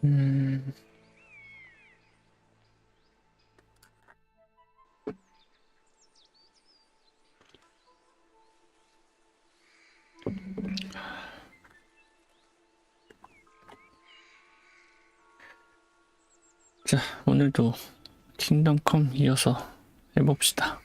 음, 자, 오늘도 킹덤컴 이어서 해봅시다.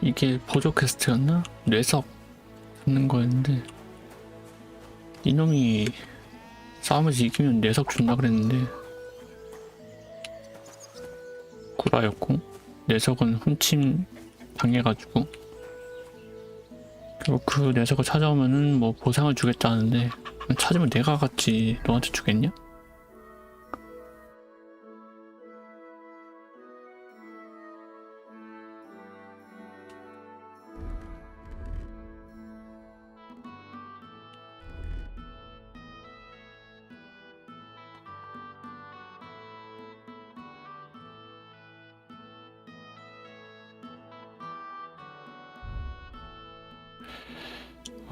이게 보조 퀘스트였나? 뇌석 잡는 거였는데 이놈이 싸움에서 이기면 뇌석 준다 그랬는데 구라였고, 뇌석은 훔침 당해가지고 그리고 그 뇌석을 찾아오면은 뭐 보상을 주겠다는데, 찾으면 내가 갔지 너한테 주겠냐?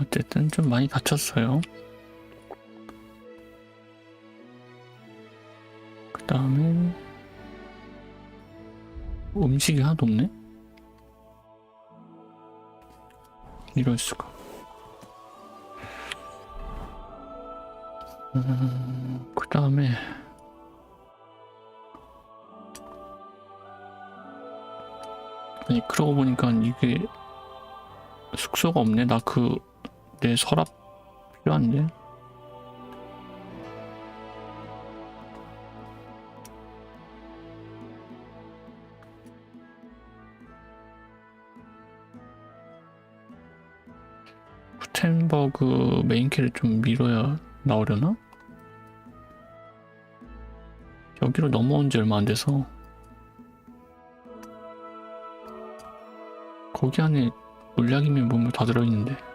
어쨌든 좀 많이 다쳤어요. 그 다음에 음식이 하나도 없네? 이럴 수가. 그 다음에 아니, 그러고 보니까 이게 숙소가 없네. 나 내 서랍 필요한데. 구텐버그 메인캐를 좀 밀어야 나오려나? 여기로 넘어온 지 얼마 안 돼서 거기 안에 물약이면 뭔가 다 들어있는데.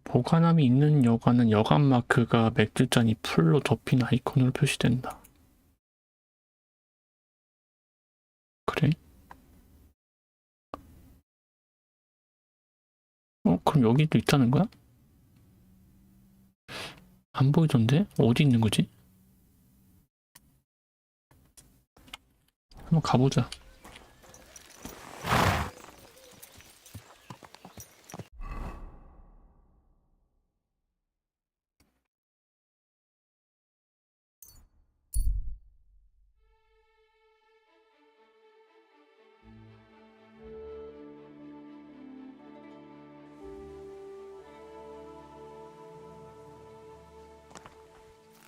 보관함이 있는 여관은 여관 마크가 맥주잔이 풀로 덮인 아이콘으로 표시된다. 그래? 그럼 여기도 있다는 거야? 안 보이던데? 어디 있는 거지? 한번 가보자.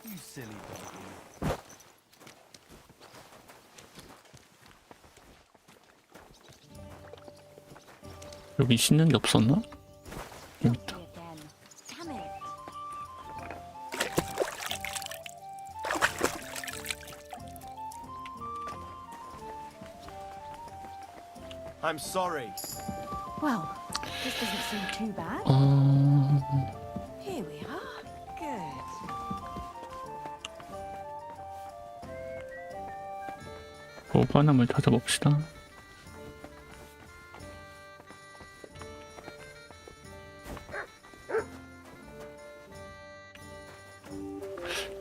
You silly baby. 여기 씻는 데 없었나? 여기 있다. I'm sorry. Well, this doesn't seem too bad. Here we are. Good. 보관함을 찾아봅시다.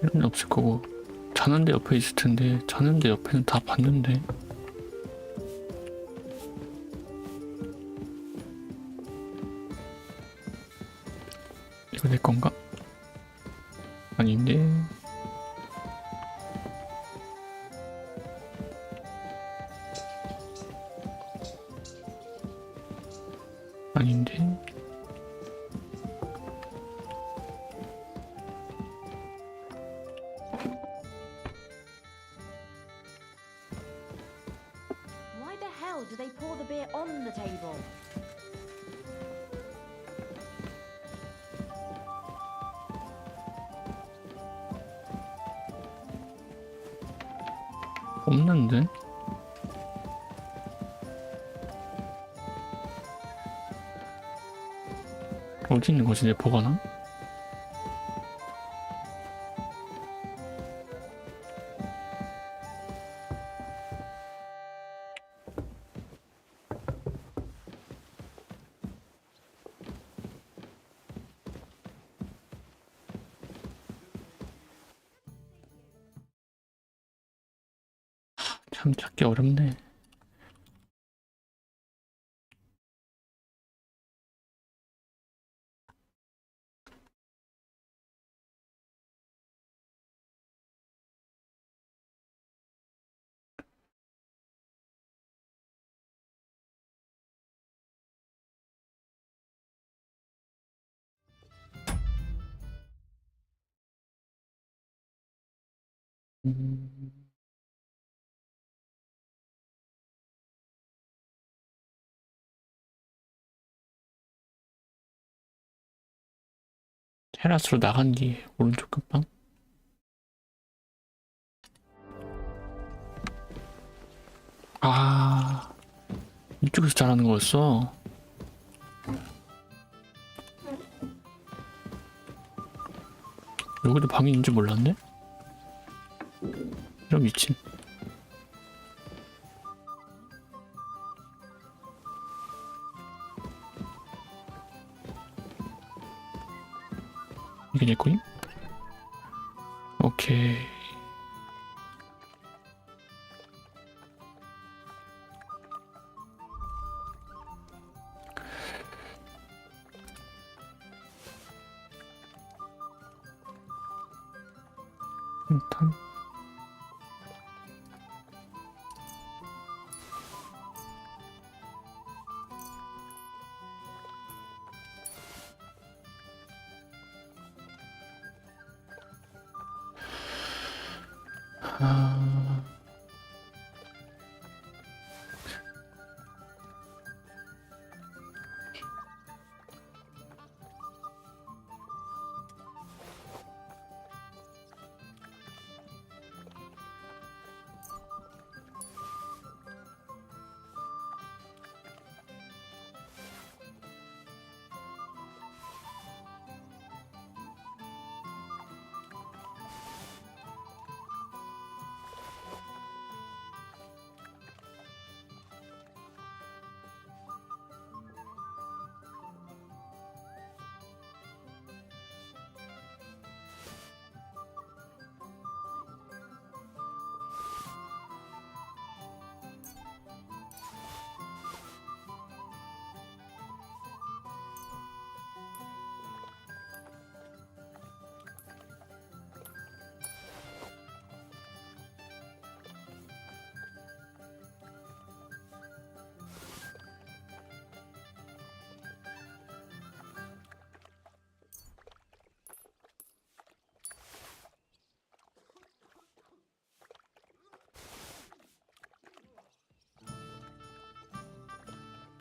이런 데 없을 거고, 자는 데 옆에 있을 텐데 자는 데 옆에는 다 봤는데. 될 건가? 아닌데. 아닌데. Why the hell do they pour the beer on the table? 없는데? 어디 있는 거지, 내 보관함? 참 찾기 어렵네. 음... 테라스로 나간 뒤에 오른쪽 끝방? 아, 이쪽에서 잘하는 거였어. 여기도 방이 있는 줄 몰랐네? 이런 미친. 이게 내 거임? 오케이. 일단 아...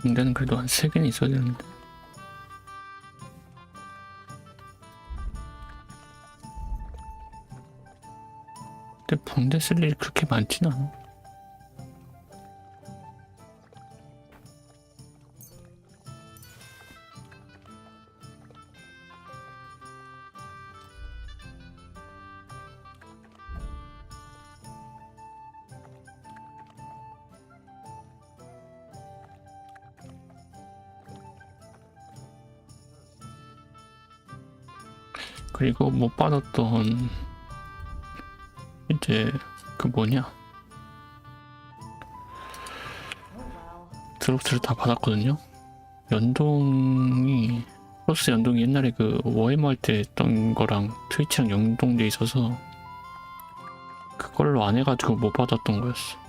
인간은 그래도 한 3개는 있어야 되는데. 근데 붕대 쓸 일이 그렇게 많진 않아. 그리고 못 받았던 이제 그 뭐냐, 드롭스를 다 받았거든요. 연동이 크로스 연동이 옛날에 그 워해머 할 때 했던 거랑 트위치랑 연동돼 있어서 그걸로 안 해가지고 못 받았던 거였어.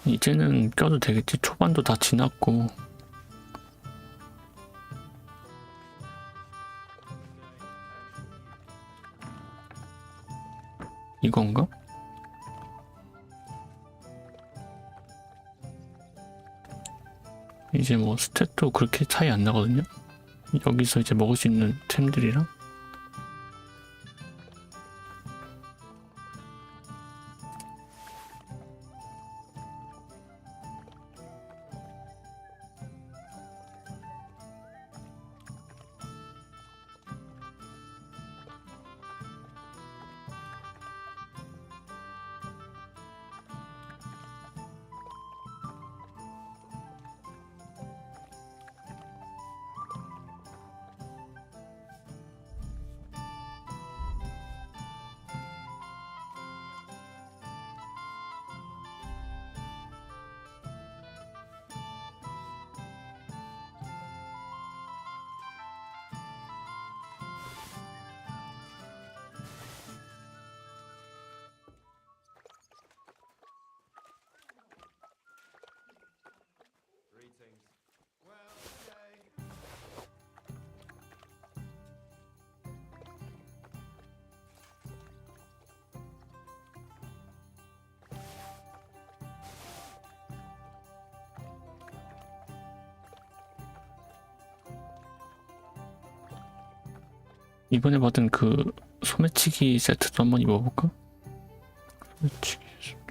이제는 껴도 되겠지. 초반도 다 지났고. 이건가? 이제 뭐 스탯도 그렇게 차이 안 나거든요. 여기서 이제 먹을 수 있는 템들이랑. Greetings. Well, okay. 이번에 받은 그 소매치기 세트도 한번 입어볼까? 소매치기 세트.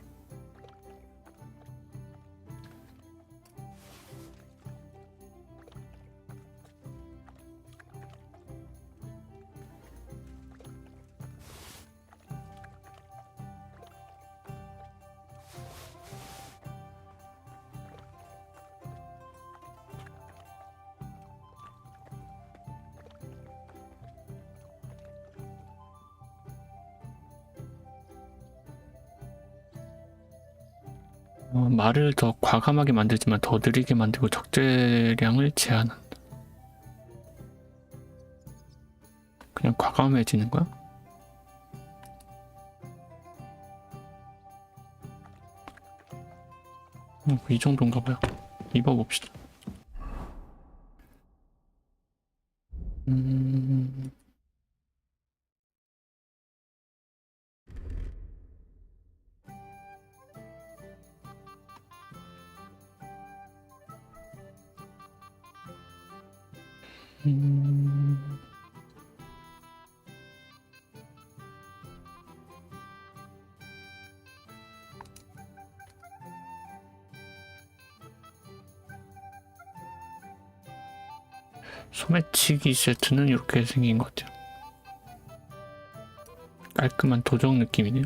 말을 더 과감하게 만들지만 더 느리게 만들고 적재량을 제한한다. 그냥 과감해지는 거야? 이 정도인가 봐요. 입어봅시다. 소매치기 세트는 이렇게 생긴 것 같아요. 깔끔한 도적 느낌이네요.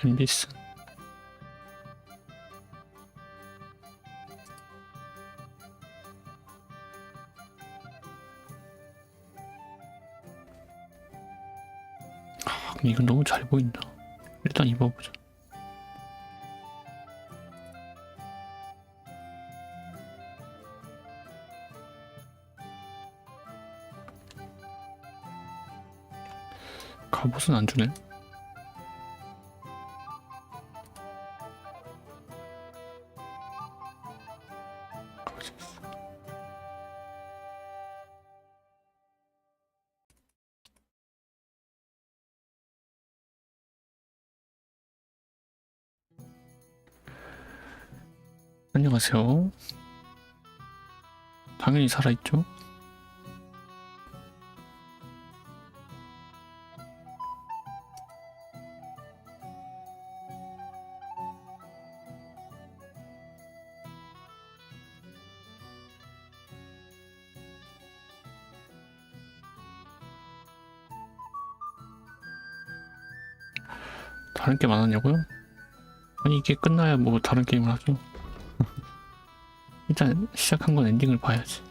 엠비스. 이건 너무 잘 보인다. 일단 입어보자. 갑옷은 안 주네. 안녕하세요. 당연히 살아있죠? 다른 게임 안 하냐고요? 아니 이게 끝나야 뭐 다른 게임을 하죠. 일단 시작한 건 엔딩을 봐야지.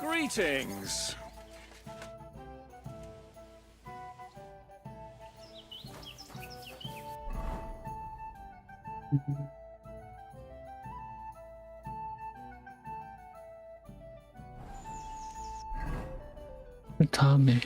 Greetings. 그 다음에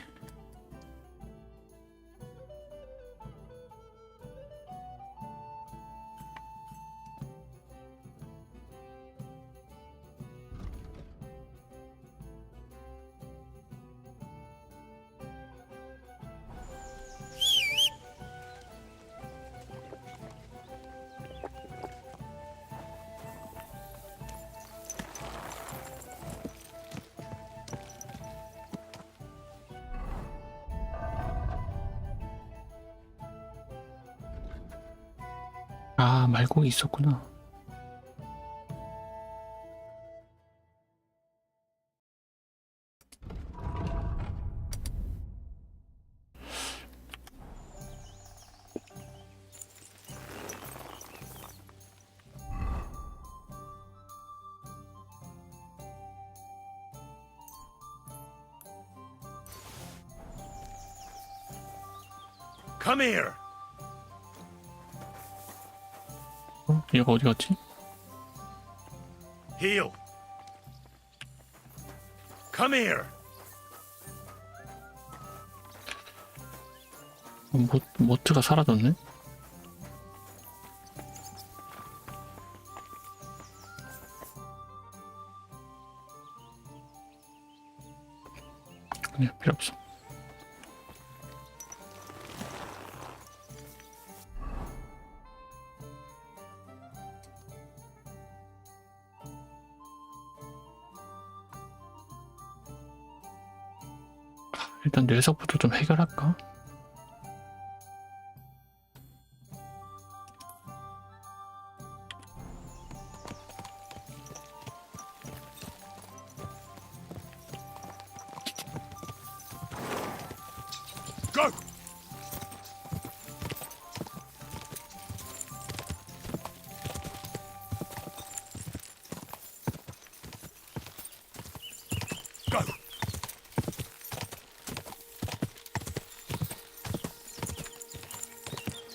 아 말고기 있었구나. Come here. 어? 얘가 어디 갔지? Heel. Come here. 모트가 사라졌네? 아니, 필요 없어. 일단 뇌석부터 좀 해결할까? Go! Go!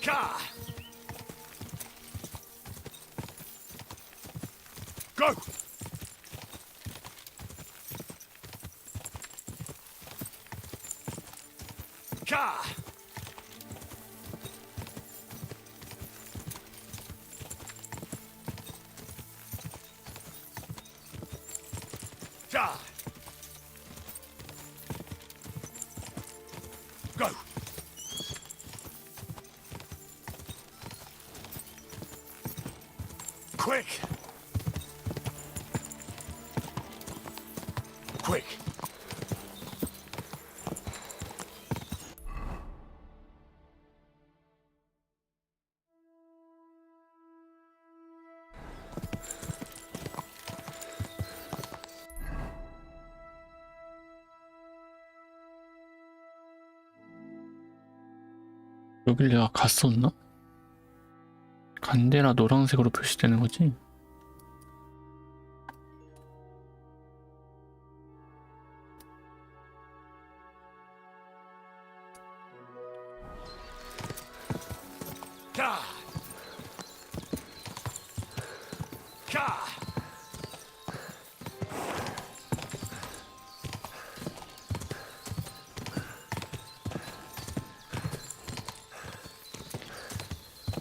Ka! Go! Ka! Ja! Go! Quick! Quick! 여길 내가 갔었나? 간 데나 노란색으로 표시되는 거지? Ka! Ka!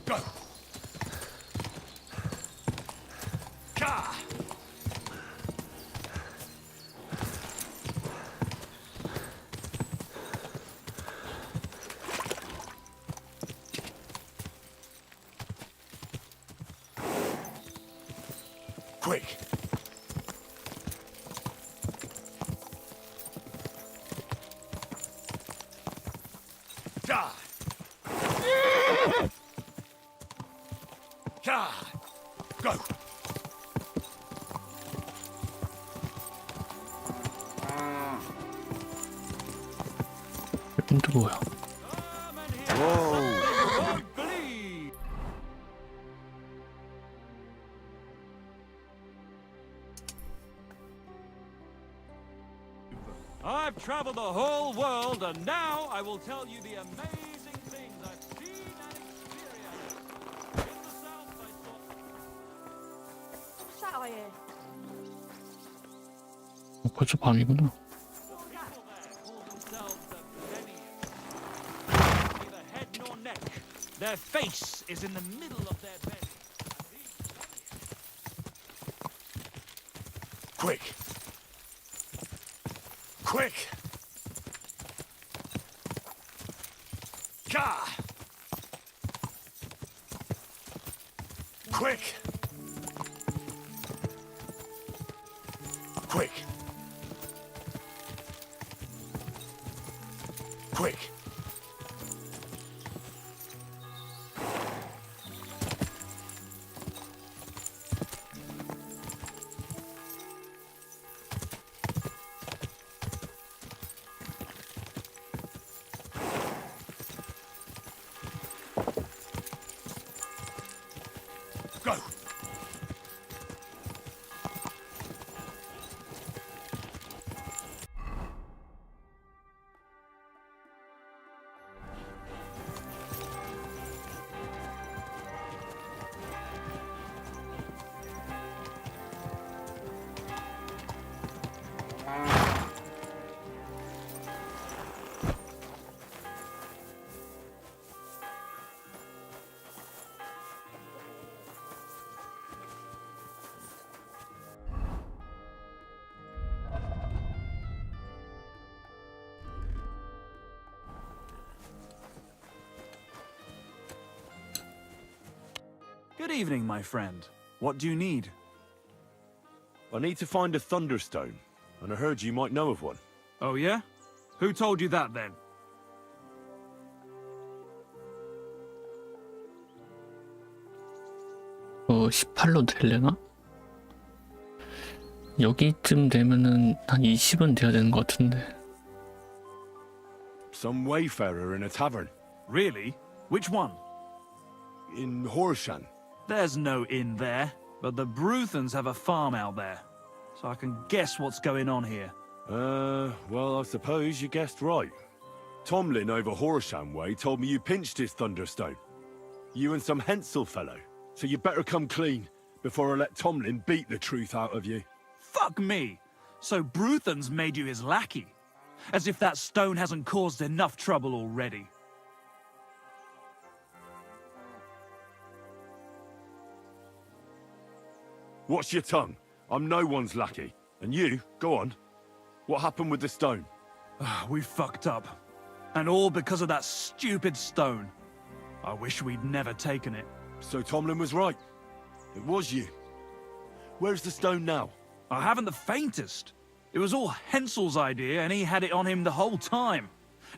Go! Ka! Quick! Ja! Ka! Go! 이건 또 뭐야? I've traveled the whole world, and now I will tell you the amazing things I've seen and experienced. In the south, I saw... What's that I hear? 벌써 밤이구나. People there call themselves the Venians. Neither head nor neck. Their face is in the middle of their belly. Quick! Quick! Ka! Quick! Quick! Quick! Go! Good evening, my friend. What do you need? I need to find a thunderstone, and I heard you might know of one. Oh, yeah? Who told you that, then? 어, 18로 되려나? 여기쯤 되면은 한 20은 돼야 되는 것 같은데. Some wayfarer in a tavern Really? Which one? in Horshan. There's no inn there, but the Bruthans have a farm out there. So I can guess what's going on here. Well, I suppose you guessed right. Tomlin over Horsham way told me you pinched his thunderstone. You and some Hensel fellow. So you better come clean before I let Tomlin beat the truth out of you. Fuck me! So Bruthans made you his lackey? As if that stone hasn't caused enough trouble already. Watch your tongue. I'm no one's lackey. And you, go on. What happened with the stone? We fucked up. And all because of that stupid stone. I wish we'd never taken it. So Tomlin was right. It was you. Where's the stone now? I haven't the faintest. It was all Hensel's idea and he had it on him the whole time.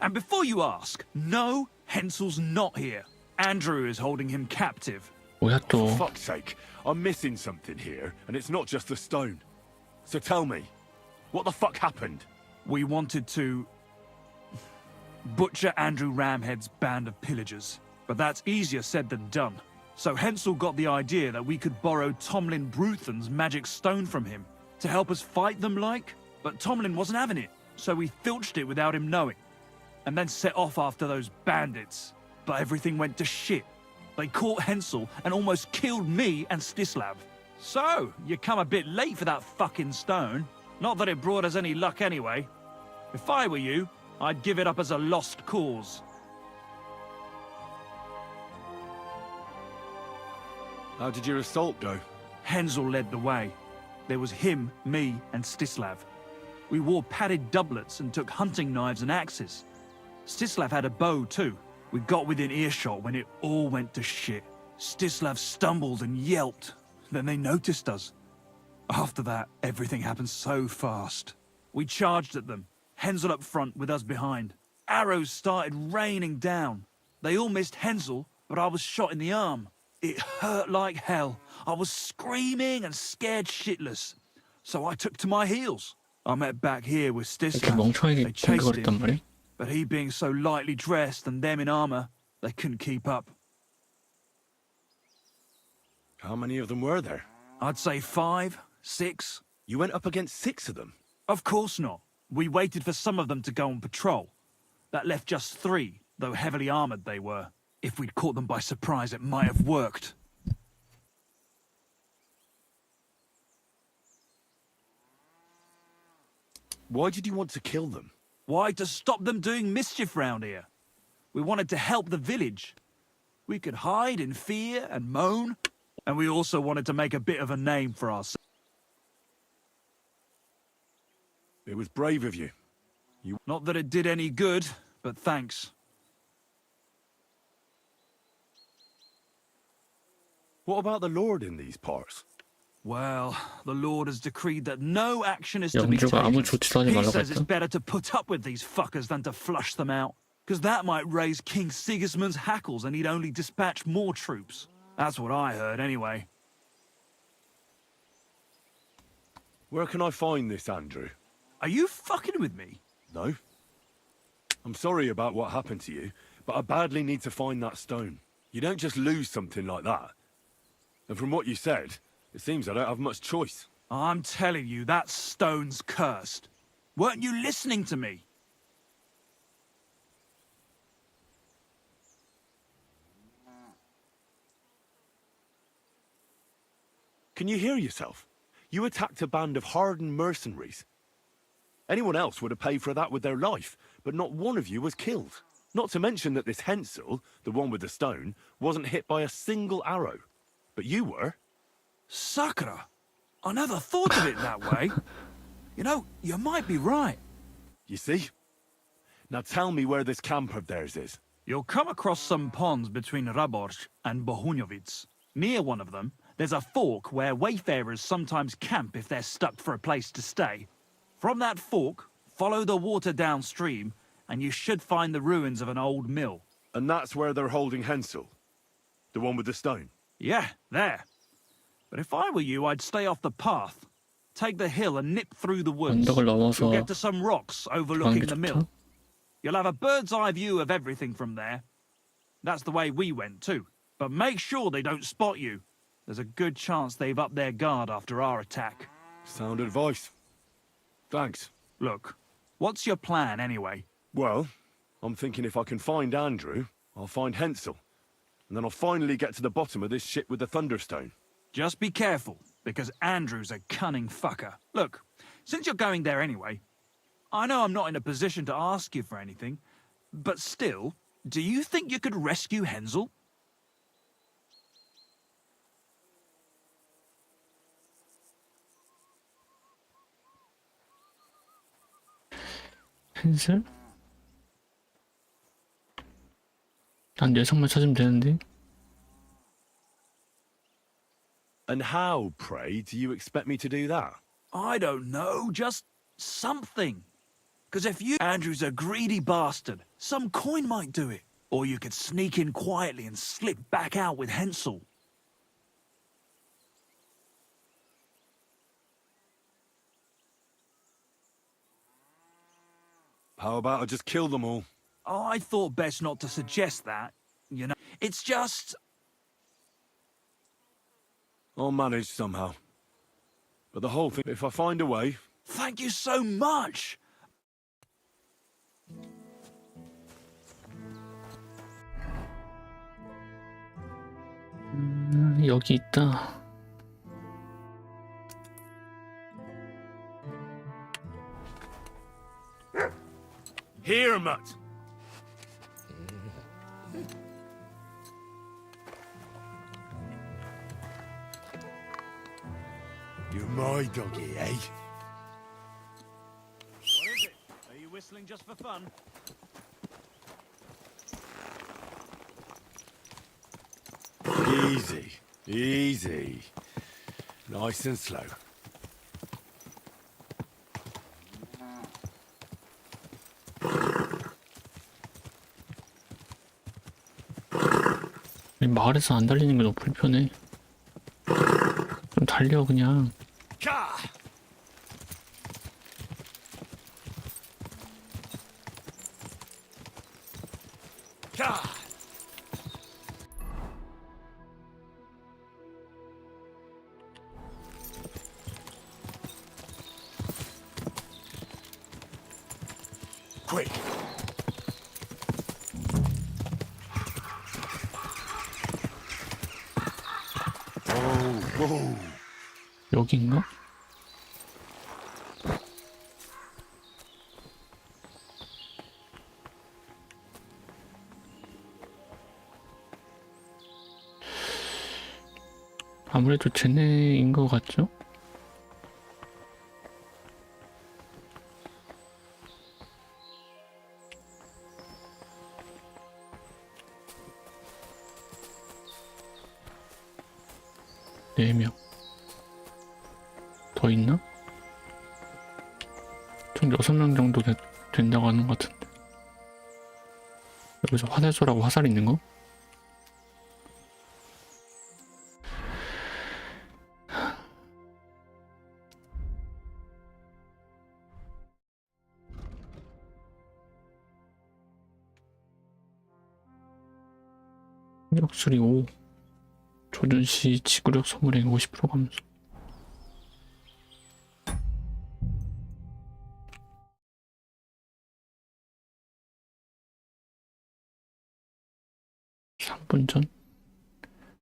And before you ask, no, Hensel's not here. Andrew is holding him captive. 뭐야 또? For fuck's sake, I'm missing something here, and it's not just the stone. So tell me, what the fuck happened? We wanted to butcher Andrew Ramhead's band of pillagers, but that's easier said than done. So Hensel got the idea that we could borrow Tomlin Bruthan's magic stone from him to help us fight them like, but Tomlin wasn't having it, so we filched it without him knowing, and then set off after those bandits. But everything went to shit. They caught Hensel and almost killed me and Stislav. So, you come a bit late for that fucking stone. Not that it brought us any luck anyway. If I were you, I'd give it up as a lost cause. How did your assault go? Hensel led the way. There was him, me, and Stislav. We wore padded doublets and took hunting knives and axes. Stislav had a bow too. We got within earshot when it all went to shit. Stislav stumbled and yelped. Then they noticed us. After that, everything happened so fast. We charged at them, Hensel up front with us behind. Arrows started raining down. They all missed Hensel, but I was shot in the arm. It hurt like hell. I was screaming and scared shitless. So I took to my heels. I met back here with 이렇게 Stislav. 멍청하게 They chased 공격을 했단 him. 말이야? But he being so lightly dressed and them in armor, they couldn't keep up. How many of them were there? I'd say 5, 6. You went up against 6 of them. Of course not. We waited for some of them to go on patrol. That left just 3, though heavily armored they were. If we'd caught them by surprise, it might have worked. Why did you want to kill them? Why? To stop them doing mischief round here. We wanted to help the village. We could hide in fear and moan, and we also wanted to make a bit of a name for ourselves. It was brave of you. Not that it did any good, but thanks. What about the Lord in these parts? Well, the Lord has decreed that no action is to be 영주가 taken. 아무 조치도 하지 He 말라고 says it's 했다. better to put up with these fuckers than to flush them out. Because that might raise King Sigismund's hackles and he'd only dispatch more troops. That's what I heard anyway. Where can I find this, Andrew? Are you fucking with me? No. I'm sorry about what happened to you, but I badly need to find that stone. You don't just lose something like that. And from what you said, it seems I don't have much choice. I'm telling you, that stone's cursed. Weren't you listening to me? Can you hear yourself? You attacked a band of hardened mercenaries. Anyone else would have paid for that with their life, but not one of you was killed. Not to mention that this Hensel, the one with the stone, wasn't hit by a single arrow. But you were. Sakura, I never thought of it that way. You know, you might be right. You see? Now tell me where this camp of theirs is. You'll come across some ponds between Raborj and Bohunjovic. Near one of them, there's a fork where wayfarers sometimes camp if they're stuck for a place to stay. From that fork, follow the water downstream, and you should find the ruins of an old mill. And that's where they're holding Hensel? The one with the stone? Yeah, there. But if I were you, I'd stay off the path. Take the hill and nip through the woods. 언덕을 넘어서 You'll get to some rocks overlooking 가는 게 the 좋죠. mill. You'll have a bird's eye view of everything from there. That's the way we went too. But make sure they don't spot you. There's a good chance they've upped their guard after our attack. Sound advice. Thanks. Look, what's your plan anyway? Well, I'm thinking if I can find Andrew, I'll find Hensel. And then I'll finally get to the bottom of this shit with the Thunderstone. Just be careful, because Andrew's a cunning fucker. Look, since you're going there anyway, I know I'm not in a position to ask you for anything, but still, do you think you could rescue Hensel? 펜슬? 난 녀석만 찾으면 되는데. And how, pray, do you expect me to do that? I don't know, just something. Because if you... Andrew's a greedy bastard. Some coin might do it. Or you could sneak in quietly and slip back out with Hensel. How about I just kill them all? Oh, I thought best not to suggest that. You know, it's just... I'll manage somehow. But the whole thing, if I find a way... Thank you so much! 여기 있다. Here, mutt! You're my doggy, eh? What is it? Are you whistling just for fun? Easy, easy. Nice and slow. 마을에서 안 달리는 게 너무 불편해. 좀 달려 그냥. Ka! Ka! Quick! Whoa! 여긴가? 아무래도 쟤네인 것 같죠? 네 명. 더 있나? 총 6명 정도 된다고 하는 것 같은데. 여기서 화살쏘라고 화살 있는 거? 역술이 5. 조준시 지구력 소물행 50% 감소. (3분) 전?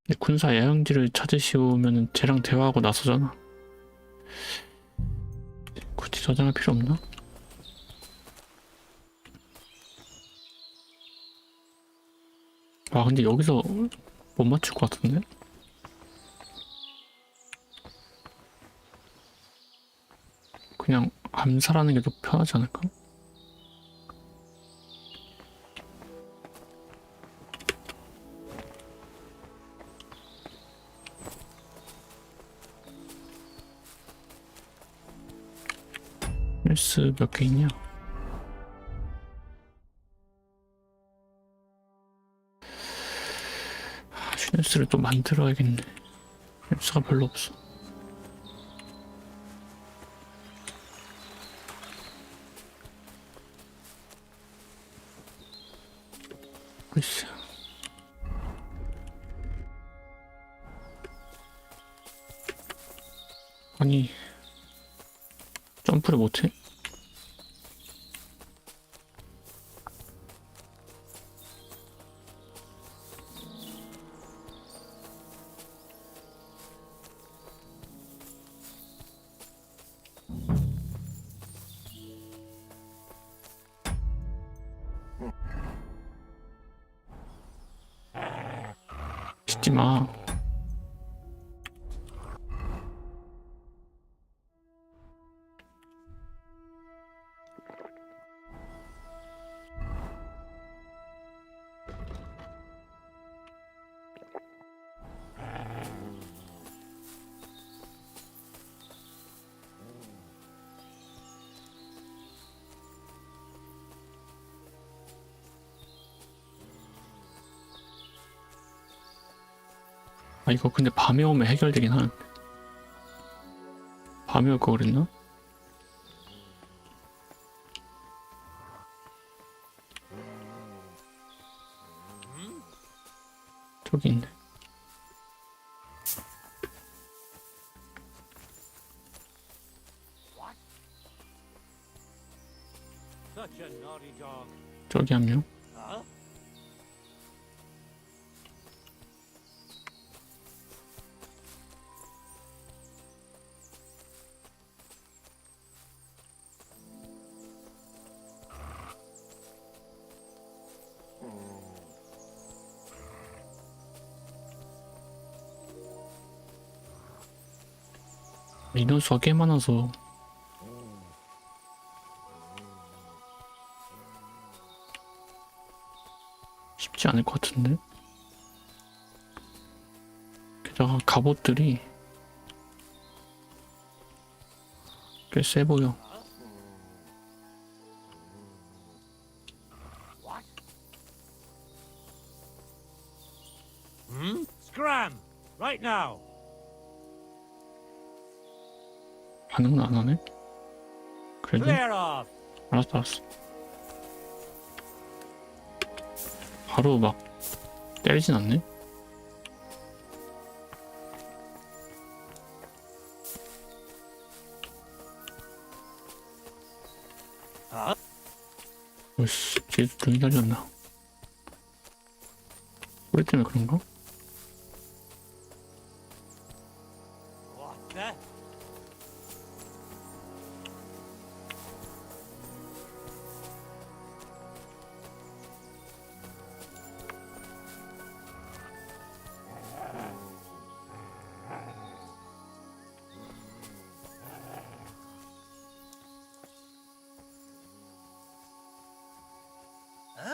근데 군사 야영지를 찾으시오면은 쟤랑 대화하고 나서잖아. 굳이 저장할 필요 없나? 아 근데 여기서 못 맞출 것 같은데? 그냥 암살하는 게 더 편하지 않을까? 헬스 몇 개 있냐? 헬스를 또 만들어야겠네. 헬스가 별로 없어. 글쎄. 아니, 점프를 못해? 짖지 마. 아, 이거 근데 밤에 오면 해결되긴 하는데. 밤에 올 거 그랬나? 저기 있네. Such a naughty dog. 저기 한 명. Huh? 인원수가 꽤 많아서 쉽지 않을 것 같은데? 게다가 갑옷들이 꽤 세 보여. Scram! Right now! 반응은 안 하네? 그래도 Clear off! 알았어. 바로 막 때리진 않네? Huh? 오씨, 쟤도 눈이 달렸나? 소리 때문에 그런가? What the?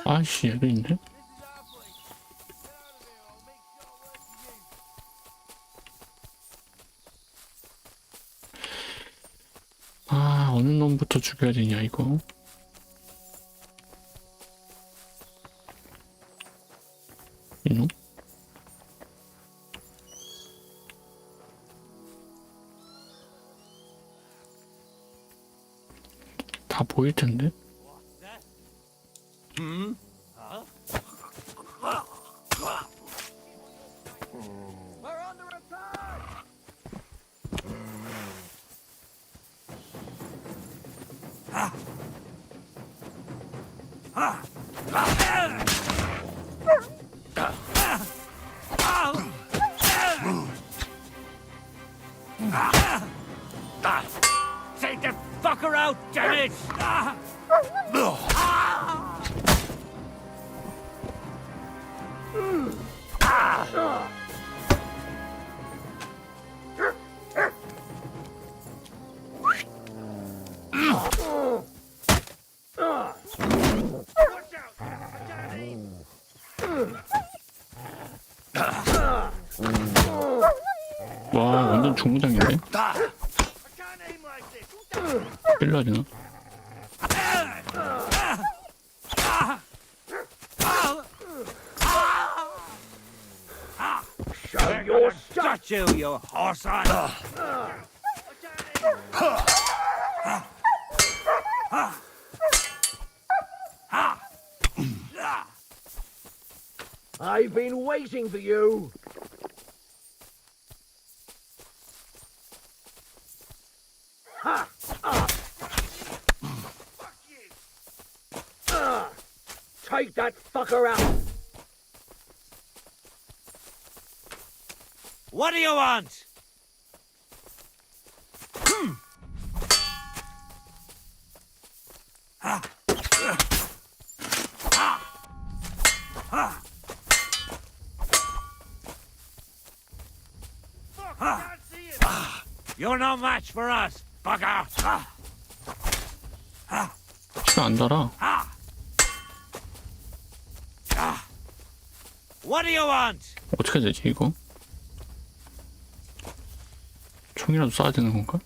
아이씨, 얘도 있네? 아, 어느 놈부터 죽여야 되냐, 이거. 이놈? 다 보일 텐데? Hmm? Huh? We're under attack! Take the fucker out, damn it! 와, 완전 중무장이네. I can't aim like this! 킬러야 되나? your got you, you horse eye. I've been waiting for you. Ha! Take that fucker out. What do you want? You're no match for us, bugger. 시간 안 달아. What do you want? 어떻게 되지 이거? 총이라도 쏴야 되는 건가?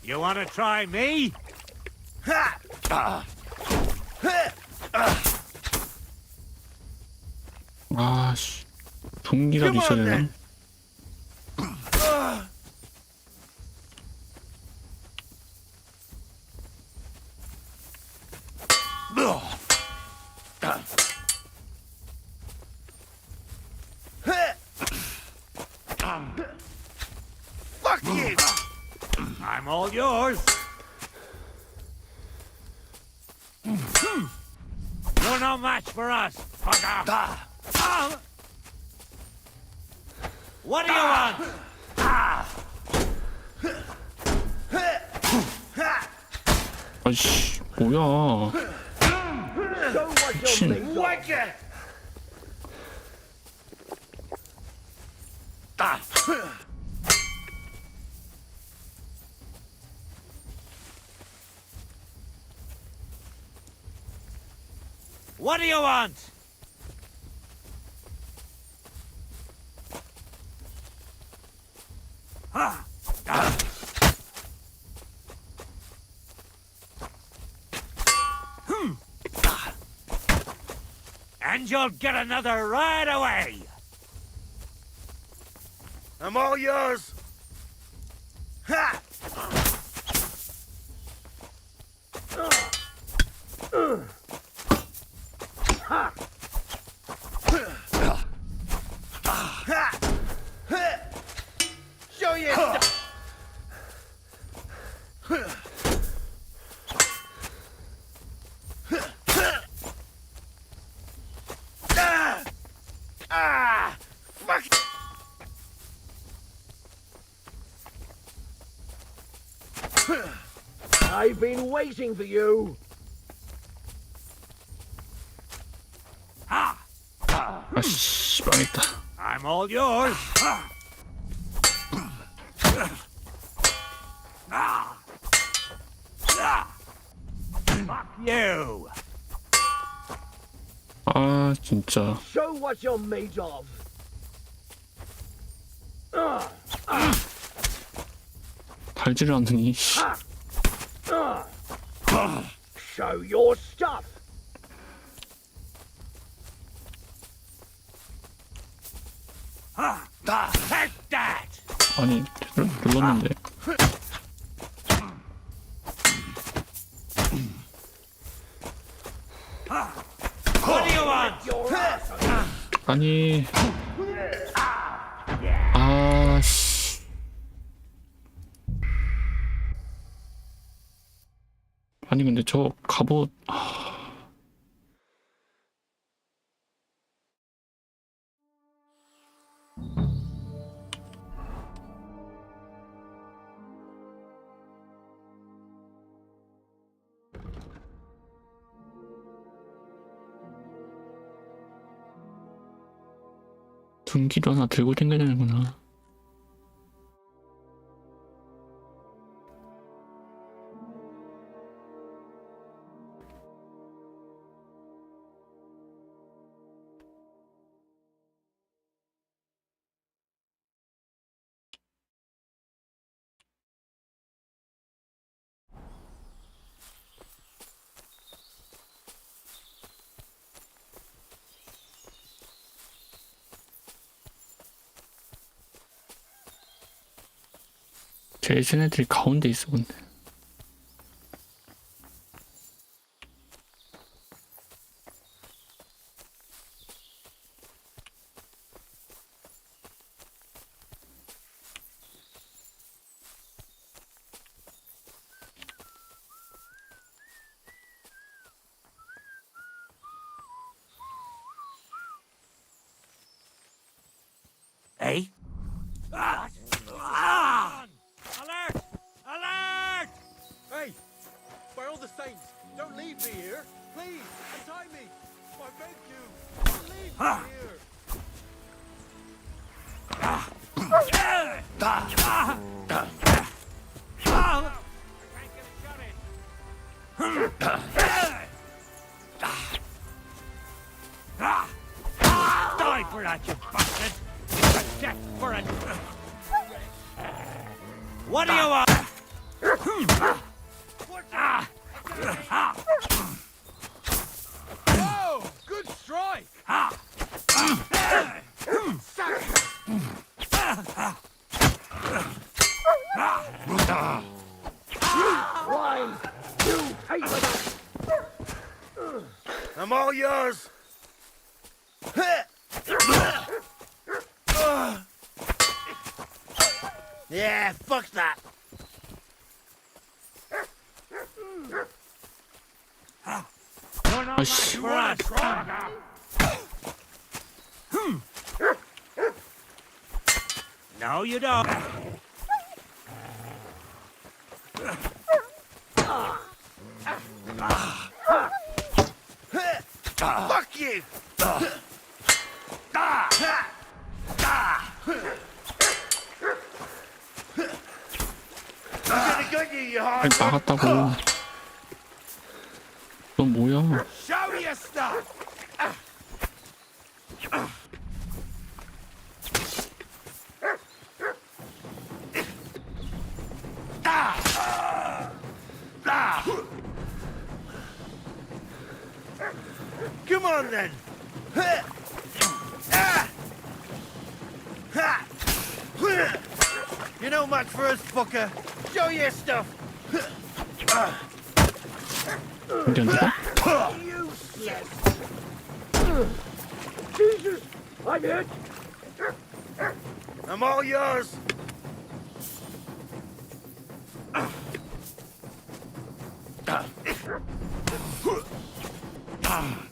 You want to try me? 아씨, 동기라도 있어야 되나? Fuck you! I'm all yours. You're no match for us, bugger. What do you want? 아이씨, 뭐야? Show what you're Chin. made of. What do you want? And you'll get another right away. I'm all yours. Ha! Show you stuff. Fuck. I've been waiting for you. 아씨, 망했다. I'm all yours. Fuck you. 아, 진짜. Show what you're made of. 달지를 않더니. 씨. Show your stuff. Take that. 아니, 눌렀는데. What do you want? 아니. 아, 씨. 아니, 근데 저 갑옷. 둔기도 하나 들고 댕겨야 되는구나. 제일 센 애들이 가운데 있어 근데. Eh? Alert! Alert! Hey! By all the saints, don't leave me here! Please, untie me! I beg you! Don't leave me here! I can't get a shot in. Die for that, you bastard! A death for a... What do you want? Oh! Good strike! Blind! You hate that! I'm all yours! Yeah, fuck that! You're not 아이씨. for us. No, you don't. Fuck you! I'm gonna gun you, you hard. 아니 나갔다고. 넌 뭐야? Show me your stuff! Come on then! You're no match for us, fucker! Show your stuff! 근데 안 죽어? Useless! Jesus! I'm hit! I'm all yours!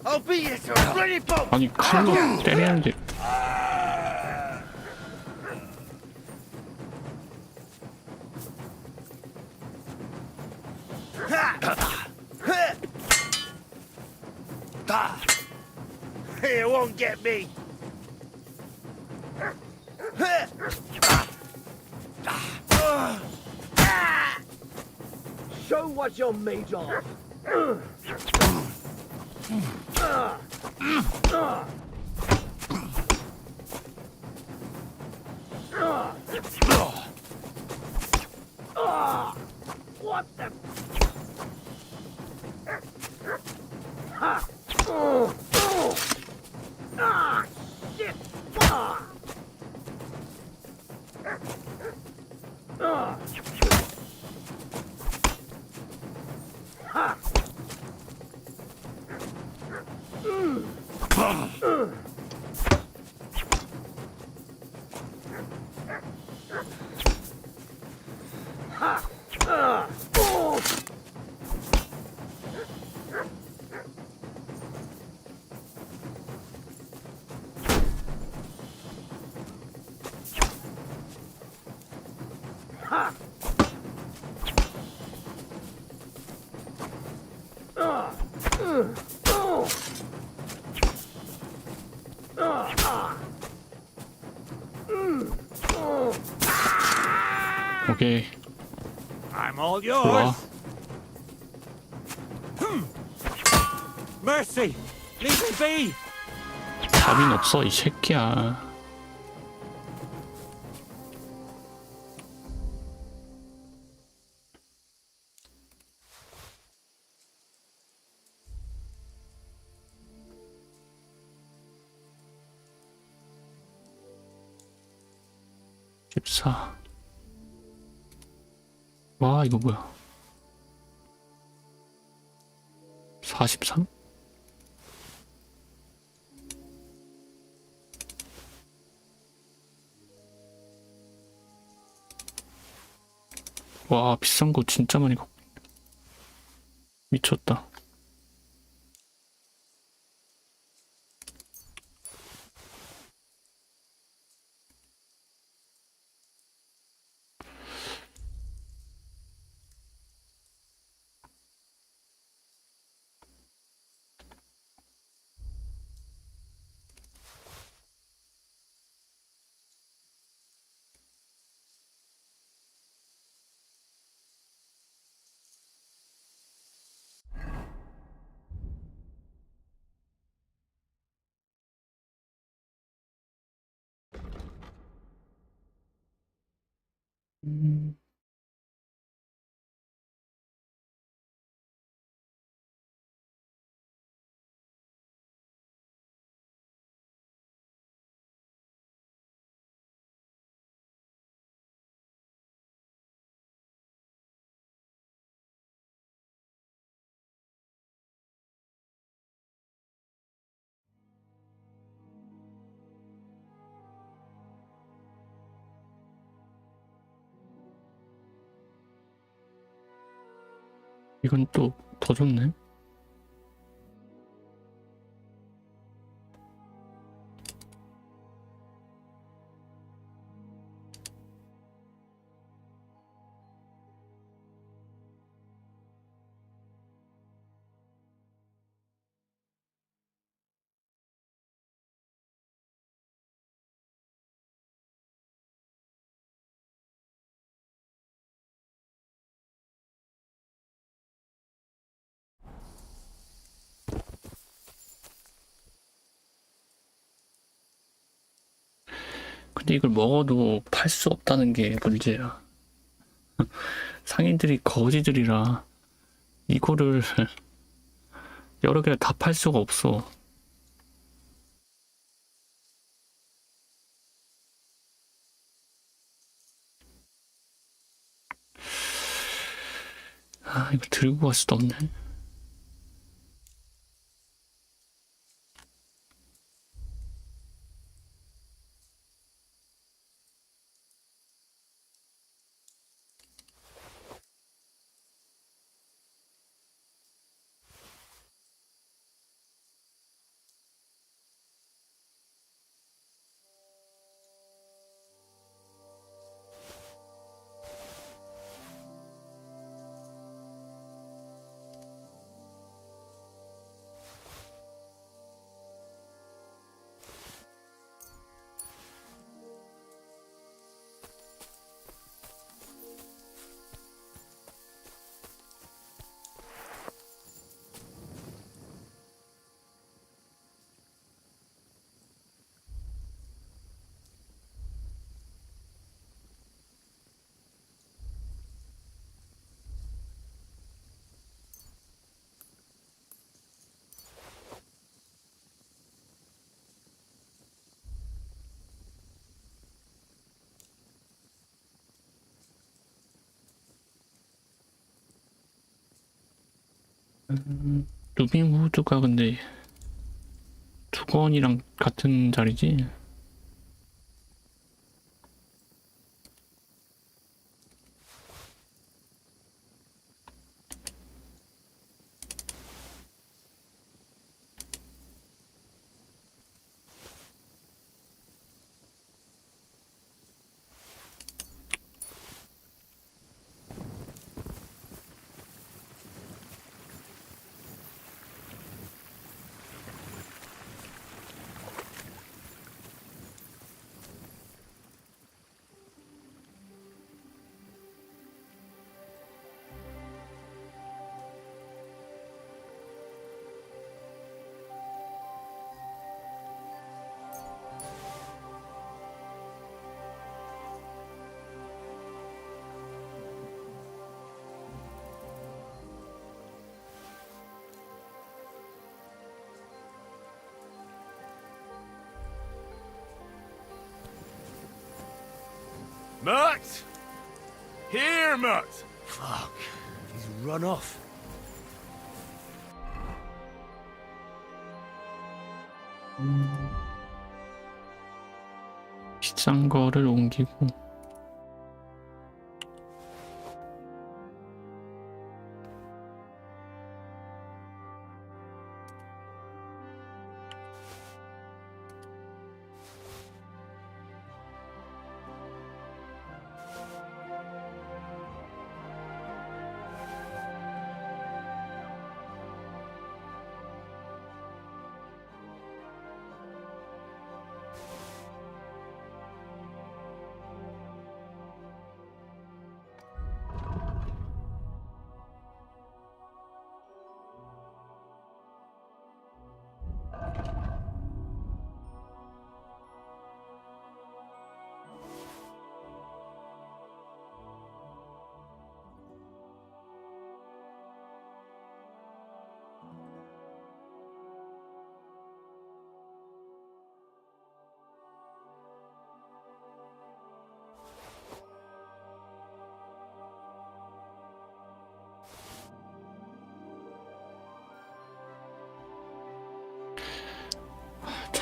I'll beat you to a bloody pulp! 아니 칼로 때리는데. It won't get me! Show what you're made of! What the? Ha! Ah! Shit! Ah! Ha! 오케이. I'm all 좋아. yours. Mercy! Leave me be! 답은 없어 이 새끼야. 와, 이거 뭐야? 43? 와, 비싼 거 진짜 많이 갖고 있네. 미쳤다. 음. 이건 또 더 좋네. 근데 이걸 먹어도 팔 수 없다는 게 문제야. 상인들이 거지들이라 이거를 여러 개를 다 팔 수가 없어. 아, 이걸 들고 갈 수도 없네. 루빙 후드가 근데 두건이랑 같은 자리지? Mutt! Here, Mutt! Fuck. He's run off. 비싼 거를 옮기고.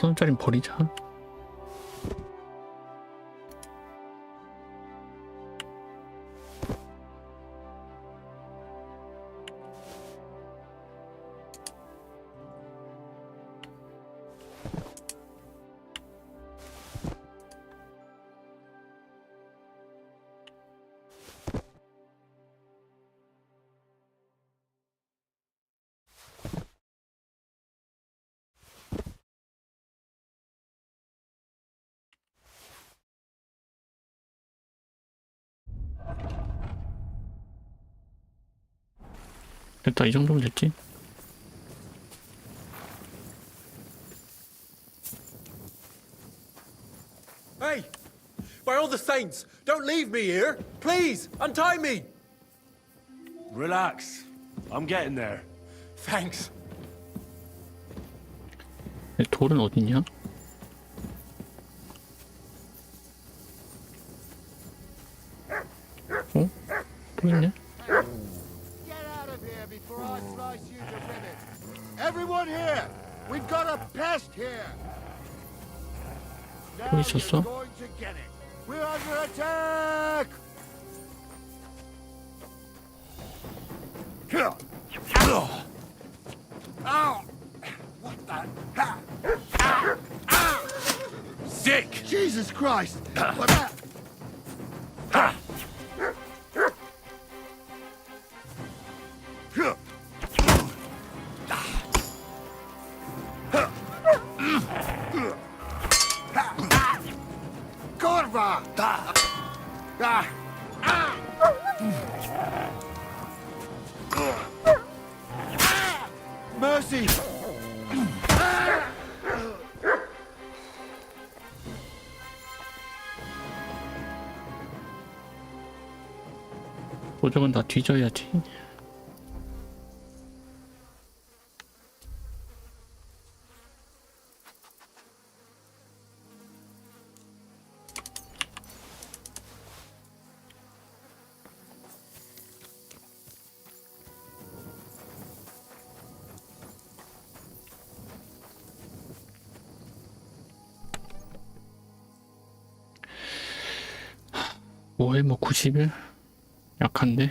$1,000원짜리 버리자. 됐다, 이 정도면 됐지? Hey! By all the saints, don't leave me here! Please, untie me! Relax. I'm getting there. Thanks. 돌은 어딨냐? 어? 또 있네? Get out of here before I slice you to ribbons. Everyone here! We've got a pest here! Now 또 있었어? you're going to get it. We're under attack! Ow! What the? Sick! Jesus Christ! What that? Corva! Mercy! 도적은 다 뒤져야지. 뭐해, 뭐 90일? 약한데?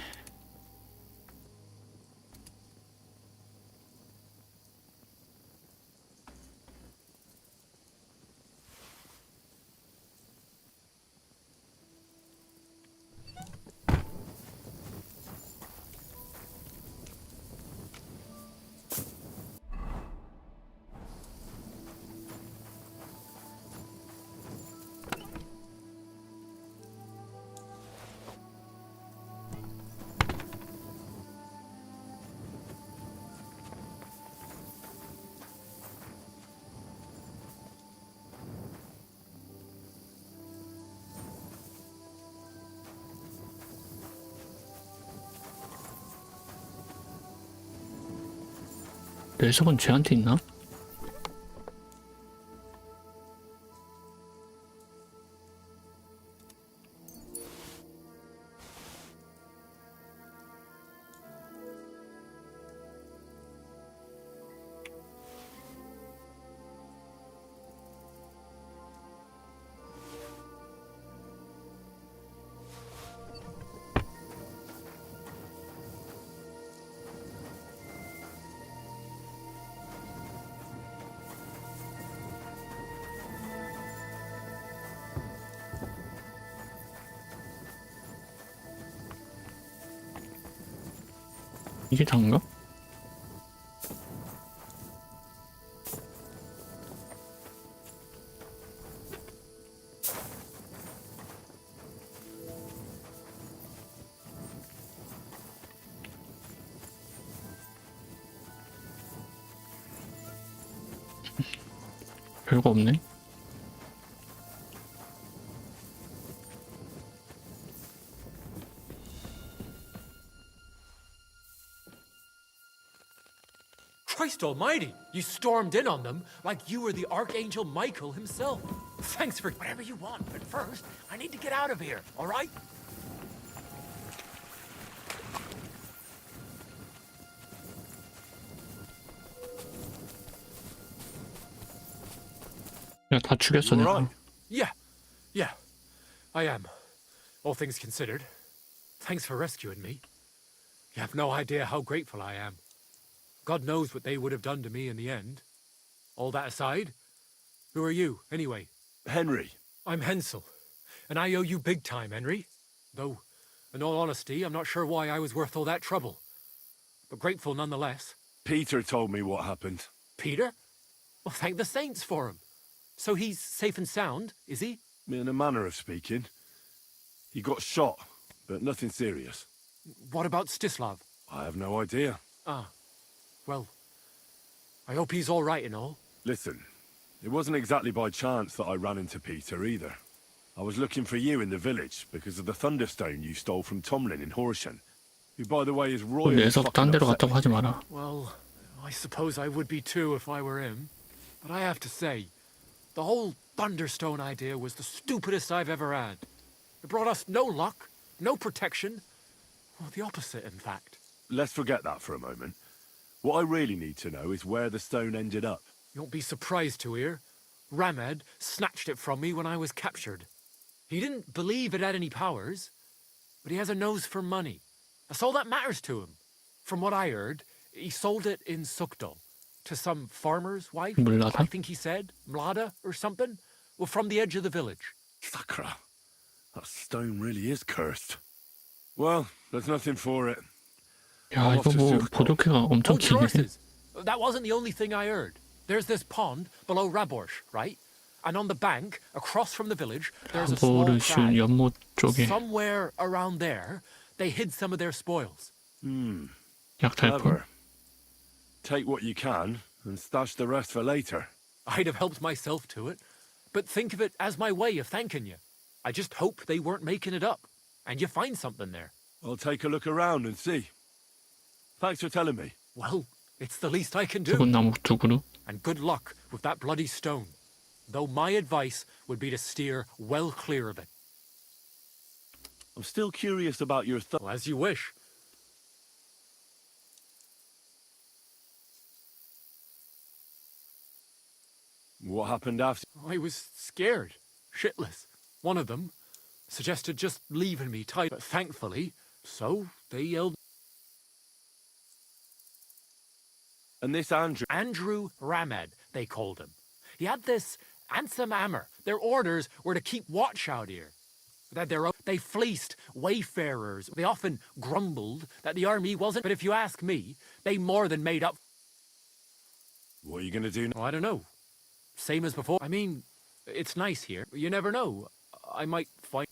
뇌석은 쟤한테 있나? 이게 단가? 별거 없네. Christ almighty! You stormed in on them like you were the Archangel Michael himself. Thanks for Whatever you want, but first, I need to get out of here, all right? 야, 다 죽였어, You 내가. alright? Yeah, I am. All things considered. Thanks for rescuing me. You have no idea how grateful I am. God knows what they would have done to me in the end. All that aside, who are you, anyway? Henry. I'm Hensel, and I owe you big time, Henry. Though, in all honesty, I'm not sure why I was worth all that trouble. But grateful nonetheless. Peter told me what happened. Peter? Well, thank the saints for him. So he's safe and sound, is he? In a manner of speaking. He got shot, but nothing serious. What about Stislav? I have no idea. Ah, well, I hope he's all right and all. Listen, it wasn't exactly by chance that I ran into Peter either. I was looking for you in the village because of the thunderstone you stole from Tomlin in Horsham, who, by the way, is 또 royally 내서 딴 fucking 데로 upset 갔다고 me. 하지 마라. Well, I suppose I would be too if I were him. But I have to say, the whole Thunderstone idea was the stupidest I've ever had. It brought us no luck, no protection. Well, the opposite, in fact. Let's forget that for a moment. What I really need to know is where the stone ended up. You won't be surprised to hear. Ramed snatched it from me when I was captured. He didn't believe it had any powers, but he has a nose for money. That's all that matters to him. From what I heard, he sold it in Sukdal to some farmer's wife. 물라다? I think he said, Mlada or something. Well, from the edge of the village. Sakra. That stone really is cursed. Well, there's nothing for it. 야, 이거 뭐 보도캐가 엄청 Hold your 기네. horses. That wasn't the only thing I heard. There's this pond below Raborsh, right? And on the bank, across from the village, there's a small 라보르슈 crag. 연못 쪽에 Somewhere around there, they hid some of their spoils. 약탈품. Clever. Take what you can and stash the rest for later. I'd have helped myself to it, but think of it as my way of thanking you. I just hope they weren't making it up, and you find something there. I'll take a look around and see. Thanks for telling me. Well, it's the least I can 붉은 do. 나무 두그루. And good luck with that bloody stone. Though my advice would be to steer well clear of it. I'm still curious about your Well, as you wish. What happened after? I was scared, shitless. One of them suggested just leaving me tied, but thankfully, so they yelled. And this Andrew. Andrew Ramed, they called him. He had this handsome hammer. Their orders were to keep watch out here. They fleeced wayfarers. They often grumbled that the army wasn't. But if you ask me, they more than made up. What are you going to do now? Oh, I don't know. Same as before. I mean, it's nice here. You never know. I might find.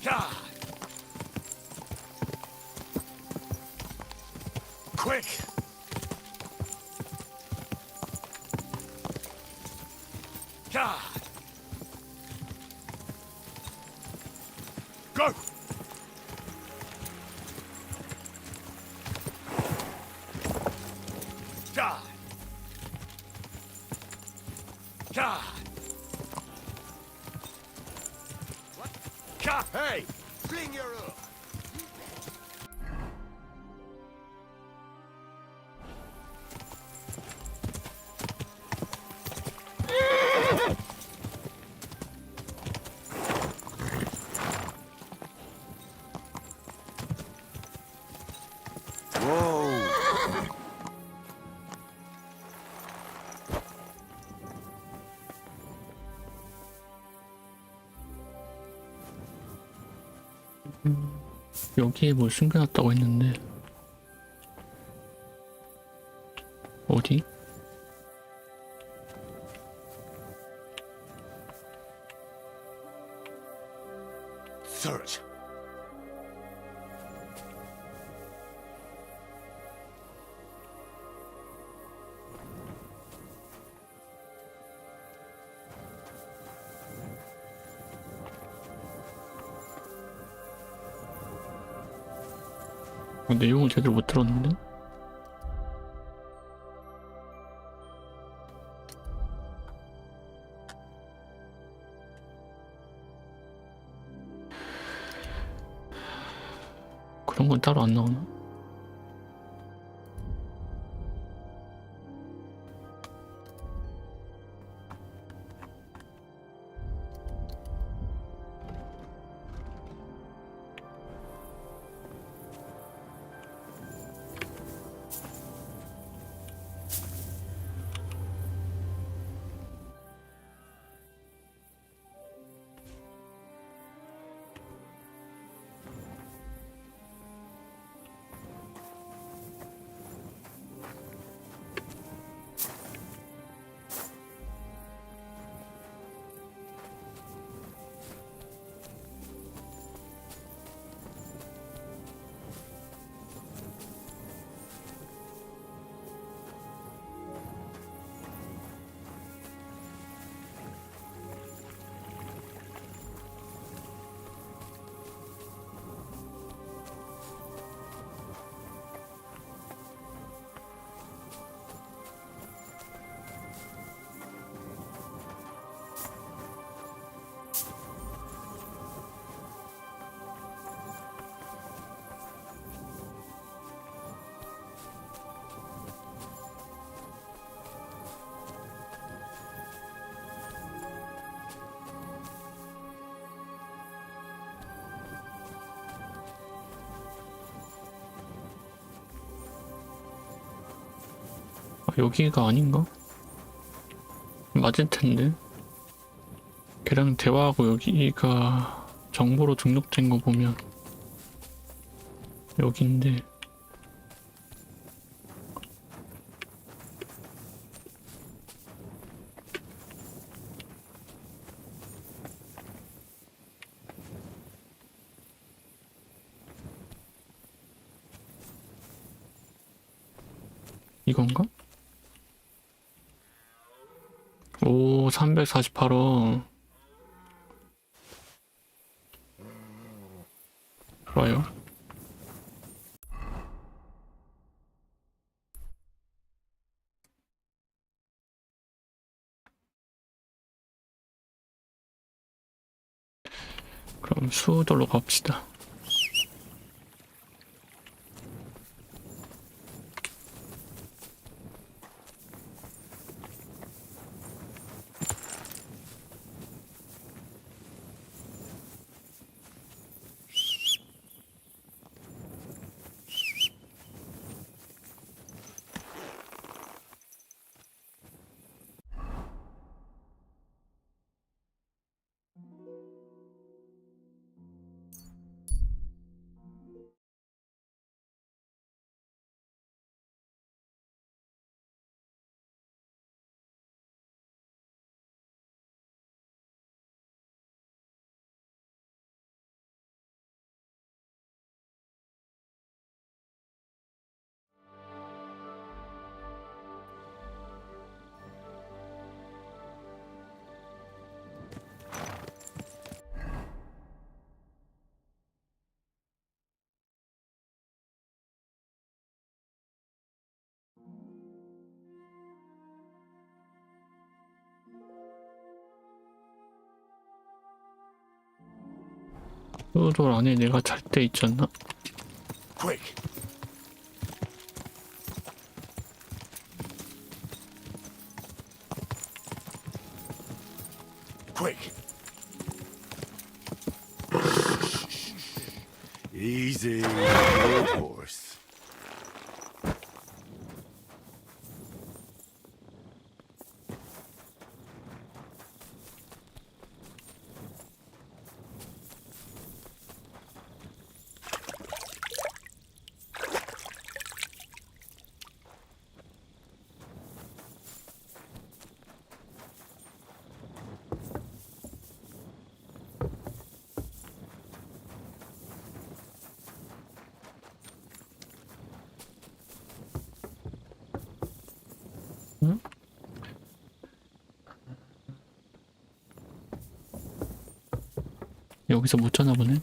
God! Quick! God! Go! God! God. God. Hey, fling your hook. 여기에 뭘 숨겨놨다고 했는데 어디? Search. 내용을 제대로 못 들었는데? 그런 건 따로 안 나오나? 여기가 아닌가? 맞을 텐데. 걔랑 대화하고 여기가 정보로 등록된 거 보면 여기인데. 이건가? 오, 348원. 좋아요. 그럼 수도로 갑시다. 그 안에 내가 잘 때 있지 않나? Quick! Quick! Easy, of course. 응? 여기서 못 자나 보네.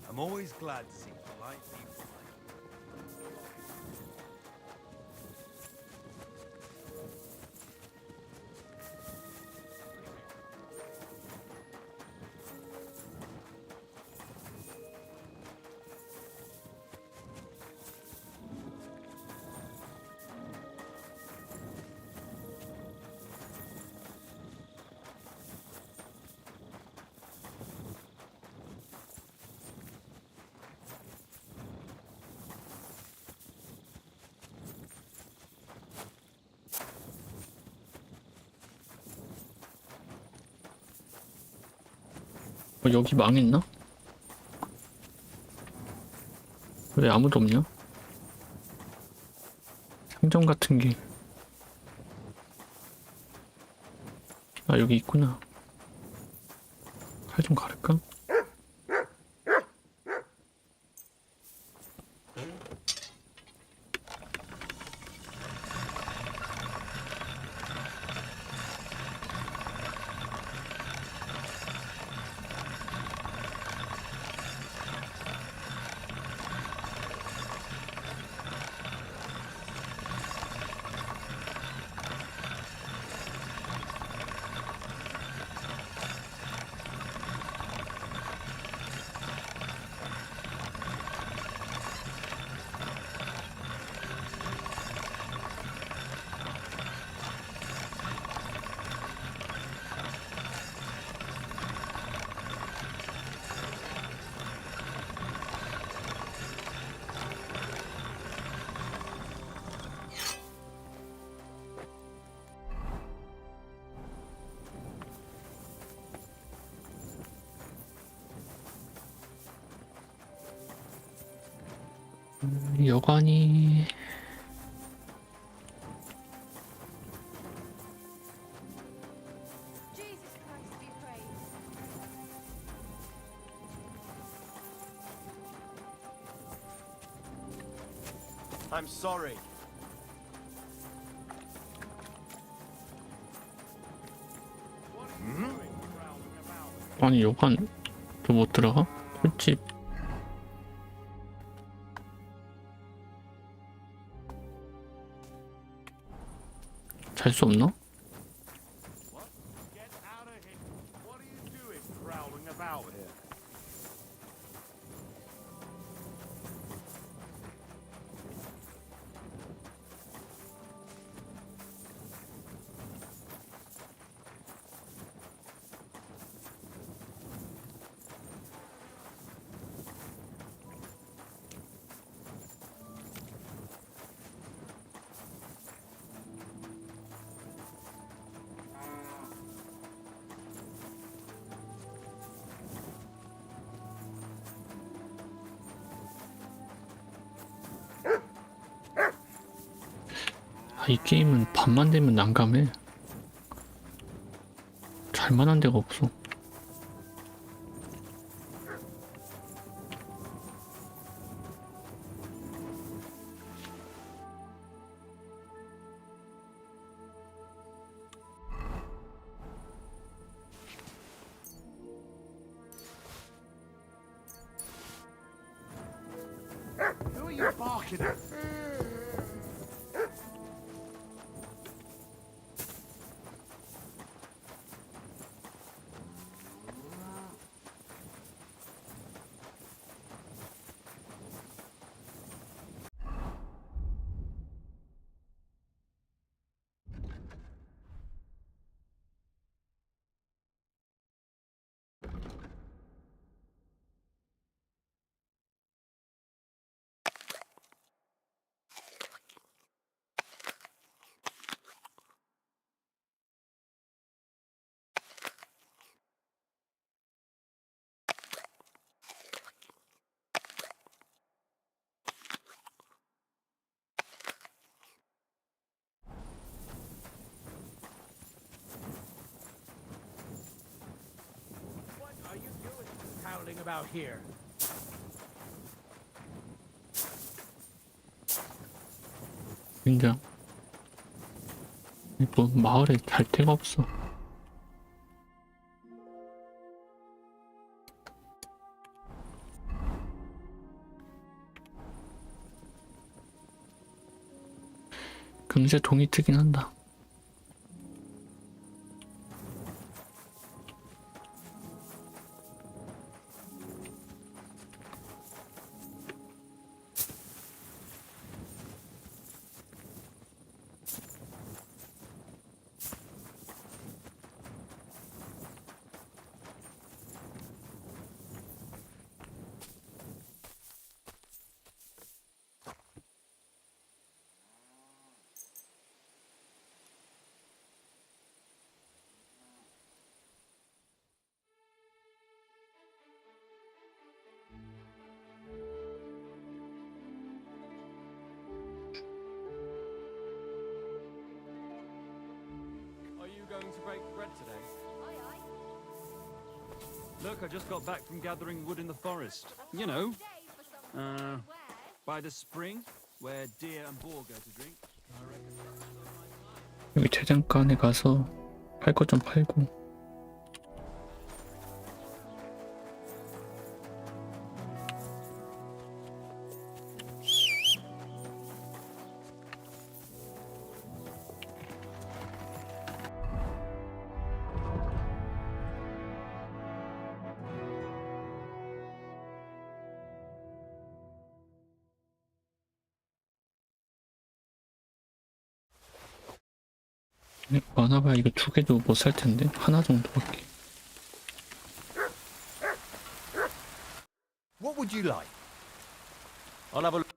I'm always glad to see polite people. 여기 망했나? 왜 아무도 없냐? 상점 같은 게. 아, 여기 있구나. 칼 좀 가를까? 여관이 Jesus Christ be praised. I'm sorry. 아니 여관 또 못 들어가? 꿀집. 잘 수 없나? Get out of here. What are you doing prowling about here? 아, 이 게임은 밤만 되면 난감해. 잘만한 데가 없어. Who are you barking at? What are you doing howling about here? 굉장히 뭐 마을에 갈 데가 없어. 금세 동이 트긴 한다. Are you going to break bread today? Look, I just got back from gathering wood in the forest. You know, by the spring, where deer and boar go to drink. 여기 재장간에 가서 팔 것 좀 팔고. 많아봐야 이거 두 개도 못 살 텐데 하나 정도밖에. What would you like? I'll have a look.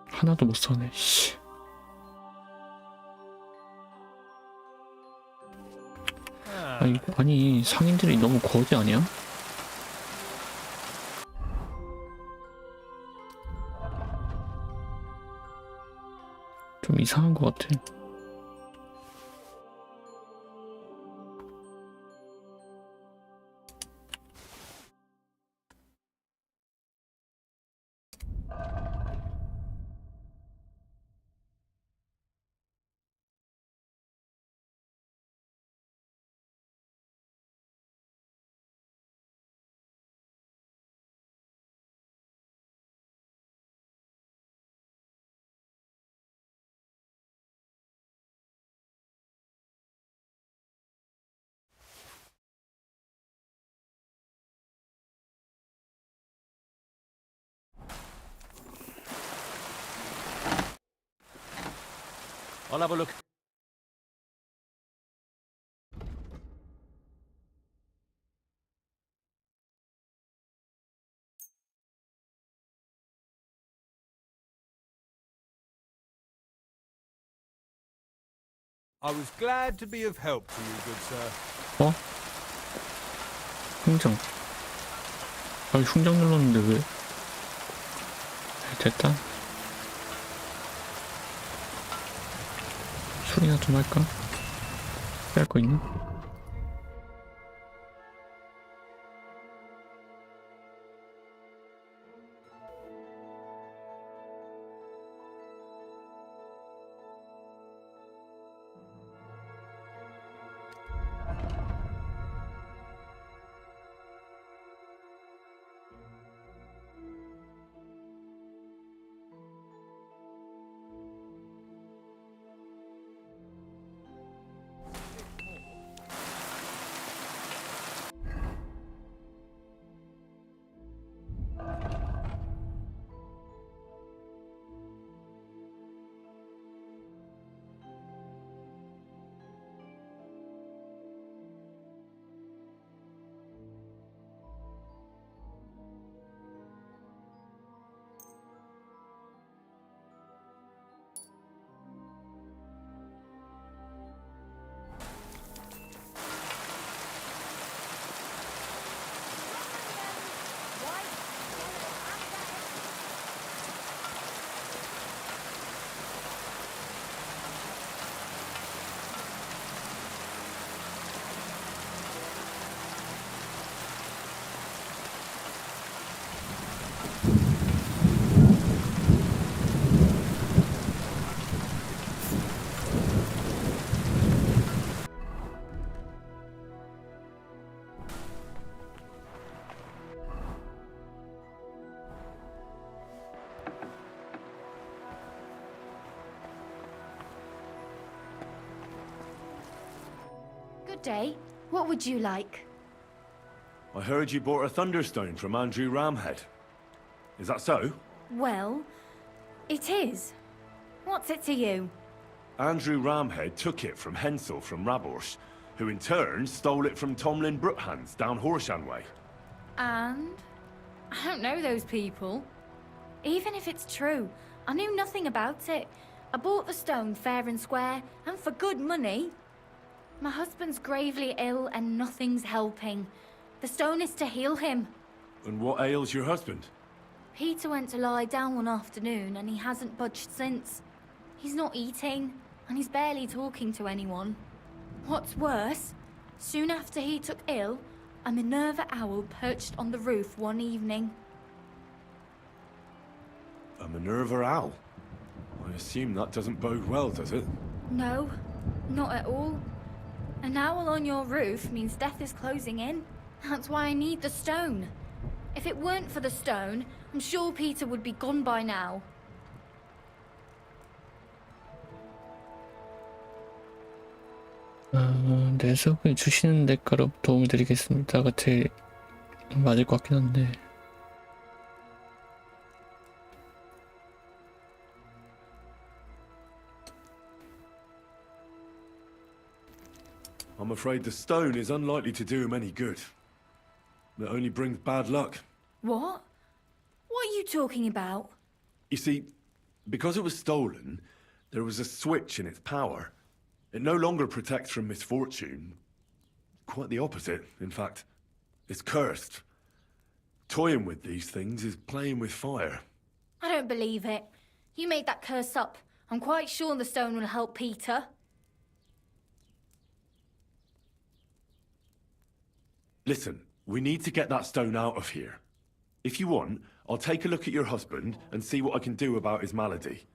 하나도 못 사네. 씨. 아니 상인들이 너무 거지 아니야? 좀 이상한 것 같아. I'll have a look. I was glad to be of help to you, good sir. 어? 흥정. 아니 흥정 눌렀는데 왜? 됐다. 술이나 좀 할까? 뺄 거 있나? day. What would you like? I heard you bought a Thunderstone from Andrew Ramhead. Is that so? Well, it is. What's it to you? Andrew Ramhead took it from Hensel from Rabors, who in turn stole it from Tomlin Brookhans down Horshan way. And? I don't know those people. Even if it's true, I knew nothing about it. I bought the stone fair and square, and for good money. My husband's gravely ill and nothing's helping. The stone is to heal him. And what ails your husband? Peter went to lie down one afternoon and he hasn't budged since. He's not eating, and he's barely talking to anyone. What's worse, soon after he took ill, a Minerva owl perched on the roof one evening. A Minerva owl? I assume that doesn't bode well, does it? No, not at all. An owl on your roof means death is closing in. That's why I need the stone. If it weren't for the stone, I'm sure Peter would be gone by now. 뇌석을 주시는 대가로 도움을 드리겠습니다가 제일 맞을 것 같긴 한데. I'm afraid the stone is unlikely to do him any good. It only brings bad luck. What? What are you talking about? You see, because it was stolen, there was a switch in its power. It no longer protects from misfortune. Quite the opposite, in fact. It's cursed. Toying with these things is playing with fire. I don't believe it. You made that curse up. I'm quite sure the stone will help Peter. Listen, we need to get that stone out of here. If you want, I'll take a look at your husband and see what I can do about his malady.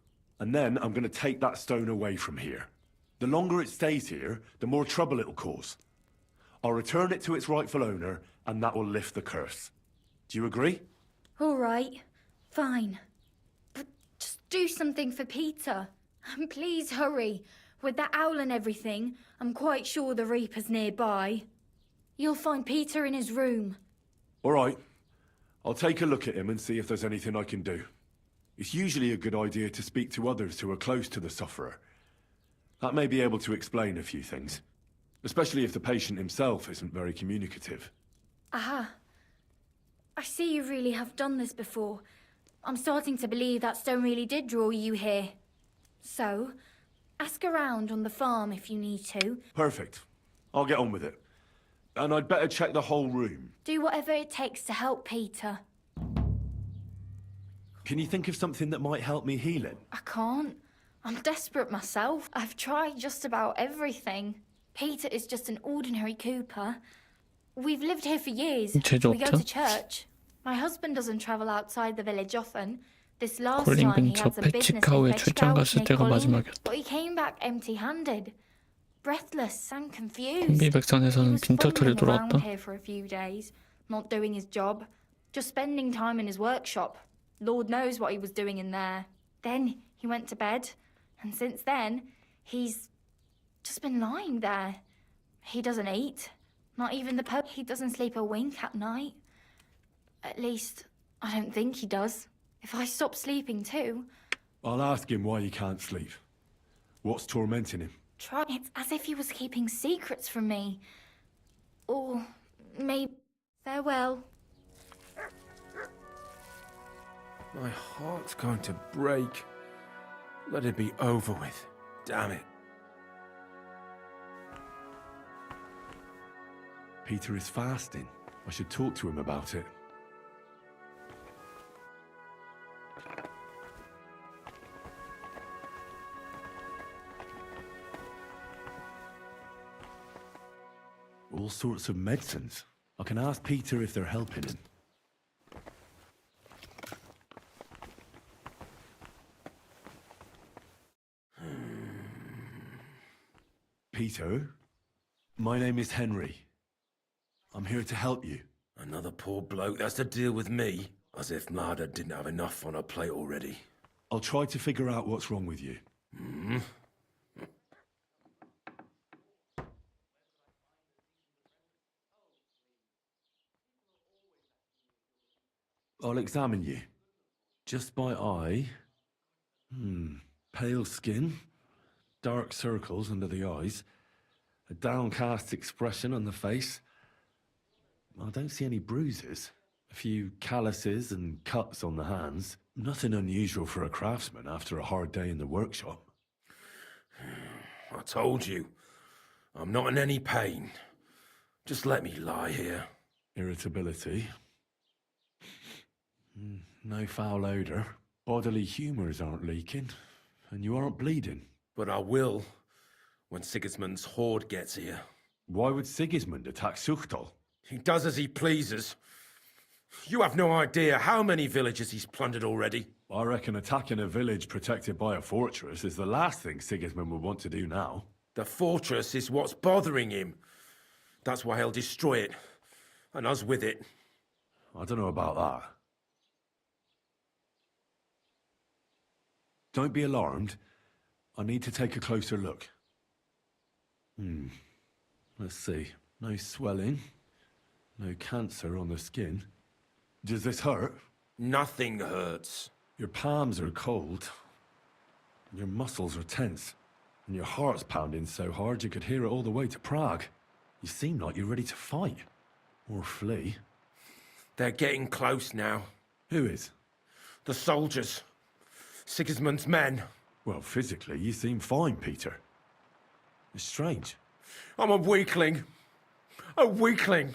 And then I'm going to take that stone away from here. The longer it stays here, the more trouble it'll cause. I'll return it to its rightful owner, and that will lift the curse. Do you agree? All right, fine. But just do something for Peter. And please hurry. With that owl and everything, I'm quite sure the Reaper's nearby. You'll find Peter in his room. All right. I'll take a look at him and see if there's anything I can do. It's usually a good idea to speak to others who are close to the sufferer. That may be able to explain a few things, especially if the patient himself isn't very communicative. Aha. I see you really have done this before. I'm starting to believe that stone really did draw you here. So, ask around on the farm if you need to. Perfect. I'll get on with it. And I'd better check the whole room. Do whatever it takes to help Peter. Can you think of something that might help me heal him? I can't. I'm desperate myself. I've tried just about everything. Peter is just an ordinary cooper. We've lived here for years. 제조 We go 없죠? to church. My husband doesn't travel outside the village often. This last 콜린 time he 근처 had some business in 패치카우에 출장 Fletchcow, 갔을 near 때가 Colleen, 마지막이었다. but he came back empty-handed. Breathless and confused. He 편비백산에서는 was 빈털터리 fumbling around 돌아왔다. here for a few days, not doing his job, just spending time in his workshop. Lord knows what he was doing in there. Then he went to bed, and since then, he's just been lying there. He doesn't eat, not even the Pope. He doesn't sleep a wink at night. At least, I don't think he does. If I stop sleeping too, I'll ask him why he can't sleep. What's tormenting him? it's as if he was keeping secrets from me. Or maybe... Farewell. My heart's going to break. Let it be over with. Damn it. Peter is fasting. I should talk to him about it. All sorts of medicines. I can ask Peter if they're helping him. Peter, my name is Henry. I'm here to help you. Another poor bloke that's to deal with me, as if Marder didn't have enough on her plate already. I'll try to figure out what's wrong with you. I'll examine you. Just by eye. Pale skin, dark circles under the eyes, a downcast expression on the face. I don't see any bruises. A few calluses and cuts on the hands. Nothing unusual for a craftsman after a hard day in the workshop. I told you. I'm not in any pain. Just let me lie here. Irritability. No foul odour. Bodily humours aren't leaking. And you aren't bleeding. But I will when Sigismund's horde gets here. Why would Sigismund attack Suchtal? He does as he pleases. You have no idea how many villages he's plundered already. I reckon attacking a village protected by a fortress is the last thing Sigismund would want to do now. The fortress is what's bothering him. That's why he'll destroy it. And us with it. I don't know about that. Don't be alarmed. I need to take a closer look. Let's see. No swelling. No cancer on the skin. Does this hurt? Nothing hurts. Your palms are cold. Your muscles are tense. And your heart's pounding so hard you could hear it all the way to Prague. You seem like you're ready to fight. Or flee. They're getting close now. Who is? The soldiers. Sigismund's men. Well, physically, you seem fine, Peter. It's strange. I'm a weakling. A weakling.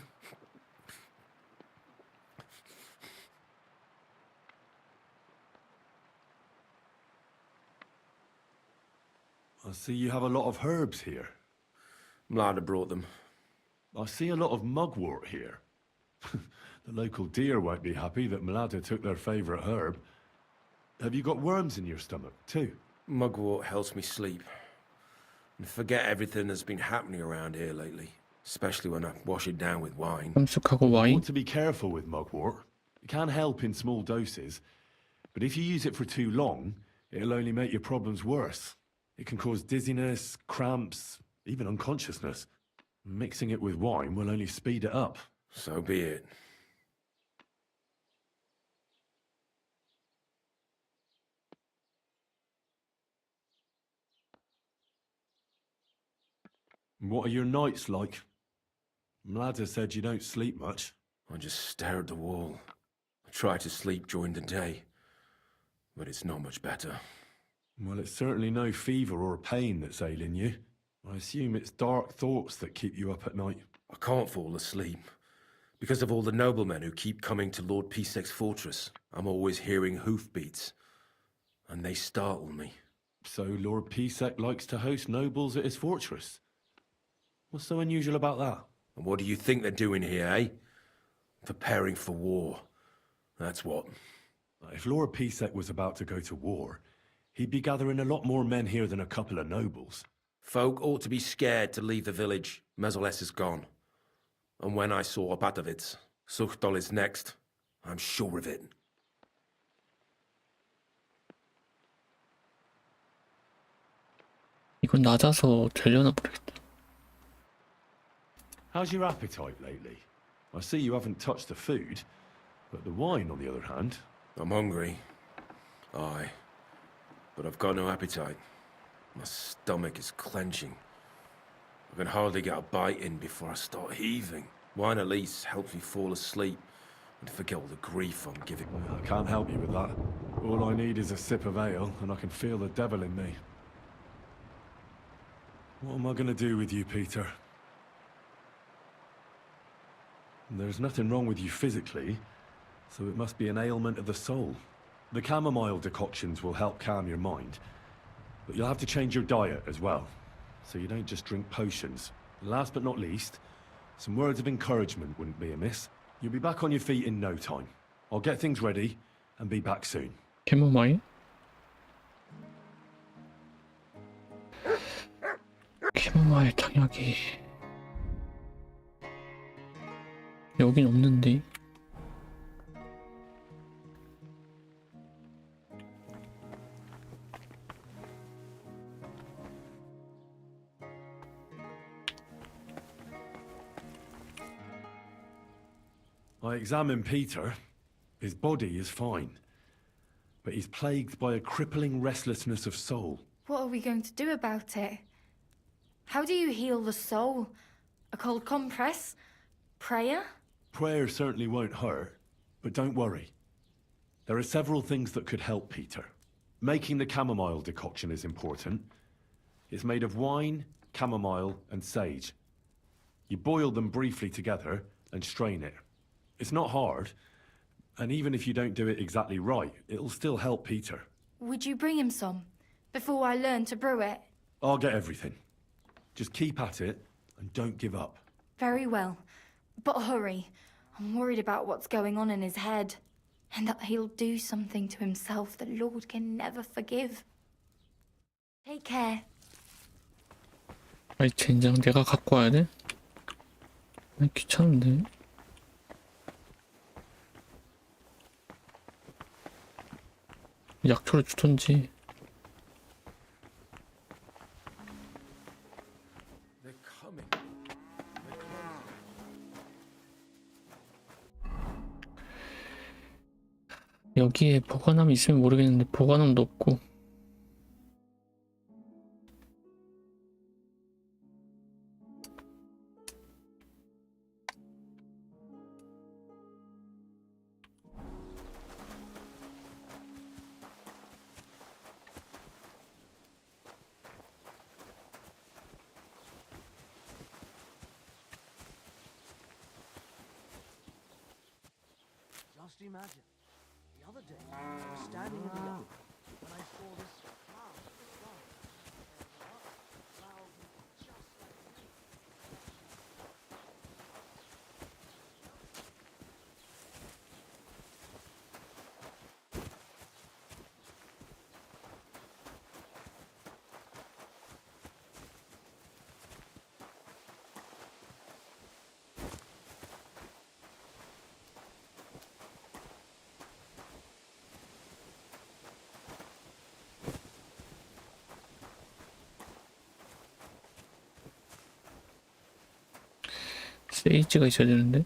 I see you have a lot of herbs here. Mlada brought them. I see a lot of mugwort here. The local deer won't be happy that Mlada took their favourite herb. Have you got worms in your stomach, too? Mugwort helps me sleep. And forget everything that's been happening around here lately. Especially when I wash it down with wine. 깜숙하고 You 와인. want to be careful with mugwort. It can help in small doses. But if you use it for too long, it'll only make your problems worse. It can cause dizziness, cramps, even unconsciousness. Mixing it with wine will only speed it up. So be it. What are your nights like? Mlada said you don't sleep much. I just stare at the wall. I try to sleep during the day. But it's not much better. Well, it's certainly no fever or pain that's ailing you. I assume it's dark thoughts that keep you up at night. I can't fall asleep. Because of all the noblemen who keep coming to Lord Pisek's fortress. I'm always hearing hoofbeats. And they startle me. So Lord Pisek likes to host nobles at his fortress? What's so unusual about that? And what do you think they're doing here, eh? Preparing for war. That's what. If Lord Pisek was about to go to war, he'd be gathering a lot more men here than a couple of nobles. Folk ought to be scared to leave the village. Mezoles is gone. And when I saw Opatowitz, Suchtol is next. I'm sure of it. 이건 낮아서 되려나 모르겠다. How's your appetite lately? I see you haven't touched the food, but the wine, on the other hand... I'm hungry. Aye. But I've got no appetite. My stomach is clenching. I can hardly get a bite in before I start heaving. Wine at least helps me fall asleep and forget all the grief I'm giving. I can't help you with that. All I need is a sip of ale, and I can feel the devil in me. What am I going to do with you, Peter? There's nothing wrong with you physically, so it must be an ailment of the soul. The chamomile decoctions will help calm your mind, but you'll have to change your diet as well, so you don't just drink potions. Last but not least, some words of encouragement wouldn't be amiss. You'll be back on your feet in no time. I'll get things ready and be back soon. 캐모마일? 캐모마일 당약이 여긴 없는데. I examined Peter. His body is fine, but he's plagued by a crippling restlessness of soul. What are we going to do about it? How do you heal the soul? A cold compress? Prayer? Prayer certainly won't hurt, but don't worry. There are several things that could help Peter. Making the chamomile decoction is important. It's made of wine, chamomile, and sage. You boil them briefly together and strain it. It's not hard, and even if you don't do it exactly right, it'll still help Peter. Would you bring him some before I learn to brew it? I'll get everything. Just keep at it and don't give up. Very well. But hurry. I'm worried about what's going on in his head. And that he'll do something to himself the Lord can never forgive. Take care. 아이 젠장 내가 갖고 와야 돼? 아이 귀찮은데. 약초를 주던지. They're coming. 여기에 보관함이 있으면 모르겠는데 보관함도 없고. Just imagine. The other day, I was standing in the yard when I saw this cloud. Cloud just like me. 세이지가 있어야 되는데.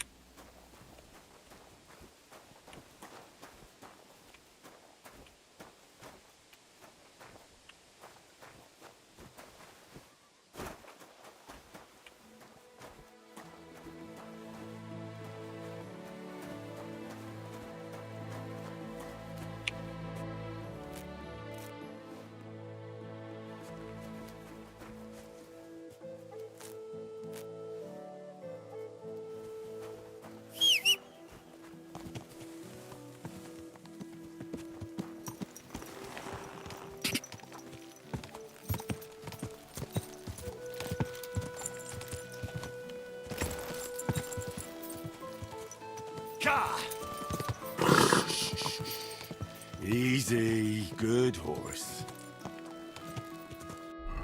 Easy, good horse.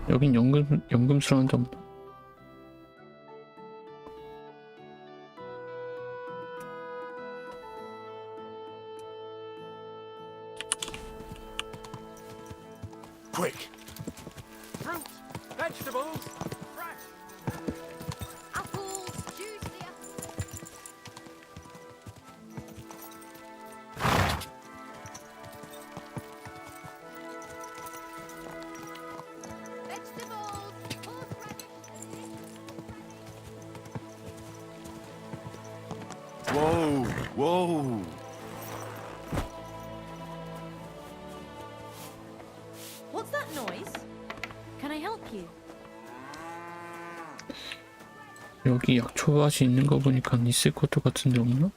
여긴 연금술하는 데 없나? Quick! Fruit, vegetables, fresh. Apples, juicy vegetables, Whoa, whoa! What's that noise? Can I help you? 여기 약초밭이 있는 거 보니까 있을 것도 같은데 없나?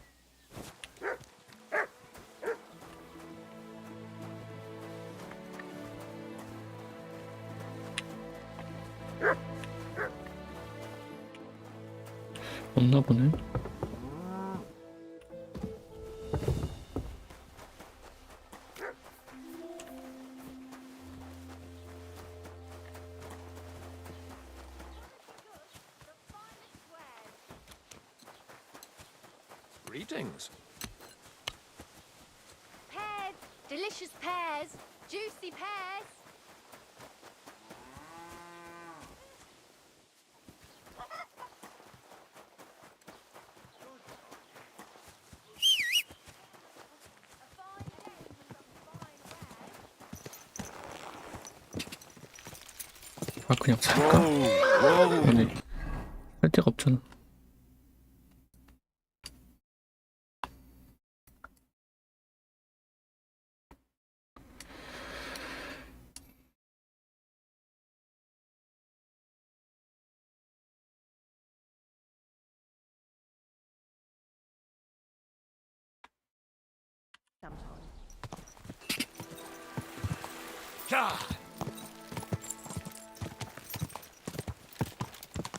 없나 보네. Greetings. pears, delicious pears, juicy pears. 아 그냥 살까? 아니 할 데가 없잖아. Ka!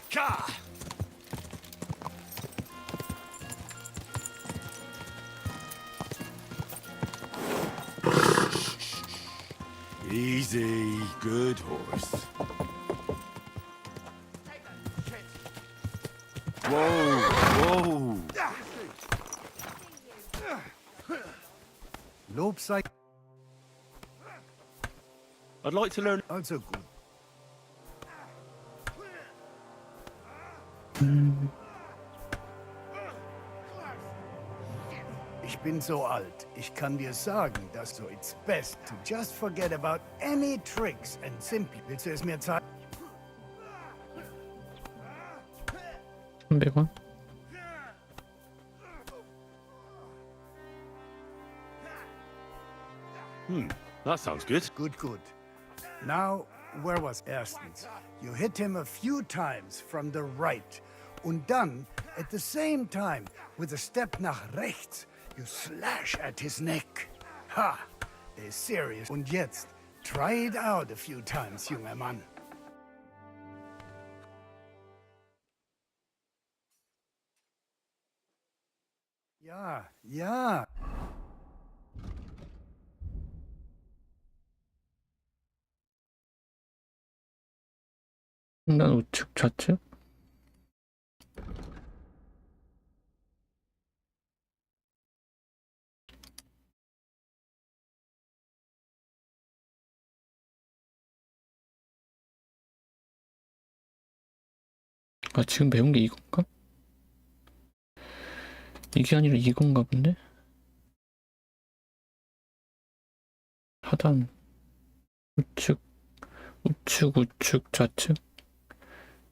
Ka! Easy, good horse. Whoa, whoa. Lob sei I'd like to learn. also gut. Ich bin so alt. Ich kann dir sagen, dass so it's best to just forget about any tricks and simply. Willst du es mir zeigen? 300원? That sounds good. Good, good. Now, where was erstens? You hit him a few times from the right. Und dann, at the same time, with a step nach rechts, you slash at his neck. Ha! Is serious. Und jetzt, try it out a few times, junger Mann. Ja, ja. 난 우측 좌측? 아 지금 배운 게 이건가? 이게 아니라 이건가 본데? 하단 우측 우측 우측 좌측?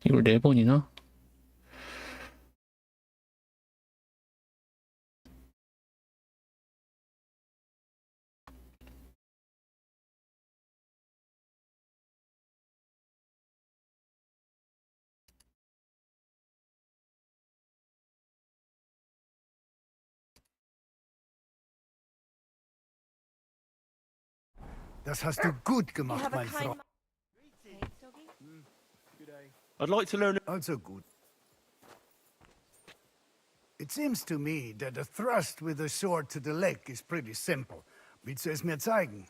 이걸 4번이나? Das hast du gut gemacht, mein Freund. I'd like to learn. Also gut. It seems to me that a thrust with a sword to the leg is pretty simple. Willst du es mir zeigen?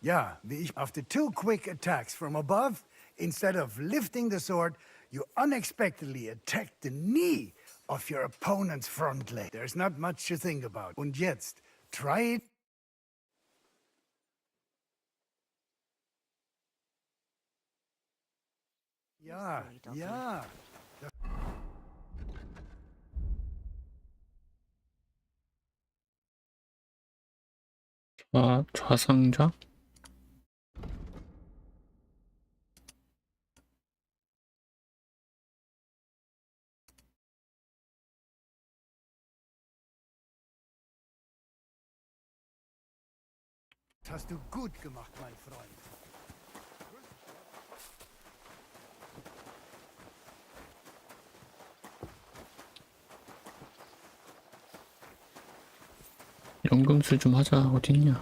Ja, wie ich after 2 quick attacks from above, instead of lifting the sword, you unexpectedly attack the knee of your opponent's front leg. There's not much to think about. Und jetzt, try it. Ja, ja. 좌상좌? Das hast du gut gemacht, mein Freund. 연금술 좀 하자. 어딨냐?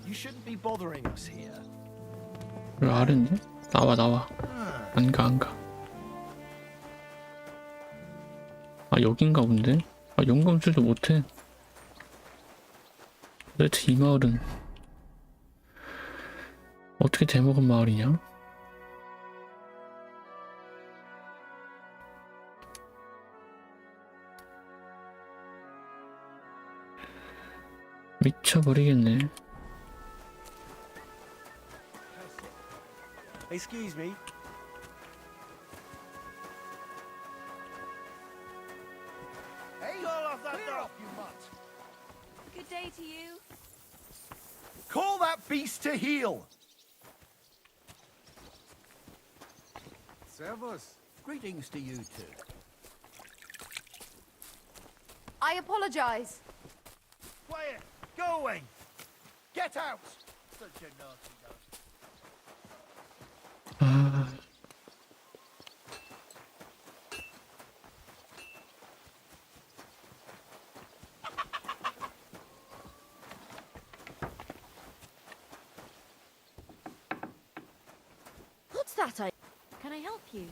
You shouldn't be bothering us here. 여기 아래인데? 나와. 안 가. 아 여긴가 본데? 아 연금술도 못해. 도대체 이 마을은 어떻게 대먹은 마을이냐? 미쳐버리겠네. Excuse me. Hey, call off that dog, you mutt. Good day to you. Call that beast to heel. Servus. Greetings to you too. I apologize. Quiet! Go away! Get out! Such a naughty dog. 아, What's that? Can I help you?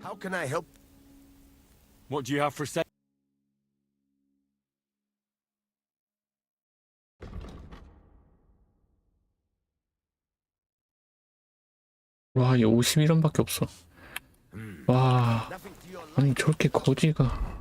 How can I help? What do you have for sale? 와, 얘 51원밖에 없어. 와, Nothing to your 아니 저렇게 거지가.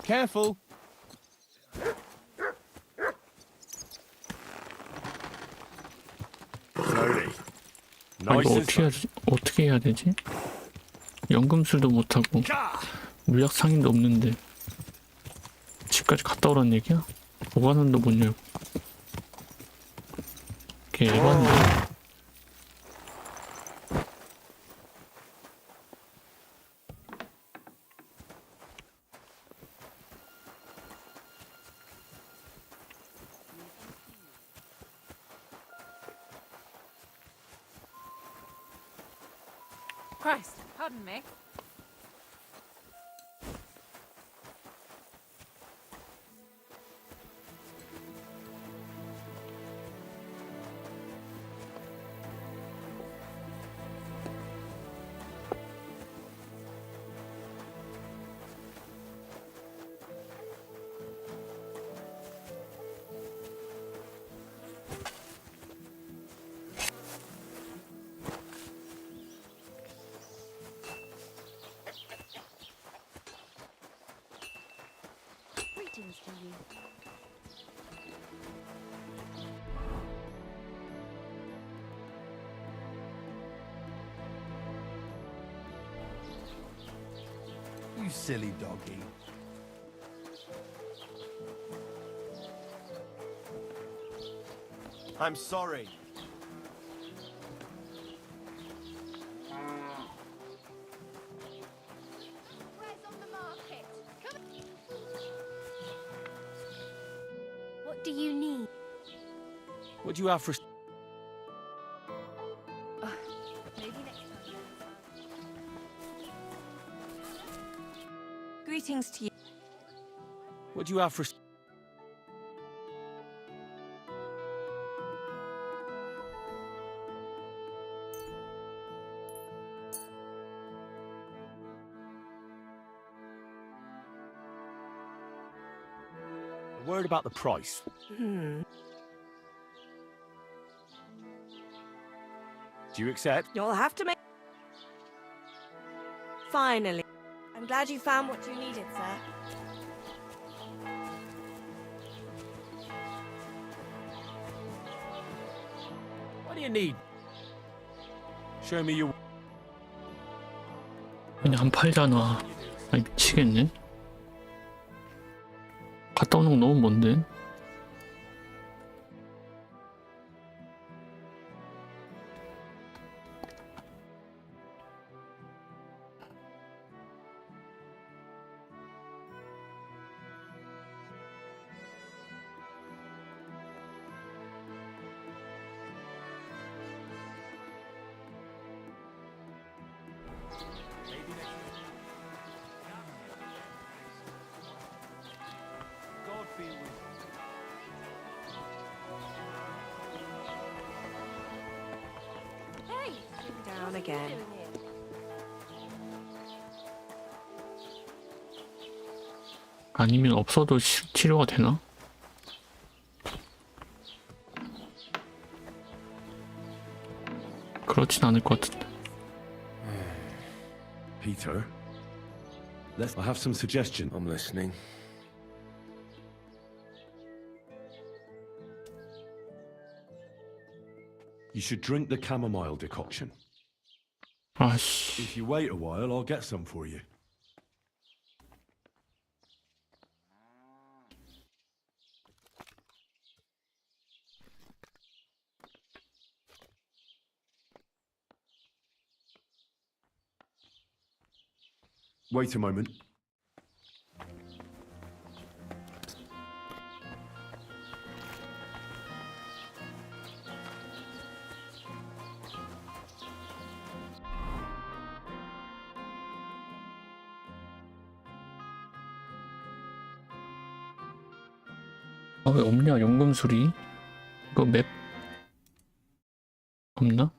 Careful. Slowly. 아, 이거 Nice and 어떻게 해야, 어떻게 해야 되지? 연금술도 못하고 물약 상인도 없는데 집까지 갔다 오란 얘기야? 보관원도 못 열고. 걔 에반데. Christ, pardon me. Greetings to you. You silly doggy. I'm sorry. Where's on the market? What do you need? What do you have for? Maybe next time. Greetings to you. What do you have for? A word about the price. Hmm. Do you accept? You'll have to make... Finally. I'm glad you found what you needed, sir. What do you need? Show me your. 아니 안 팔잖아. 아니 미치겠네. 갔다 오는 거 너무 먼데. God be with you. Hey! Down again. 아니면 없어도 치료가 되나? 그렇진 않을 것 같은데. Peter, I have some suggestion. I'm listening. You should drink the chamomile decoction. 아씨. If you wait a while, I'll get some for you. Wait a moment. 아, 왜 없냐, 연금술이? 이거 맵 없나?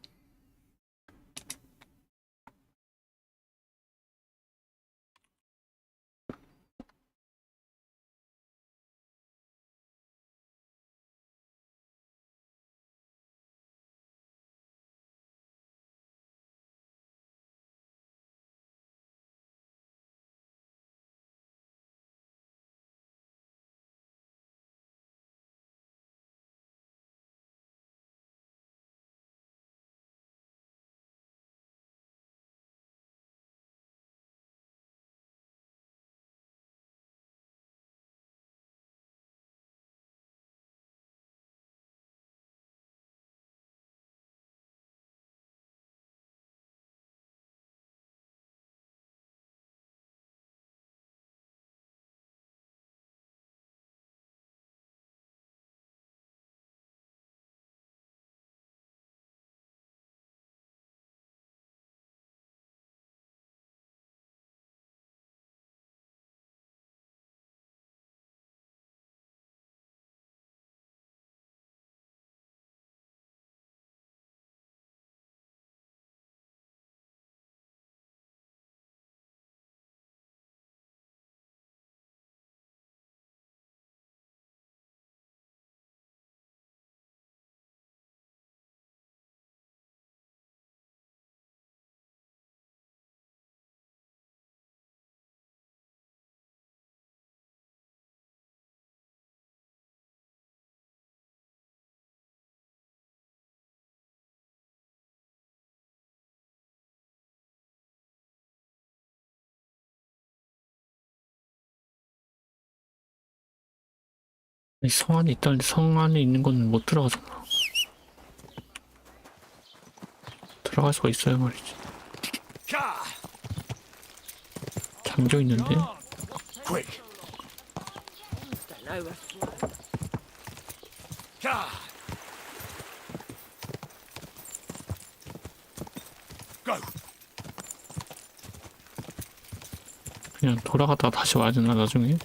이 성 안에 있다는데 성 안에 있는 건 못 들어가잖아. 들어갈 수가 있어야 말이지. 잠겨 있는데? Quick. Go. 그냥 돌아갔다가 다시 와야 되나 나중에?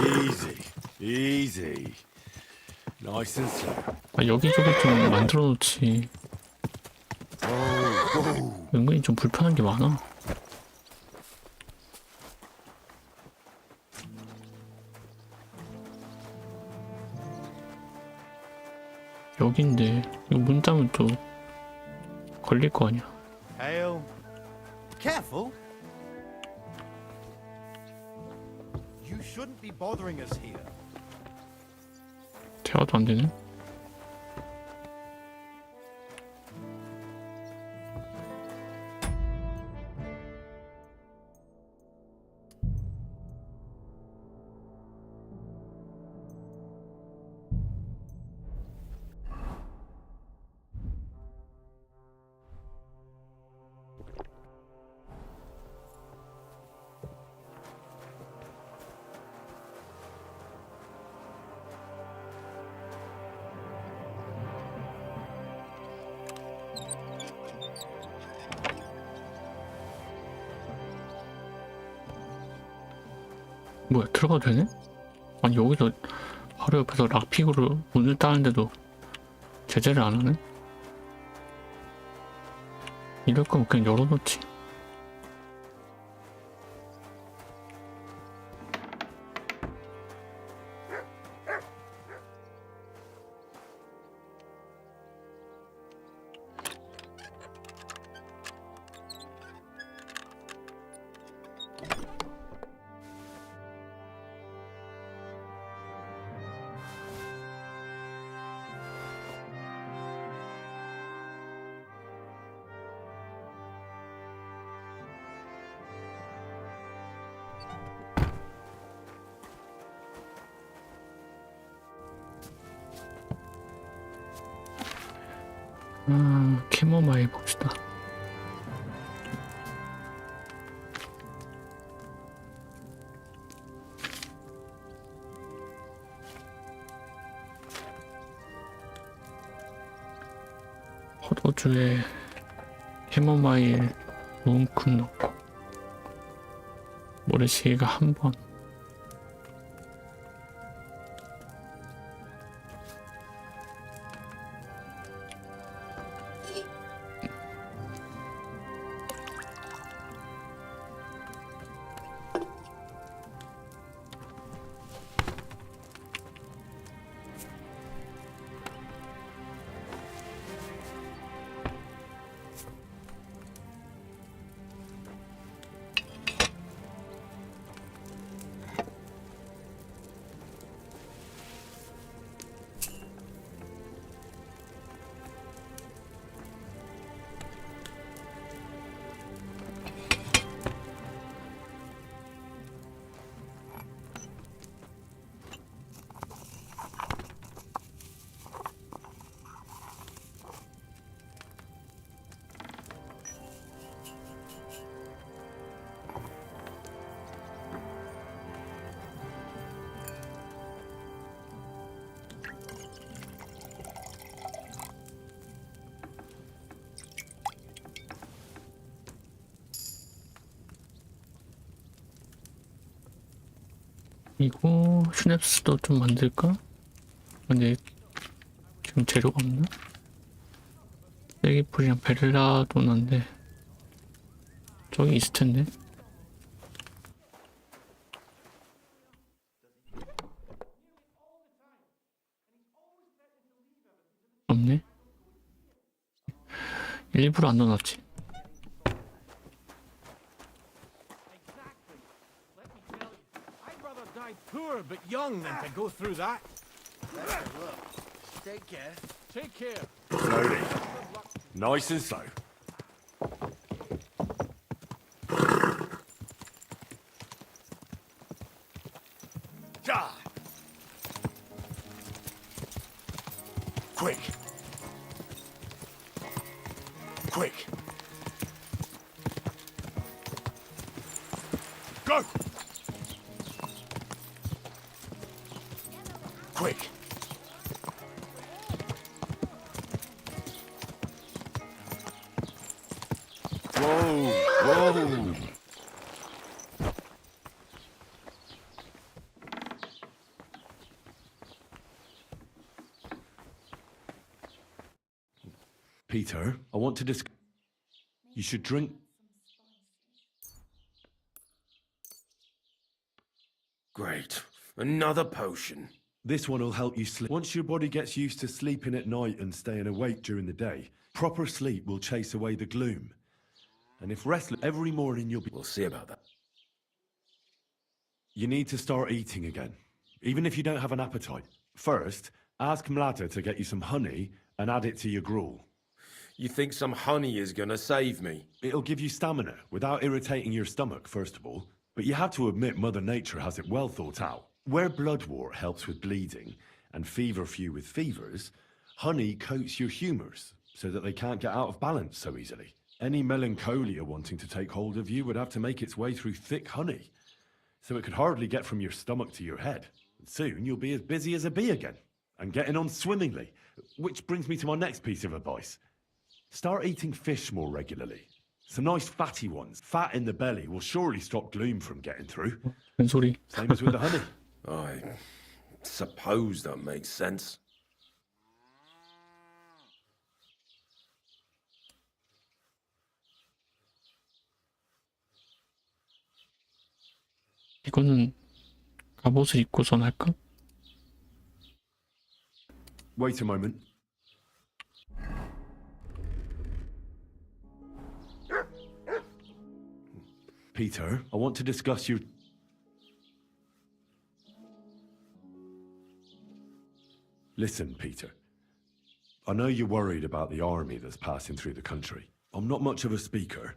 Easy. Easy. Nice and slow. 아, 여기저기 좀 만들어 놓지. 은근히 좀 불편한 게 많아. 여긴데 이거 문 닫으면 또 걸릴 거 아니야. Hail. Careful. You shouldn't be bothering us here. 대화도 안 되네. 뭐야, 들어가도 되네? 아니, 여기서 바로 옆에서 락픽으로 문을 따는데도 제재를 안 하네? 이럴 거면 그냥 열어놓지. 캐모마일 봅시다. 포도주에 캐모마일 뭉큼 넣고 모래시계가 한 번. 이거 슈냅스도 좀 만들까? 근데 지금 재료가 없나? 세기풀이랑 벨라도나인데 저기 있을 텐데. 없네. 일부러 안 넣어놨지. Poor but young than to go through that. Look, take care. Take care. Slowly. Nice and slow. Ja! Quick. Quick. Go! Quick. Whoa, whoa. Peter, I want to discuss. You should drink. Great. Another potion. This one will help you sleep. Once your body gets used to sleeping at night and staying awake during the day, proper sleep will chase away the gloom. And if restless, every morning you'll be... We'll see about that. You need to start eating again, even if you don't have an appetite. First, ask Mlada to get you some honey and add it to your gruel. You think some honey is gonna save me? It'll give you stamina without irritating your stomach, first of all. But you have to admit Mother Nature has it well thought out. Where bloodwort helps with bleeding and feverfew with fevers, honey coats your humours so that they can't get out of balance so easily. Any melancholia wanting to take hold of you would have to make its way through thick honey, so it could hardly get from your stomach to your head. And soon you'll be as busy as a bee again, and getting on swimmingly. Which brings me to my next piece of advice. Start eating fish more regularly. Some nice fatty ones. Fat in the belly will surely stop gloom from getting through. 웬소리. Same as with the honey. I suppose that makes sense. 이거는 갑옷을 입고선 할까? Wait a moment. Peter, I want to discuss your... Listen, Peter. I know you're worried about the army that's passing through the country. I'm not much of a speaker,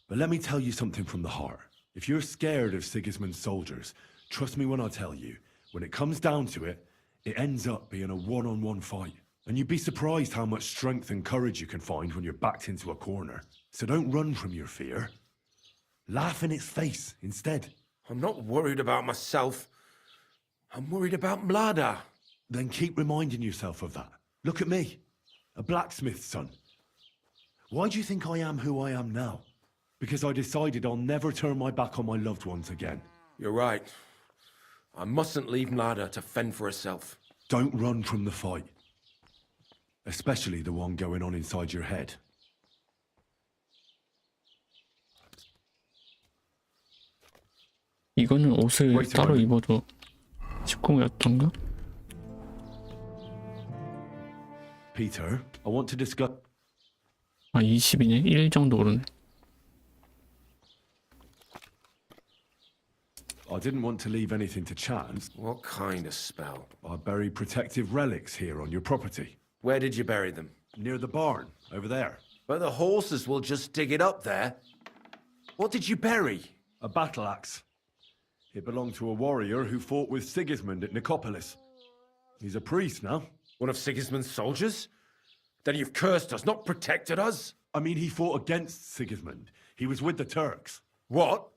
but let me tell you something from the heart. If you're scared of Sigismund's soldiers, trust me when I tell you, when it comes down to it, it ends up being a one-on-one fight. And you'd be surprised how much strength and courage you can find when you're backed into a corner. So don't run from your fear. Laugh in its face instead. I'm not worried about myself. I'm worried about Mlada. Then keep reminding yourself of that. Look at me, a blacksmith's son. Why do you think I am who I am now? Because I decided I'll never turn my back on my loved ones again. You're right. I mustn't leave Mlada to fend for herself. Don't run from the fight. Especially the one going on inside your head. 이거는 옷을 Wait a 따로 moment. 입어도 19였던가? Peter, I want to discuss... 아 20이네? 1 정도 오르네. I didn't want to leave anything to chance. What kind of spell? I buried protective relics here on your property. Where did you bury them? Near the barn, over there. But the horses will just dig it up there. What did you bury? A battle axe. It belonged to a warrior who fought with Sigismund at Nicopolis. He's a priest now. One of Sigismund's soldiers? Then you've cursed us, not protected us? I mean, he fought against Sigismund. He was with the Turks. What?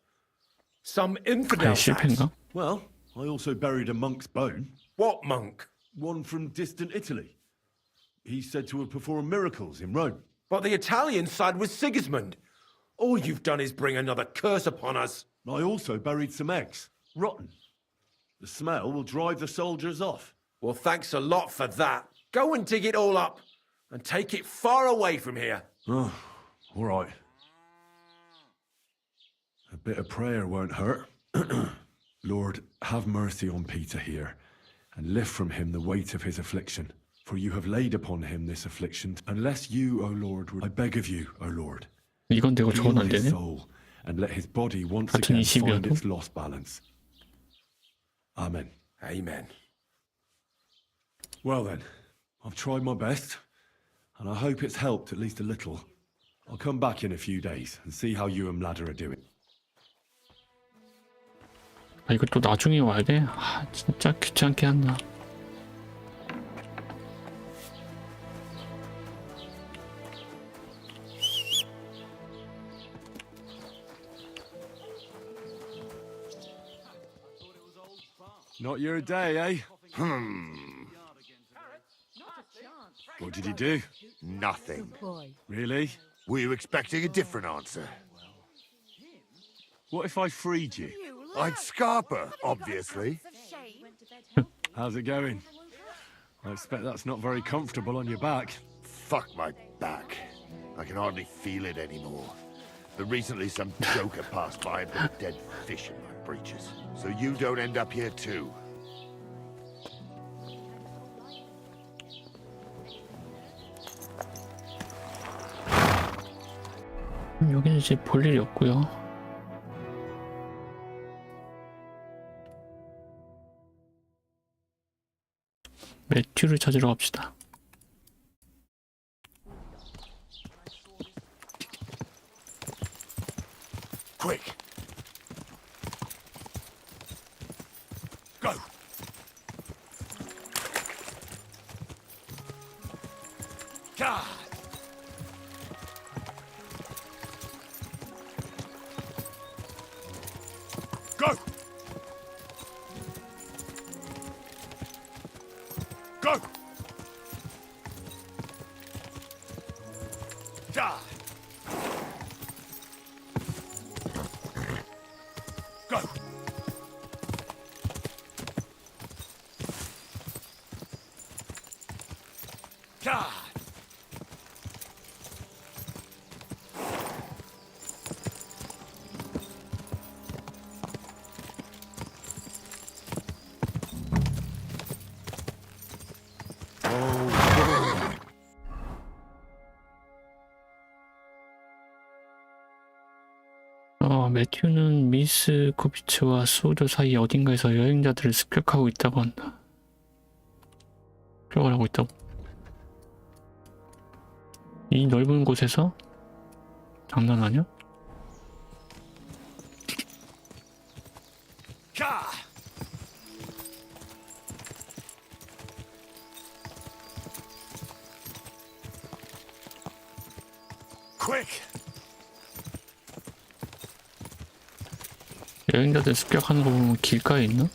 Some 아예 infidel axe? 실패인가? Well, I also buried a monk's bone. What monk? One from distant Italy. He's said to have performed miracles in Rome. But the Italians side with Sigismund. All you've done is bring another curse upon us. I also buried some eggs. Rotten. The smell will drive the soldiers off. Well, thanks a lot for that. Go and dig it all up. And take it far away from here. Oh, all right. A bit of prayer won't hurt. Lord, have mercy on Peter here, and lift from him the weight of his affliction. For you have laid upon him this affliction. Unless you, O Lord, I beg of you, O Lord, 이건 되고 저건 heal 안 his 되네? soul, and let his body once 같은 again find 20이어도? its lost balance. Amen. Amen. Well then, I've tried my best, and I hope it's helped at least a little. I'll come back in a few days and see how you and Ladder are doing. 아 이거 또 나중에 와야 돼? 아 진짜 귀찮게 한다. Not your day, eh? What did he do? Nothing. Really? Were you expecting a different answer? What if I freed you? I'd Scarper, obviously. How's it going? I expect that's not very comfortable on your back. Fuck my back. I can hardly feel it anymore. But recently some joker passed by and put a dead fish in my breeches. So you don't end up here too. 여기는 이제 볼 일이 없고요. 매튜를 찾으러 갑시다. Quick. Go. God. Go. Go. God. Go. God. 매튜는 미스 코비츠와 수호조 사이 어딘가에서 여행자들을 습격하고 있다고 한다. 습격을 하고 있다고. 이 넓은 곳에서? 장난 아니야? Quick! 여행자들 습격하는 거 보면 길가에 있나?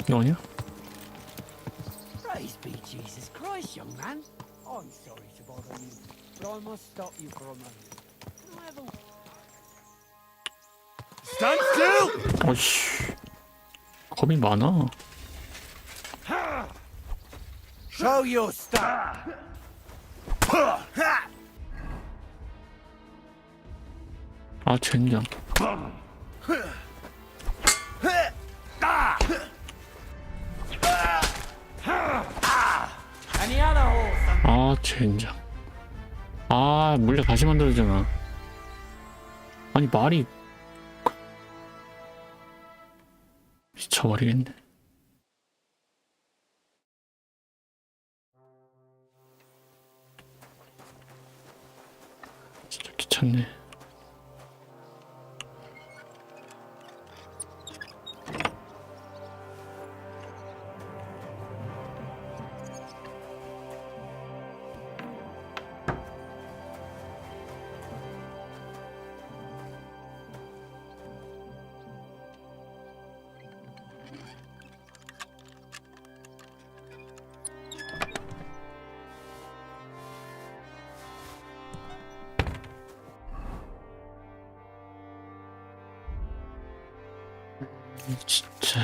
너냐? Praise be Jesus Christ, young man. I'm sorry to bother you, but I must stop you for a moment. Can I have a... Stand still! 어이씨, 겁이 많아. Show your stuff! 아, 젠장. Any other horse? 아, 젠장. 아, 물량 다시 만들어주잖아. 아니, 말이 미쳐버리겠네. 진짜 귀찮네. 진짜.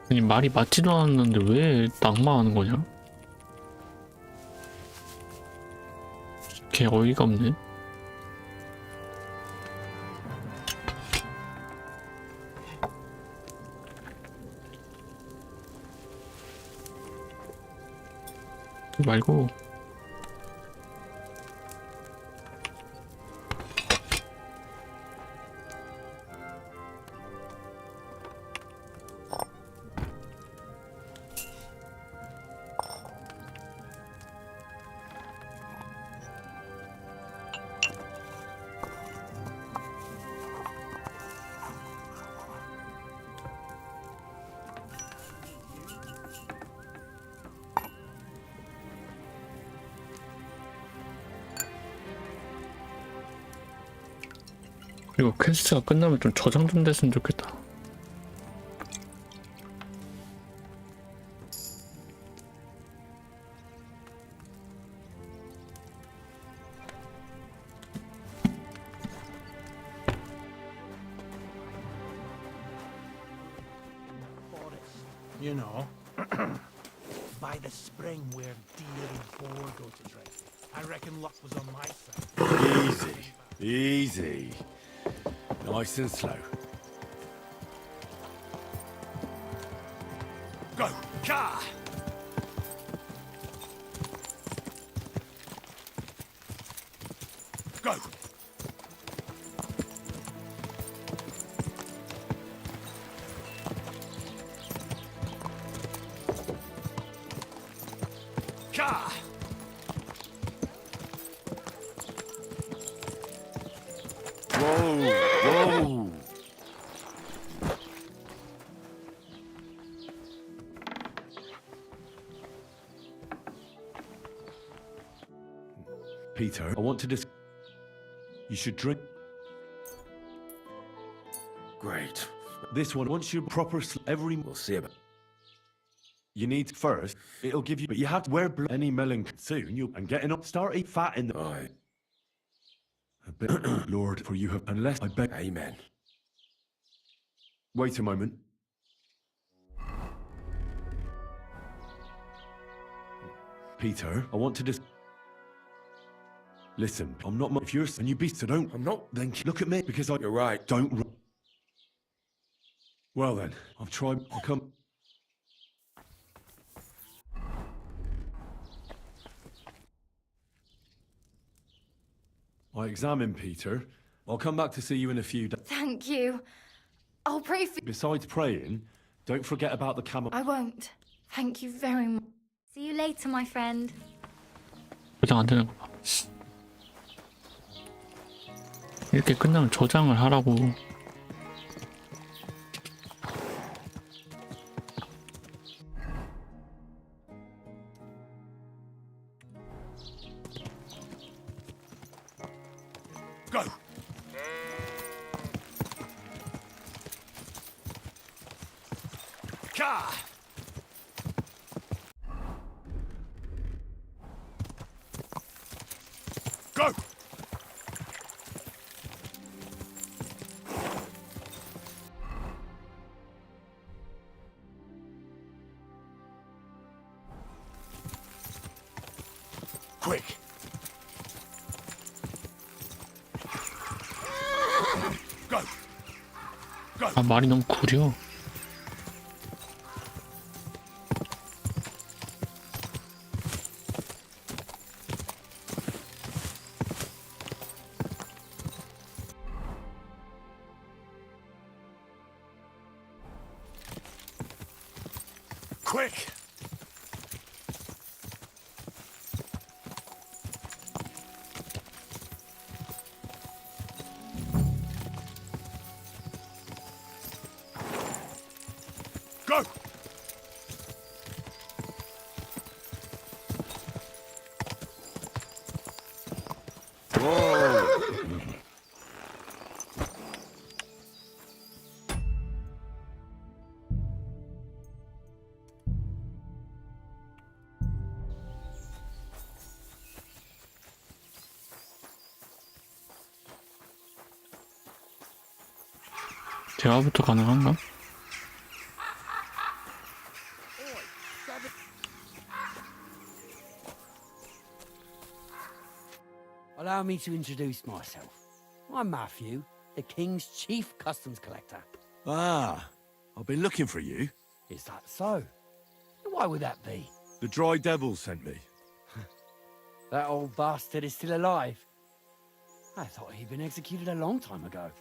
아니, 말이 맞지도 않았는데 왜 낙마하는 거냐? 걔 어이가 없네. 말고 이거 퀘스트가 끝나면 좀 저장 좀 됐으면 좋겠다. You know, by the spring where deer and boar go to drink. I reckon luck was on my side. Easy, easy. Nice and slow. Go! Ka! Go! Ka! Whoa! Whoa! Peter, I want to You should drink. Great. This one, once you're proper every... We'll see about... You need first, it'll give you... But you have to wear any melon soon, and getting up, start eat fat in the... Aye. A bit, Lord, for you have... Unless I beg... Amen. Wait a moment. Peter, I want to Listen, I'm not... If you're... And you beast, so don't... I'm not... Then look at me, because I... You're right. Don't... Well then, I've tried... I'll come... I examine Peter. I'll come back to see you in a few days. Thank you. I'll pray for you. Besides praying, don't forget about the camel. I won't. Thank you very much. See you later, my friend. 저장 안 되는 거 봐. 이렇게 끝나면 저장을 하라고. Go! Ka! Go! Quick! Go! Go! 아, 말이 너무 구려. Quick! Go! 대화부터 가능한가? Allow me to introduce myself. I'm Matthew, the King's chief customs collector. Ah, I've been looking for you. Is that so? Why would that be? The Dry Devil sent me. That old bastard is still alive. I thought he'd been executed a long time ago.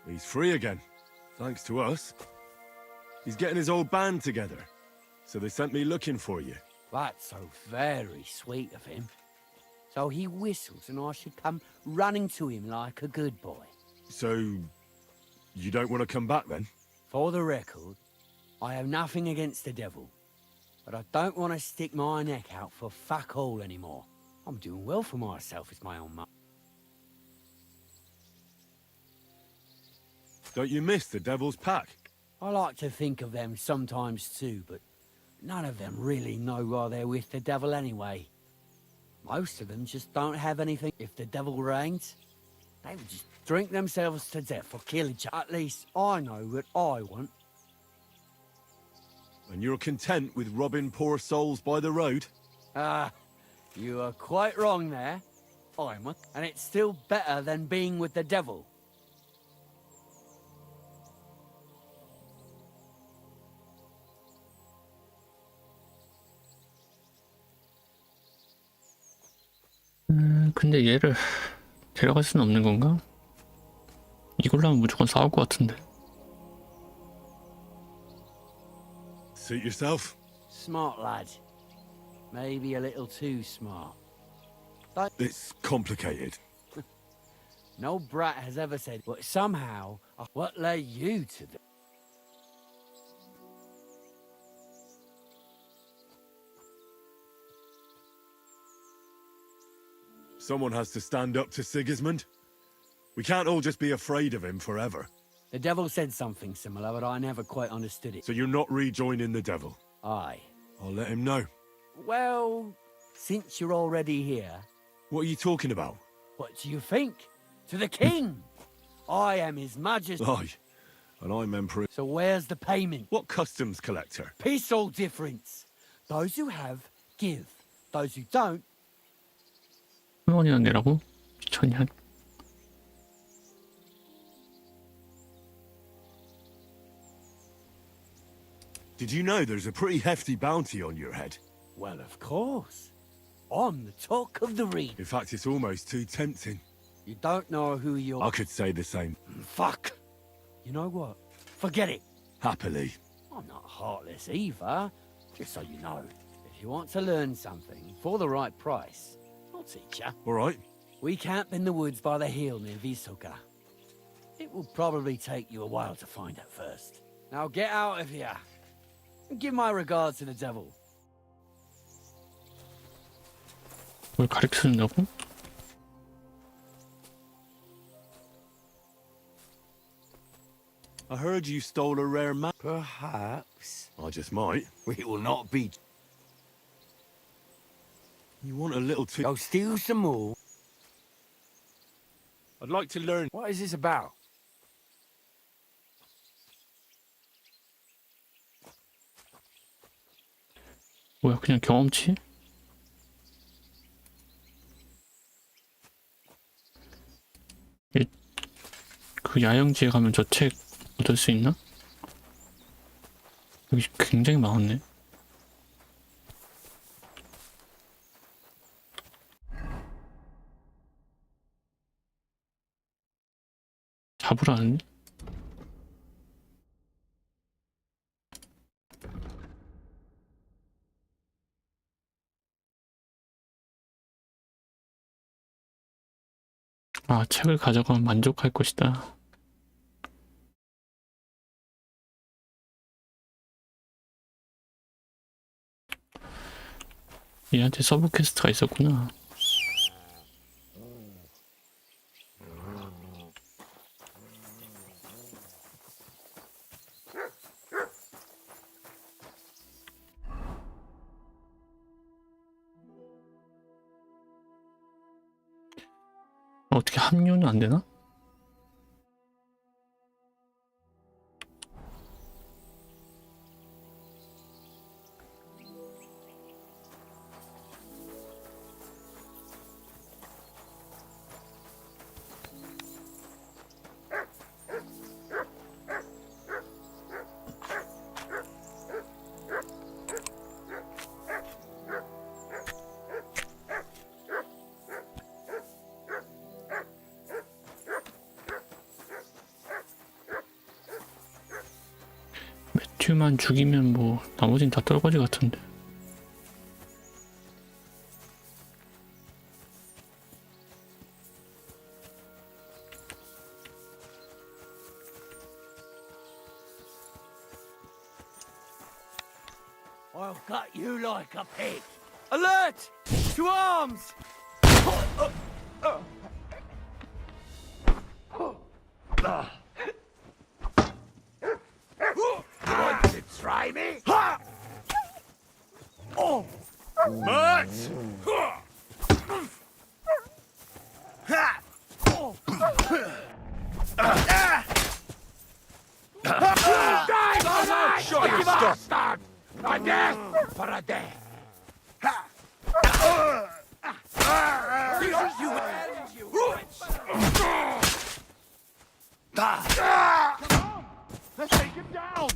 He's free again, thanks to us. He's getting his old band together, so they sent me looking for you. That's so very sweet of him. So he whistles and I should come running to him like a good boy. So, you don't want to come back then? For the record, I have nothing against the devil, but I don't want to stick my neck out for fuck all anymore. I'm doing well for myself as my own mum. Don't you miss the Devil's Pack? I like to think of them sometimes too, but none of them really know why they're with the devil anyway. Most of them just don't have anything. If the devil reigns, they would just drink themselves to death or kill each other. At least I know what I want. And you're content with robbing poor souls by the road? Ah, you are quite wrong there. And it's still better than being with the devil. 근데 얘를 데려갈 수는 없는 건가? 이걸로 하면 무조건 싸울 것 같은데. Suit yourself? Smart lad. Maybe a little too smart. It's complicated. No brat has ever said, but somehow, what led you to this? Someone has to stand up to Sigismund. We can't all just be afraid of him forever. The devil said something similar, but I never quite understood it. So you're not rejoining the devil? Aye. I'll let him know. Well, since you're already here... What are you talking about? What do you think? To the king! I am his majesty. Aye, and I'm emperor. So where's the payment? What customs collector? Peace all difference. Those who have, give. Those who don't... 1원이나 내라고? 미쳤냐? Did you know there's a pretty hefty bounty on your head? Well, of course. I'm the talk of the region. In fact, it's almost too tempting. You don't know who you're... I could say the same. Fuck! You know what? Forget it. Happily. I'm not heartless either, just so you know. If you want to learn something for the right price, I'll teach you. All right. We camp in the woods by the hill near Visoka. It will probably take you a while to find it first. Now get out of here. And give my regards to the devil. 뭘 가르쳐준다고? I heard you stole a rare map. Perhaps. I just might. We will not be... You want a little too... Go steal some more. I'd like to learn... What is this about? 뭐야, 그냥 경험치? 그 야영지에 가면 저 책 얻을 수 있나? 여기 굉장히 많았네. 잡으라는데? 아, 책을 가져가면 만족할 것이다. 얘한테 서브 퀘스트가 있었구나. 어떻게 합류는 안 되나? 매튜만 죽이면 뭐 나머진 다 떨거지 같은데. I'll gut you like a pig. Alert! To arms! Want to try me? Oh! Mutt! Die! Show your stuff! A death for a death! You Let's take him down!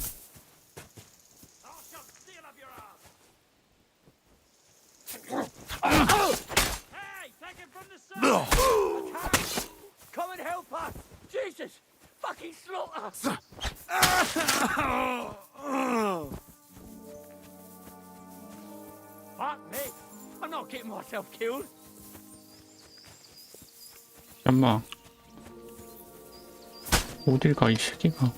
Hey, take him from the side! Come and help us! Jesus! Fucking slaughter! Fuck me! I'm not getting myself killed. 엄마 어딜 가 이 새끼가.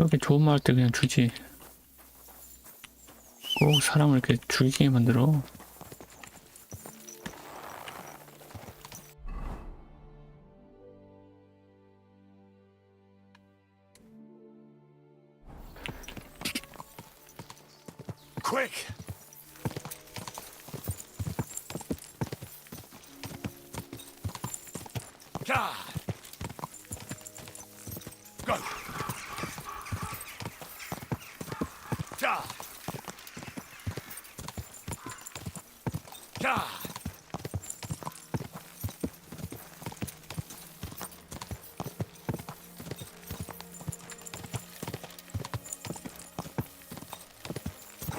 이렇게 좋은 말 할 때 그냥 주지. 꼭 사람을 이렇게 죽이게 만들어. Quick! God! Go! God! God!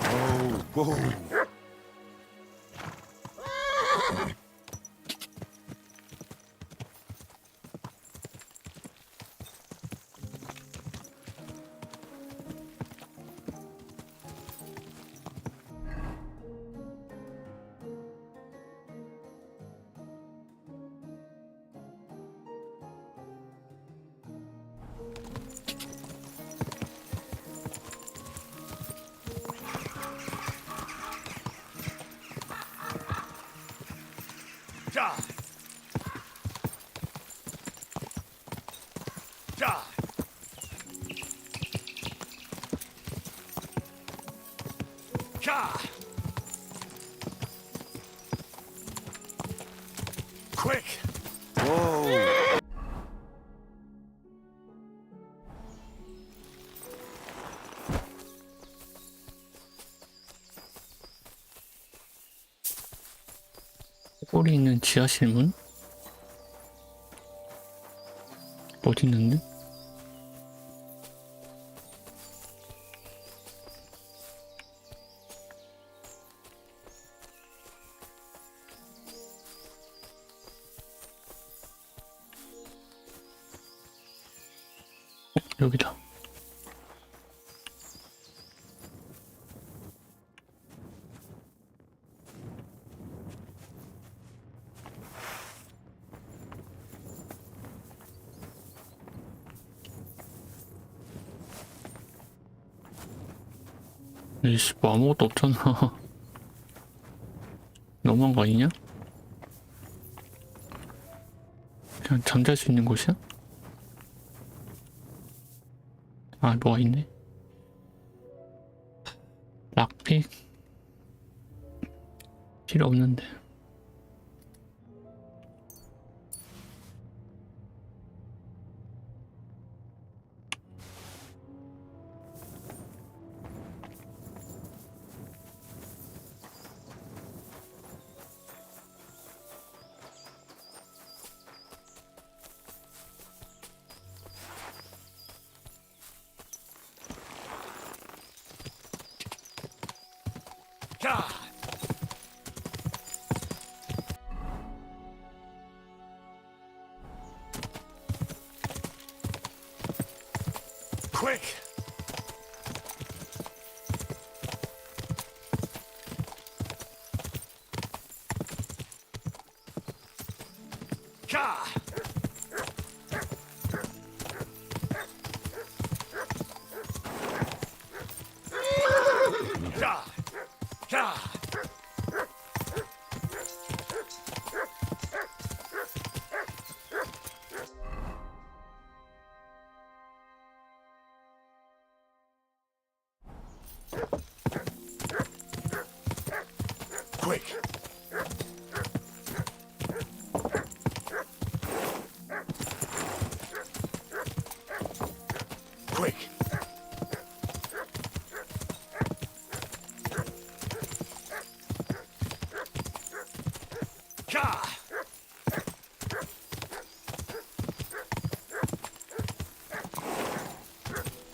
Oh, whoa! God! God! God! Quick! Whoa! 꼴이 있는 지하실 문? 어디 있는데? 여기다. 이씨, 뭐 아무것도 없잖아. 너무한 거 아니냐? 그냥 잠잘 수 있는 곳이야? 아, 뭐가 있네. 락픽 필요 없는데. God! Quick! God! God! God! Quick! Quick! God!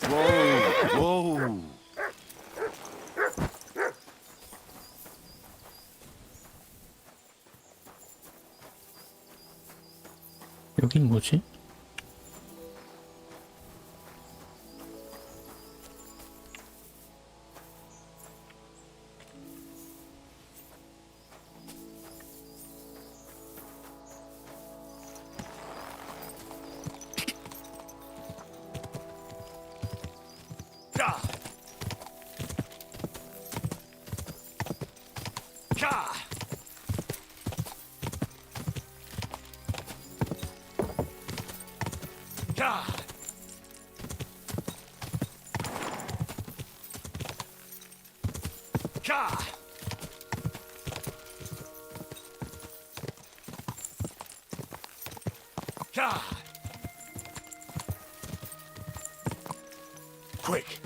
Whoa! Whoa! 여긴 뭐지? Quick!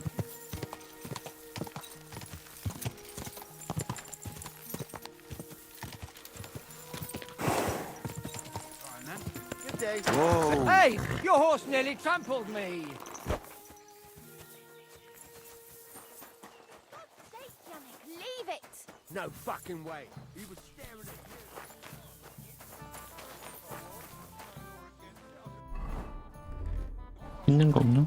Good day. Whoa! Hey, your horse nearly trampled me. Leave it! No fucking way. He was staring at you. 있는 거 없나?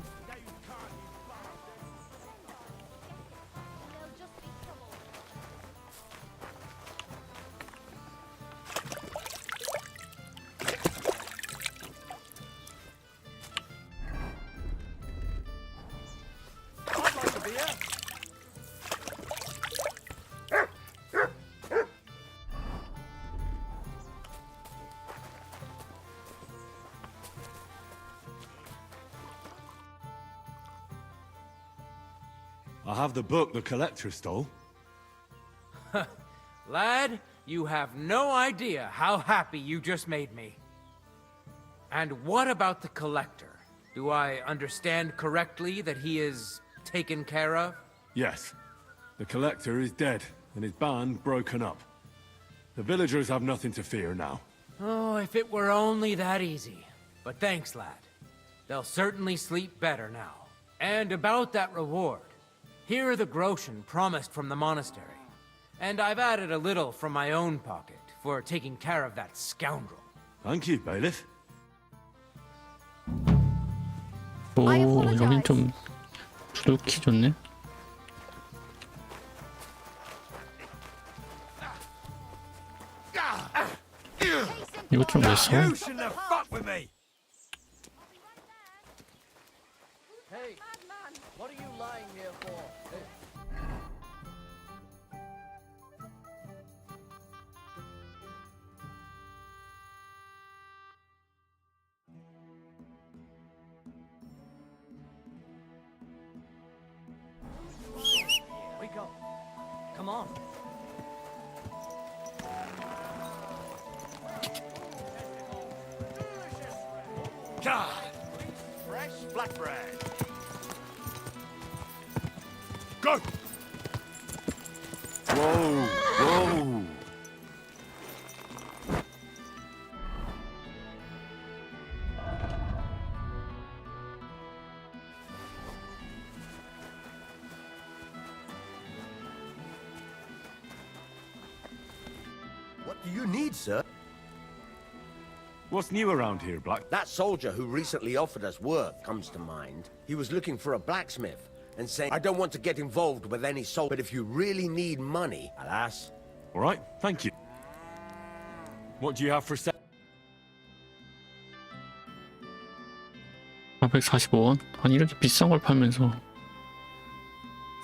I have the book the collector stole. Lad, you have no idea how happy you just made me. And what about the collector? Do I understand correctly that he is taken care of? Yes. The collector is dead, and his band broken up. The villagers have nothing to fear now. Oh, if it were only that easy. But thanks, lad. They'll certainly sleep better now. And about that reward. Here are the groschen promised from the monastery. And I've added a little from my own pocket for taking care of that scoundrel. Thank you, bailiff. 오, 여긴 좀 두둑히 좋네. 이거 좀 왜 써? You shouldn't have fucked with me! Hey, what are you lying here for? Wake up. Come on. Fresh flatbread. Go! Whoa! Whoa! What do you need, sir? What's new around here, Black? That soldier who recently offered us work comes to mind. He was looking for a blacksmith and saying, I don't want to get involved with any soul, but if you really need money, alas. All right, thank you. What do you have for sale? 445원? 아니 이렇게 비싼 걸 팔면서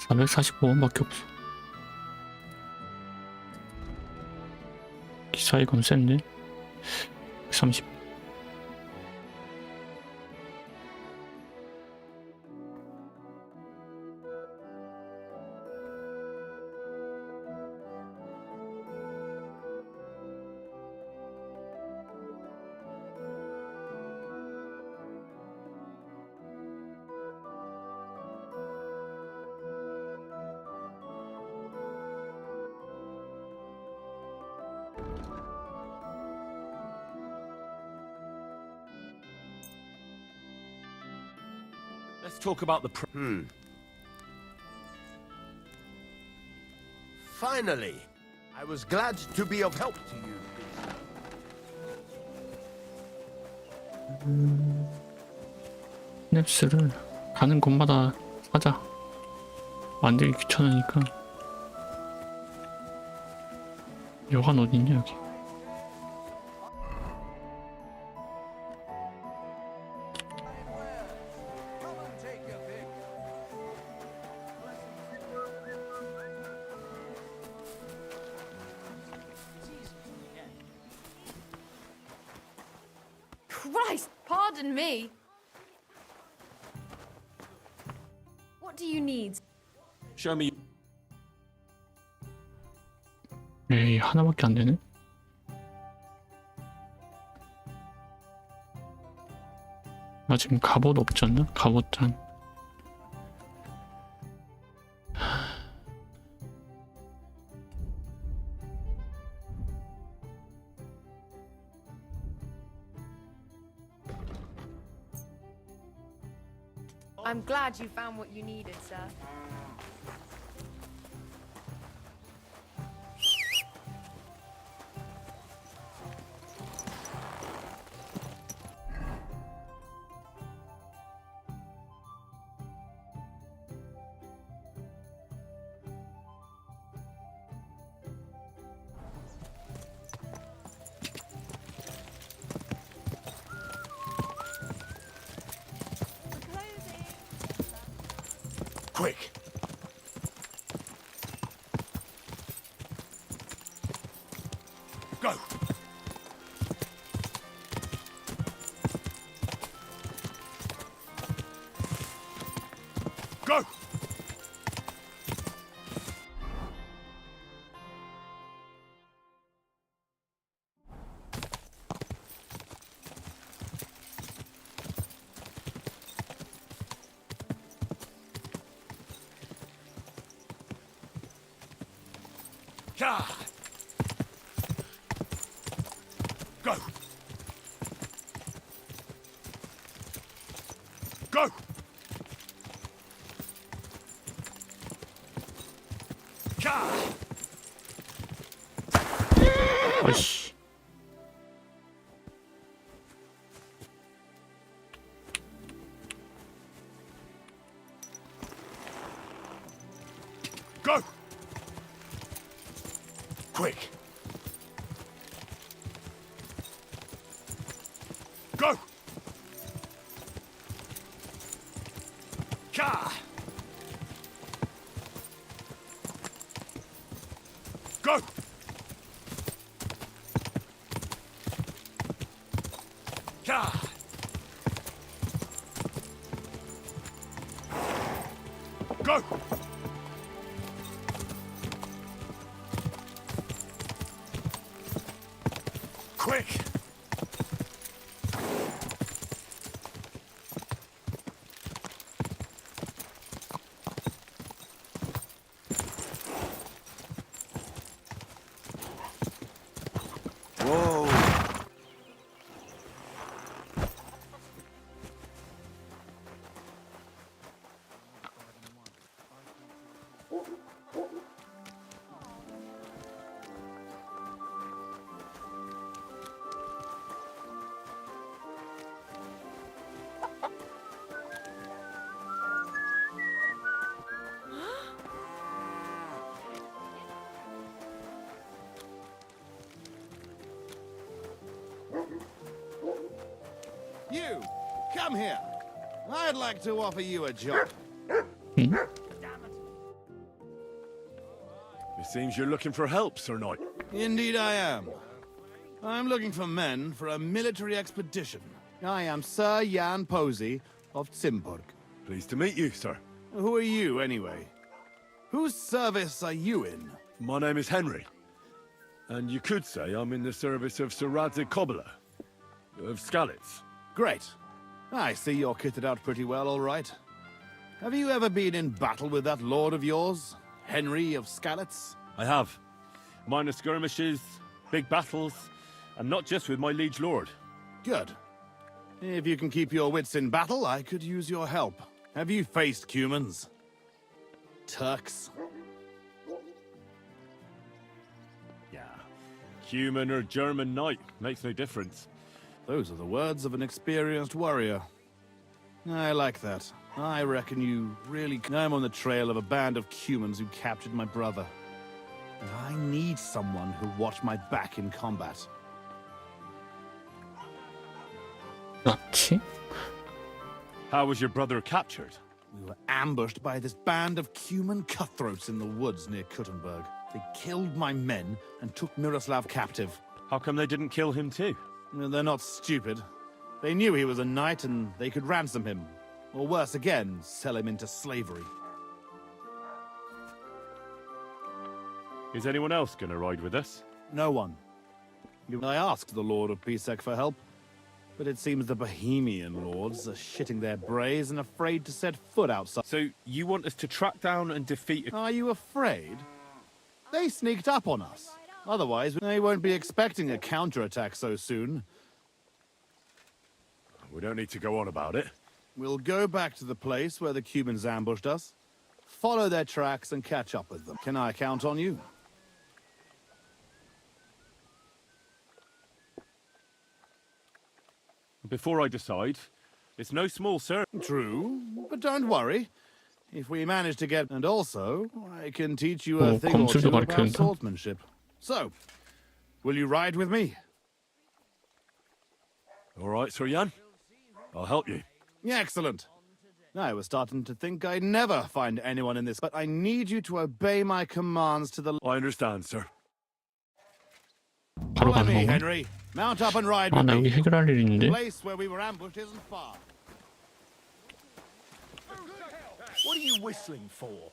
445원밖에 없어. 기사이건 센데? 130. Let's talk about the Finally! I was glad to be of help to you. 스냅스를 가는 곳마다 사자. 만들기 귀찮으니까. 여관 어딨냐 여기. Christ, pardon me. What do you need? Show me. 에이, 하나밖에 안 되네? 나 지금 갑옷 없지 않나? 갑옷 짠. I'm glad you found what you needed, sir. Quick! Go! Go! Yeah. Go. Go. Yeah. 아이씨. Go. Quick. Go. Ka. Go. Ka. Go. Quick! Whoa! You, come here. I'd like to offer you a job. It seems you're looking for help, Sir Knight. Indeed I am. I'm looking for men for a military expedition. I am Sir Jan Posey of Zimburg. Pleased to meet you, sir. Who are you, anyway? Whose service are you in? My name is Henry. And you could say I'm in the service of Sir Radzik Kobyla of Skalitz. Great. I see you're kitted out pretty well, all right. Have you ever been in battle with that lord of yours, Henry of Skalitz? I have. Minor skirmishes, big battles, and not just with my liege lord. Good. If you can keep your wits in battle, I could use your help. Have you faced Cumans? Turks? Yeah. Human or German knight, makes no difference. Those are the words of an experienced warrior. I like that. I reckon you really... I'm on the trail of a band of Cumans who captured my brother. And I need someone who'll watch my back in combat. 나치? How was your brother captured? We were ambushed by this band of Cuman cutthroats in the woods near Kuttenberg. They killed my men and took Miroslav captive. How come they didn't kill him too? They're not stupid. They knew he was a knight and they could ransom him. Or worse again, sell him into slavery. Is anyone else gonna ride with us? No one. I asked the Lord of Pisek for help, but it seems the Bohemian lords are shitting their brays and afraid to set foot outside. So you want us to track down and defeat... Are you afraid? They sneaked up on us. Otherwise, they won't be expecting a counterattack so soon. We don't need to go on about it. We'll go back to the place where the Cumans ambushed us, follow their tracks and catch up with them. Can I count on you? Before I decide, it's no small service. True, but don't worry. If we manage to get... And also, I can teach you a thing or two about swordsmanship. So, will you ride with me? All right, Sir Jan. I'll help you. Excellent. I was starting to think I'd never find anyone in this, but I need you to obey my commands to the... I understand, sir. 바로 가는 건가? Henry. Mount up and ride 아, with 나 여기 me. 해결할 일 있는데? The place where we were ambushed isn't far. What are you whistling for?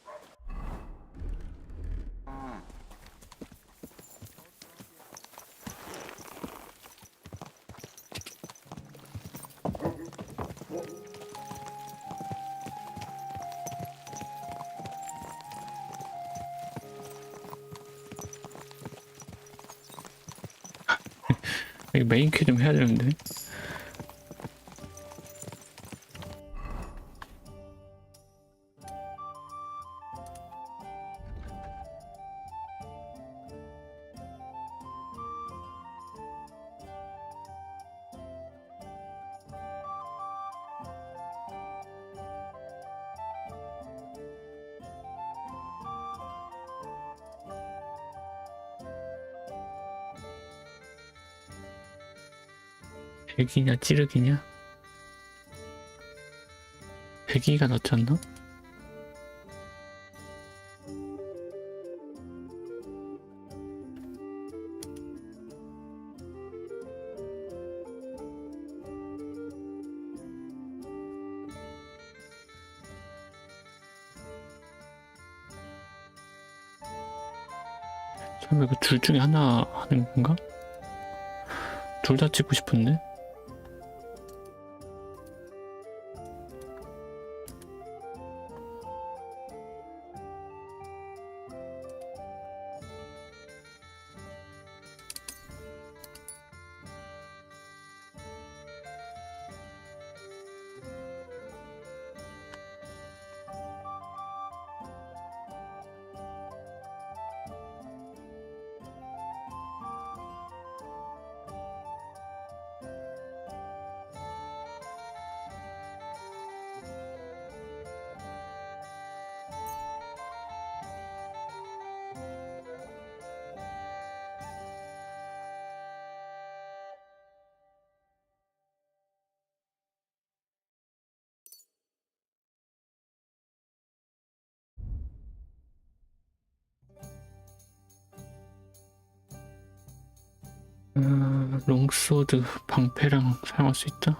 이거 메인 큐 좀 해야 되는데. 백이냐 찌르기냐? 백이가 낫지 않나? 처음에 그 둘 중에 하나 하는 건가? 둘 다 찍고 싶은데? 롱소드 방패랑 사용할 수 있다?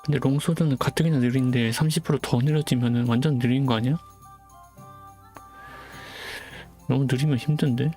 근데 롱소드는 가뜩이나 느린데 30%더 느려지면은 완전 느린 거 아니야? 너무 느리면 힘든데?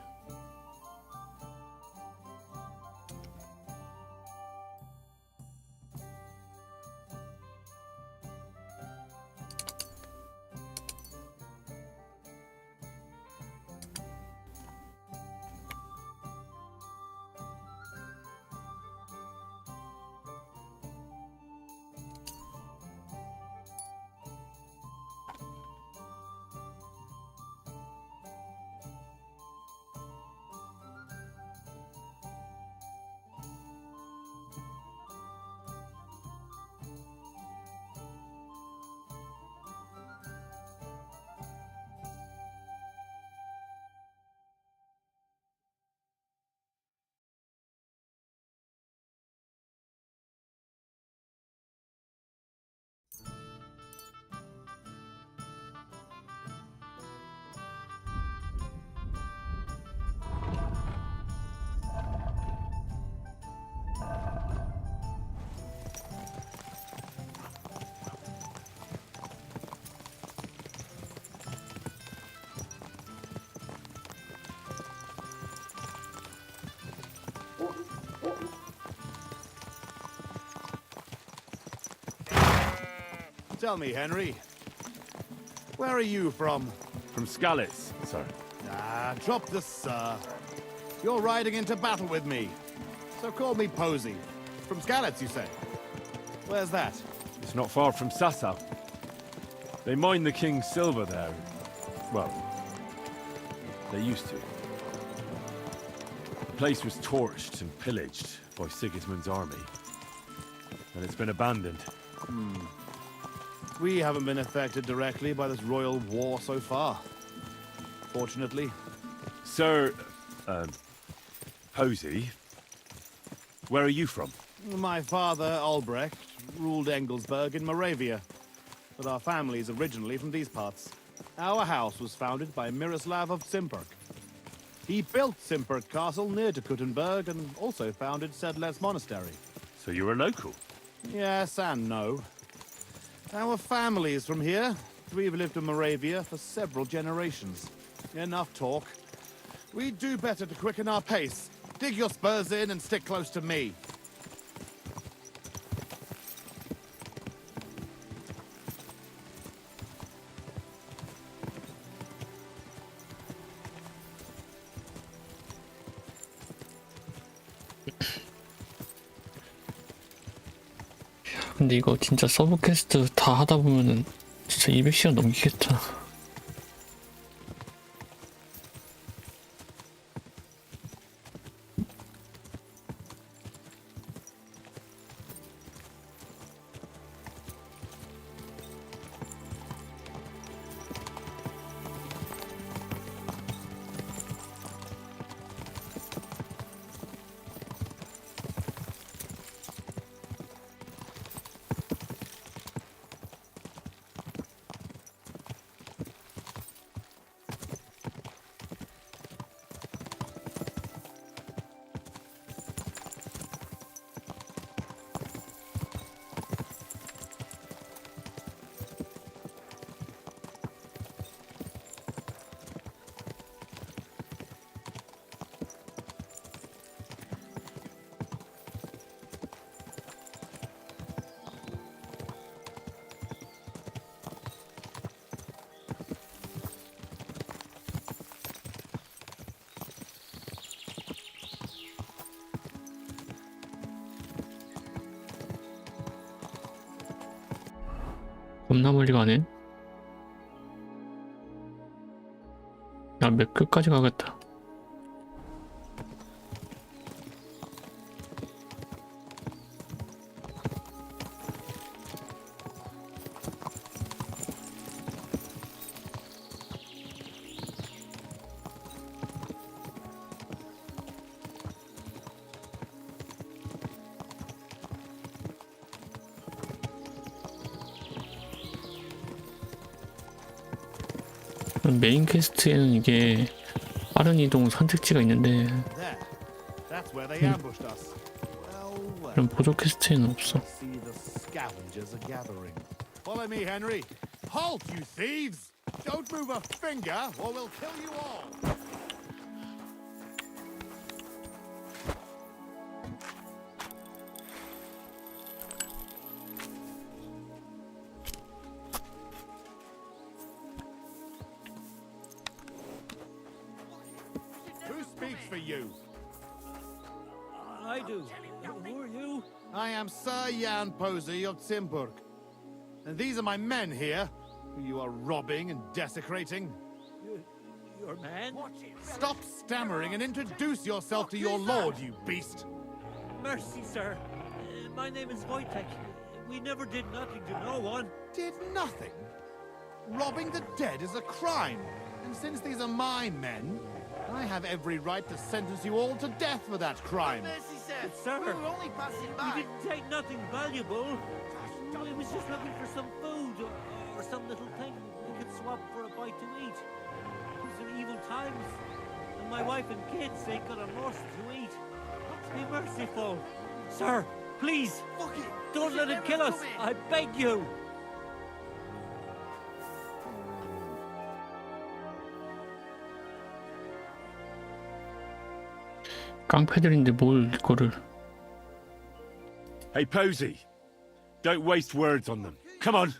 Tell me, Henry, where are you from? From Skalitz, sir. Ah, drop the sir. You're riding into battle with me. So call me Posey. From Skalitz, you say? Where's that? It's not far from Sasau. They mine the king's silver there. Well, they used to. The place was torched and pillaged by Sigismund's army. And it's been abandoned. We haven't been affected directly by this royal war so far. Fortunately. Sir, Posey, where are you from? My father, Albrecht, ruled Engelsberg in Moravia. But our family's originally from these parts. Our house was founded by Miroslav of Simperk. He built Simperk Castle near to Kuttenberg and also founded Sedles Monastery. So you're a local? Yes and no. Our family is from here. We've lived in Moravia for several generations. Enough talk. We'd do better to quicken our pace. Dig your spurs in and stick close to me. 근데 이거 진짜 서브 퀘스트 다 하다 보면은 진짜 200시간 넘기겠다. 겁나 멀리 가네. 야, 맵 끝까지 가겠다. 메인 퀘스트에는 이게 빠른 이동 선택지가 있는데 이런 보조 퀘스트에는 없어. Follow me, Henry. Halt, you thieves! Don't move a finger, or we'll kill you all. Who speaks for you? I do. Who are you? I am Sir Jan Posey of Simburg. And these are my men here, who you are robbing and desecrating. Your man? Stop stammering and introduce yourself to your lord, you beast! Mercy, sir. My name is Wojtek. We never did nothing to no one. Did nothing? Robbing the dead is a crime. And since these are my men, I have every right to sentence you all to death for that crime. Sir, we were only passing by. We didn't take nothing valuable. We was just looking for some food or some little thing we could swap for a bite to eat. These are evil times, and my wife and kids ain't got a morsel to eat. Be merciful. Sir, please, don't let it kill us. I beg you. 깡패들인데 뭘 이거를. Hey, Posey. Don't waste words on them. Come on.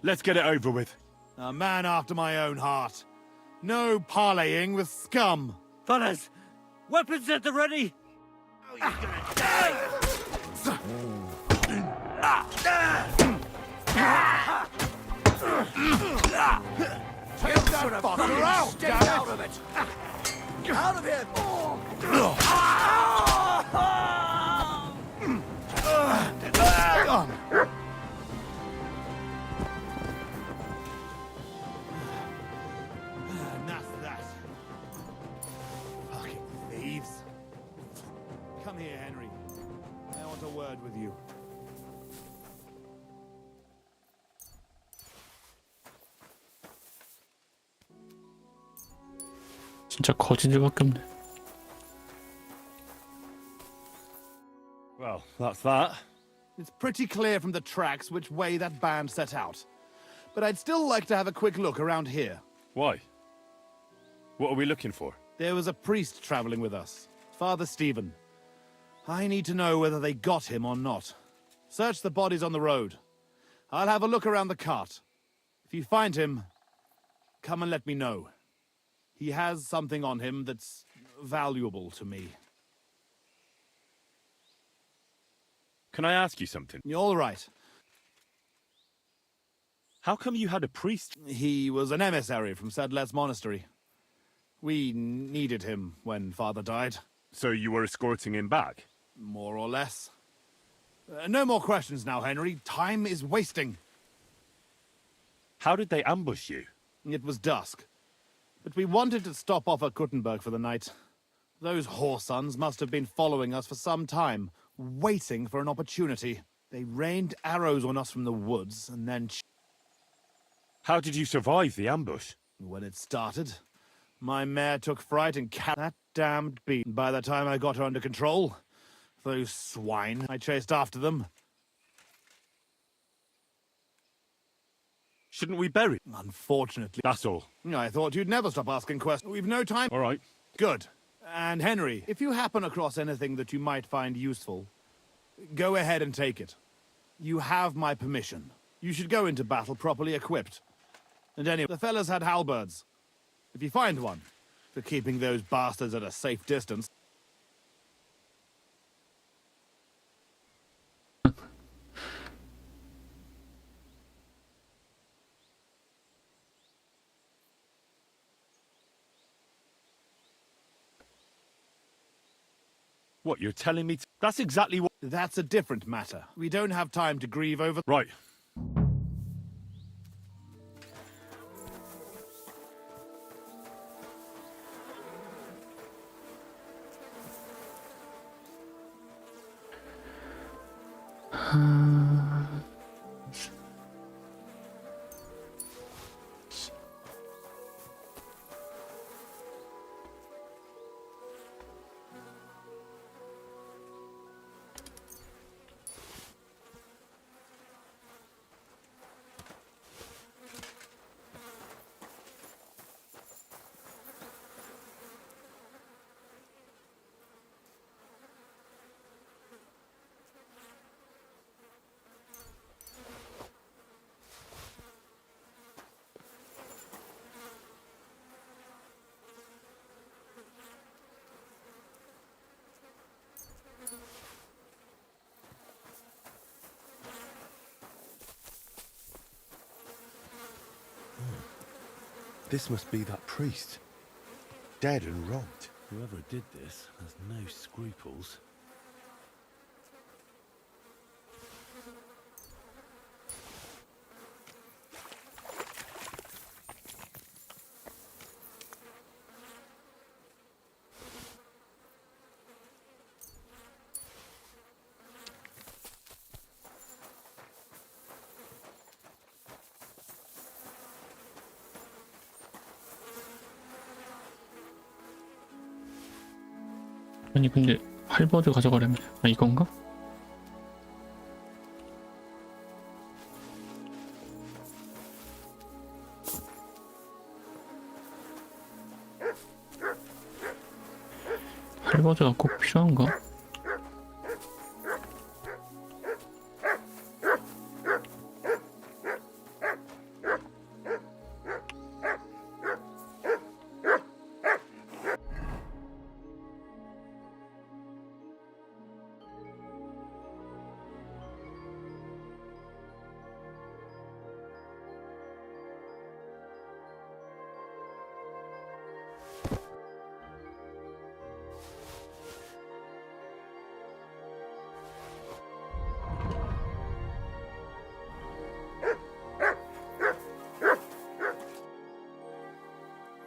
Let's get it over with. A man after my own heart. No parleying with scum. Fellas, weapons at the ready. Oh, you're gonna die. Take that fucker out! Stay out of it! Out of here! That's that. Fucking thieves. Come here, Henry. I want a word with you. 진짜 거지들밖에 없네. Well, that's that. It's pretty clear from the tracks which way that band set out. But I'd still like to have a quick look around here. Why? What are we looking for? There was a priest traveling with us, Father Stephen. I need to know whether they got him or not. Search the bodies on the road. I'll have a look around the cart. If you find him, come and let me know. He has something on him that's valuable to me. Can I ask you something? You're all right. How come you had a priest? He was an emissary from Sedlet's monastery. We needed him when Father died. So you were escorting him back? More or less. No more questions now, Henry. Time is wasting. How did they ambush you? It was dusk. But we wanted to stop off at Kuttenberg for the night. Those whoresons must have been following us for some time, waiting for an opportunity. They rained arrows on us from the woods, and then... How did you survive the ambush? When it started, my mare took fright and that damned beast. By the time I got her under control, those swine, I chased after them. Shouldn't we bury? Unfortunately. That's all. I thought you'd never stop asking questions. We've no time. All right. Good. And Henry, if you happen across anything that you might find useful, go ahead and take it. You have my permission. You should go into battle properly equipped. And anyway, the fellas had halberds. If you find one, for keeping those bastards at a safe distance. What, you're telling me? That's exactly what... That's a different matter. We don't have time to grieve over... Right. This must be that priest. Dead and robbed. Whoever did this has no scruples. 아니 근데 할버드 가져가려면 이건가? 할버드가 꼭 필요한가?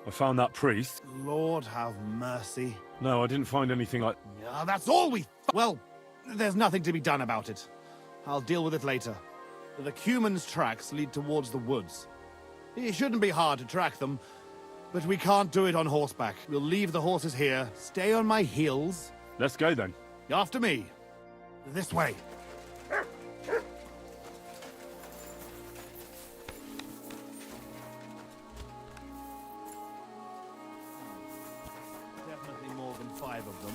I found that priest. Lord have mercy. No, I didn't find anything like... Yeah, that's all we... Well, there's nothing to be done about it. I'll deal with it later. The Cuman's tracks lead towards the woods. It shouldn't be hard to track them, but we can't do it on horseback. We'll leave the horses here, stay on my heels. Let's go then. After me. This way. Definitely more than 5 of them.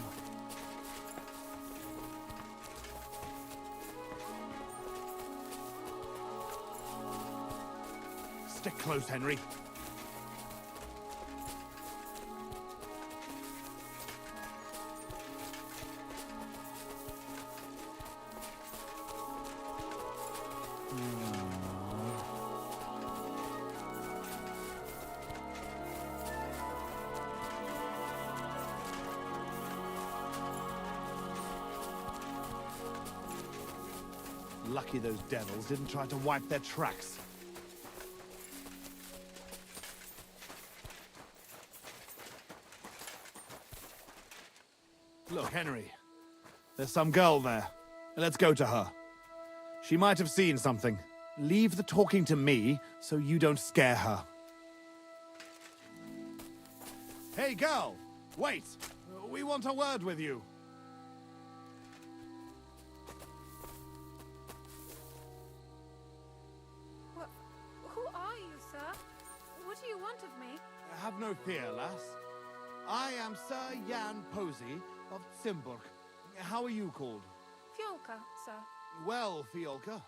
Stick close, Henry. Lucky those devils didn't try to wipe their tracks. Look, Henry. There's some girl there. Let's go to her. She might have seen something. Leave the talking to me so you don't scare her. Hey, girl! Wait! We want a word with you. Who are you, sir? What do you want of me? Have no fear, lass. I am Sir Jan Posey of Zimburg. How are you called? Fiolka, sir. Well, Fiolka,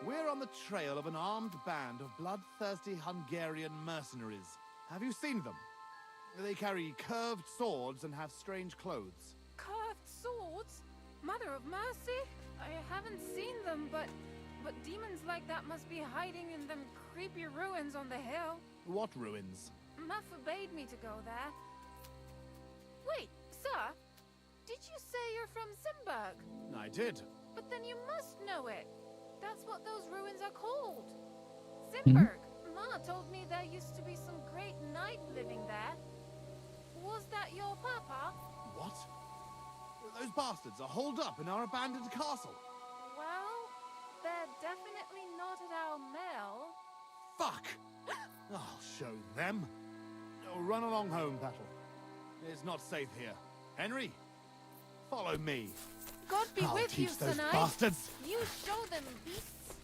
we're on the trail of an armed band of bloodthirsty Hungarian mercenaries. Have you seen them? They carry curved swords and have strange clothes. Curved swords? Mother of mercy? I haven't seen them, but demons like that must be hiding in them creepy ruins on the hill. What ruins? Ma forbade me to go there. Wait, sir? Did you say you're from Zimburg? I did. But then you must know it. That's what those ruins are called. Zimburg. Ma told me there used to be some great knight living there. Was that your papa? What? Those bastards are holed up in our abandoned castle. Well, they're definitely not at our mill. Fuck! I'll show them. Oh, run along home, Petal. It's not safe here. Henry, follow me. God be I'll with you, teach those Sir Knight. bastards. You show them, beasts.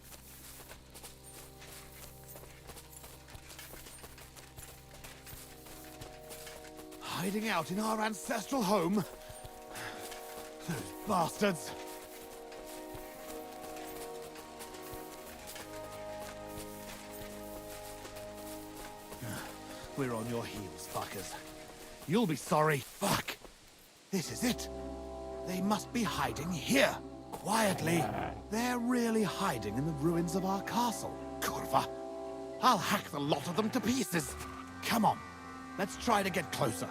Hiding out in our ancestral home? Those bastards. We're on your heels, fuckers. You'll be sorry. Fuck. This is it. They must be hiding here. Quietly. They're really hiding in the ruins of our castle. Kurva. I'll hack the lot of them to pieces. Come on. Let's try to get closer.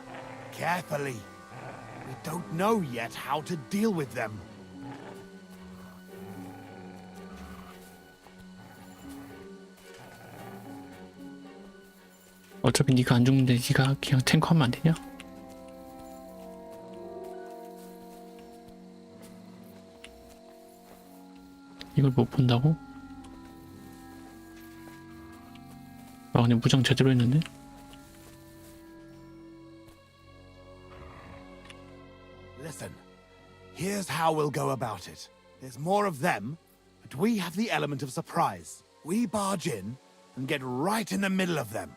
Carefully. We don't know yet how to deal with them. 어차피 네가 안 죽는데 네가 그냥 탱커하면 안 되냐? 이걸 못 본다고? 아 근데 무장 제대로 했는데? Listen, here's how we'll go about it. There's more of them, but we have the element of surprise. We barge in and get right in the middle of them.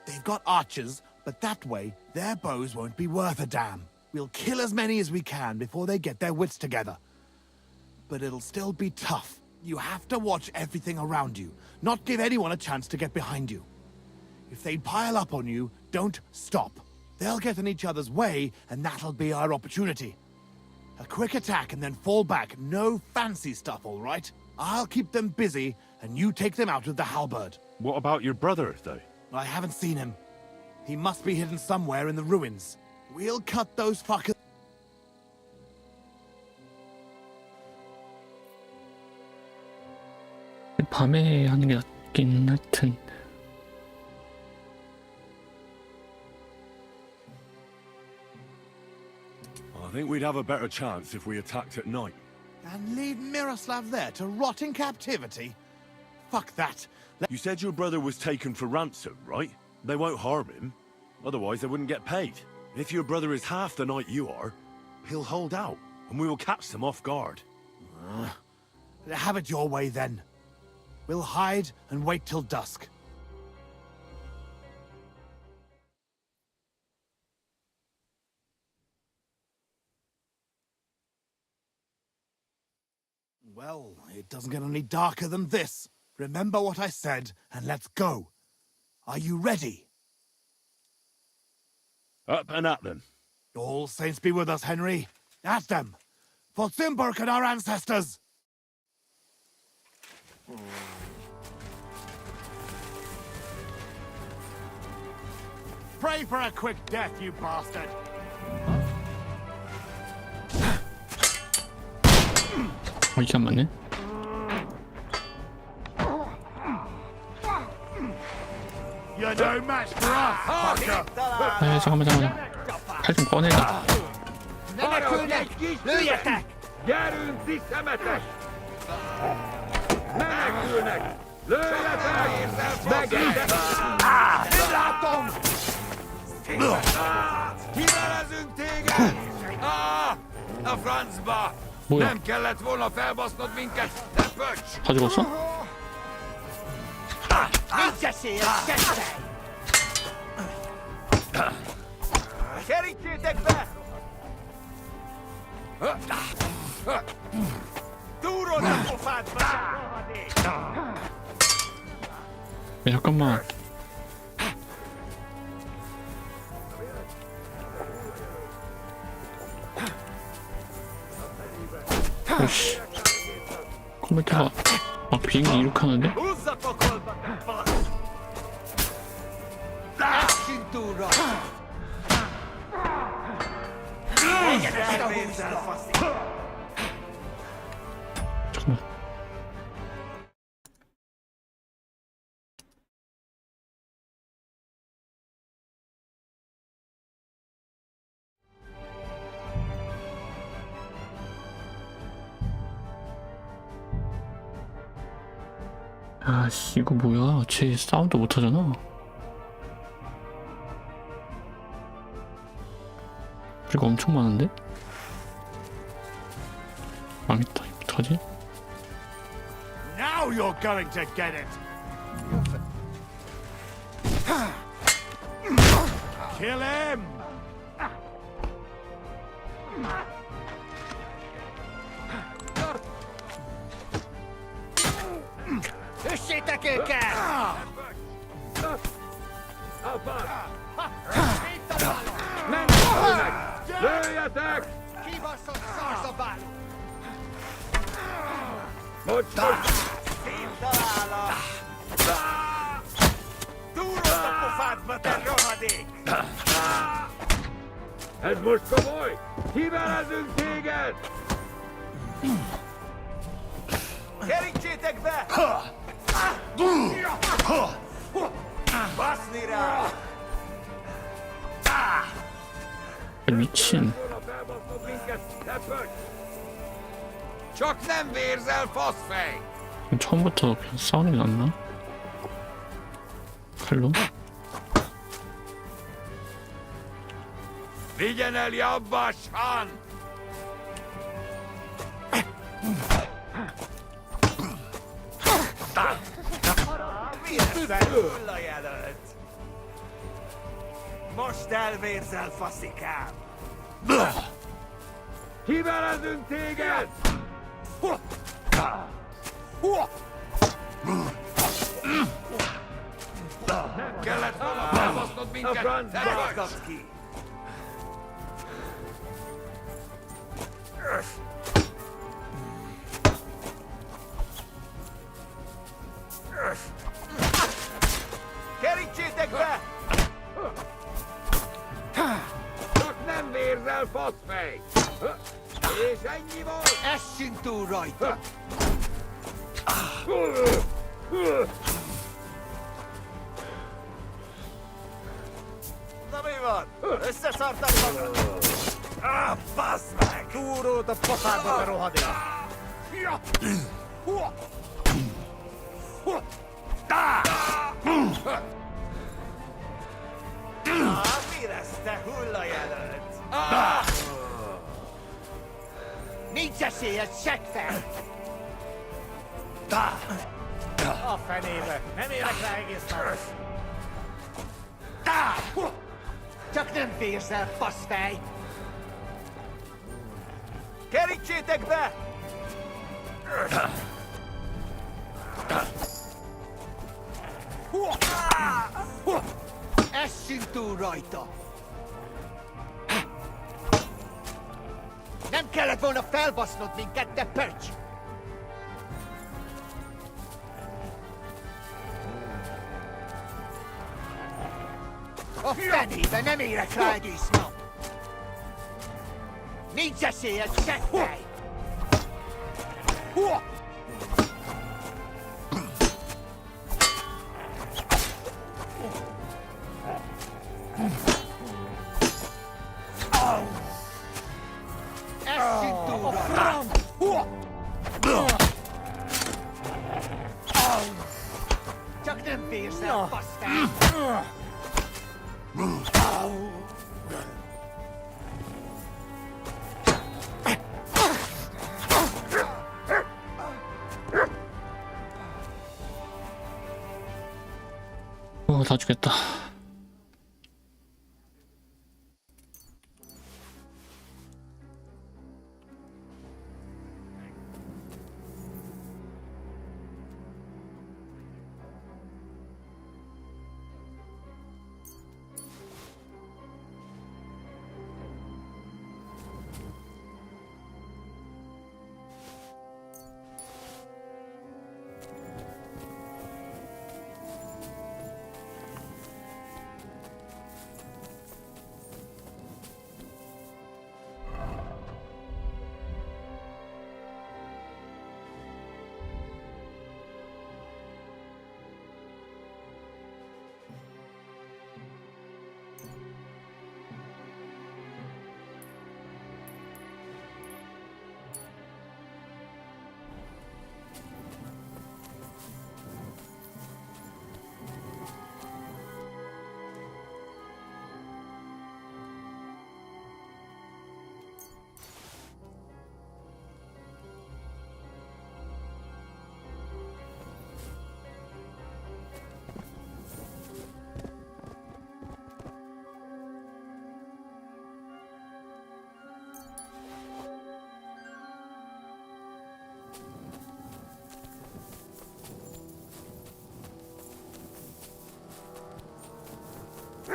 They've got archers, but that way, their bows won't be worth a damn. We'll kill as many as we can before they get their wits together. But it'll still be tough. You have to watch everything around you, not give anyone a chance to get behind you. If they pile up on you, don't stop. They'll get in each other's way, and that'll be our opportunity. A quick attack and then fall back. No fancy stuff, all right? I'll keep them busy, and you take them out with the halberd. What about your brother, though? I haven't seen him. He must be hidden somewhere in the ruins. We'll cut those fuckers. 밤에 하는 게 낫긴 하여튼 think we'd have a better chance if we attacked at night. And leave Miroslav there to rot in captivity? Fuck that. You said your brother was taken for ransom, right? They won't harm him. Otherwise, they wouldn't get paid. If your brother is half the knight you are, he'll hold out, and we will catch them off guard. Have it your way, then. We'll hide and wait till dusk. Well, it doesn't get any darker than this. Remember what I said, and let's go. Are you ready? Up and at them. All saints be with us, Henry. At them. For Simburg and our ancestors. Pray for a quick death, you bastard. 이게 안 맞네. You're no match for us, fucker. 아 잠깐만. 칼 좀 꺼내자. Lőjetek! Gyerünk, visszametek! Menekülnek! Lőjetek! Megegyek! Nem látom! Kivelezünk téged! A francba! 뭐야? Nem kellett volna felbasznod minket, te pöcs! 다 죽었어? Kerítsétek be! Túrod a pofádba, rohadék! 야, 잠깐만. 오씨. 컴퓨터가 막 비행기 이륙하는데? Húzza pokolba, te fasz! Essünk túlra! 잠깐만. 아씨 이거 뭐야? 쟤 싸움도 못하잖아. 그리고 엄청 많은데? 망했다. 이거 어떡하지? Now you're going to get it. Kill him. Üssétek őket! Menekülnek! Lőjetek! Kibaszott szarzabál! Most! Színtalálom! Túrod a pofádba, te rohadék! Ez most komoly! Kivelezünk téged! Kerítsétek be! Baszni rá! 미친. Csak nem vérzel, faszfej! 처음부터 그냥 싸우는 게 낫나? 칼로? Vigyen el jobba, Shan! Vérzel hullajelölt! Most elvérzel, faszikám! Kivelezünk téged! Nem kellett volna felbasznod minket! Te vagy! Ki! Kerítsétek be! Csak nem vérzel, faszfej! És ennyi volt! Essünk túl rajta! Na mi van? Összeszartad magad? Ah, bastard! Turo the potato rohade. Mira sitä hullajädret! Niitä siellä checkfär! Offensive! Nämä krägistä! Csak nem férsz el, faszfej! Kerítsétek be! Essünk túl rajta! Nem kellett volna felbasznod minket, te pöcs! A fenébe nem érek rá egész nap! Nincs esélyed, seggfej! Essünk túl rajta! Csak nem férsz el, basztán! 다 죽겠다.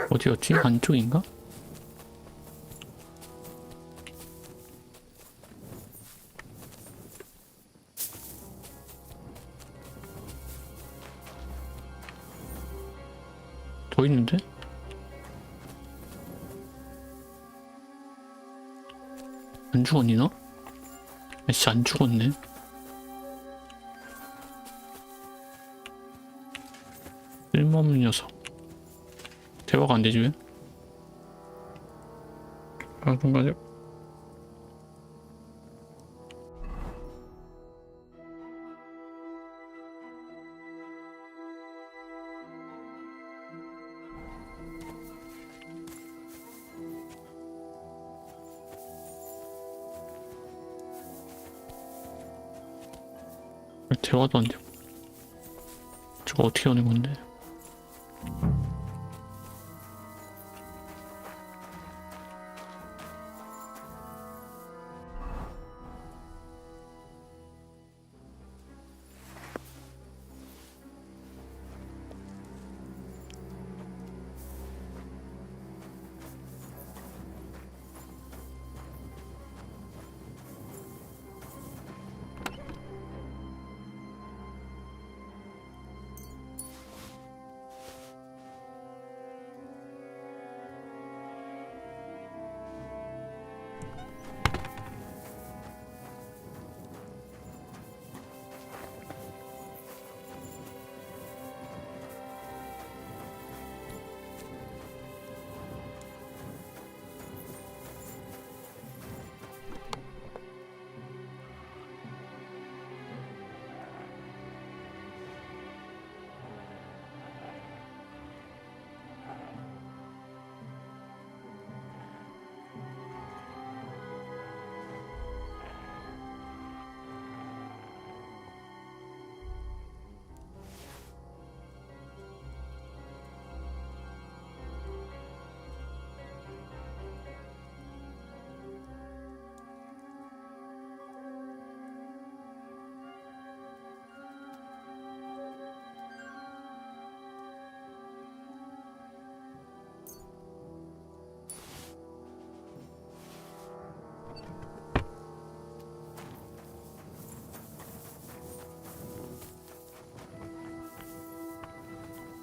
어디였지? 안쪽인가? 더 있는데? 안 죽었니 너? 아씨 안 죽었네. 쓸모없는 녀석. 대화가 안 되지 왜? 아 그런가요? 대화도 안 되고 저거 어떻게 하는 건데?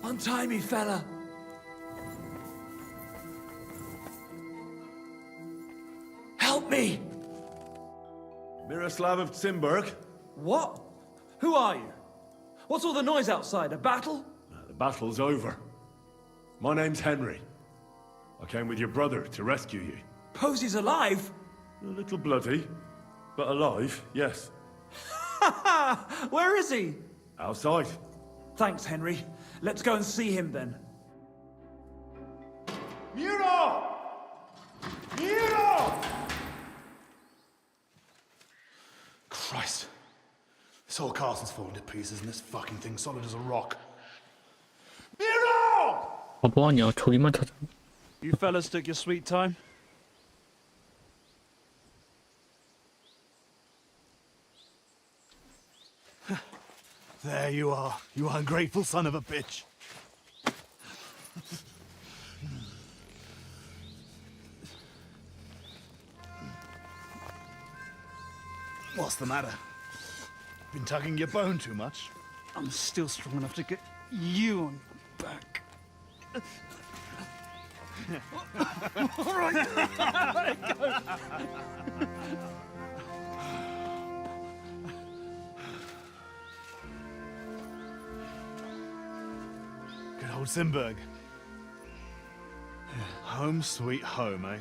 Untie me, fella. Help me! Miroslav of Simberg. What? Who are you? What's all the noise outside? A battle? The battle's over. My name's Henry. I came with your brother to rescue you. Posey's alive? A little bloody, but alive, yes. Where is he? Outside. Thanks, Henry. Let's go and see him then. Miro! Miro! Christ. This whole castle's falling to pieces and this fucking thing's solid as a rock. Miro! 뭐하냐? 저기만 찾아. You fellas took your sweet time. There you are, you ungrateful son of a bitch. What's the matter? Been tugging your bone too much? I'm still strong enough to get you on back. All right. Let go. Good old Simberg. Home sweet home, eh?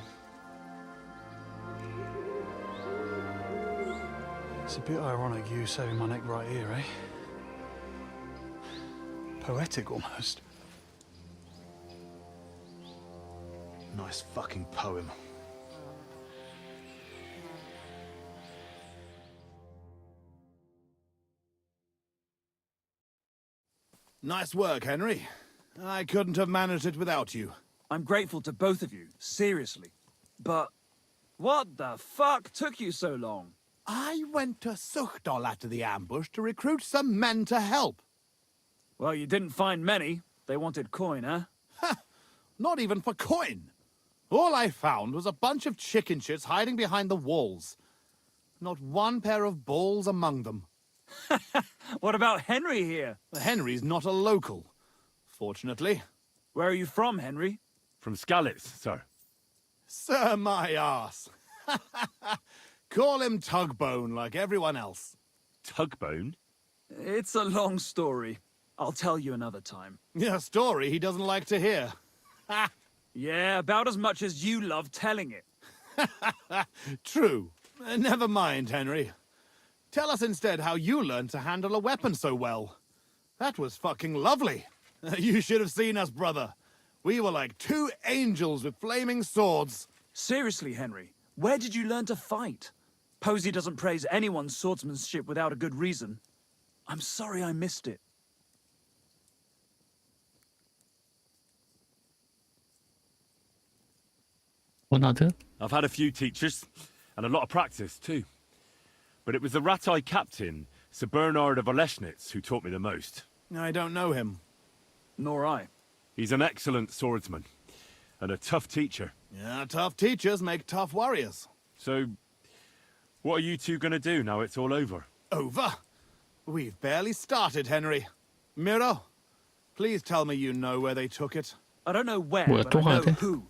It's a bit ironic you saving my neck right here, eh? Poetic almost. Nice fucking poem. Nice work, Henry. I couldn't have managed it without you. I'm grateful to both of you, seriously. But what the fuck took you so long? I went to Suchdol after the ambush to recruit some men to help. Well, you didn't find many. They wanted coin, huh? Not even for coin. All I found was a bunch of chicken shits hiding behind the walls. Not one pair of balls among them. What about Henry here? Henry's not a local, fortunately. Where are you from, Henry? From Skalitz, sir. Sir, my arse. Call him Tugbone like everyone else. Tugbone? It's a long story. I'll tell you another time. A story he doesn't like to hear. Yeah, about as much as you love telling it. True. Never mind, Henry. Tell us instead how you learned to handle a weapon so well. That was fucking lovely. You should have seen us, brother. We were like two angels with flaming swords. Seriously, Henry, where did you learn to fight? Posey doesn't praise anyone's swordsmanship without a good reason. I'm sorry I missed it. I've had a few teachers, and a lot of practice, too. But it was the Ratai captain, Sir Bernard of Oleschnitz, who taught me the most. I don't know him. Nor I. He's an excellent swordsman, and a tough teacher. Yeah, tough teachers make tough warriors. So, what are you two gonna do now it's all over? Over? We've barely started, Henry. Miro, please tell me you know where they took it. I don't know where, but I know who.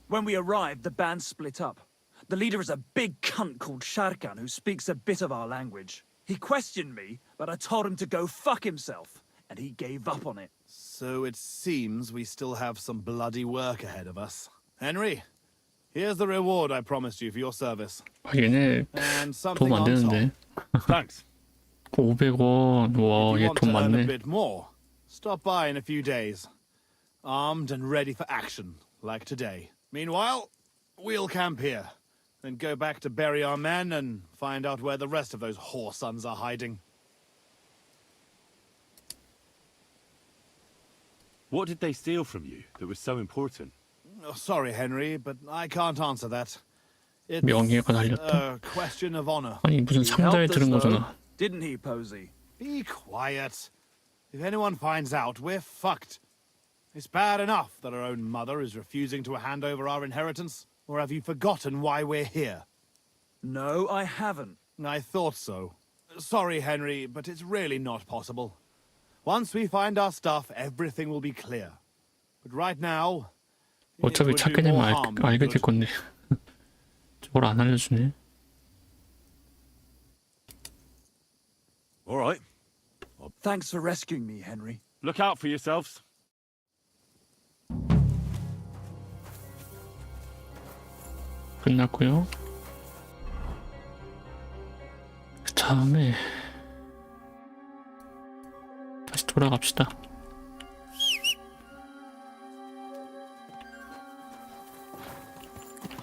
When we arrived, the band split up. The leader is a big cunt called Sharkan who speaks a bit of our language. He questioned me, but I told him to go fuck himself, and he gave up on it. So it seems we still have some bloody work ahead of us. Henry, here's the reward I promised you for your service. 얘네 돈 안 되는데. Thanks. 500원. 와, If you 얘 want 돈 to earn a 많네. bit more, stop by in a few days. Armed and ready for action, like today. Meanwhile, we'll camp here. Then go back to bury our men and find out where the rest of those whore sons are hiding. What did they steal from you that was so important? Oh, sorry, Henry, but I can't answer that. It's 명예가 달렸다. a question of honor. 아니 무슨 상자에 들은 거잖아. Didn't he, Posey? Be quiet. If anyone finds out, we're fucked. It's bad enough that our own mother is refusing to hand over our inheritance. Or have you forgotten why we're here? No, I haven't. I thought so. Sorry, Henry, but it's really not possible. Once we find our stuff, everything will be clear. But right now, it 어차피 would do 찾게 되면 more harm than 알게 될 good. 건데. 저걸 안 알려주네. All right. Thanks for rescuing me, Henry. Look out for yourselves. 끝났고요. 그 다음에 다시 돌아갑시다.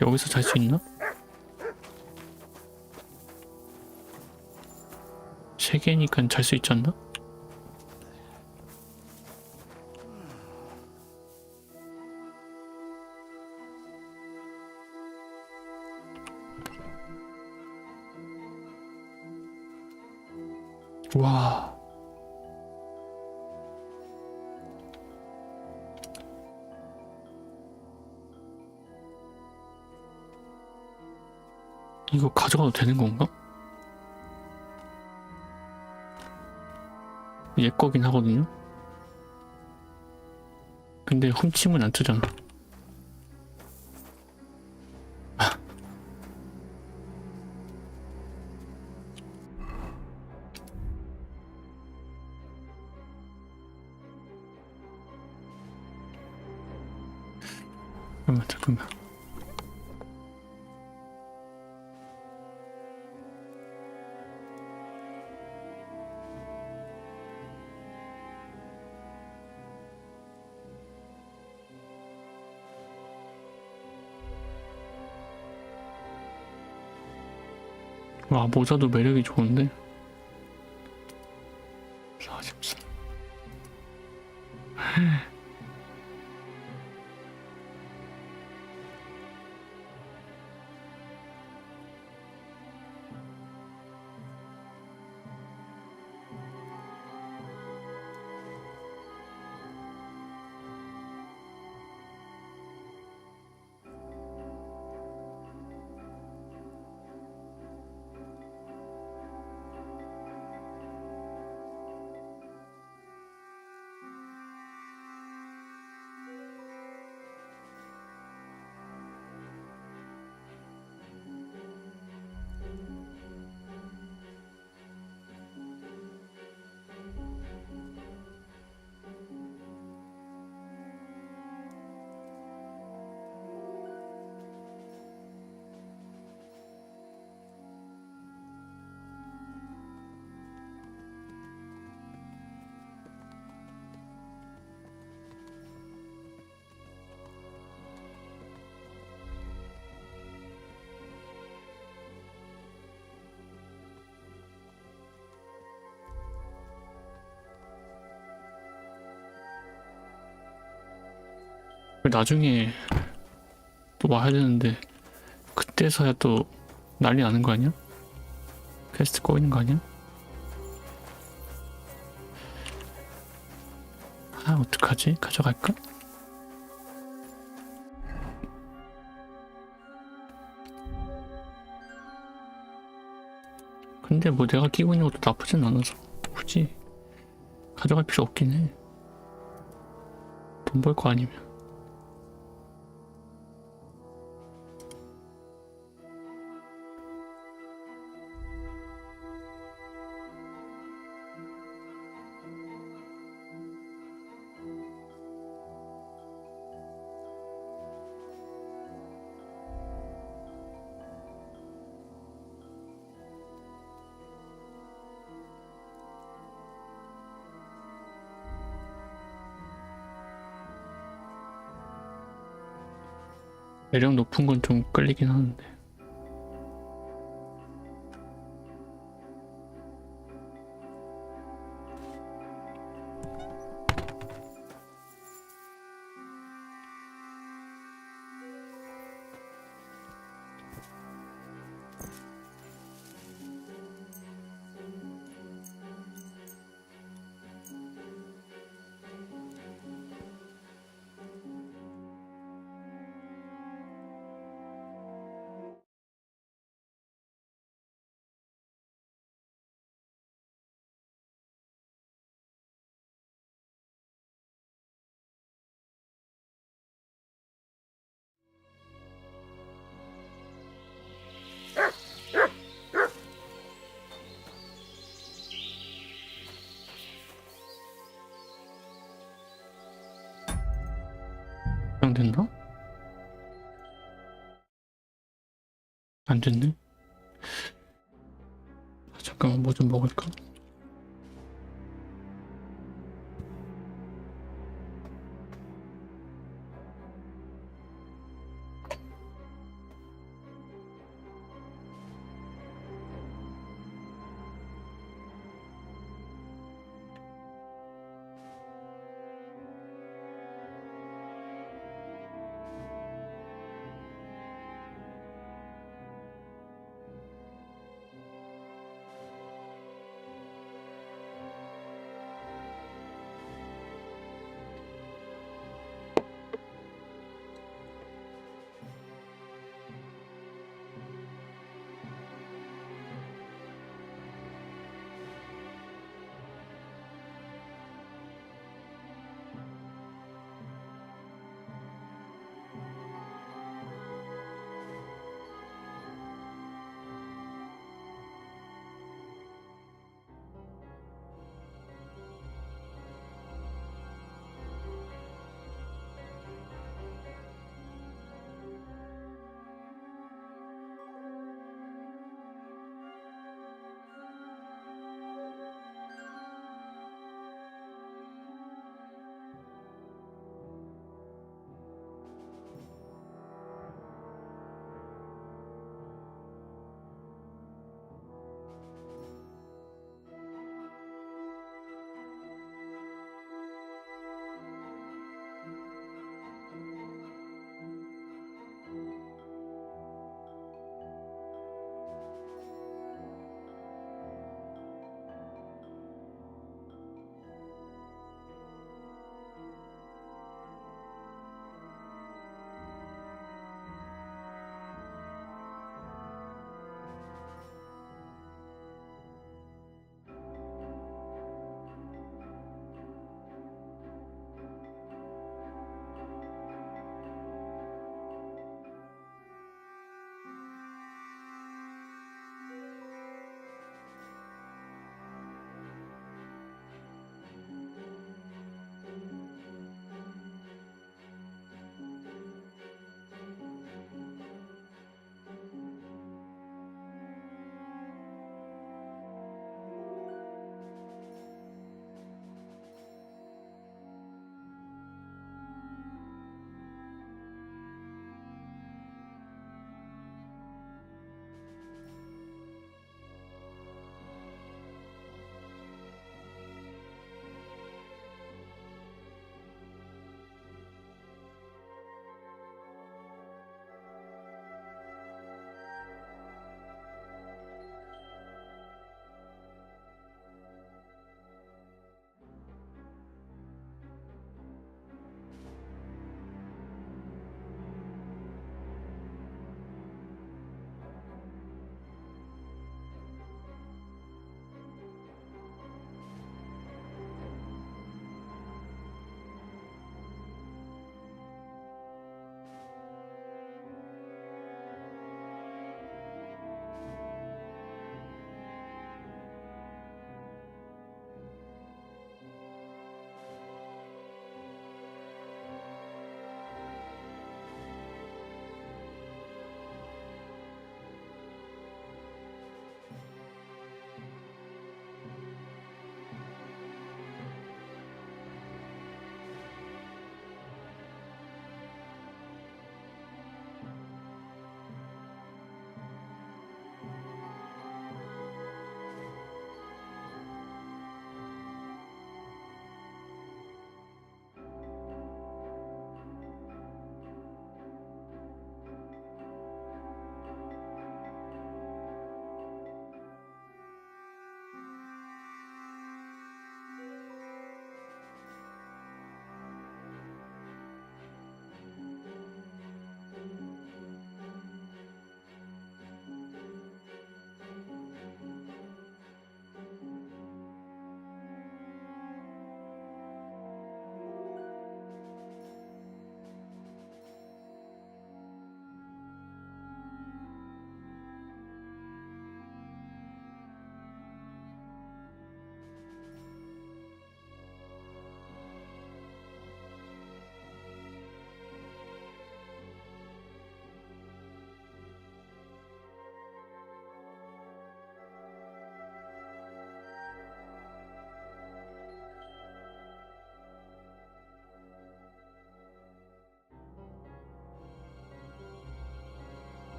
여기서 잘 수 있나? 3개니까 잘 수 있지 않나? 와. 이거 가져가도 되는 건가? 얘 거긴 하거든요. 근데 훔치면 안 뜨잖아. 잠깐만. 와, 모자도 매력이 좋은데. 43. 나중에 또 와야 되는데 그때서야 또 난리 나는 거 아니야? 퀘스트 꼬이는 거 아니야? 아, 어떡하지? 가져갈까? 근데 뭐 내가 끼고 있는 것도 나쁘진 않아서 굳이 가져갈 필요 없긴 해. 돈 벌 거 아니면. 매력 높은 건 좀 끌리긴 하는데. 됐나? 안 됐네. 잠깐만 뭐 좀 먹을까?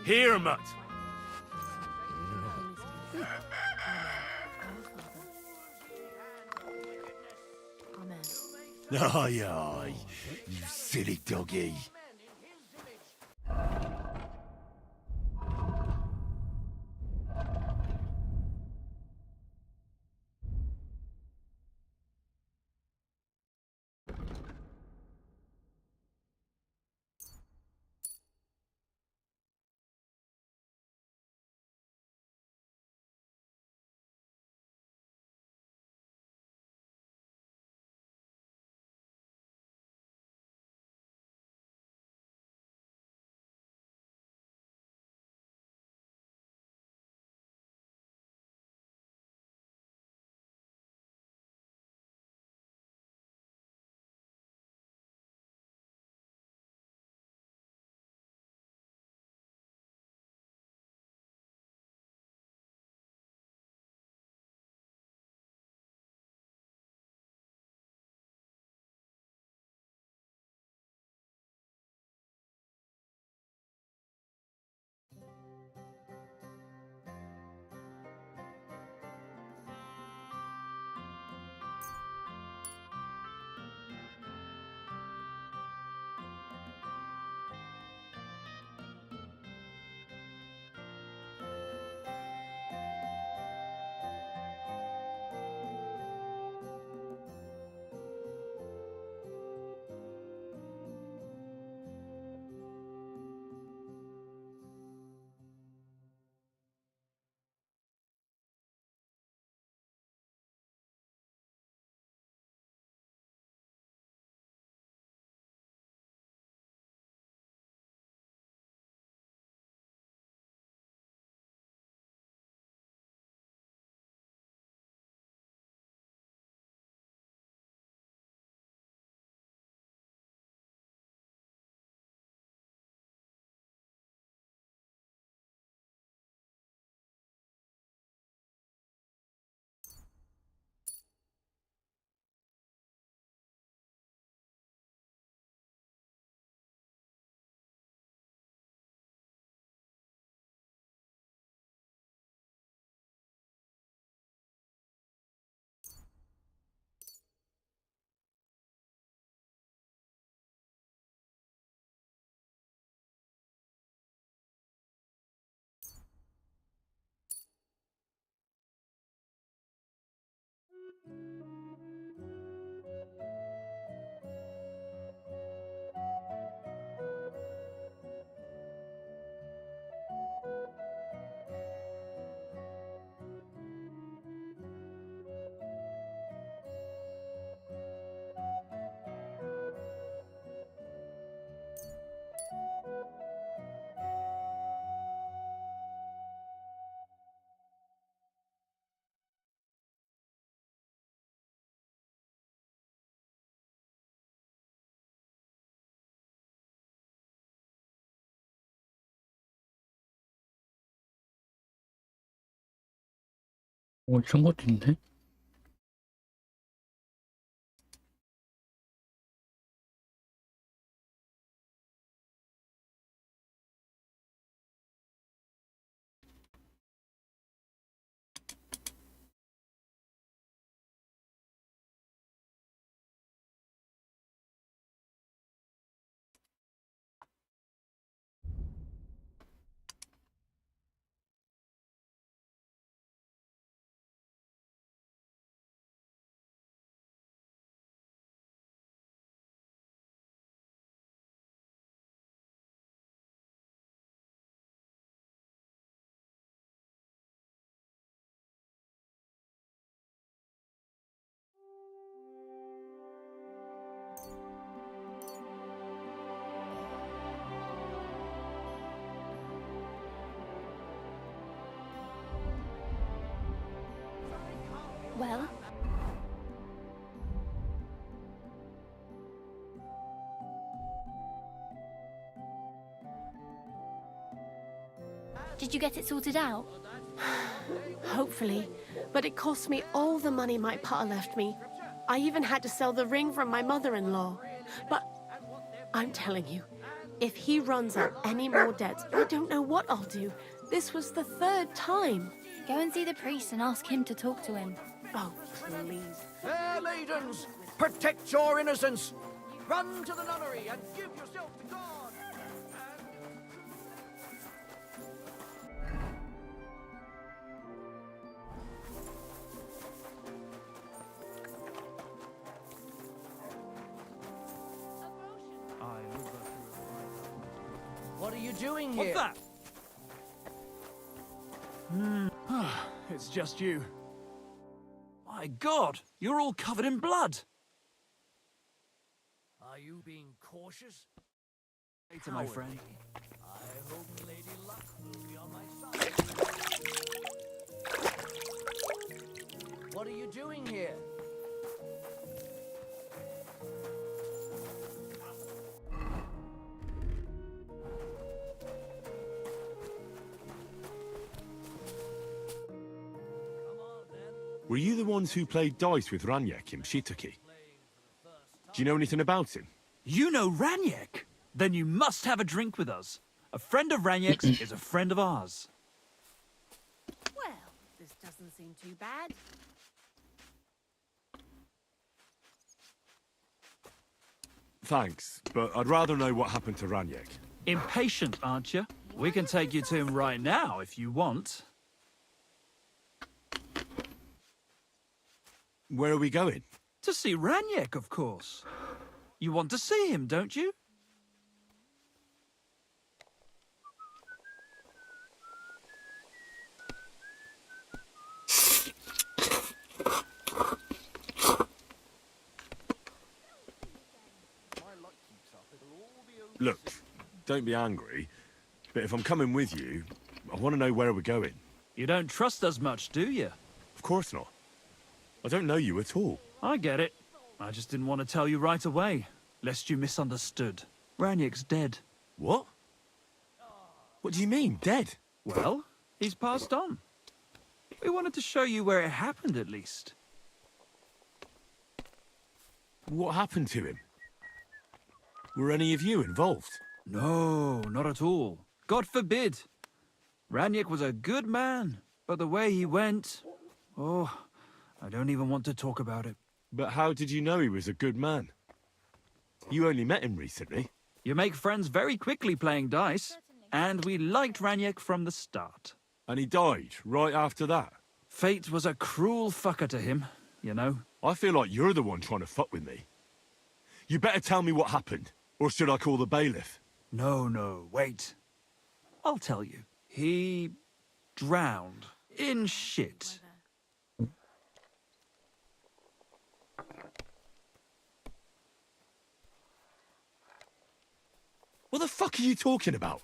Here, Mutt. Aye, aye, you silly doggy. 오, 이런 것도 있네. Well? Did you get it sorted out? Hopefully. But it cost me all the money my pa left me. I even had to sell the ring from my mother-in-law. But I'm telling you, if he runs up any more debts, I don't know what I'll do. This was the 3rd time. Go and see the priest and ask him to talk to him. Oh, please. Fair maidens, protect your innocence. Run to the nunnery and give yourself to God. What are you doing here? What's that? It's just you. My God, you're all covered in blood. Are you being cautious? Later, my friend. I hope Lady Luck will be on my side. What are you doing here? Were you the ones who played dice with Raniek in Shitaki? Do you know anything about him? You know Raniek? Then you must have a drink with us. A friend of Raniek's is a friend of ours. Well, this doesn't seem too bad. Thanks, but I'd rather know what happened to Raniek. Impatient, aren't you? We can take you to him right now if you want. Where are we going? To see Raniek, of course. You want to see him, don't you? Look, don't be angry, but if I'm coming with you, I want to know where we're going. You don't trust us much, do you? Of course not. I don't know you at all. I get it. I just didn't want to tell you right away, lest you misunderstood. Raniek's dead. What? What do you mean, dead? Well, he's passed on. We wanted to show you where it happened, at least. What happened to him? Were any of you involved? No, not at all. God forbid. Raniek was a good man, but the way he went... Oh, I don't even want to talk about it. But how did you know he was a good man? You only met him recently. You make friends very quickly playing dice, and we liked Raniek from the start. And he died right after that? Fate was a cruel fucker to him, you know. I feel like you're the one trying to fuck with me. You better tell me what happened, or should I call the bailiff? No, wait. I'll tell you. He drowned in shit. What the fuck are you talking about?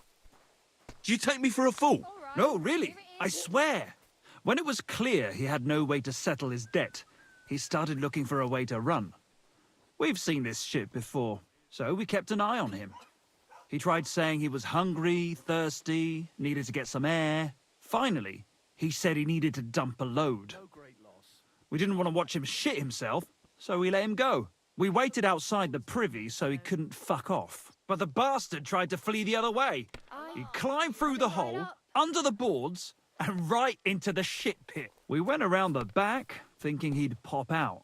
Do you take me for a fool? No, really, I swear. When it was clear he had no way to settle his debt, he started looking for a way to run. We've seen this shit before, so we kept an eye on him. He tried saying he was hungry, thirsty, needed to get some air. Finally, he said he needed to dump a load. We didn't want to watch him shit himself, so we let him go. We waited outside the privy so he couldn't fuck off. But the bastard tried to flee the other way. He climbed through the hole, under the boards, and right into the shit pit. We went around the back, thinking he'd pop out.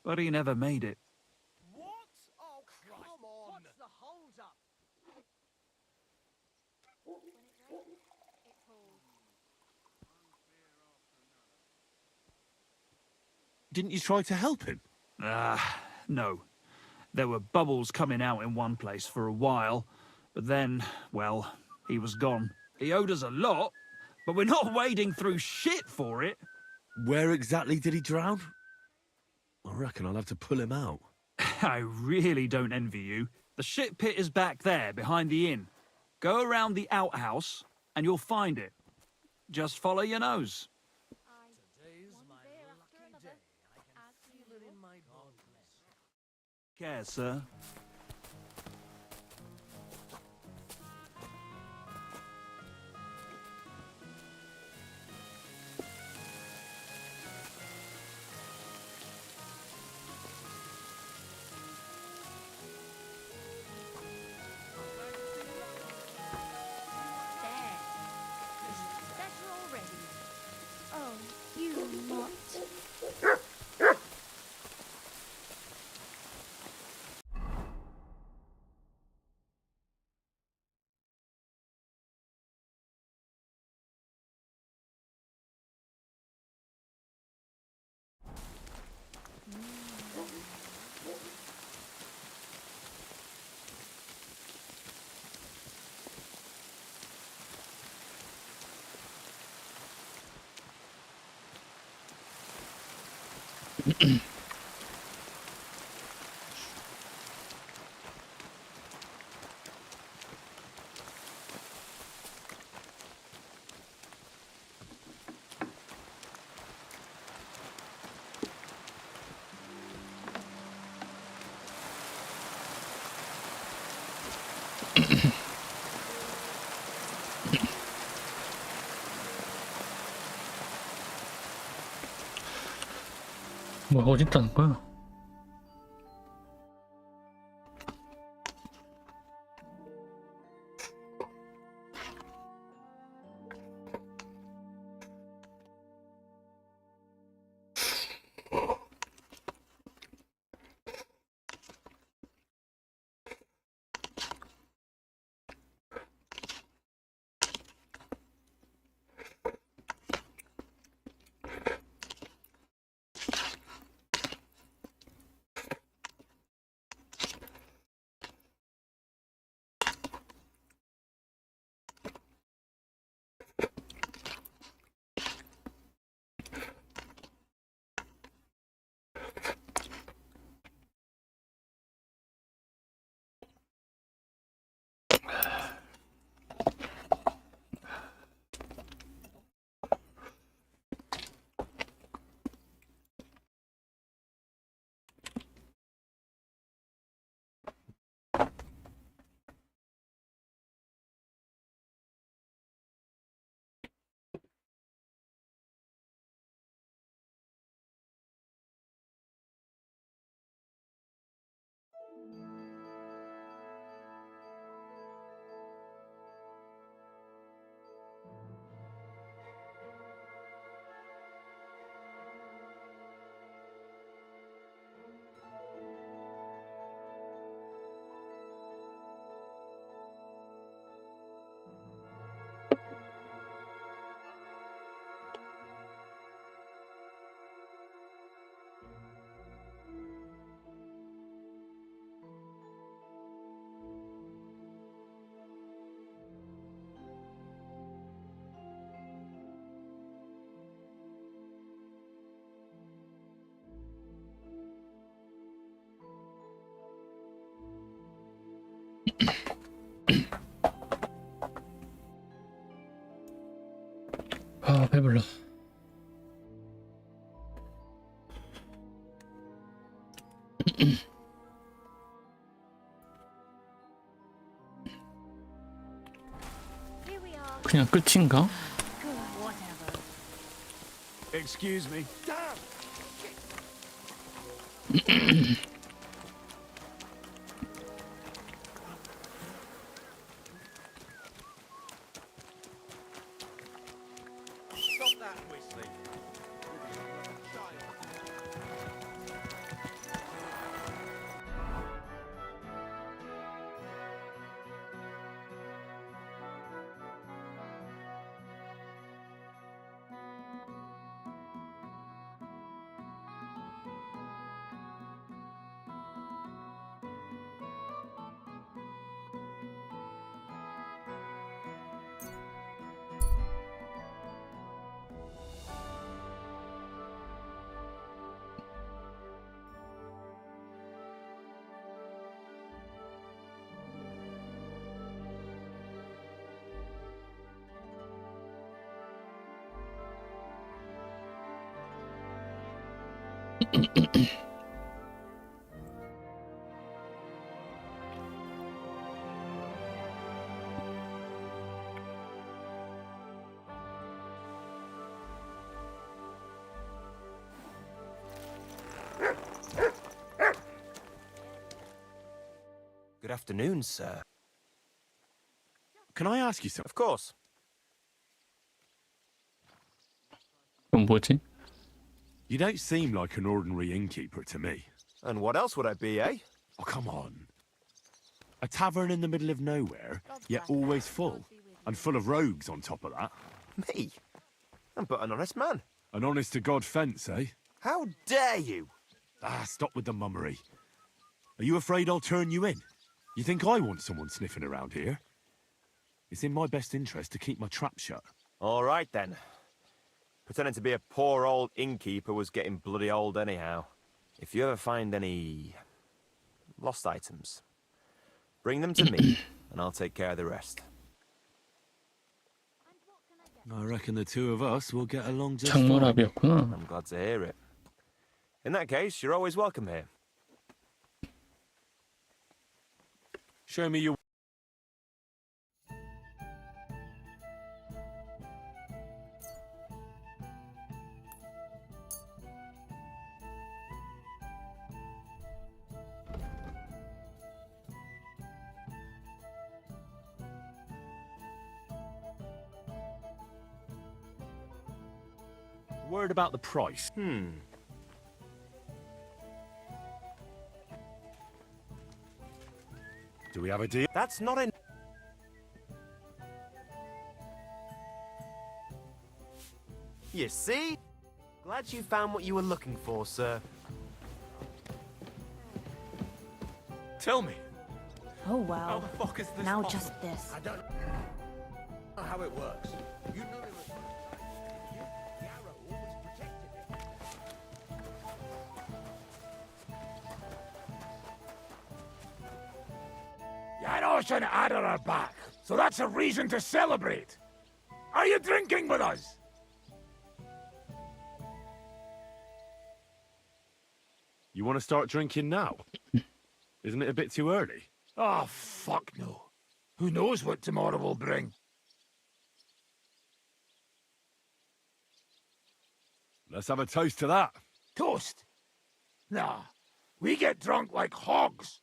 But he never made it. What? Oh, come on. What's the hold-up? Didn't you try to help him? No. There were bubbles coming out in one place for a while, but then, well, he was gone. He owed us a lot, but we're not wading through shit for it. Where exactly did he drown? I reckon I'll have to pull him out. I really don't envy you. The shit pit is back there, behind the inn. Go around the outhouse, and you'll find it. Just follow your nose. Care, sir. There. It's better already. Oh, you lot. 뭐 어디 있다는 거야? 아, 배불러. 그냥 끝인가? Excuse me. Stop that whistling. Good afternoon, sir. Can I ask you something? Of course. 그건 뭐지? You don't seem like an ordinary innkeeper to me. And what else would I be, eh? Oh, come on. A tavern in the middle of nowhere, yet always full. And full of rogues on top of that. Me? I'm but an honest man. An honest-to-God fence, eh? How dare you? Ah, stop with the mummery. Are you afraid I'll turn you in? You think I want someone sniffing around here? It's in my best interest to keep my trap shut. All right, then. Pretending to be a poor old innkeeper was getting bloody old anyhow. If you ever find any lost items, bring them to me, and I'll take care of the rest. I reckon the two of us will get along just 장모랍이었구나. I'm glad to hear it. In that case, you're always welcome here. Show me your... Word about the price. Do we have a deal? That's not in... You see? Glad you found what you were looking for, sir. Tell me. Oh, wow. How the fuck is this Now possible? just this. I don't know how it works. You know it was... Yarrow always protected it. Yarrow's an adder are back, so that's a reason to celebrate. Are you drinking with us? You want to start drinking now? Isn't it a bit too early? Oh, fuck no. Who knows what tomorrow will bring? Let's have a toast to that. Toast? Nah, we get drunk like hogs.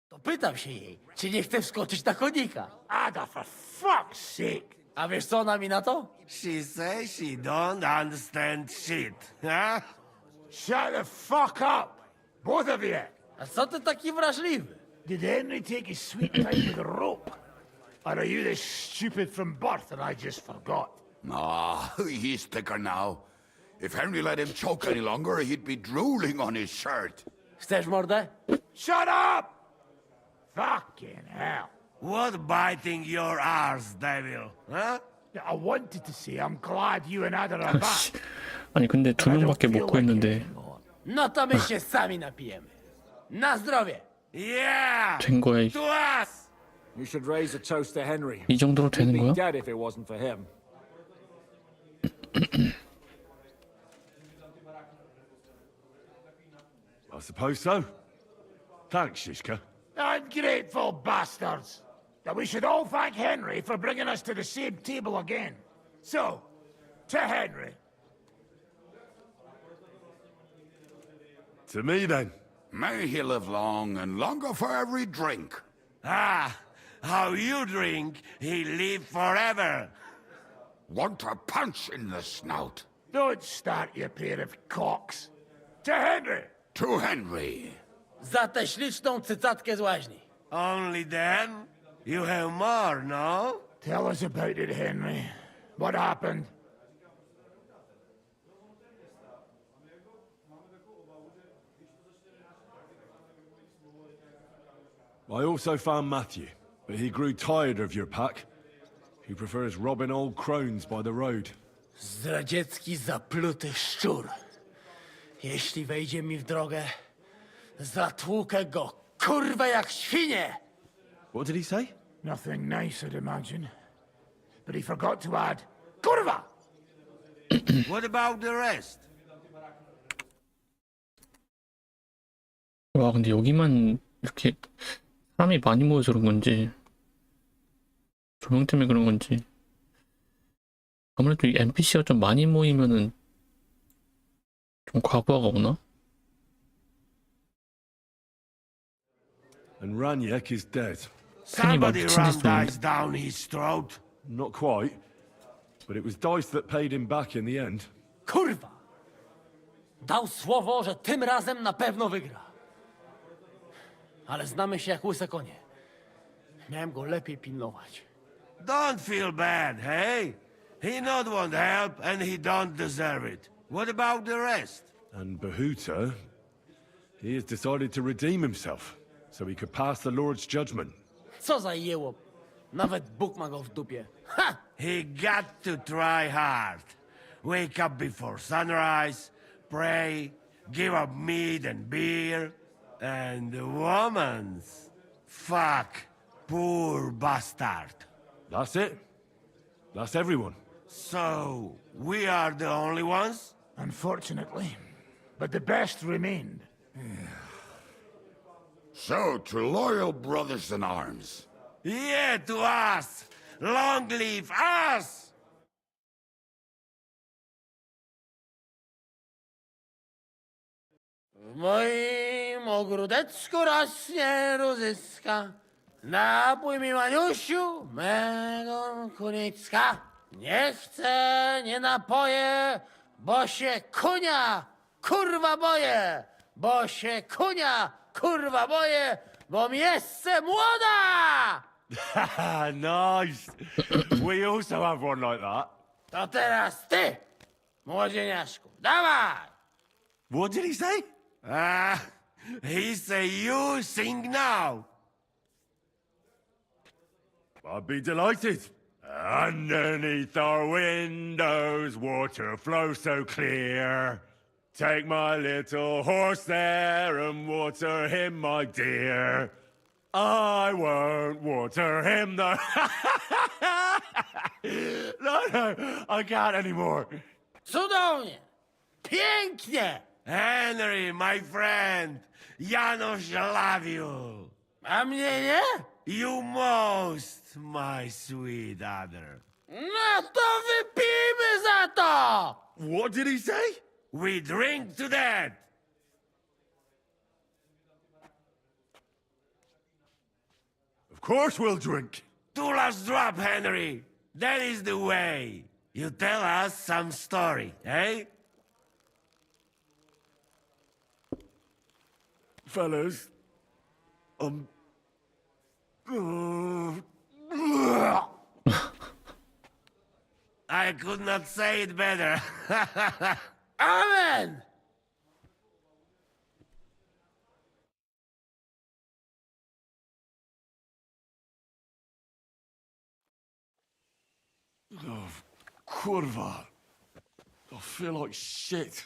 To pytam się jej, czy nie chce wskoczyć na konika. Ada, for fuck's sake. A wiesz co ona mi na to? She says she don't understand shit, huh? Shut the fuck up, both of you. A co ty taki wrażliwy? Did Henry take his sweet time with a rope? Or are you this stupid from birth and I just forgot? Ah, he's thicker now. If Henry let him choke any longer, he'd be drooling on his shirt. Chcesz mordę? Shut up! Fucking hell. What biting your arse, devil, huh? I wanted to say I'm glad you and Ada are back. 아니 근데 두 명밖에 못 구했는데 No to my się sami napijemy. Na zdrowie! Yeah! 된 거야. To us! You should raise a toast to Henry. 이 정도로 He'd 되는 be 거야? dead if it wasn't for him. I suppose so. Thanks, Shishka. Ungrateful bastards! That we should all thank Henry for bringing us to the same table again. So, to Henry. To me, then. May he live long and longer for every drink. Ah, how you drink, he live forever. Want a punch in the snout. Don't start, you pair of cocks. To Henry! To Henry. Za tę śliczną cycatkę z łaźni. Only then? You have more, no? Tell us about it, Henry. What happened? I also found Matthew, but he grew tired of your pack. He prefers robbing old crones by the road. Zdradziecki, zapluty szczur. Jeśli wejdzie mi w drogę, zatłukę go, kurwa, jak świnie! What did he say? Nothing nice, I'd imagine. But he forgot to add, kurwa! What about the rest? 와 근데 여기만 이렇게 사람이 많이 모여서 그런 건지 조명 때문에 그런 건지 아무래도 이 NPC가 좀 많이 모이면은 좀 과부하가 오나? And Raniek is dead. Somebody 미친 ran 듯이 dice down his throat. Not quite. But it was dice that paid him back in the end. Kurwa! Dał słowo, że tym razem na pewno wygra. Ale znamy się jak łyse konie. Miałem go lepiej pilnować. Don't feel bad, hey? He not want help, and he don't deserve it. What about the rest? And Bahuta, he has decided to redeem himself, so he could pass the Lord's judgment. Co za jełop. Nawet Bóg ma go w dupie. Ha! He got to try hard. Wake up before sunrise, pray, give up meat and beer, and the woman's. Fuck, poor bastard. That's it. That's everyone. So, we are the only ones? Unfortunately. But the best remained. So, to loyal brothers in arms. Yeah, to us! Long live us! W moim ogródeczku rośnie różyska. Napój mi, Maniusiu, mego kunicka. Nie chcę, nie napoję, bo się kunia, kurwa boję. Bo się kunia, kurwa boję, bo miejsce młoda! Nice. We also have one like that. To teraz ty, młodzieniaszku, dawaj! What did he say? He say you sing now. I'd be delighted. Underneath our windows, water flows so clear. Take my little horse there and water him, my dear. I won't water him, though. No, I can't anymore. Cudownie! Pięknie! Henry, my friend, Janusz love you. A mnie nie? You most, my sweet other. No to wypijmy za to! What did he say? We drink to that. Of course we'll drink. Two last drop, Henry. That is the way. You tell us some story, eh? Fellas, I could not say it better. Amen! Oh, kurwa. I feel like shit.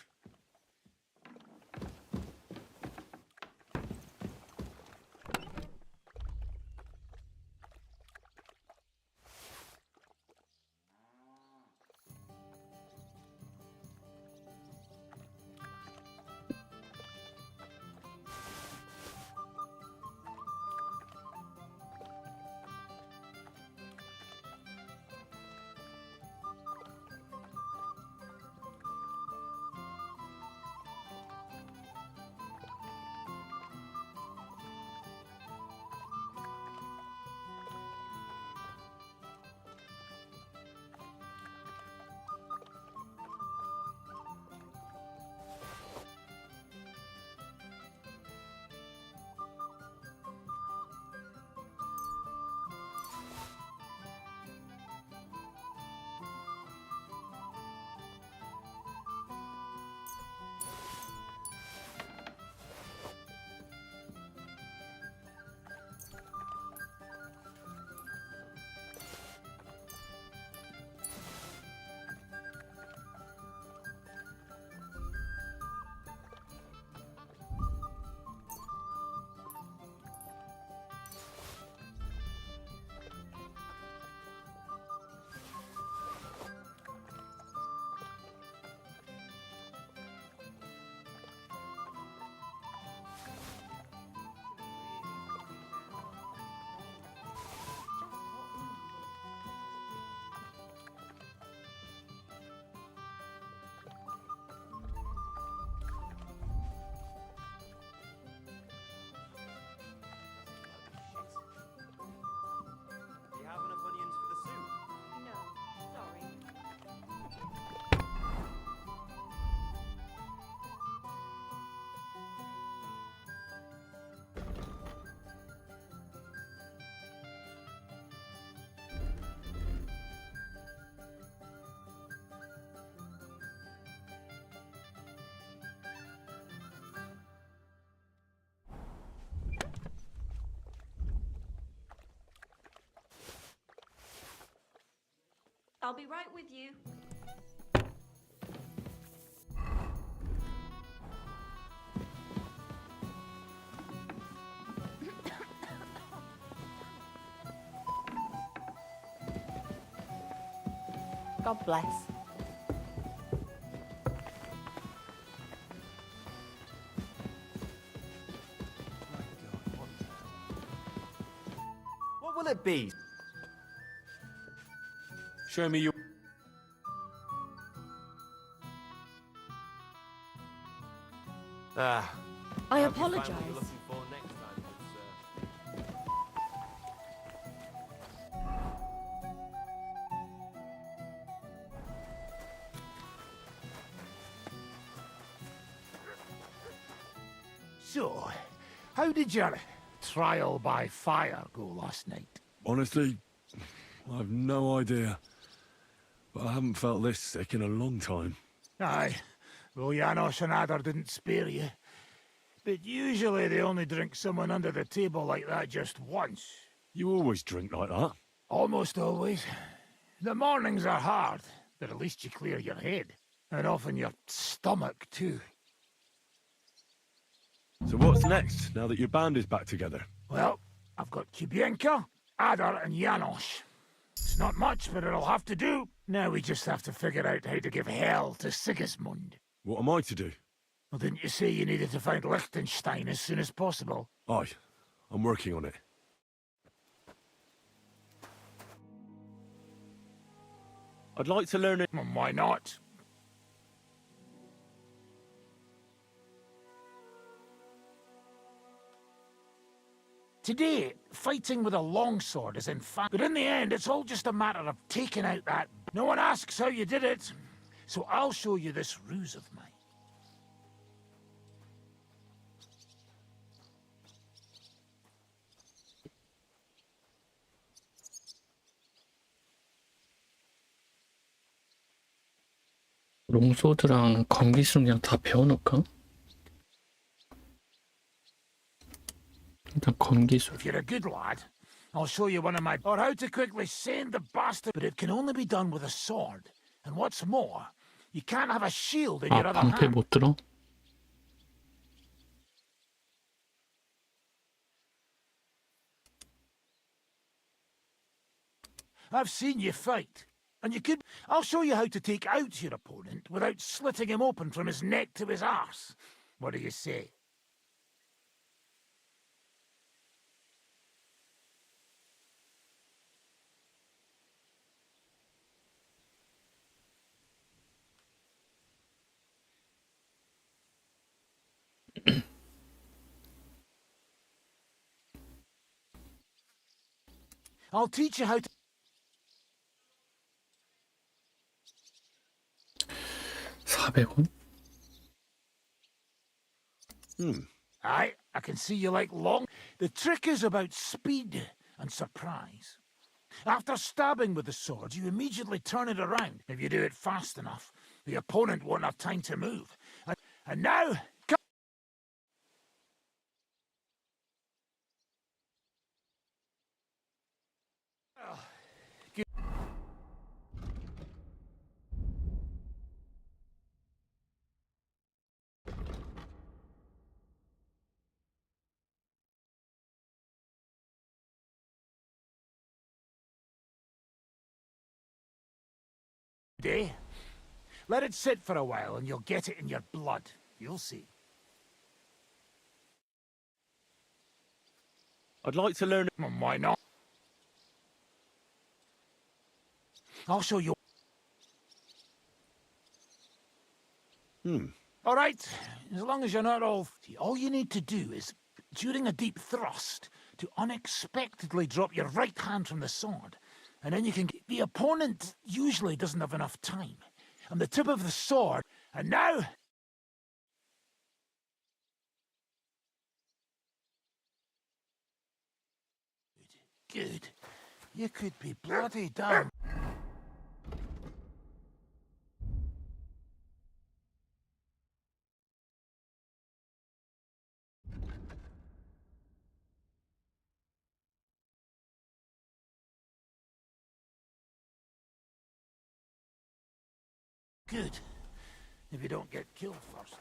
I'll be right with you. God bless. What will it be? Show me your... Ah. I hope you find what apologise. you're looking for next time, good sir. So, how did your trial by fire go last night? Honestly, I've no idea. But I haven't felt this sick in a long time. Aye. Well, Janos and Adar didn't spare you. But usually they only drink someone under the table like that just once. You always drink like that? Almost always. The mornings are hard, but at least you clear your head. And often your stomach, too. So what's next, now that your band is back together? Well, I've got Kubienka, Adar, and Janos. It's not much, but it'll have to do. Now we just have to figure out how to give hell to Sigismund. What am I to do? Well, didn't you say you needed to find Liechtenstein as soon as possible? Aye, I'm working on it. I'd like to learn it. Why not? Today, fighting with a longsword is in fact... But in the end, it's all just a matter of taking out that... No one asks how you did it, so I'll show you this ruse of mine. 롱소드랑 검기술은 그냥 다 배워놓을까? 일단 검기술. If you're a good lad, I'll show you one of my... Or how to quickly send the bastard... But it can only be done with a sword. And what's more, you can't have a shield in your 아, other 방패 hand. 못 들어? I've seen you fight. And you could... I'll show you how to take out your opponent without slitting him open from his neck to his arse. What do you say? I'll teach you how to... 400원? Aye, I can see you like long... The trick is about speed and surprise. After stabbing with the sword, you immediately turn it around. If you do it fast enough, the opponent won't have time to move. And now... Day. Let it sit for a while and you'll get it in your blood. You'll see. I'd like to learn... Why not? I'll show you. All right. As long as you're not all you need to do is, during a deep thrust, to unexpectedly drop your right hand from the sword. And then you can get... The opponent usually doesn't have enough time. And the tip of the sword... And now... Good. You could be bloody damn... Good. If you don't get killed first.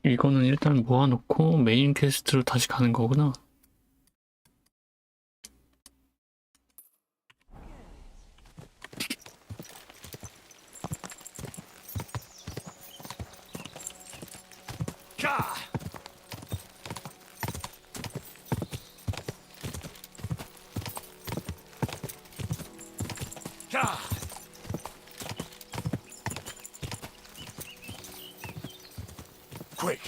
이거는 일단 모아놓고 메인 퀘스트로 다시 가는 거구나. Quick.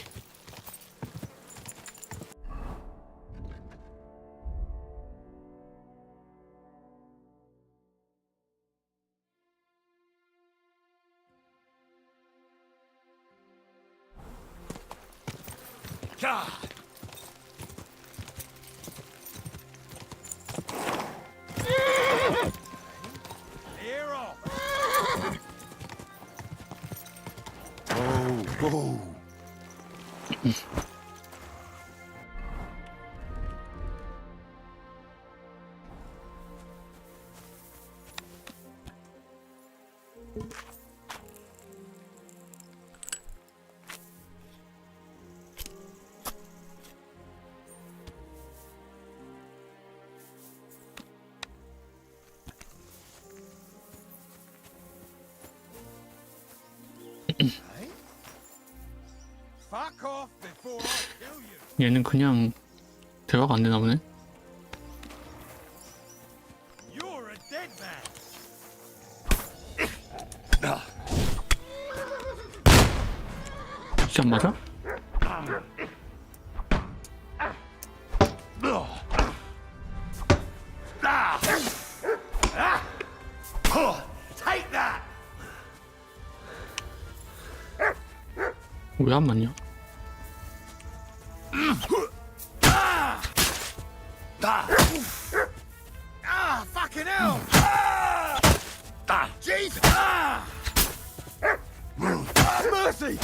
Oh. Fuck off before I kill you. 얘는 그냥 대화가 안 되나 보네. You're a dead man. 진짜 안 맞아? Take that. 왜 안 맞냐? Fucking hell. Jesus. Mercy.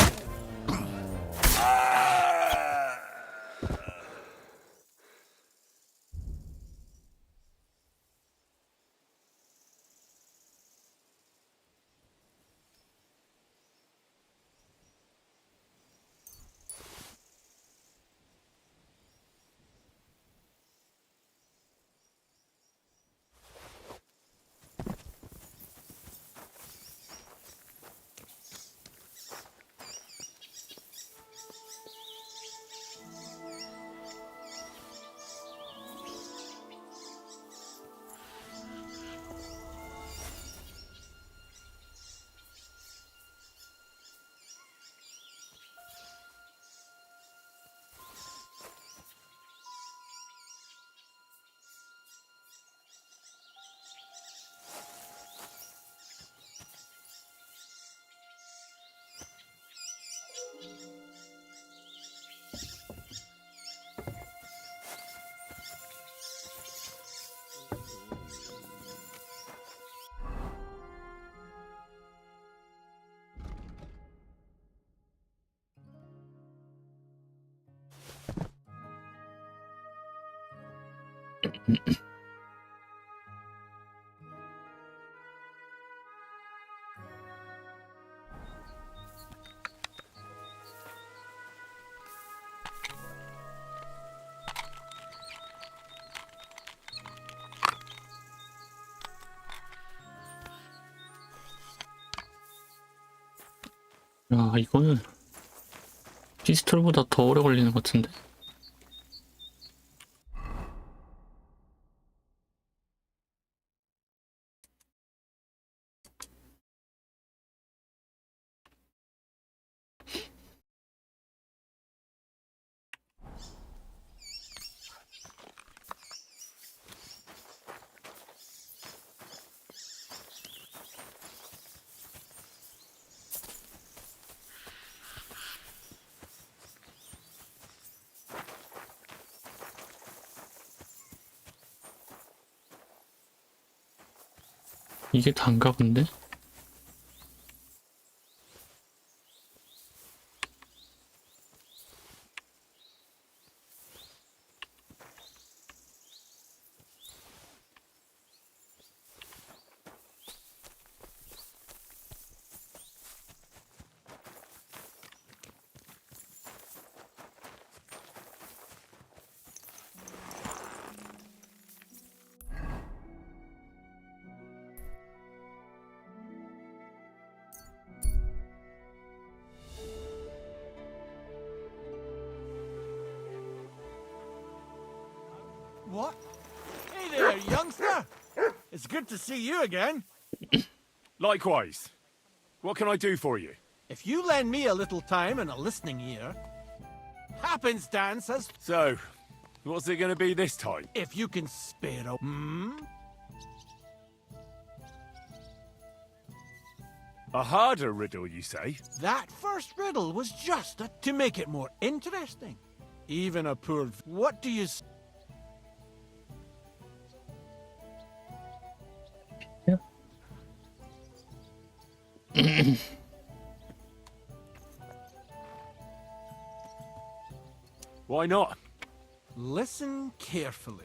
야, 이거는 피스톨보다 더 오래 걸리는 것 같은데. 이게 단가 본데? What? Hey there, youngster! It's good to see you again. Likewise. What can I do for you? If you lend me a little time and a listening ear, happenstance has... So, what's it going to be this time? If you can spare a... A harder riddle, you say? That first riddle was just to make it more interesting. Even a poor... What do you... Why not? Listen carefully.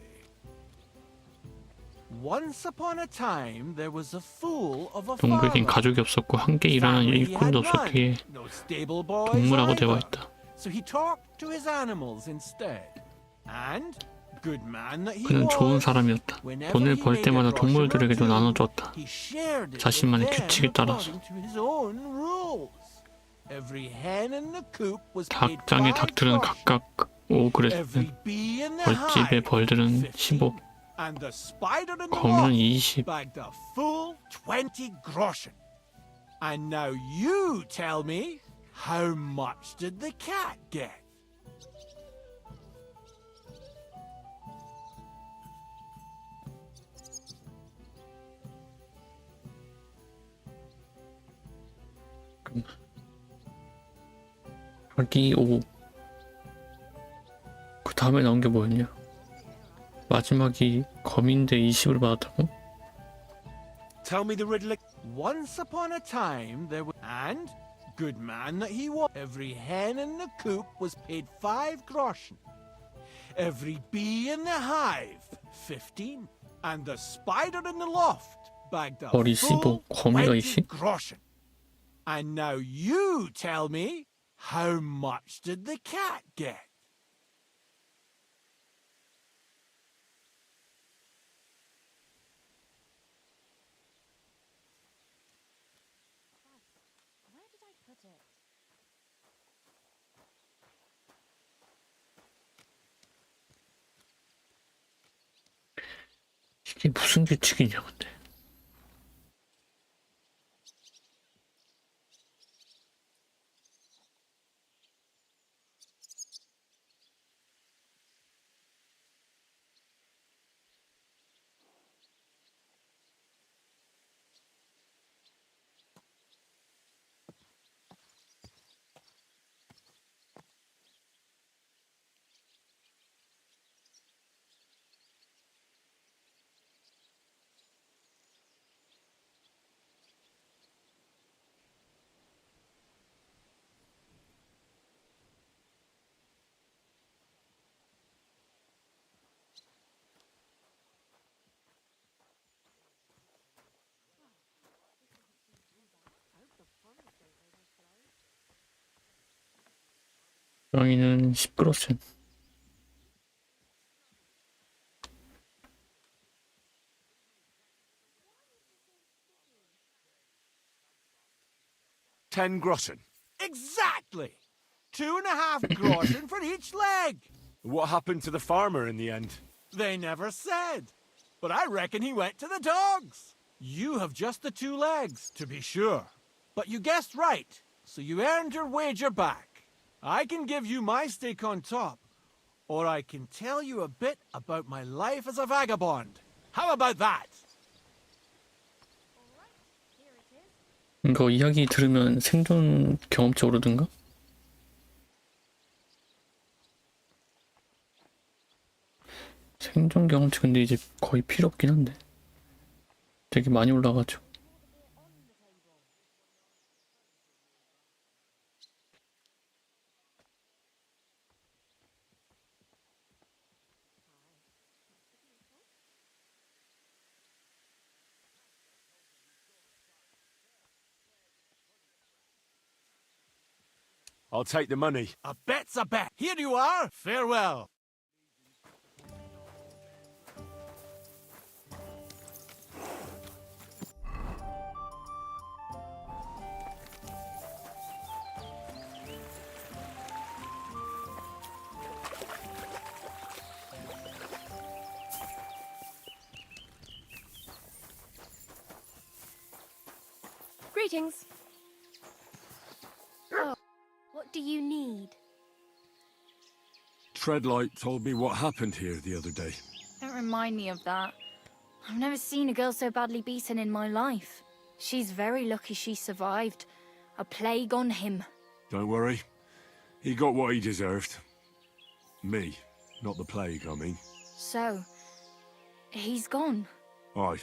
Once upon a time, there was a fool of a 동물에겐 farmer. 가족이 없었고 함께 일하는 일꾼도 없었기에 No stable boys 동물하고 either. 대화했다. So he talked to his animals instead. And good man that he 그는 좋은 was, 사람이었다. whenever 돈을 he 벌 made a 때마다 groschen or 동물들에게도 two, 나눠주었다. he shared it 자신만의 with them 규칙에 따라서. according to his own rules. Every hen in the coop was paid 닭장의 5 닭들은 groschen. 각각 5그랬으면 Every bee in the 벌집의 hive 벌들은 15, and the spider in the 거미는 loft 20. bagged a full 20 groschen. And now you tell me, how much did the cat get? 닭이 5. 그 다음에 나온 게 뭐였냐? 마지막이 거미인데 20을 받았다고? Tell me the riddle. Once upon a time there was... And, good man that he was, every hen in the coop was paid 5 groschen. Every bee in the hive, 15. And the spider in the loft bagged a 벌이 full 15, 거미가 20 20? groschen. And now you tell me, how much did the cat get? Where did I put it? 이게 무슨 규칙이냐 근데. 고양이는 10그로센. $10 Exactly! 2.5 groschen for each leg. What happened to the farmer in the end? They never said. But I reckon he went to the dogs. You have just the 2 legs, to be sure. But you guessed right, so you earned your wager back. I can give you my stake on top, or I can tell you a bit about my life as a vagabond. How about that? 이거 이야기 들으면 생존 경험치 오르든가? 생존 경험치 근데 이제 거의 필요 없긴 한데. 되게 많이 올라가지고. I'll take the money. A bet's a bet. Here you are. Farewell. Greetings. Oh, what do you need? Treadlight told me what happened here the other day. Don't remind me of that. I've never seen a girl so badly beaten in my life. She's very lucky she survived. A plague on him. Don't worry. He got what he deserved. Me, not the plague, I mean. So, he's gone. Aye.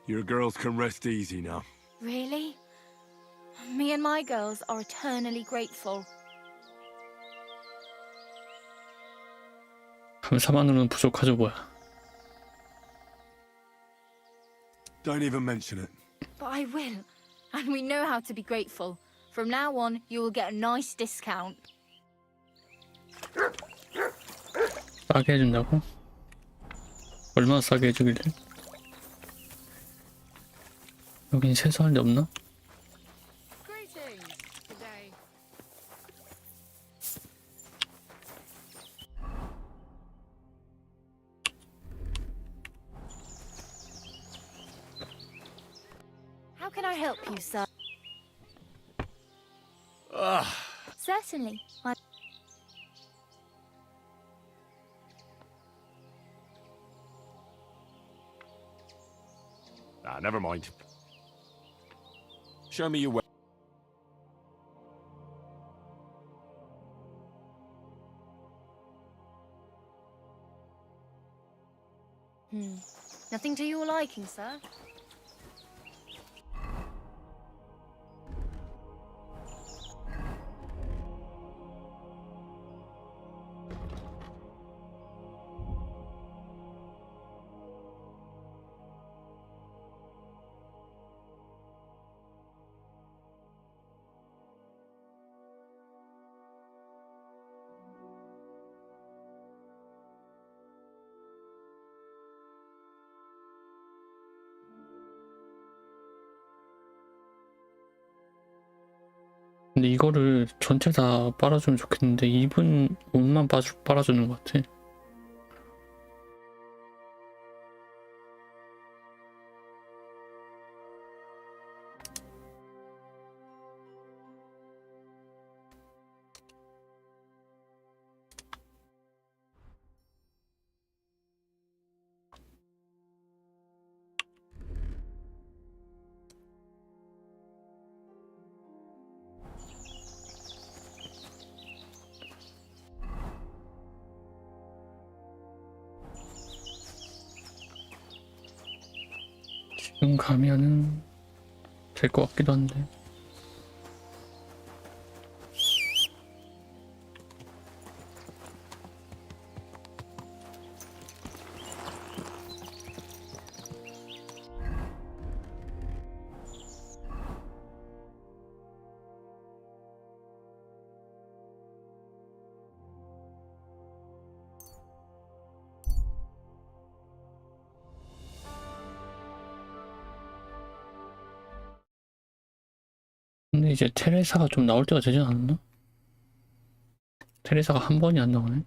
Your girls can rest easy now. Really? Me and my girls are eternally grateful. 감사만으로는 부족하죠 뭐야. Don't even mention it. But I will. And we know how to be grateful. From now on, you will get a nice discount. 싸게 해준다고? 얼마나 싸게 해주길래? 여긴 세수할 데 없나? Greetings. Today. How can I help you, sir? Ugh. Certainly. Never mind. Show me your way. Nothing to your liking, sir? 근데 이거를 전체 다 빨아주면 좋겠는데 입은 옷만 빨아주는 것 같아. 지금 가면은 될 것 같기도 한데. 근데 이제 테레사가 좀 나올 때가 되지 않았나? 테레사가 한 번이 안 나오네.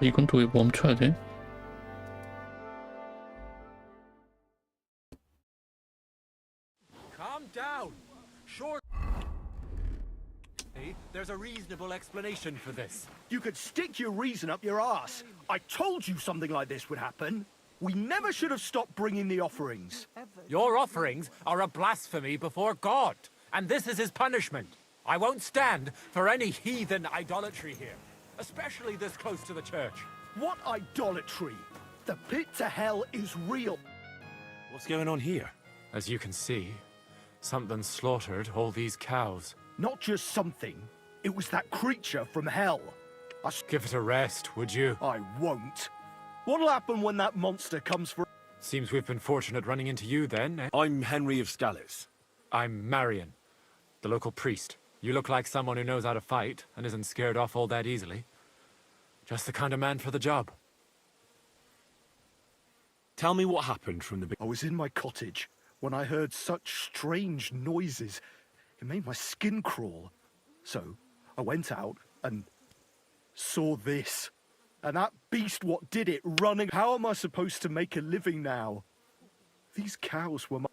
이건 또 왜 멈춰야 돼? reasonable explanation for this. You could stick your reason up your ass. I told you something like this would happen. We never should have stopped bringing the offerings. Your offerings are a blasphemy before God, and this is his punishment. I won't stand for any heathen idolatry here, especially this close to the church. What idolatry? The pit to hell is real. What's going on here? As you can see, something slaughtered all these cows. Not just something. It was that creature from hell. Give it a rest, would you? I won't. What'll happen when that monster comes for... Seems we've been fortunate running into you then, eh? I'm Henry of Scalitz. I'm Marion, the local priest. You look like someone who knows how to fight and isn't scared off all that easily. Just the kind of man for the job. Tell me what happened from the I was in my cottage when I heard such strange noises. It made my skin crawl. So I went out and saw this. And that beast what did it running. How am I supposed to make a living now? These cows were my...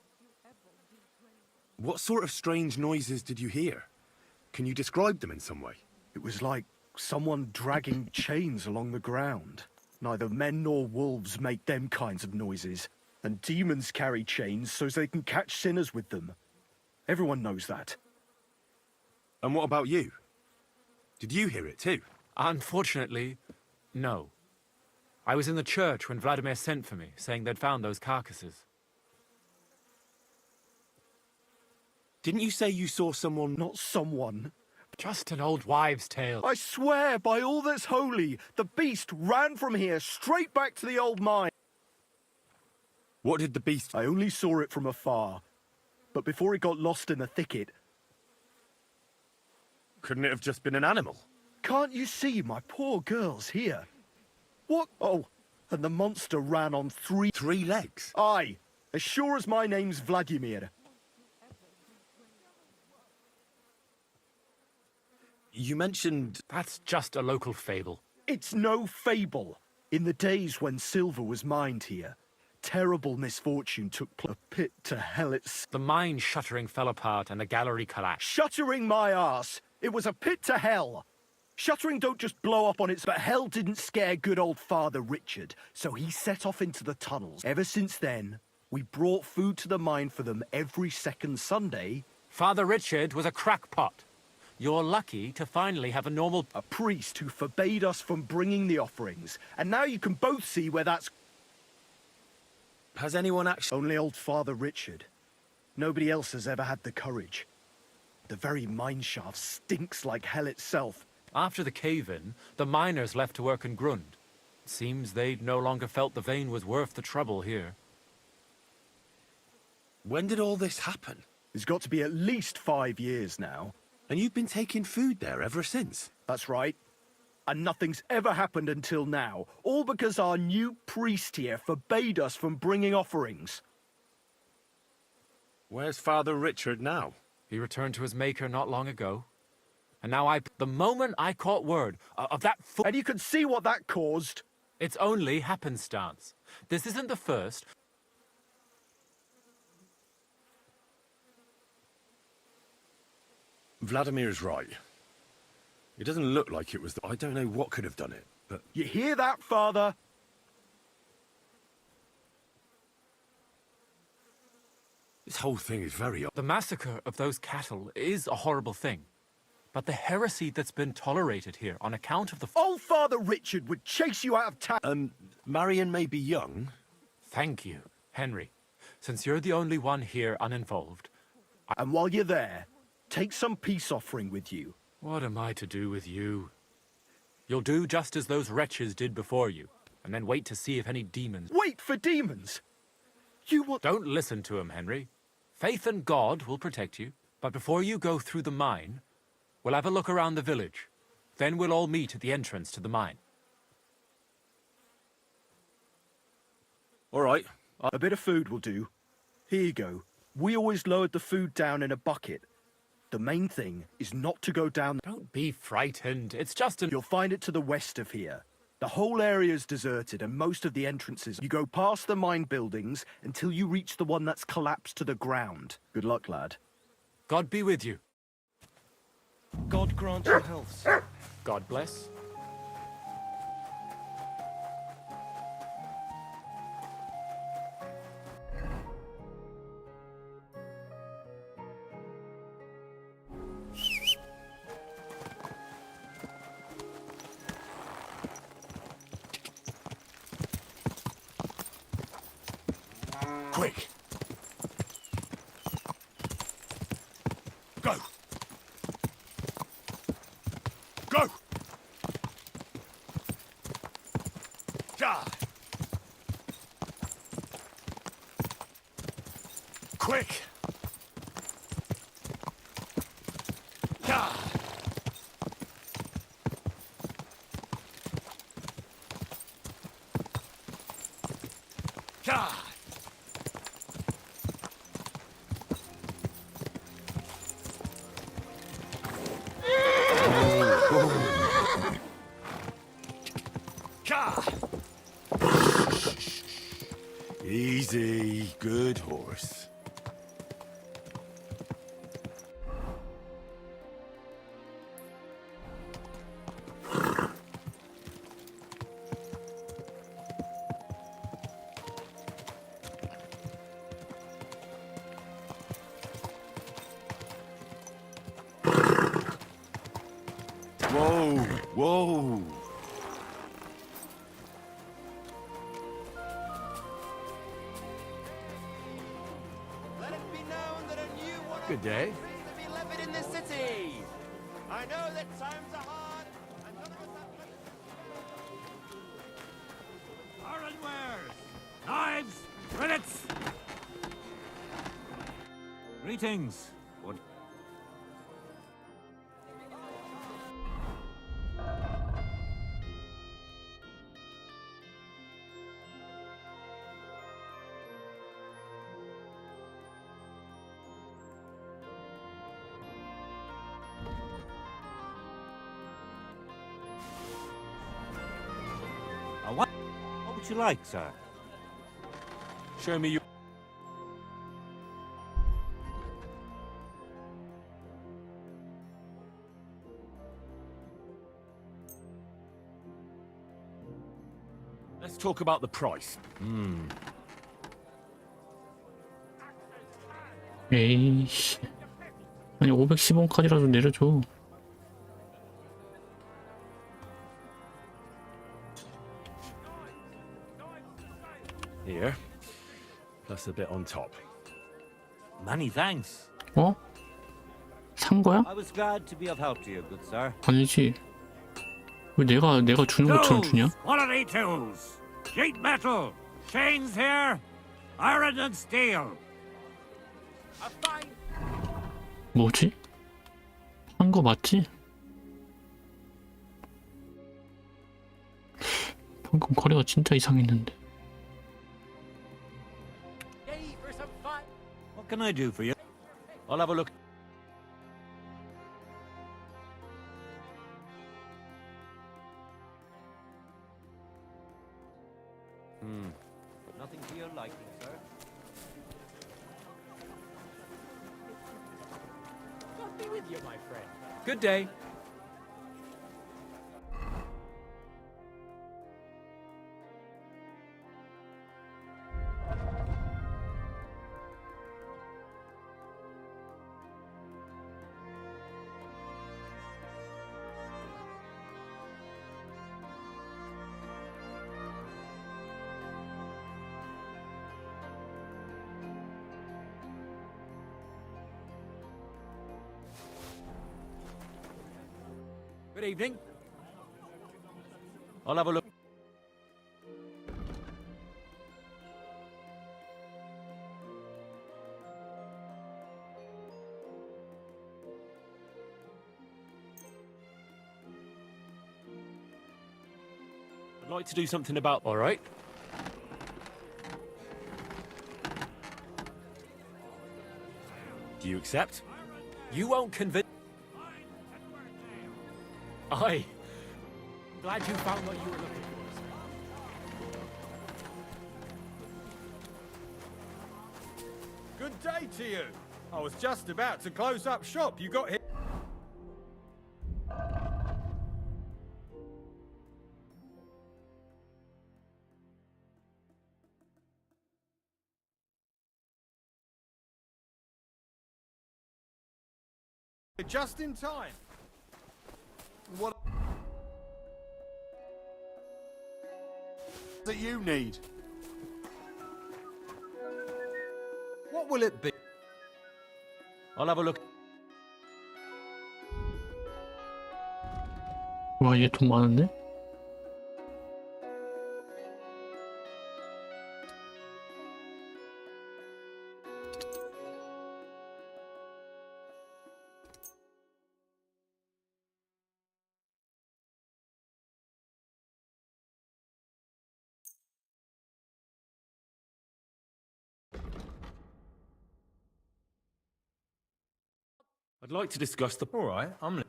What sort of strange noises did you hear? Can you describe them in some way? It was like someone dragging chains along the ground. Neither men nor wolves make them kinds of noises. And demons carry chains so they can catch sinners with them. Everyone knows that. And what about you? Did you hear it too? Unfortunately, no. I was in the church when Vladimir sent for me, saying they'd found those carcasses. Didn't you say you saw someone? Not someone. Just an old wives' tale. I swear by all that's holy, the beast ran from here straight back to the old mine. What did the beast... I only saw it from afar. But before it got lost in the thicket... Couldn't it have just been an animal? Can't you see my poor girl's here? What? Oh, and the monster ran on three legs? Aye, as sure as my name's Vladimir. You mentioned... That's just a local fable. It's no fable. In the days when silver was mined here, terrible misfortune took place. A pit to hell it's... The mine shuttering fell apart and the gallery collapsed. Shuttering my arse! It was a pit to hell! Shuttering don't just blow up on its... But hell didn't scare good old Father Richard, so he set off into the tunnels. Ever since then, we brought food to the mine for them every second Sunday. Father Richard was a crackpot. You're lucky to finally have a normal... A priest who forbade us from bringing the offerings. And now you can both see where that's... Has anyone actually... Only old Father Richard. Nobody else has ever had the courage. The very mine shaft stinks like hell itself. After the cave-in, the miners left to work in Grund. It seems they'd no longer felt the vein was worth the trouble here. When did all this happen? It's got to be at least 5 years now. And you've been taking food there ever since? That's right. And nothing's ever happened until now. All because our new priest here forbade us from bringing offerings. Where's Father Richard now? He returned to his maker not long ago. And now the moment I caught word of that And you can see what that caused. It's only happenstance. This isn't the first. Vladimir's right. It doesn't look like it was... I don't know what could have done it, but... You hear that, Father? This whole thing is very... The massacre of those cattle is a horrible thing. But the heresy that's been tolerated here on account of the... Old Father Richard would chase you out of town. Marion may be young. Thank you, Henry. Since you're the only one here uninvolved... And while you're there, take some peace offering with you. What am I to do with you? You'll do just as those wretches did before you, and then wait to see if any demons... Wait for demons? You want... Don't listen to him, Henry. Faith in God will protect you. But before you go through the mine, we'll have a look around the village. Then we'll all meet at the entrance to the mine. All right. A bit of food will do. Here you go. We always lowered the food down in a bucket. The main thing is not to go down... Don't be frightened. It's just an... You'll find it to the west of here. The whole area's deserted and most of the entrances... You go past the mine buildings until you reach the one that's collapsed to the ground. Good luck, lad. God be with you. God grant you health. God bless. Quick! Go! Go! Ja! Quick! Ja! Ja! Easy, good horse. Whoa, whoa. Good day. in the city. I know that times are hard, and none of us have Ironwares, knives, rillets. Greetings. What? What would you like, sir? Show me your... Let's talk about the price. 에이씨. 아니 510원까지라도 내려줘. Here. Plus a bit on top. Many thanks. 어? 산 거야? I was glad to be of help to you, good sir. 아니지. 왜 내가 주는 것처럼 주냐? Quality tools. Sheet metal. Chains here. Iron and steel. 뭐지? 한 거 맞지? 방금 거래가 진짜 이상했는데. What can I do for you? I'll have a look. Nothing to your liking, sir. God be with you, my friend. Good day. Good evening. I'll have a look. I'd like to do something about... All right. Do you accept? You won't convince... Aye. Glad you found what you were looking for. Good day to you. I was just about to close up shop. You got here. Just in time. What that you need? What will it be? I'll have a look. 와, 얘 돈 많은데? I'd like to discuss the... All right, I'm...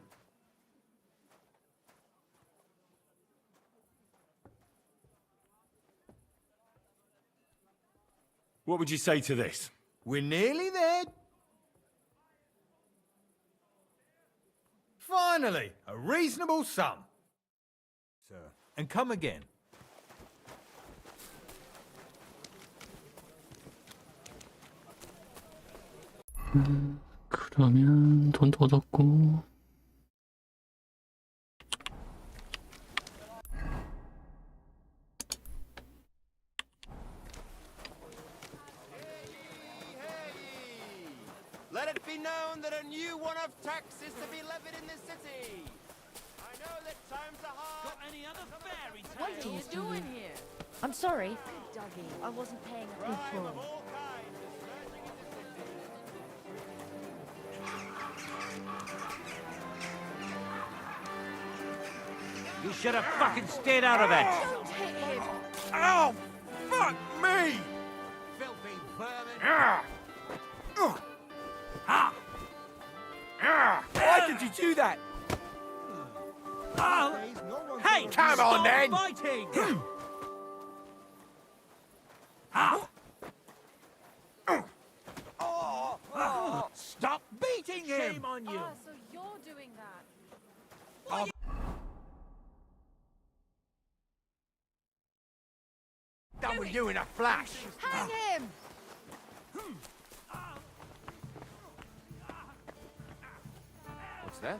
What would you say to this? We're nearly there. Finally, a reasonable sum. Sir. And come again. 그러면 돈도 얻었고. Let it be known that a new one-off tax is to be levied in this city. I know that times are hard. Got any other fairy tales? What are you doing here? I'm sorry. Dougie, I wasn't paying attention. You should have fucking stayed out of it. Don't hit him. Oh, fuck me! Filthy vermin. Why did you do that? Oh. Hey, Come on, stop then. Fighting. Stop beating him! Shame on you! So you're doing that. Done with you in a flash. Hang him! What's that?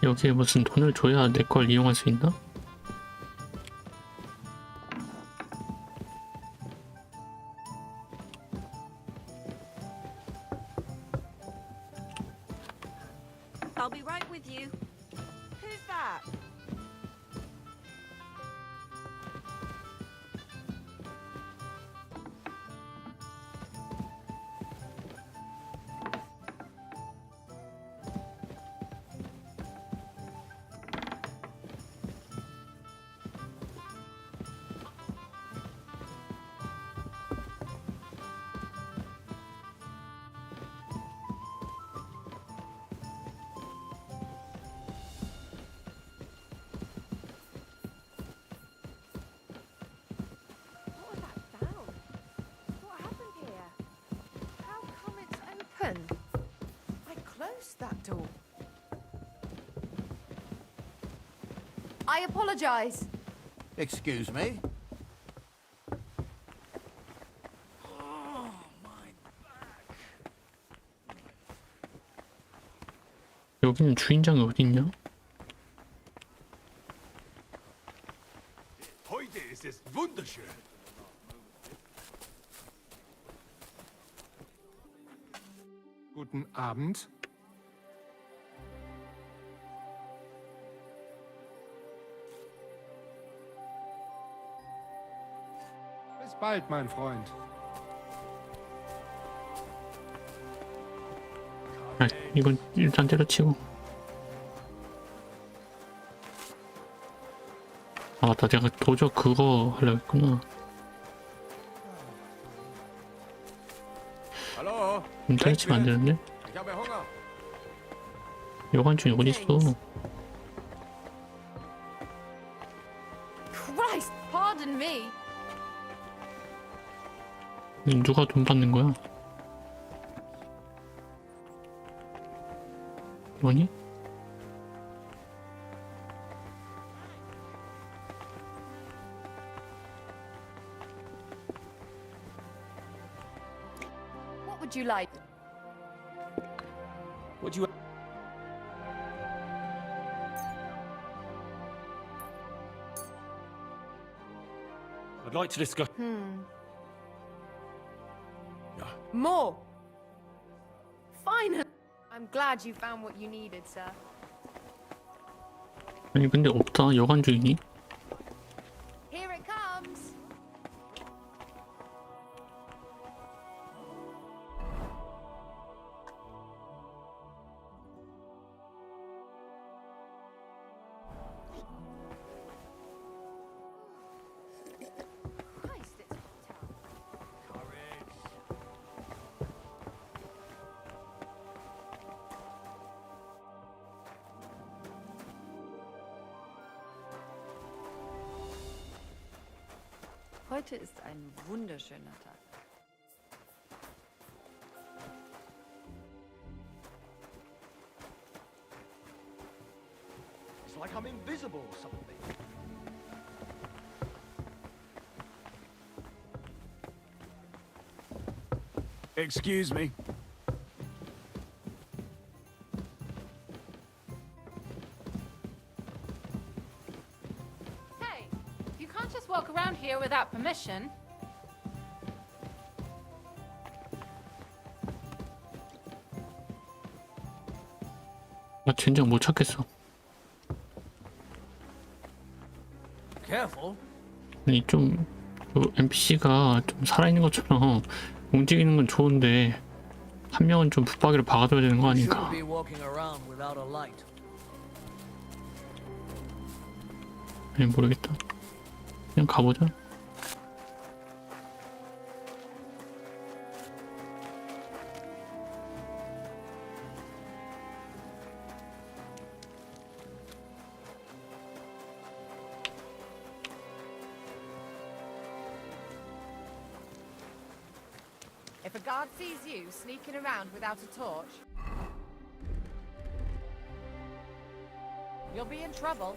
여기에 무슨 돈을 줘야 내 걸 이용할 수 있나? I'll be right with you. Who's that? What was that sound? What happened here? How come it's open? I closed that door. I apologize. Excuse me? 여기는 주인장이 어디 있냐? Heute ist es wunderschön. Guten Abend. Bis bald, mein Freund. 아, 이건 일단 때려치고. 아 맞다, 내가 도적 그거 하려고 했구나. Hallo? 때려치면 안 되는데? Ich habe Hunger. 여관중이 어딨어? Christ! Pardon 누가 돈 받는 거야? 뭐니? What would you like? Would you... I'd like to discuss... More! Fine! I'm glad you found what you needed, sir. 아니 근데 없다. 여관 중이니? Here it comes! Christ, it's hot out. Heute ist ein wunderschöner Tag. It's like I'm invisible or something. Excuse me. Hey, you can't just walk around here without permission. 나 젠장 못 찾겠어. Careful. 아니 좀 NPC가 좀 살아있는 것처럼 움직이는 건 좋은데 한 명은 좀 붙박이를 박아줘야 되는 거 아닌가? Be walking around without a light. 아니 모르겠다. 그냥 가보자. If a guard sees you sneaking around without a torch, you'll be in trouble.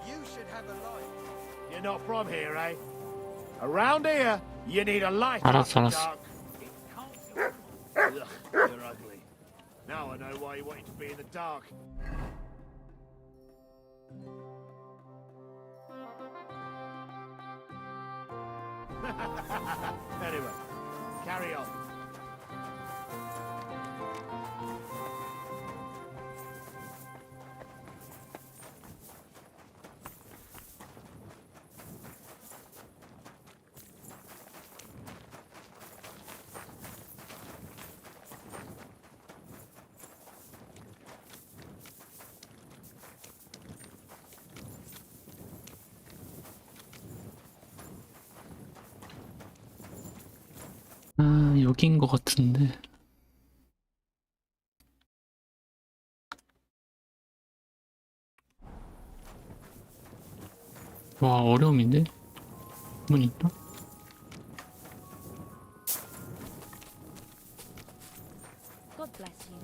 You should have a light. You're not from here, eh? Around here, you need a light. 알았어, after 알았어. dark. Ugh, you're ugly. Now I know why you wanted to be in the dark. Anyway, carry on. 아 여기인 것 같은데. 와 어려움인데? 문 있나? God bless you.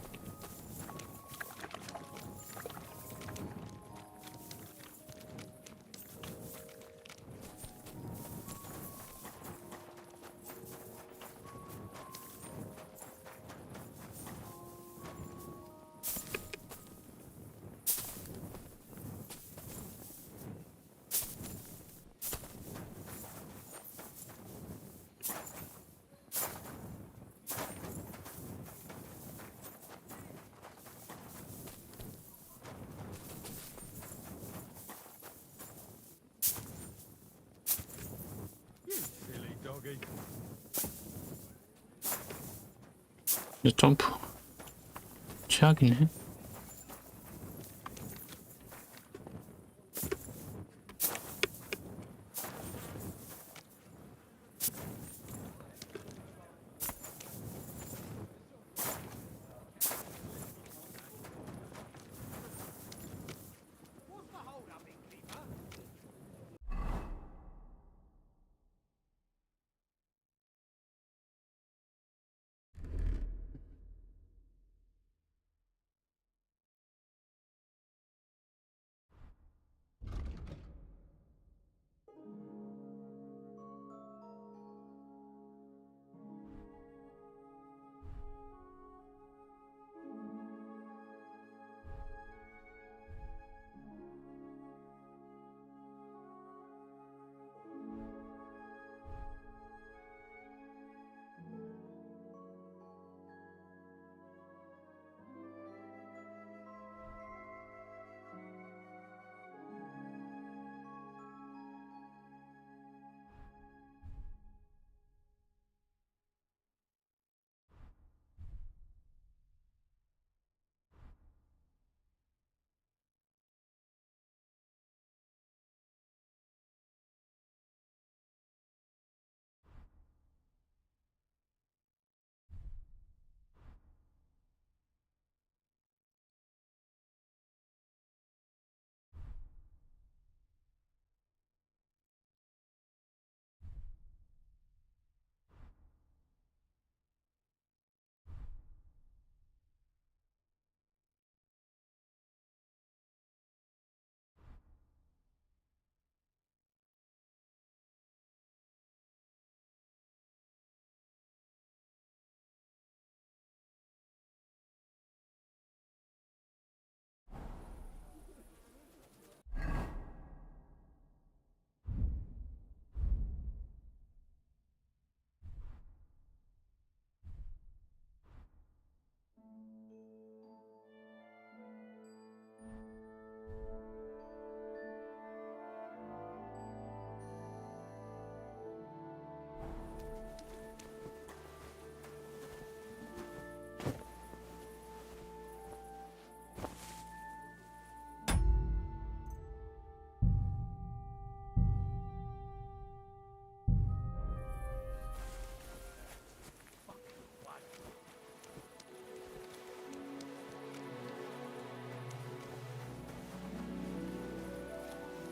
Silly doggy. 이제 점프. 최악이네.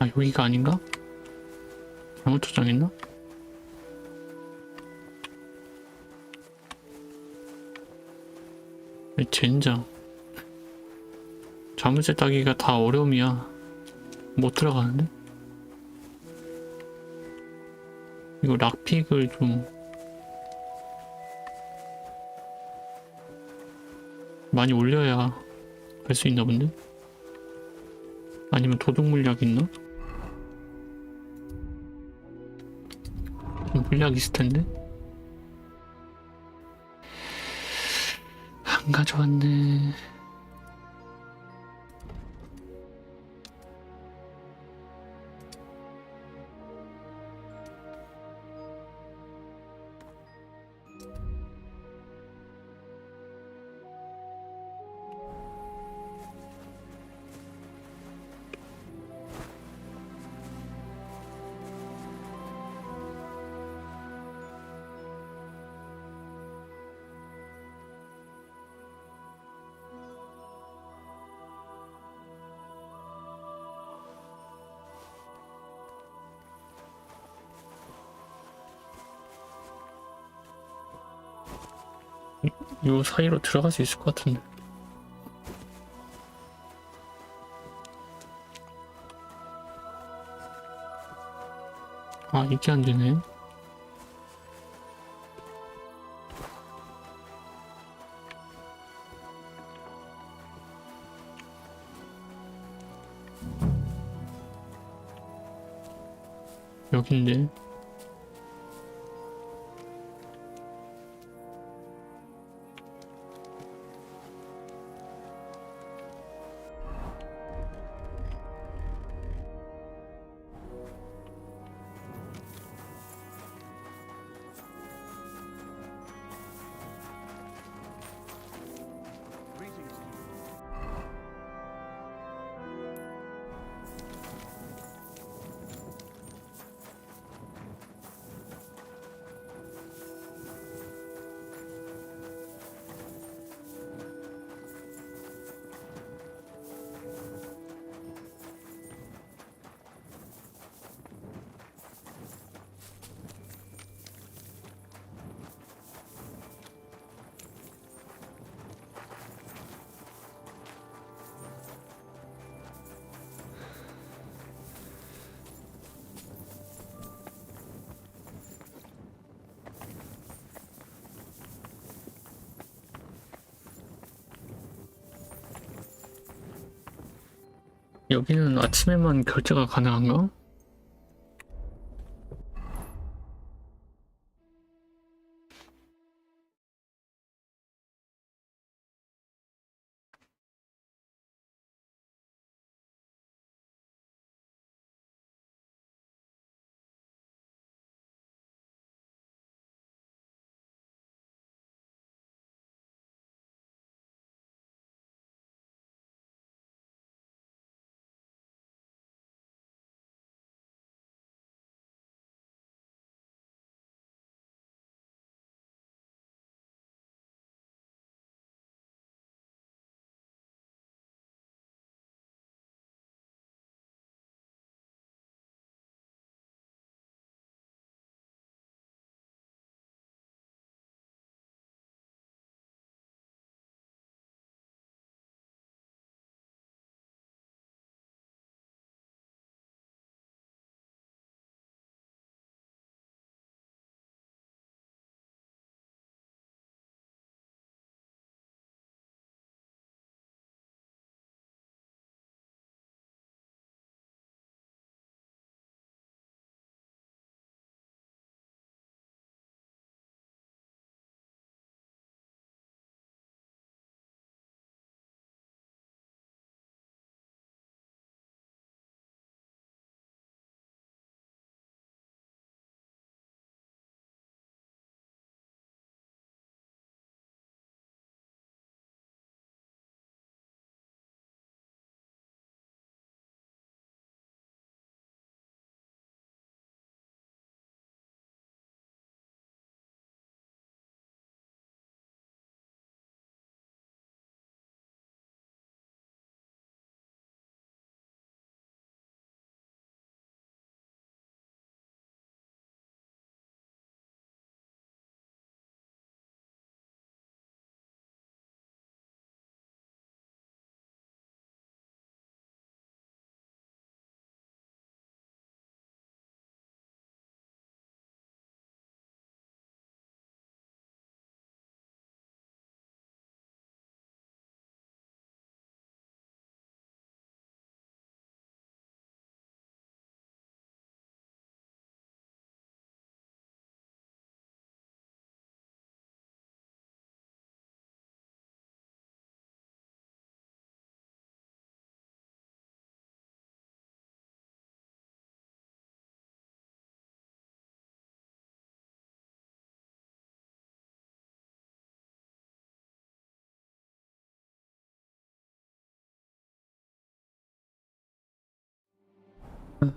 아, 여기가 아닌가? 잘못 저장했나? 이 젠장. 자물쇠 따기가 다 어려움이야. 못 들어가는데? 이거 락픽을 좀 많이 올려야 갈 수 있나 본데? 아니면 도둑 물약 있나? 물약 있을 텐데? 안 가져왔네. 요 사이로 들어갈 수 있을 것 같은데. 아, 이게 안 되네. 여긴데. 여기는 아침에만 결제가 가능한가?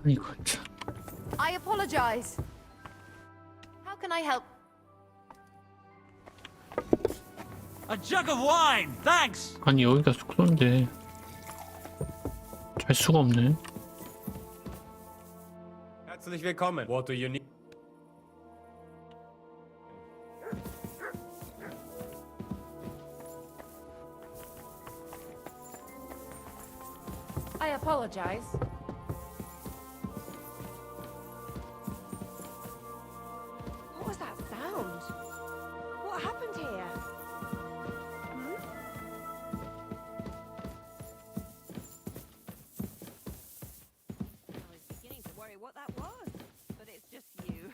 이거 참. I apologize. How can I help? A jug of wine, thanks. 아니 여기가 숙소인데 잘 수가 없네. Herzlich willkommen. What do you need? I apologize. What was that sound? What happened here? I was beginning to worry what that was, but it's just you.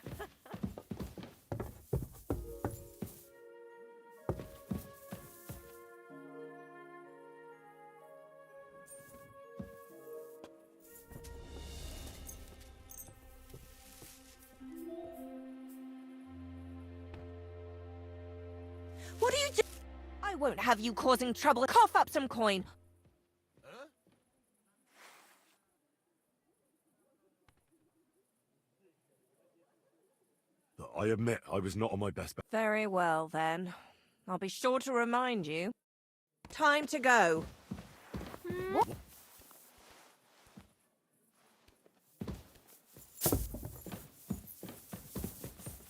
What are you doing? I won't have you causing trouble. Cough up some coin. I admit I was not on my best behavior. Very well, then. I'll be sure to remind you. Time to go.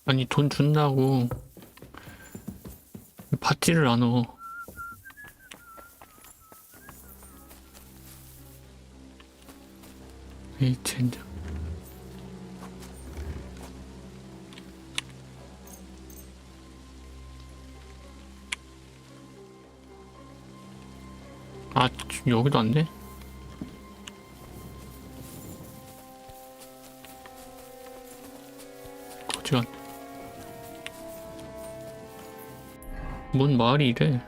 아니 돈 준다고 받지를 않아. 에이 젠장. 아 여기도 안 돼? 거지간. 뭔 마을이 이래?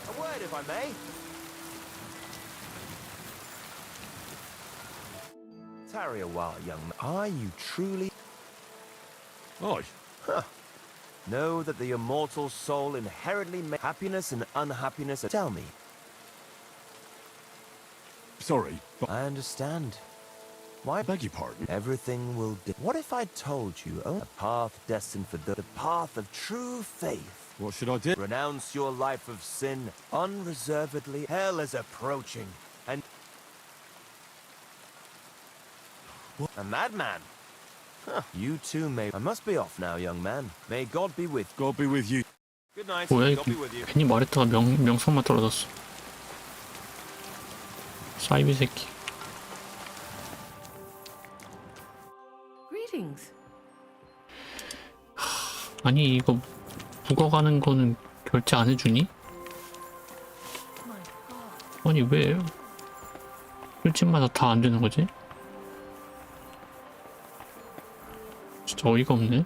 A word, if I may. Tarry a while, young man. Are you truly... Aye. Huh. Know that the immortal soul inherently makes happiness and unhappiness. Tell me. Sorry, but I understand. Why? beg your pardon. Everything will... What if I told you a path destined for the path of true faith? What should I do? Renounce your life of sin unreservedly. Hell is approaching, and... What? A madman? Huh. You too may... I must be off now, young man. May God be with... God be with you. Good night. 뭐야 God 이거? be with you. 괜히 말했다가 명성만 떨어졌어. 사이비 새끼. Greetings. 아니 이거 묵어가는 거는 결제 안 해주니? 아니 왜 술집마다 다 안 되는 거지? 진짜 어이가 없네.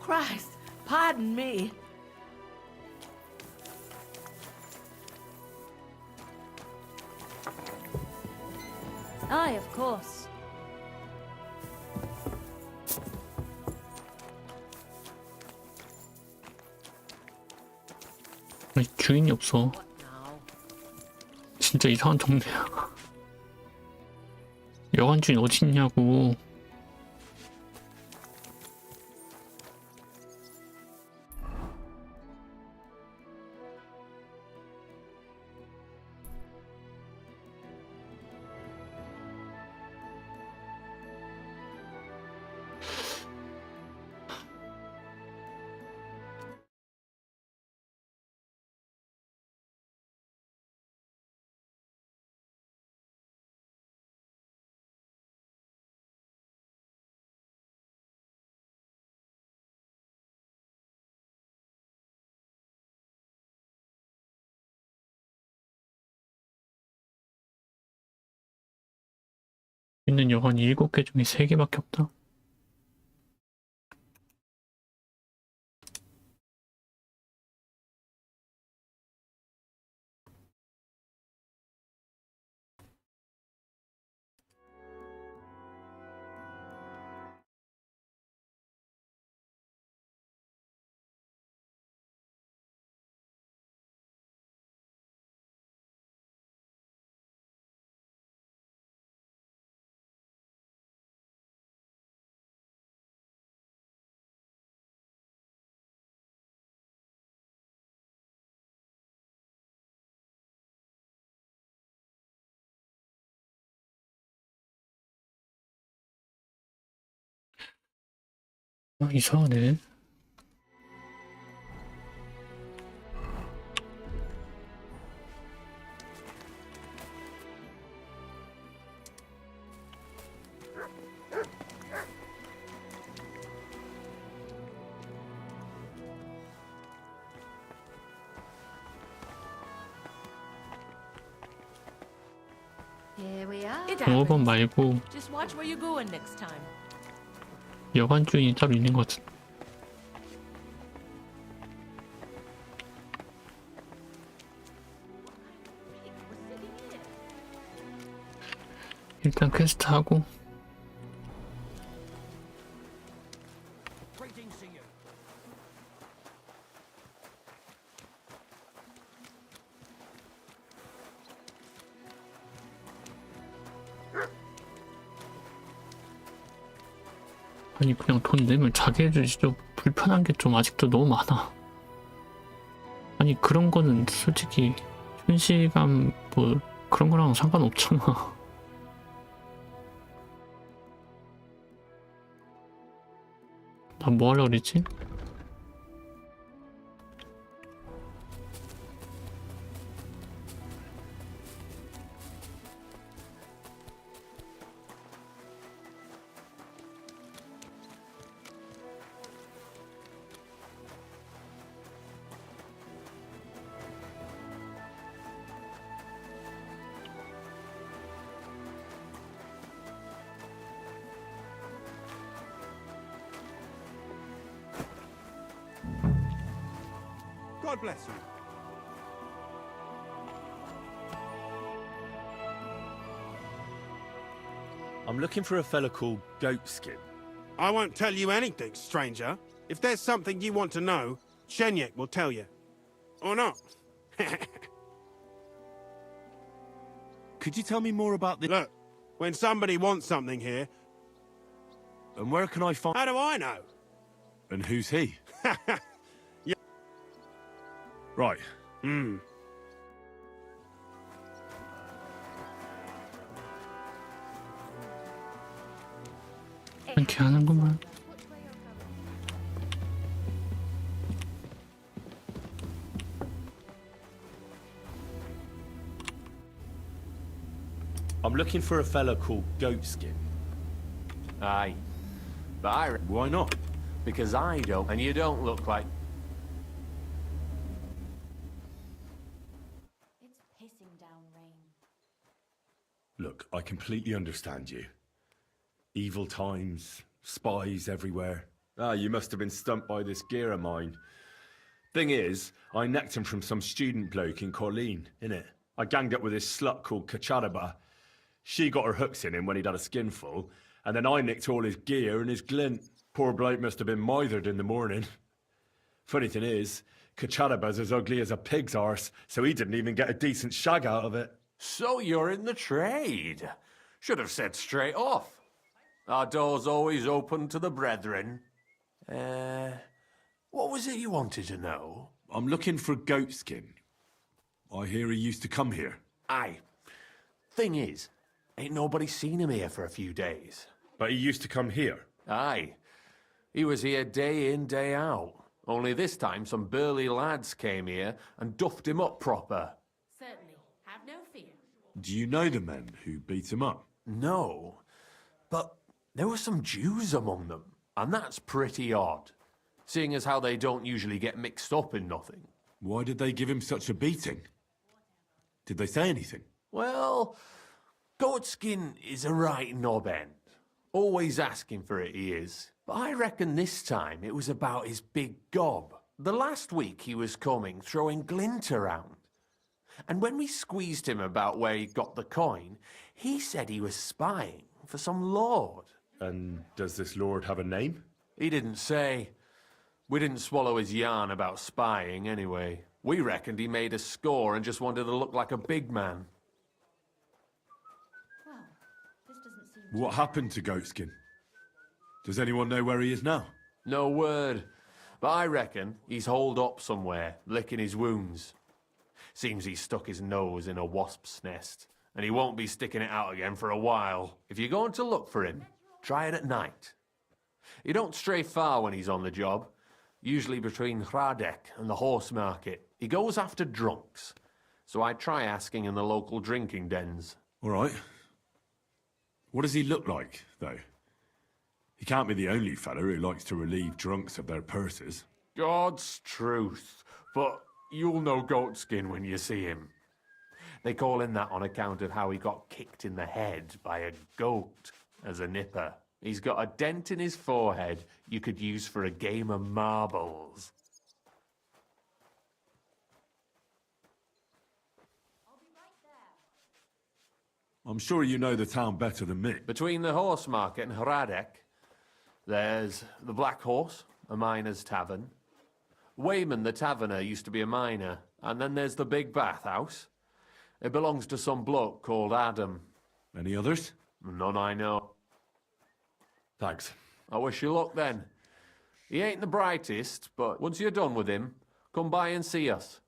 Christ, pardon me. Aye, of course. 아니 주인이 없어. 진짜 이상한 동네야. 여관 주인 어디 있냐고. 있는 여관이 7개 중에 3개밖에 없다. 아, 이상하네. Here we are. 종업원 말고 Just watch where you're going next time. 여관 주인이 따로 있는 것 같은. 일단 퀘스트 하고 아니 그냥 돈 내면 자게 해주시죠. 불편한 게 좀 아직도 너무 많아. 아니 그런 거는 솔직히 현실감 뭐 그런 거랑 상관없잖아. 나 뭐 하려고 그랬지? God bless you. I'm looking for a fella called Goatskin. I won't tell you anything, stranger. If there's something you want to know, Shenyek will tell you. Or not. Could you tell me more about this? Look, when somebody wants something here... And where can I find... How do I know? And who's he? Right. 이렇게 하는구만. I'm looking for a fella called Goatskin. Aye. But Why not? because I don't, and you don't look like... It's pissing down rain. Look, I completely understand you. Evil times, spies everywhere. Ah, you must have been stumped by this gear of mine. Thing is, I necked him from some student bloke in Colleen, innit? I ganged up with this slut called Kacharaba. She got her hooks in him when he'd had a skinful, and then I nicked all his gear and his glint. Poor bloke must have been mithered in the morning. Funny thing is, Kacharaba's as ugly as a pig's arse, so he didn't even get a decent shag out of it. So you're in the trade. Should have said straight off. Our door's always open to the brethren. What was it you wanted to know? I'm looking for goatskin. I hear he used to come here. Aye. Thing is, ain't nobody seen him here for a few days. But he used to come here. Aye. He was here day in, day out. Only this time some burly lads came here and duffed him up proper. Certainly. Have no fear. Do you know the men who beat him up? No. But there were some Jews among them, and that's pretty odd. Seeing as how they don't usually get mixed up in nothing. Why did they give him such a beating? Did they say anything? Well, Goatskin is a right knob end. Always asking for it, he is. But I reckon this time it was about his big gob. The last week he was coming, throwing glint around. And when we squeezed him about where he got the coin, he said he was spying for some lord. And does this lord have a name? He didn't say. We didn't swallow his yarn about spying, anyway. We reckoned he made a score and just wanted to look like a big man. Well, this doesn't seem... What happened to Goatskin? Does anyone know where he is now? No word. But I reckon he's holed up somewhere, licking his wounds. Seems he stuck his nose in a wasp's nest, and he won't be sticking it out again for a while. If you're going to look for him, try it at night. He don't stray far when he's on the job. Usually between Hradek and the horse market. He goes after drunks. So I try asking in the local drinking dens. All right. What does he look like, though? He can't be the only fella who likes to relieve drunks of their purses. God's truth. But you'll know Goatskin when you see him. They call him that on account of how he got kicked in the head by a goat as a nipper. He's got a dent in his forehead you could use for a game of marbles. I'm sure you know the town better than me. Between the horse market and Hradek, there's the Black Horse, a miner's tavern. Wayman the taverner used to be a miner. And then there's the Big Bathhouse. It belongs to some bloke called Adam. Any others? None I know. Thanks. I wish you luck then. He ain't the brightest, but once you're done with him, come by and see us.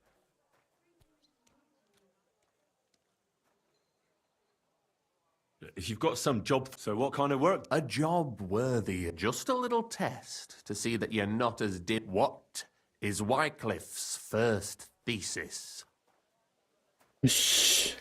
If you've got some job, so what kind of work? A job worthy. Just a little test to see that you're not as What is Wycliffe's first thesis? Shh.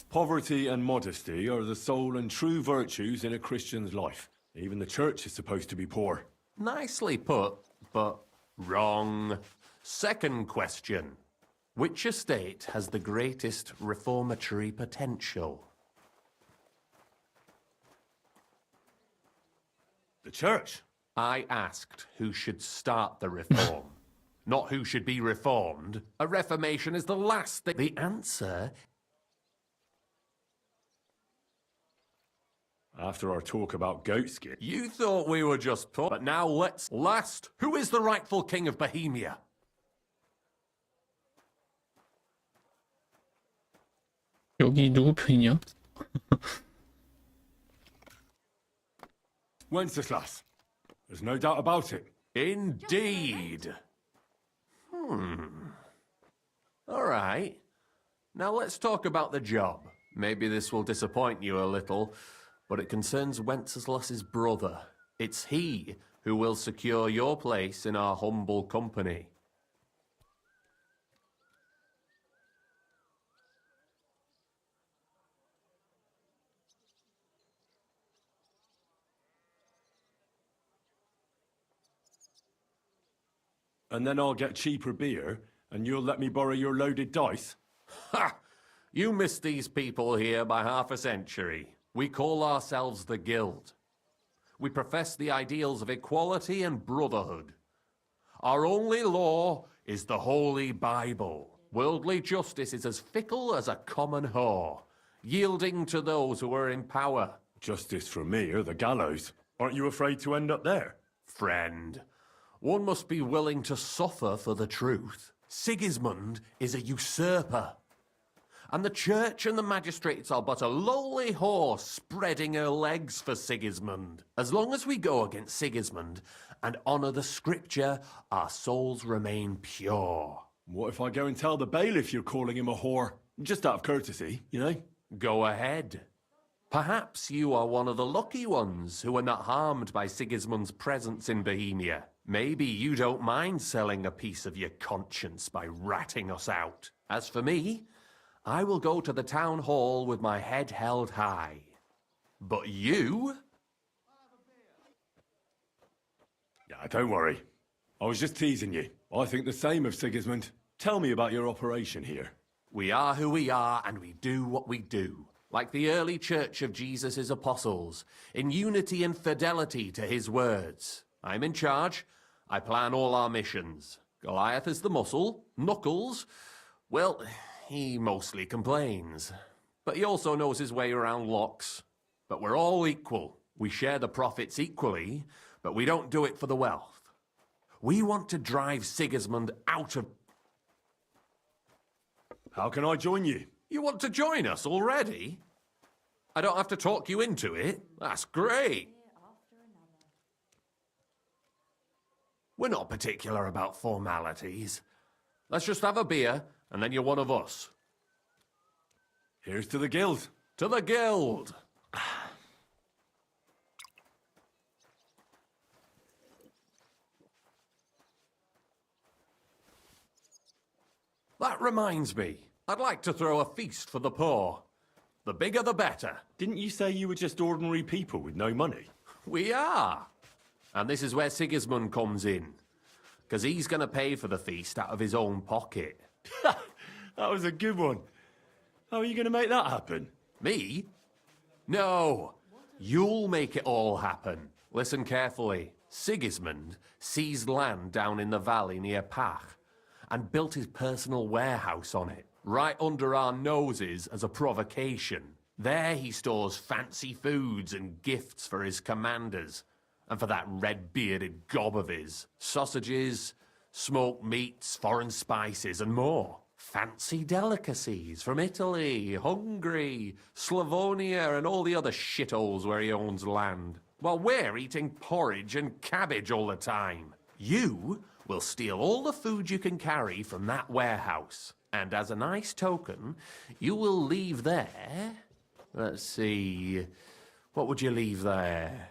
Poverty and modesty are the sole and true virtues in a Christian's life. Even the church is supposed to be poor. Nicely put, but wrong. Second question. Which estate has the greatest reformatory potential? The church. I asked who should start the reform, not who should be reformed. A reformation is the last thing. The answer... After our talk about Goatskin. You thought we were just poor, but now let's... Last, who is the rightful king of Bohemia? 여기 누구 편이냐? Wenceslas. There's no doubt about it. Indeed. All right. Now let's talk about the job. Maybe this will disappoint you a little, but it concerns Wenceslas's brother. It's he who will secure your place in our humble company. And then I'll get cheaper beer, and you'll let me borrow your loaded dice? Ha! You missed these people here by half a century. We call ourselves the Guild. We profess the ideals of equality and brotherhood. Our only law is the Holy Bible. Worldly justice is as fickle as a common whore, yielding to those who are in power. Justice for me or the gallows. Aren't you afraid to end up there? Friend, One must be willing to suffer for the truth. Sigismund is a usurper. And the church and the magistrates are but a lowly horse spreading her legs for Sigismund. As long as we go against Sigismund and honour the scripture, our souls remain pure. What if I go and tell the bailiff you're calling him a whore? Just out of courtesy, you know? Go ahead. Perhaps you are one of the lucky ones who are not harmed by Sigismund's presence in Bohemia. Maybe you don't mind selling a piece of your conscience by ratting us out. As for me, I will go to the town hall with my head held high. But you? Yeah, don't worry. I was just teasing you. I think the same of Sigismund. Tell me about your operation here. We are who we are, and we do what we do. Like the early church of Jesus' apostles, in unity and fidelity to his words. I'm in charge. I plan all our missions. Goliath is the muscle. Knuckles, well, he mostly complains. But he also knows his way around locks. But we're all equal. We share the profits equally, but we don't do it for the wealth. We want to drive Sigismund out of... How can I join you? You want to join us already? I don't have to talk you into it. That's great. We're not particular about formalities. Let's just have a beer, and then you're one of us. Here's to the guild. To the guild! That reminds me. I'd like to throw a feast for the poor. The bigger the better. Didn't you say you were just ordinary people with no money? We are. And this is where Sigismund comes in. Because he's going to pay for the feast out of his own pocket. That was a good one. How are you going to make that happen? Me? No. You'll make it all happen. Listen carefully. Sigismund seized land down in the valley near Pach and built his personal warehouse on it, right under our noses as a provocation. There he stores fancy foods and gifts for his commanders, and for that red-bearded gob of his. Sausages, smoked meats, foreign spices, and more. Fancy delicacies from Italy, Hungary, Slavonia, and all the other shitholes where he owns land. While we're eating porridge and cabbage all the time. You will steal all the food you can carry from that warehouse. And as a nice token, you will leave there... Let's see... What would you leave there?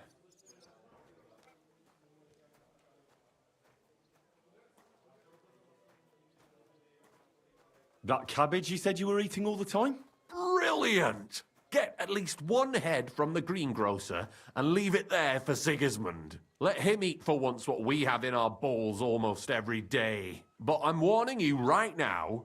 That cabbage you said you were eating all the time? Brilliant! Get at least one head from the greengrocer and leave it there for Sigismund. Let him eat for once what we have in our bowls almost every day. But I'm warning you right now,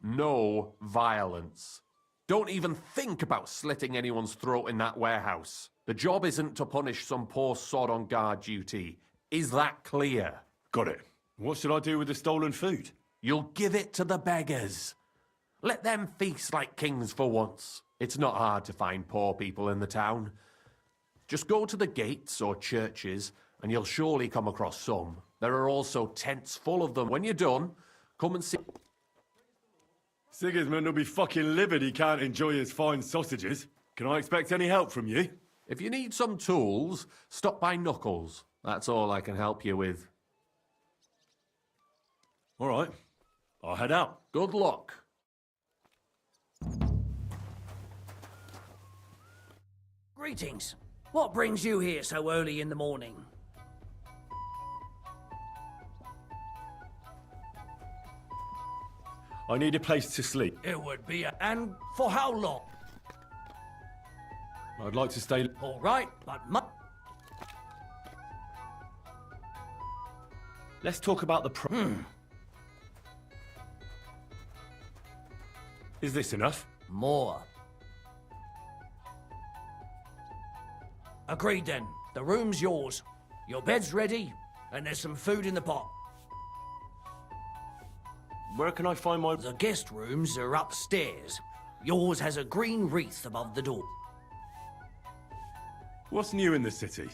no violence. Don't even think about slitting anyone's throat in that warehouse. The job isn't to punish some poor sod on guard duty. Is that clear? Got it. What should I do with the stolen food? You'll give it to the beggars. Let them feast like kings for once. It's not hard to find poor people in the town. Just go to the gates or churches and you'll surely come across some. There are also tents full of them. When you're done, come and see... Sigismund will be fucking livid he can't enjoy his fine sausages. Can I expect any help from you? If you need some tools, stop by Knuckles. That's all I can help you with. All right. I'll head out. Good luck. Greetings. What brings you here so early in the morning? I need a place to sleep. It would be and for how long? I'd like to stay... All right, but Let's talk about the Is this enough? More. Agreed then. The room's yours. Your bed's ready, and there's some food in the pot. Where can I find my... The guest rooms are upstairs. Yours has a green wreath above the door. What's new in the city?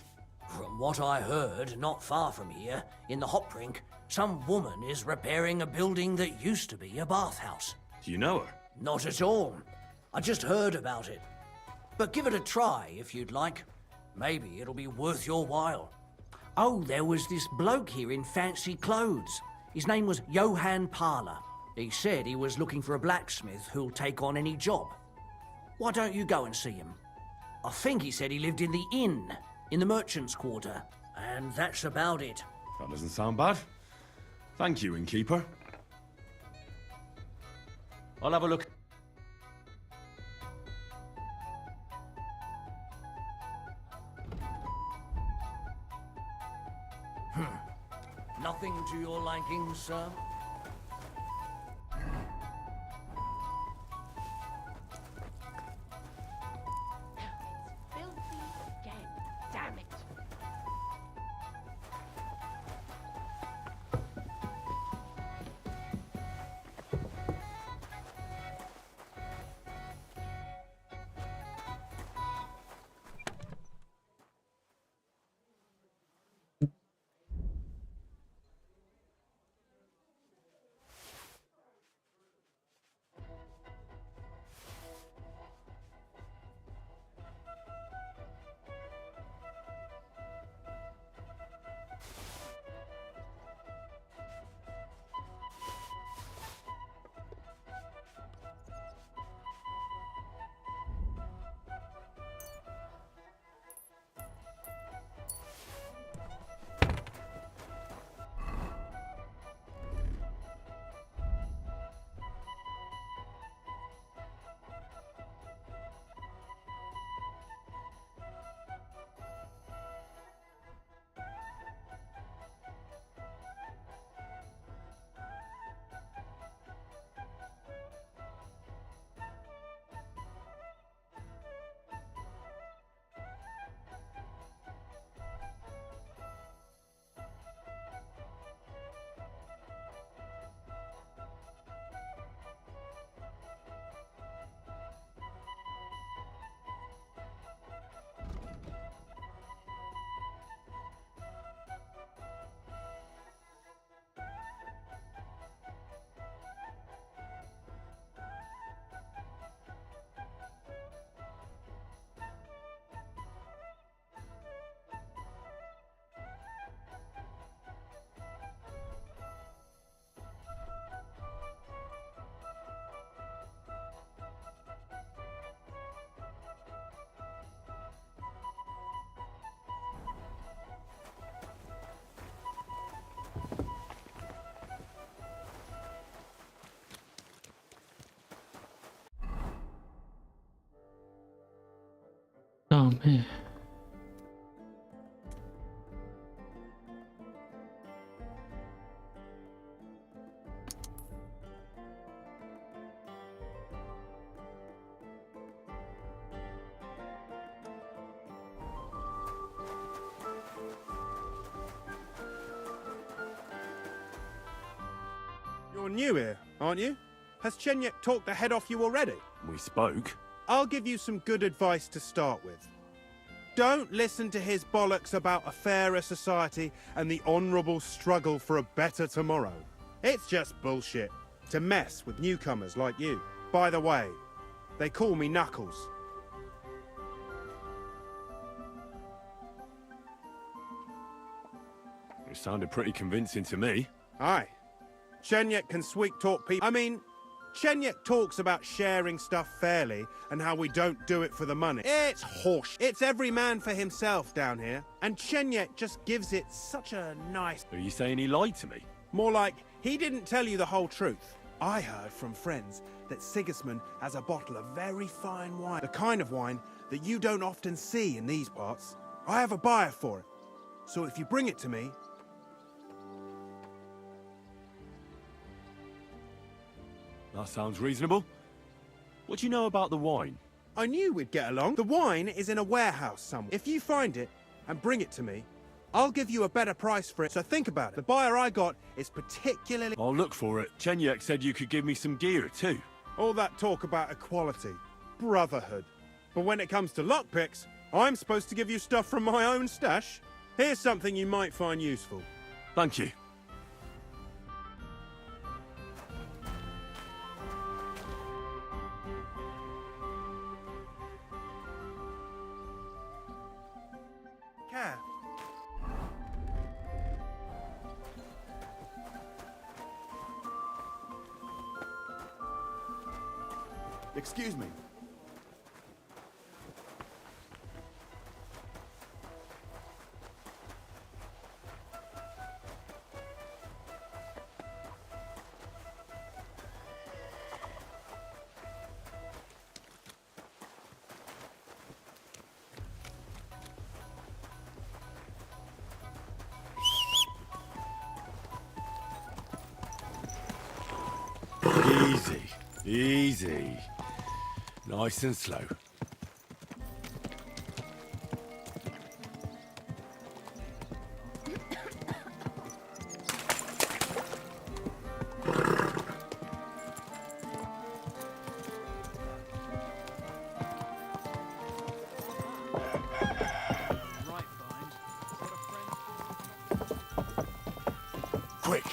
From what I heard, not far from here, in the hop rink, some woman is repairing a building that used to be a bathhouse. Do you know her? Not at all. I just heard about it. But give it a try if you'd like. Maybe it'll be worth your while. Oh, there was this bloke here in fancy clothes. His name was Johann Parler. He said he was looking for a blacksmith who'll take on any job. Why don't you go and see him? I think he said he lived in the inn, in the merchant's quarter. And that's about it. That doesn't sound bad. Thank you, innkeeper. I'll have a look. Nothing to your liking, sir? Filthy again. Damn it. 그다음에 You're new here, aren't you? Has Chenyek talked the head off you already? We spoke. I'll give you some good advice to start with. Don't listen to his bollocks about a fairer society and the honourable struggle for a better tomorrow. It's just bullshit to mess with newcomers like you. By the way, they call me Knuckles. It sounded pretty convincing to me. Aye. Chenyek can sweet-talk people. I mean, Chenyek talks about sharing stuff fairly and how we don't do it for the money. It's horse. It's every man for himself down here. And Chenyek just gives it such a nice... Are you saying he lied to me? More like, he didn't tell you the whole truth. I heard from friends that Sigismund has a bottle of very fine wine. The kind of wine that you don't often see in these parts. I have a buyer for it. So if you bring it to me... That sounds reasonable. What do you know about the wine? I knew we'd get along. The wine is in a warehouse somewhere. If you find it and bring it to me, I'll give you a better price for it. So think about it. The buyer I got is particularly... I'll look for it. Chenyek said you could give me some gear too. All that talk about equality, brotherhood. But when it comes to lockpicks, I'm supposed to give you stuff from my own stash. Here's something you might find useful. Thank you. Care. Excuse me. Easy, easy. Nice and slow. Quick.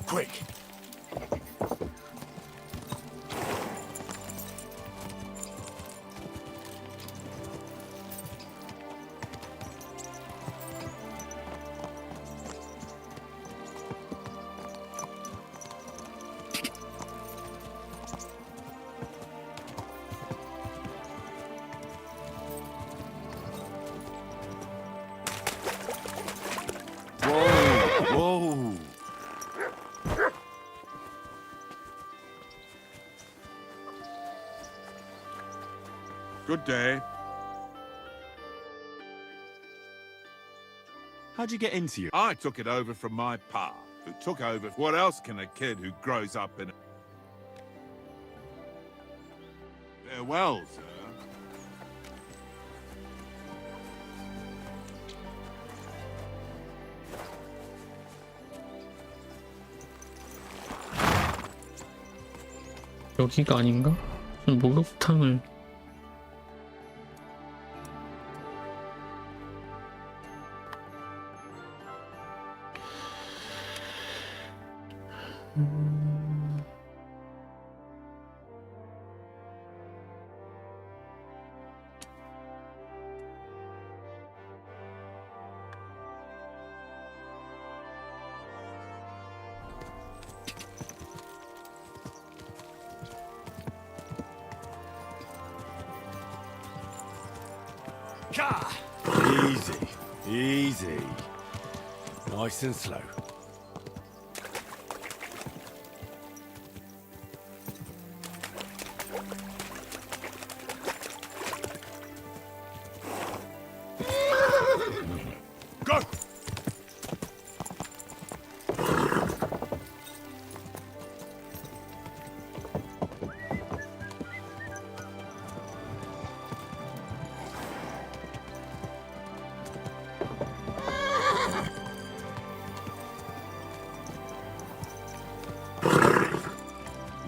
Quick. Whoa, whoa. Good day. How'd you get into you? I took it over from my pa, who took over. What else can a kid who grows up in a... Farewell, sir. 여기가 아닌가? 무슨 목욕탕을 Easy, easy. Nice and slow. Go!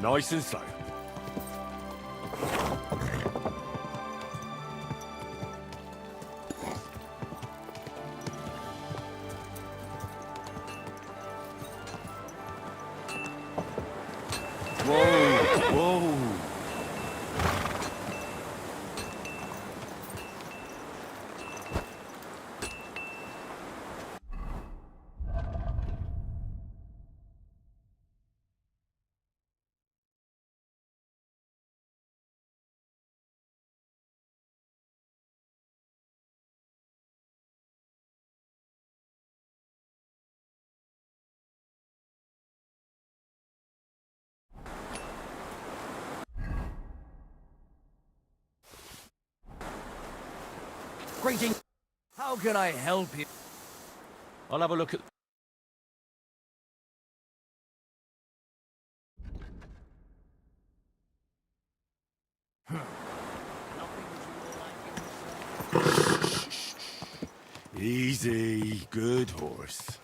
Nice and slow. Whoa, whoa. Greeting. How can I help you? I'll have a look at... Easy, good horse.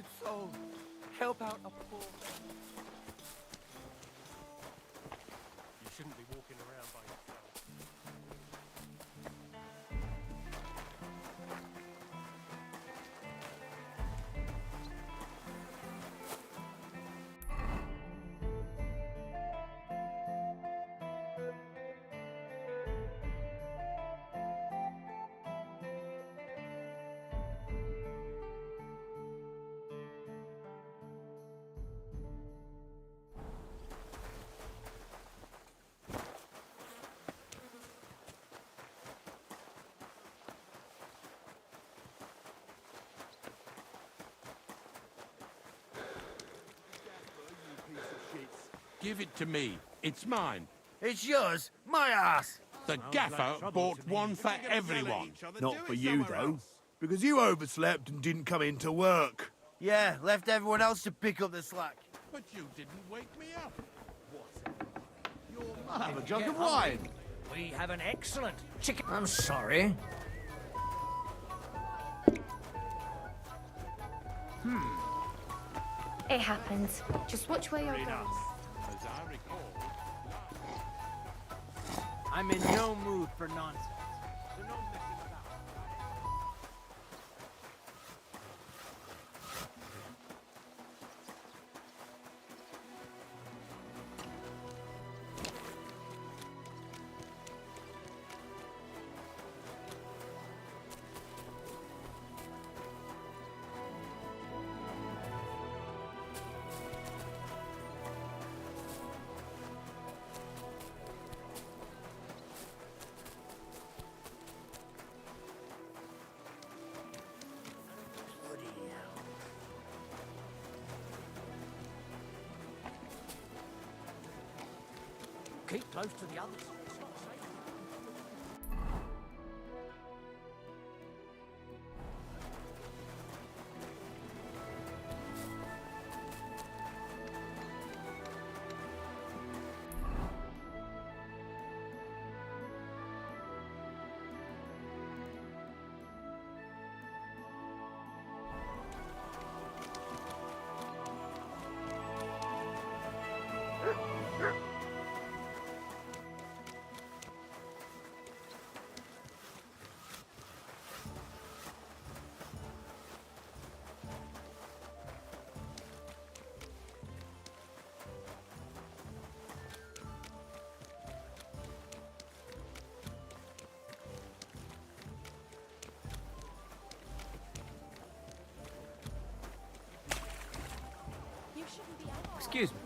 good soul. Help out a poor man. You shouldn't be walking around by yourself. Give it to me. It's mine. It's yours? My ass! The gaffer bought one for everyone. Not for you, though. Because you overslept and didn't come in to work. Yeah, left everyone else to pick up the slack. But you didn't wake me up. I'll have a jug of wine. We have an excellent chicken. I'm sorry. It happens. Just watch where you're going. As I recall, I'm in no mood for nonsense. So no messing about. Keep close to the others. Excuse me.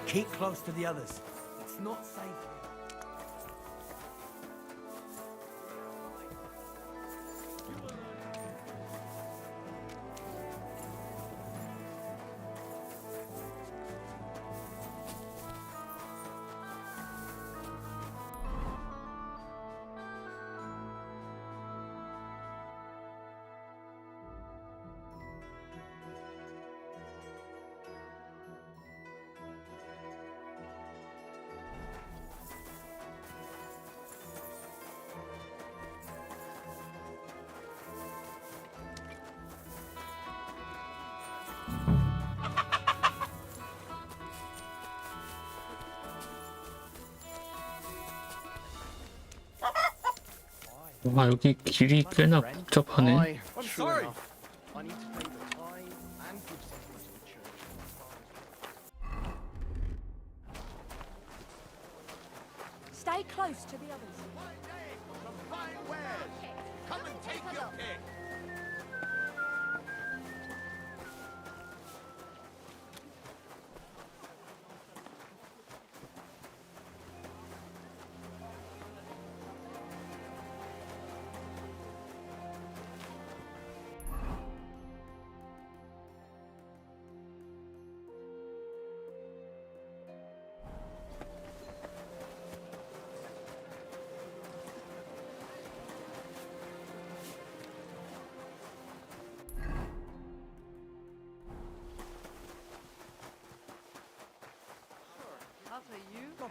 Keep close to the others. It's not safe. 와, 여기 길이 꽤나 복잡하네. I'm sorry. I need to pay the tithe and give something to the church. Stay close to the others. Come and take your pick.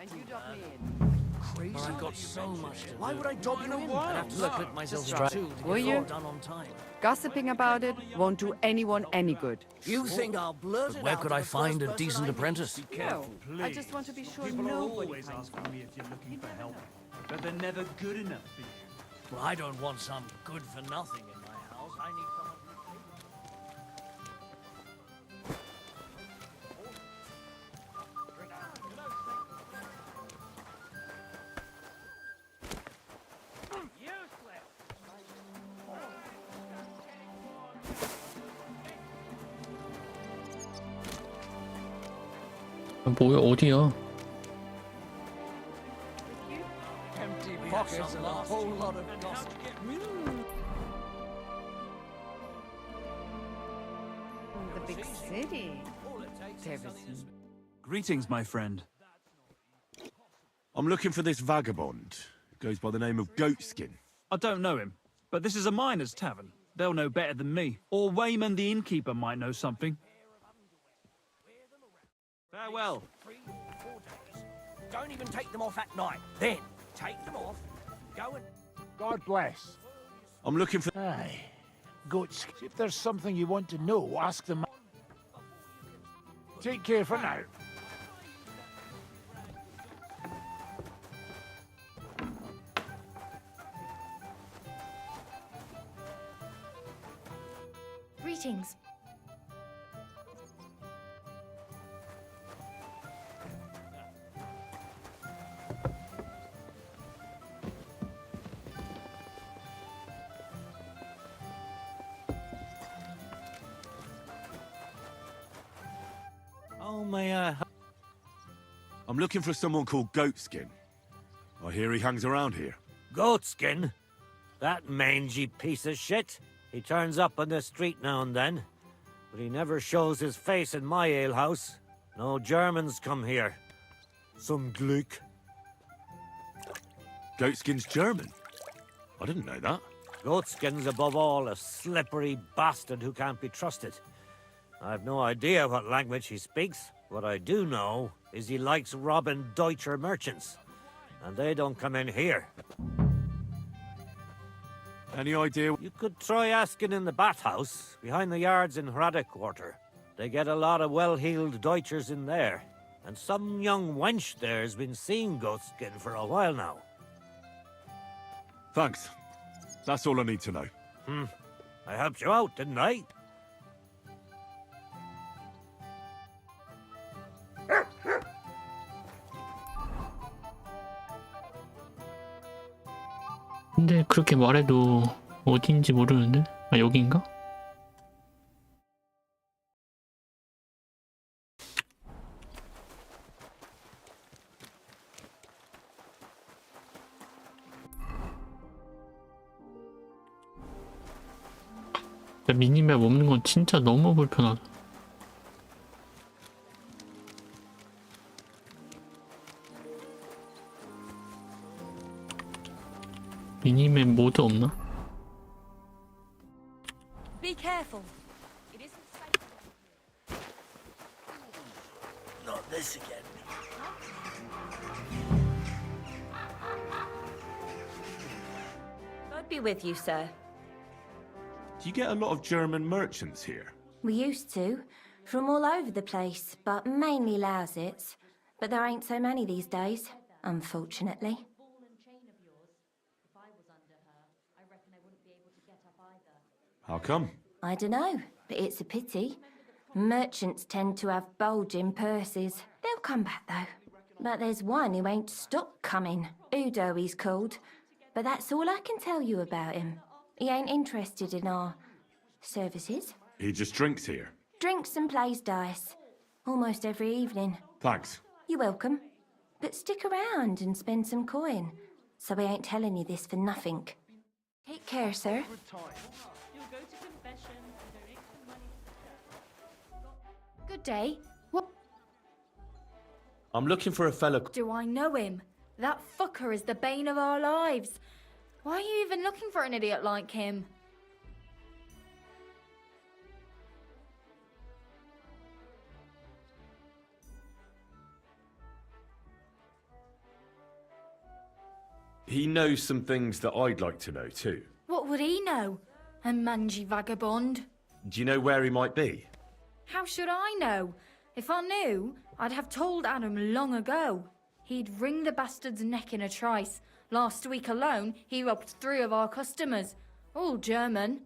And you dog me in. I've got so much to do. Why would I dog you in? I'd have to split myself Just in two to Were get it you? all done on time. Gossiping about it won't do anyone any good. You think I'll blurt it where could I find a decent apprentice? No, I just want to be sure People are nobody always finds asking me if you're looking for help, but they're never good enough for you. Well, I don't want some good for nothing in my house. I need someone who 뭐야, 어디야? empty pockets and a whole lot of gossip. The big city. Davison. Greetings, my friend. I'm looking for this vagabond. Goes by the name of Goatskin. I don't know him, but this is a miner's tavern. They'll know better than me. Or Wayman the innkeeper might know something. Farewell. 3 or 4 days. Don't even take them off at night. Then take them off. Go and. God bless. I'm looking for... Aye. Goats, if there's something you want to know, ask them. Take care for now. Greetings. Oh, may I... I'm looking for someone called Goatskin. I hear he hangs around here. Goatskin? That mangy piece of shit. He turns up on the street now and then, but he never shows his face in my alehouse. No Germans come here. Some Gluck. Goatskin's German? I didn't know that. Goatskin's above all a slippery bastard who can't be trusted. I've no idea what language he speaks. What I do know is he likes robbing Deutscher merchants, and they don't come in here. Any idea? You could try asking in the bathhouse, behind the yards in Hrada Quarter. They get a lot of well-heeled Deutschers in there, and some young wench there's been seeing Goatskin for a while now. Thanks. That's all I need to know. I helped you out, didn't I? 근데 그렇게 말해도 어딘지 모르는데? 아, 여긴가? 미니맵 없는 건 진짜 너무 불편하다. 미니맵 모드 없나? Be careful. It isn't safe. Not this again. God be with you, sir. Do you get a lot of German merchants here? We used to, from all over the place, but mainly Lausitz. But there ain't so many these days, unfortunately. How come? I dunno, but it's a pity. Merchants tend to have bulging purses. They'll come back, though. But there's one who ain't stopped coming. Udo he's called. But that's all I can tell you about him. He ain't interested in our services. He just drinks here. Drinks and plays dice. Almost every evening. Thanks. You're welcome. But stick around and spend some coin. So we ain't telling you this for nothing. Take care, sir. Good day. What? I'm looking for a fella. Do I know him? That fucker is the bane of our lives. Why are you even looking for an idiot like him? He knows some things that I'd like to know too. What would he know? A mangy vagabond? Do you know where he might be? How should I know? If I knew, I'd have told Adam long ago. He'd wring the bastard's neck in a trice. Last week alone, he robbed 3 of our customers. All German.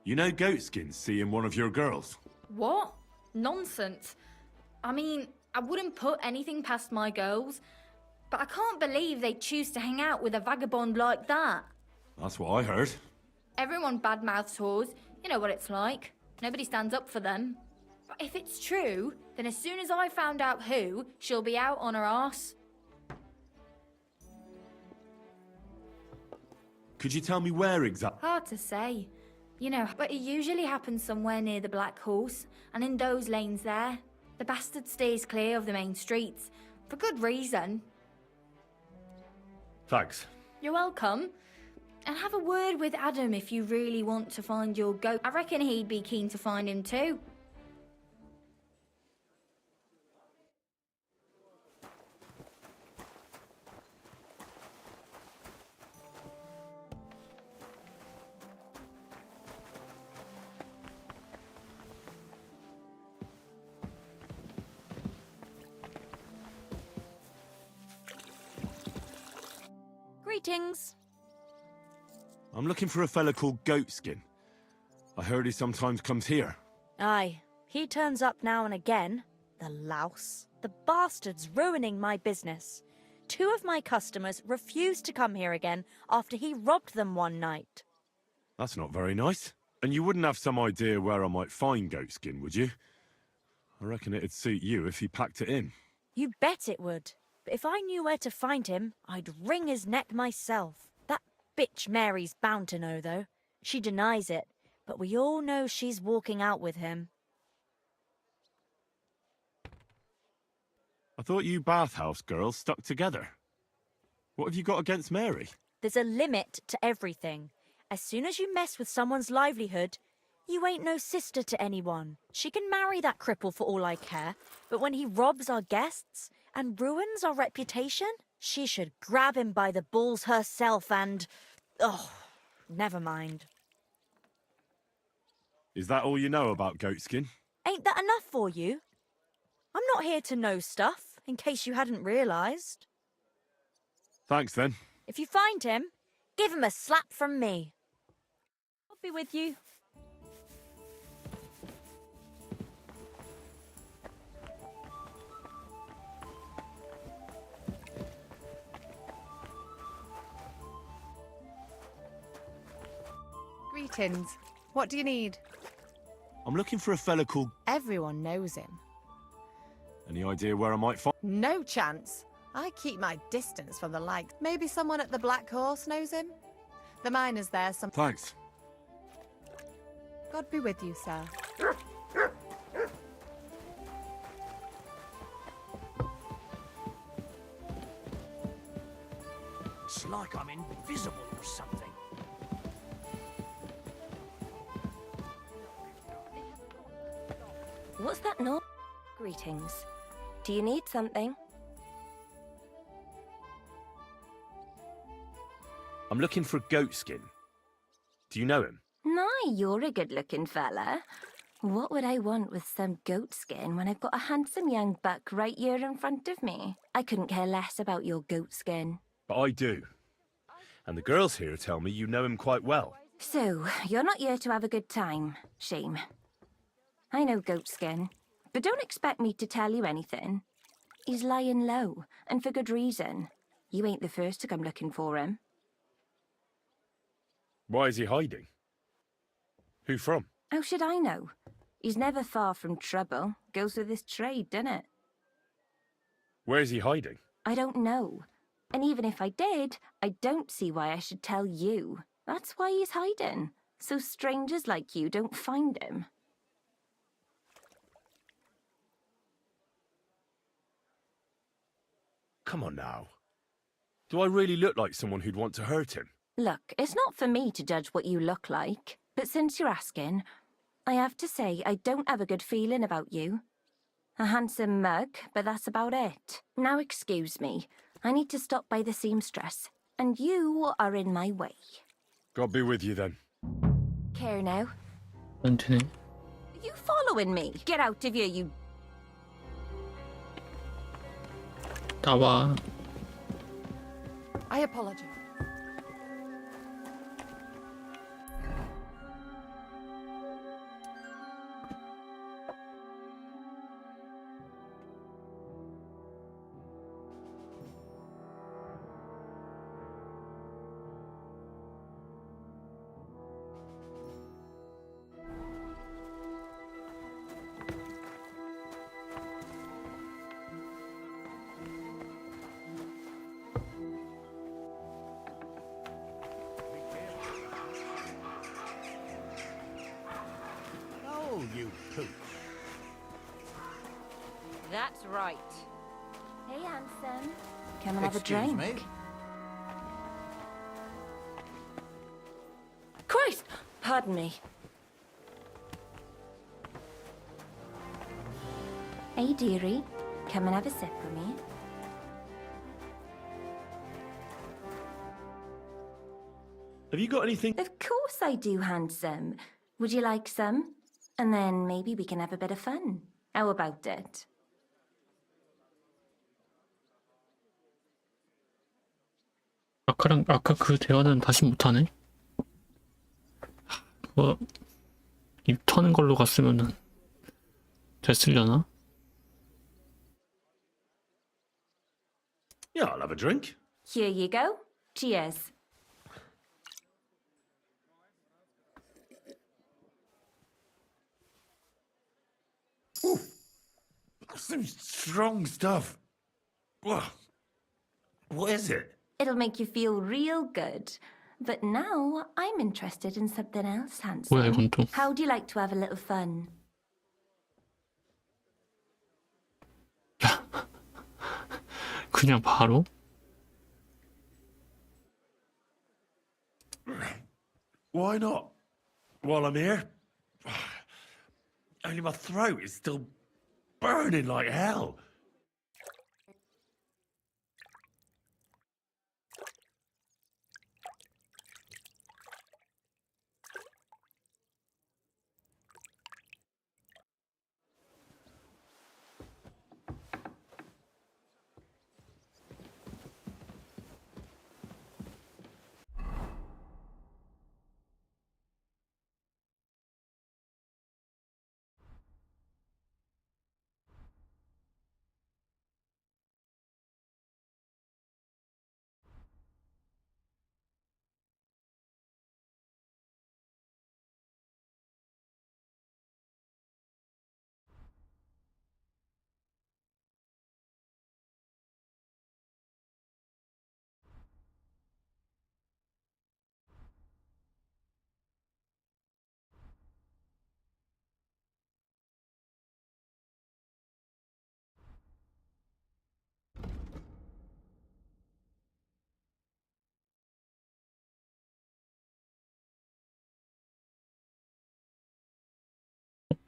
You know Goatskin seeing one of your girls? What? Nonsense. I mean, I wouldn't put anything past my girls, but I can't believe they choose to hang out with a vagabond like that. That's what I heard. Everyone badmouths whores. You know what it's like. Nobody stands up for them. But if it's true, then as soon as I found out who, she'll be out on her arse. Could you tell me where exactly? Hard to say. You know, but it usually happens somewhere near the Black Horse, and in those lanes there. The bastard stays clear of the main streets, for good reason. Thanks. You're welcome. And have a word with Adam if you really want to find your goat. I reckon he'd be keen to find him too. Greetings. I'm looking for a fella called Goatskin. I heard he sometimes comes here. Aye, he turns up now and again. The louse. The bastard's ruining my business. 2 of my customers refused to come here again after he robbed them one night. That's not very nice. And you wouldn't have some idea where I might find Goatskin, would you? I reckon it'd suit you if he packed it in. You bet it would. But if I knew where to find him, I'd wring his neck myself. That bitch Mary's bound to know, though. She denies it, but we all know she's walking out with him. I thought you bathhouse girls stuck together. What have you got against Mary? There's a limit to everything. As soon as you mess with someone's livelihood, you ain't no sister to anyone. She can marry that cripple for all I care, but when he robs our guests and ruins our reputation, she should grab him by the balls herself and... oh, never mind. Is that all you know about Goatskin? Ain't that enough for you? I'm not here to know stuff, in case you hadn't realised. Thanks, then. If you find him, give him a slap from me. I'll be with you. Greetings. What do you need? I'm looking for a fella called... Everyone knows him. Any idea where I might find... No chance. I keep my distance from the likes. Maybe someone at the Black Horse knows him? The miner's there some... Thanks. God be with you, sir. It's like I'm invisible or something. What's that noise? Greetings. Do you need something? I'm looking for Goatskin. Do you know him? My, you're a good-looking fella. What would I want with some goat skin when I've got a handsome young buck right here in front of me? I couldn't care less about your goat skin. But I do. And the girls here tell me you know him quite well. So, you're not here to have a good time. Shame. I know Goatskin, but don't expect me to tell you anything. He's lying low, and for good reason. You ain't the first to come looking for him. Why is he hiding? Who from? How should I know? He's never far from trouble. Goes with his trade, doesn't it? Where is he hiding? I don't know. And even if I did, I don't see why I should tell you. That's why he's hiding. So strangers like you don't find him. Come on now. Do I really look like someone who'd want to hurt him? Look, it's not for me to judge what you look like. But since you're asking, I have to say I don't have a good feeling about you. A handsome mug, but that's about it. Now excuse me. I need to stop by the seamstress. And you are in my way. God be with you then. Care now? 안 되네. Are you following me? Get out of here, you... 나와. I apologize. Oh, you pooch. That's right. Hey, handsome. Come and have a Excuse drink. me? Christ! Pardon me. Hey, dearie. Come and have a sip with me. Have you got anything? Of course I do, handsome. Would you like some? And then maybe we can have a bit of fun. How about it? 아까 그 대화는 다시 못하네. 뭐 입 터는 걸로 갔으면은 됐으려나? Yeah, I'll have a drink. Here you go. Cheers. Ooh, that's some strong stuff. Whoa. What is it? It'll make you feel real good. But now I'm interested in something else, handsome. 뭐야 이건 또? How do you like to have a little fun? 그냥 바로? Why not? While I'm here? Only my throat is still burning like hell.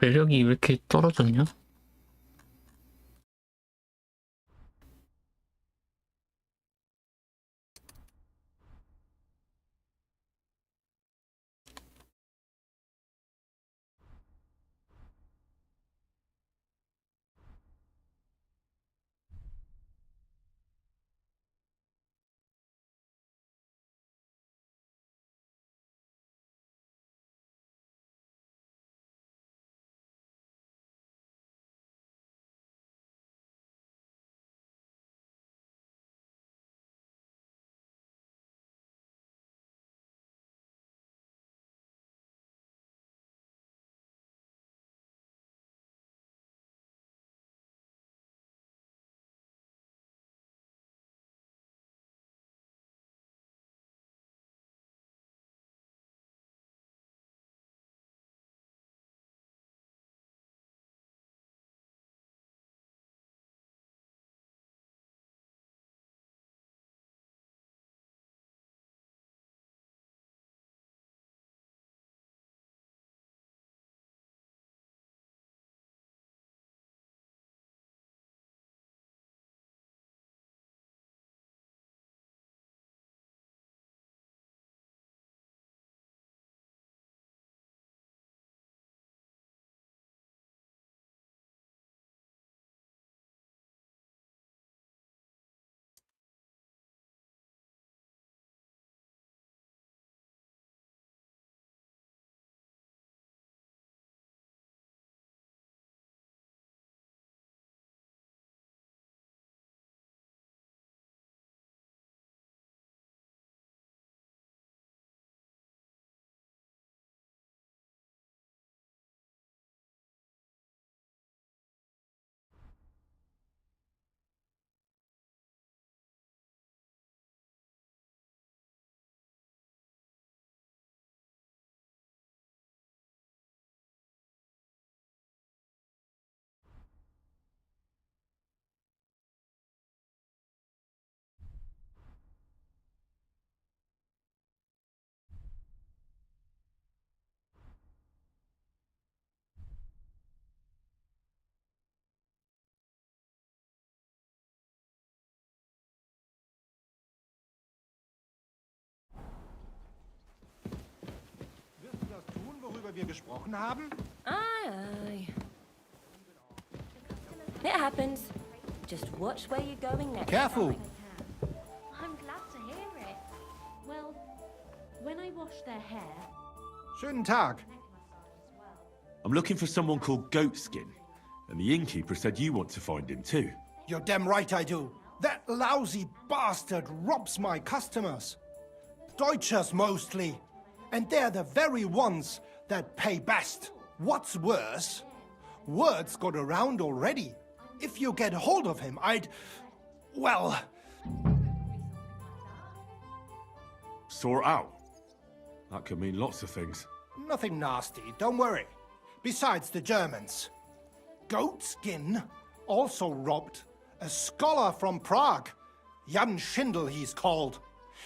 매력이 왜 이렇게 떨어졌냐? wir gesprochen haben? Aye. It happens. Just watch where you're going next. Careful. I'm glad to hear it. Well, when I wash their hair... Schönen Tag. I'm looking for someone called Goatskin, and the innkeeper said you want to find him too. You're damn right I do. That lousy bastard robs my customers. Deutschers mostly. And they're the very ones that pay best. What's worse, word's got around already. If you get hold of him, well... Sort out? That could mean lots of things. Nothing nasty, don't worry. Besides the Germans. Goatskin also robbed a scholar from Prague. Jan Schindel he's called.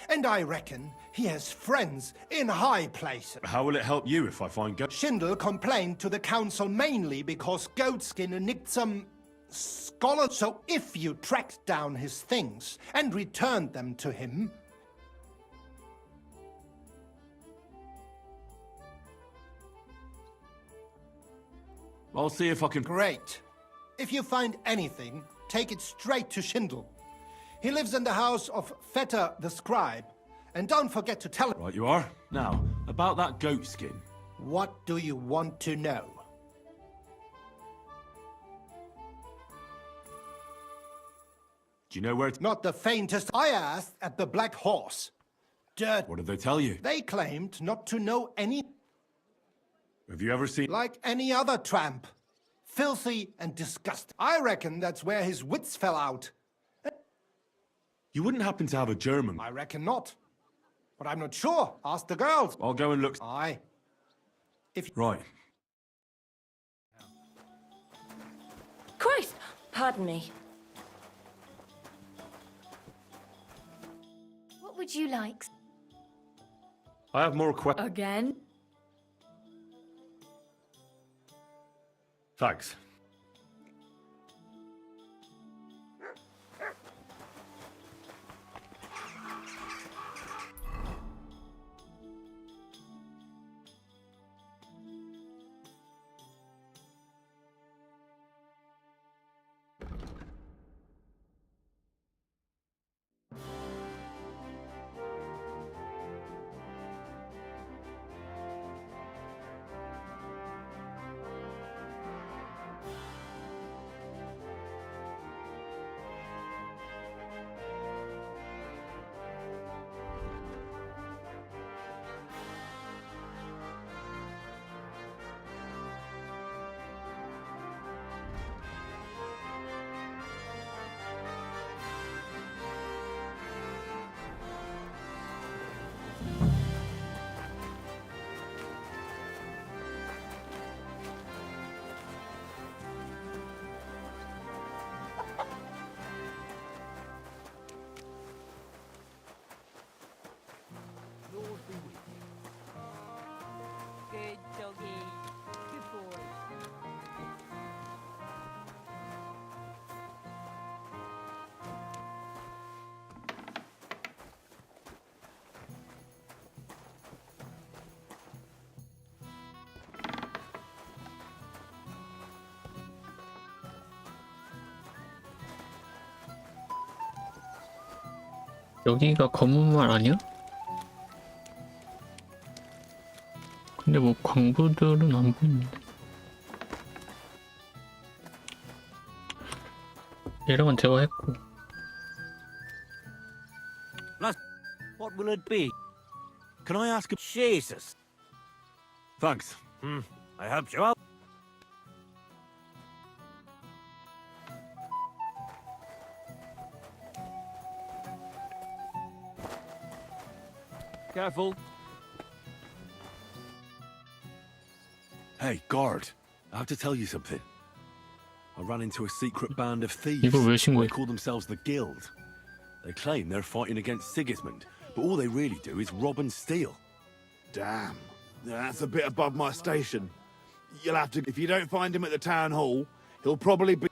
And I reckon he has friends in high places. How will it help you if I find Schindel complained to the council mainly because Goatskin nicked some scholar. So if you tracked down his things and returned them to him... I'll see if I can... Great. If you find anything, take it straight to Schindel. He lives in the house of Vetter the scribe. And don't forget to tell him... Right you are. Now, about that goat skin. What do you want to know? Do you know where it's... Not the faintest. I asked at the Black Horse. Dirt. What did they tell you? They claimed not to know any... Have you ever seen... Like any other tramp. Filthy and disgusting. I reckon that's where his wits fell out. You wouldn't happen to have a German... I reckon not. But I'm not sure. Ask the girls. I'll go and look... Aye. If... Right. Christ! Pardon me. What would you like? I have more questions. Again? Thanks. Good doggy. Good boy. 여기가 검은말 아니야? 근데 뭐 광부들은 안 보이는데. 얘랑은 대화했고. What will it be? Can I ask a... Jesus. Thanks. I helped you out. Careful. Hey, guard. I have to tell you something. I ran into a secret band of thieves. 이걸 왜 신고해? They call themselves the Guild. They claim they're fighting against Sigismund, but all they really do is rob and steal. Damn. That's a bit above my station. You'll have to... If you don't find him at the town hall, he'll probably be...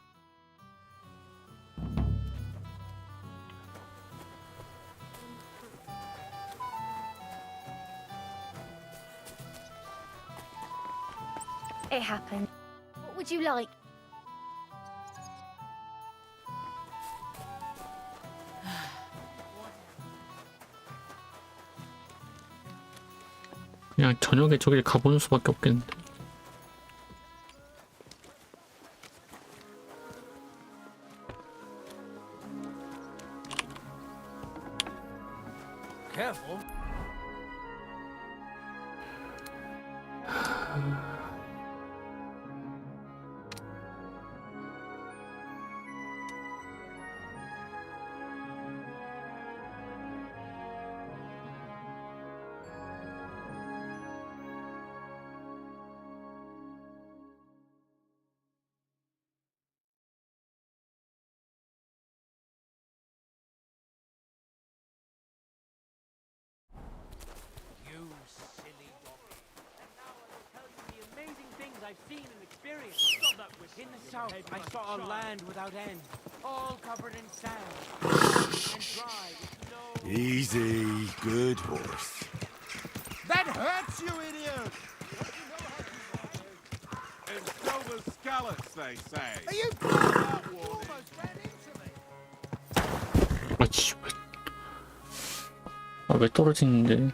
It happened. What would you like? 그냥 저녁에 저길 가보는 수밖에 없겠는데. Careful. You silly donkey. And now I will tell you the amazing things I've seen and experienced. Stop that whip. In the south, I saw a land without end, all covered in sand, and dry with no... Easy, good horse. That hurts, you idiot! And so will scallops, they say. Are you almost ran into me? 아치, 왜 떨어지는데?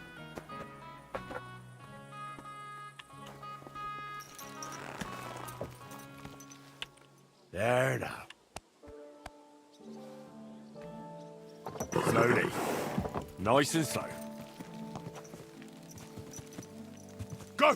There now. Slowly. Nice and slow. Go!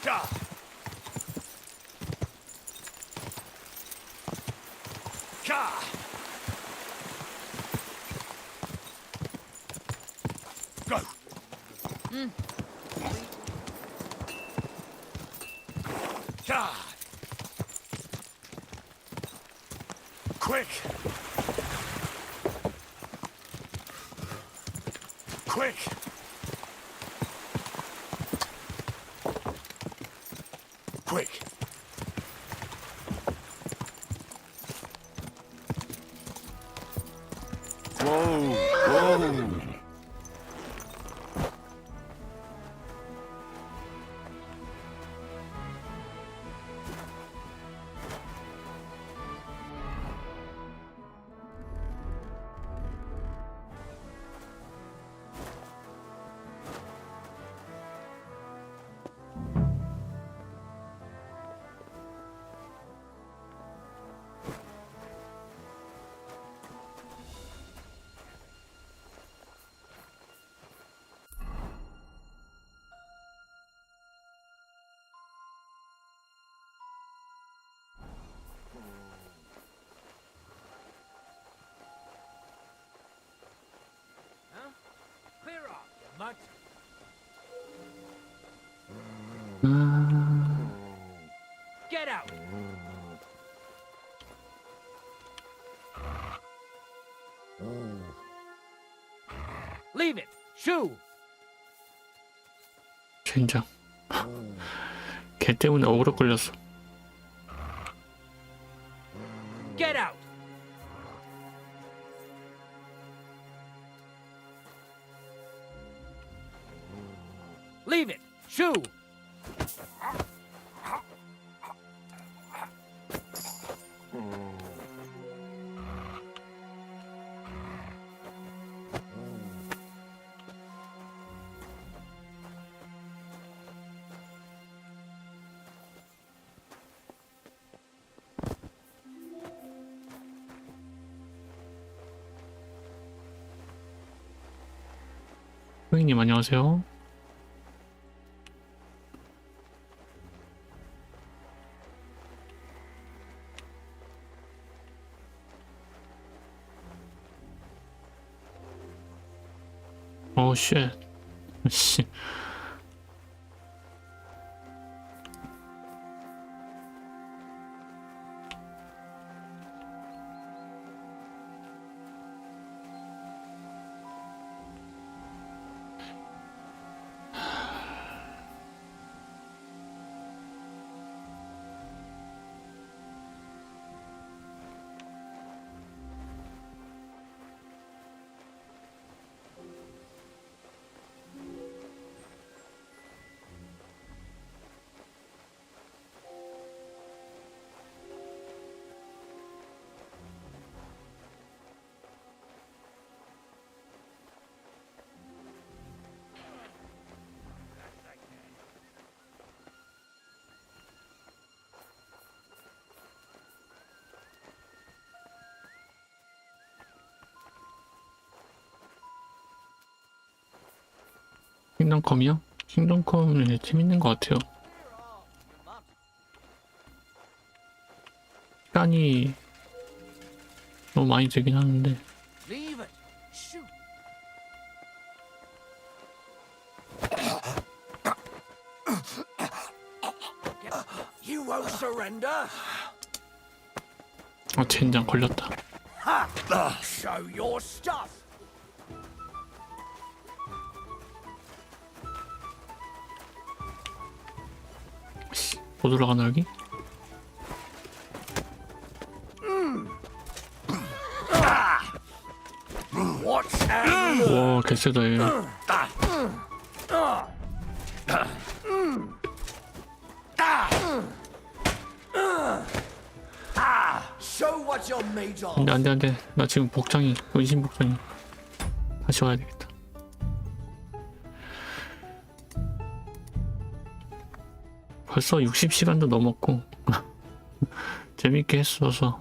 Gah! Gah! Go! Gah! Quick! Quick! Quick! Whoa! Whoa! Huh? Clear off, you mutt. Get out! Leave it! Shoo! 젠장. 걔 때문에 어그로 끌렸어. Get out! Leave it! Shoo! 호잉님 안녕하세요. 어우 쉣. 씨. 킹덤컴이요? 킹덤컴은 재밌는 것 같아요. 시간이 너무 많이 들긴 하는데 Leave it. Shoot. You won't surrender. 아 젠장 걸렸다. Ha! Show your stuff. 못 올라가나 여기? 와 개쎄다 얘. Show what you're made of. 안돼 안돼 안돼. 나 지금 복장이 은신 복장이. 다시 와야 되겠다. 벌써 60시간도 넘었고 재밌게 했어서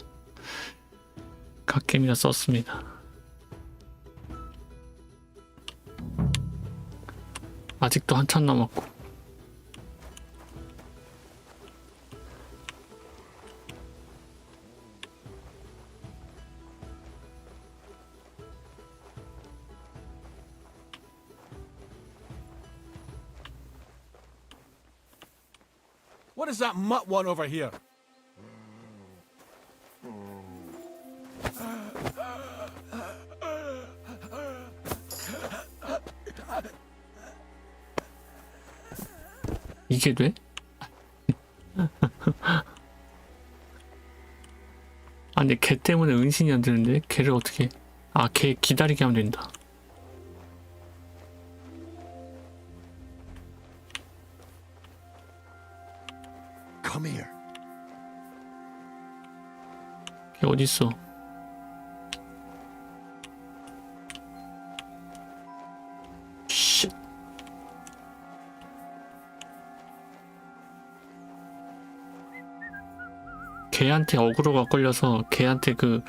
갓겜이나 썼습니다. 아직도 한참 남았고 What is that mutt one over here? 이게 돼? 아 근데 걔 때문에 은신이 안 되는데 걔를 어떻게 아 걔 기다리게 하면 된다. Come here. 걔 어딨어? 쉣. 걔한테 어그로가 걸려서 걔한테 그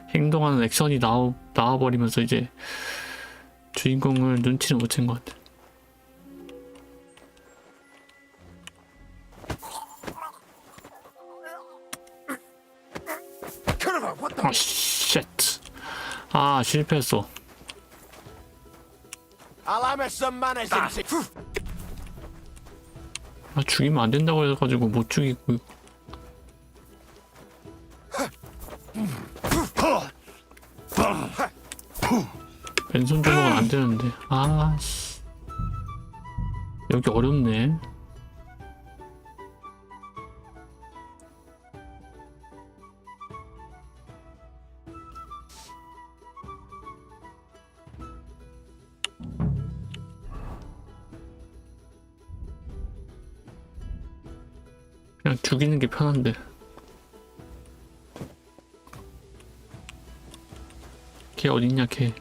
행동하는 액션이 나와버리면서 이제 주인공을 눈치를 못 챈 것 같아. 아 쉣. 아 실패했어. 아 죽이면 안 된다고 해가지고 못 죽이고. 왼손 조작은 안 되는데. 아 씨. 여기 어렵네. 그냥 죽이는 게 편한데. 걔 어딨냐 걔.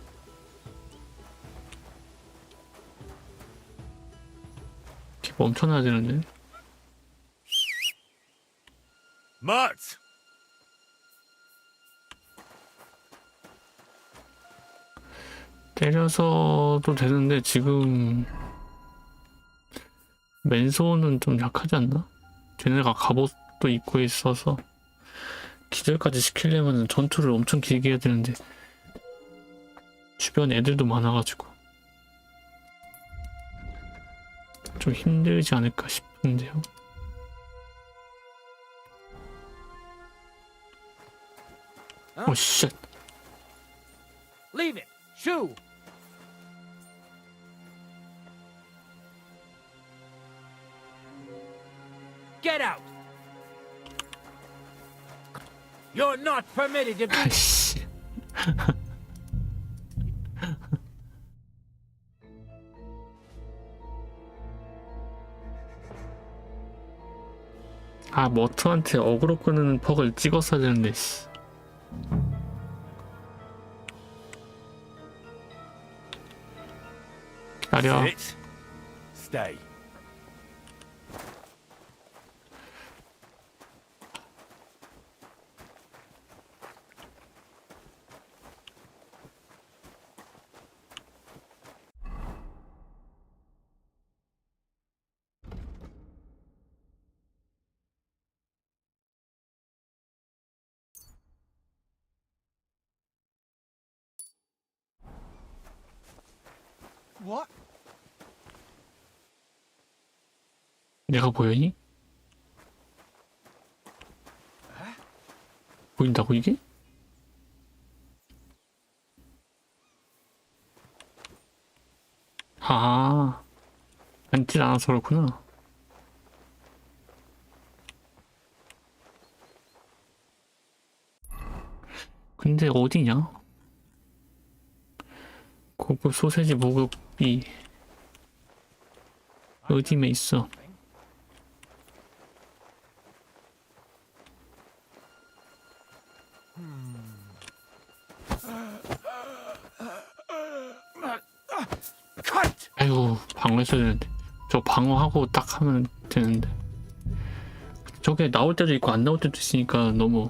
걔 멈춰놔야 되는데. Mutt! 때려서도 되는데 지금 맨손은 좀 약하지 않나? 쟤네가 갑옷도 입고 있어서 기절까지 시키려면 전투를 엄청 길게 해야 되는데 주변에 애들도 많아가지고 좀 힘들지 않을까 싶은데요. 오 쉣. Leave it. Shoo. Get out. You're not permitted to be. 아이씨. 아, 머트한테 어그로 끄는 퍽을 찍었어야 되는데, 씨. 기다려. Sit. Stay. What? 내가 보여니? 보인다고 이게? 아, 앉질 않아서 그렇구나. 근데 어디냐? 고급 소세지 모급이 어디에 있어? 아이고, 방어했어야 되는데. 저 방어하고 딱 하면 되는데. 저게 나올 때도 있고 안 나올 때도 있으니까 너무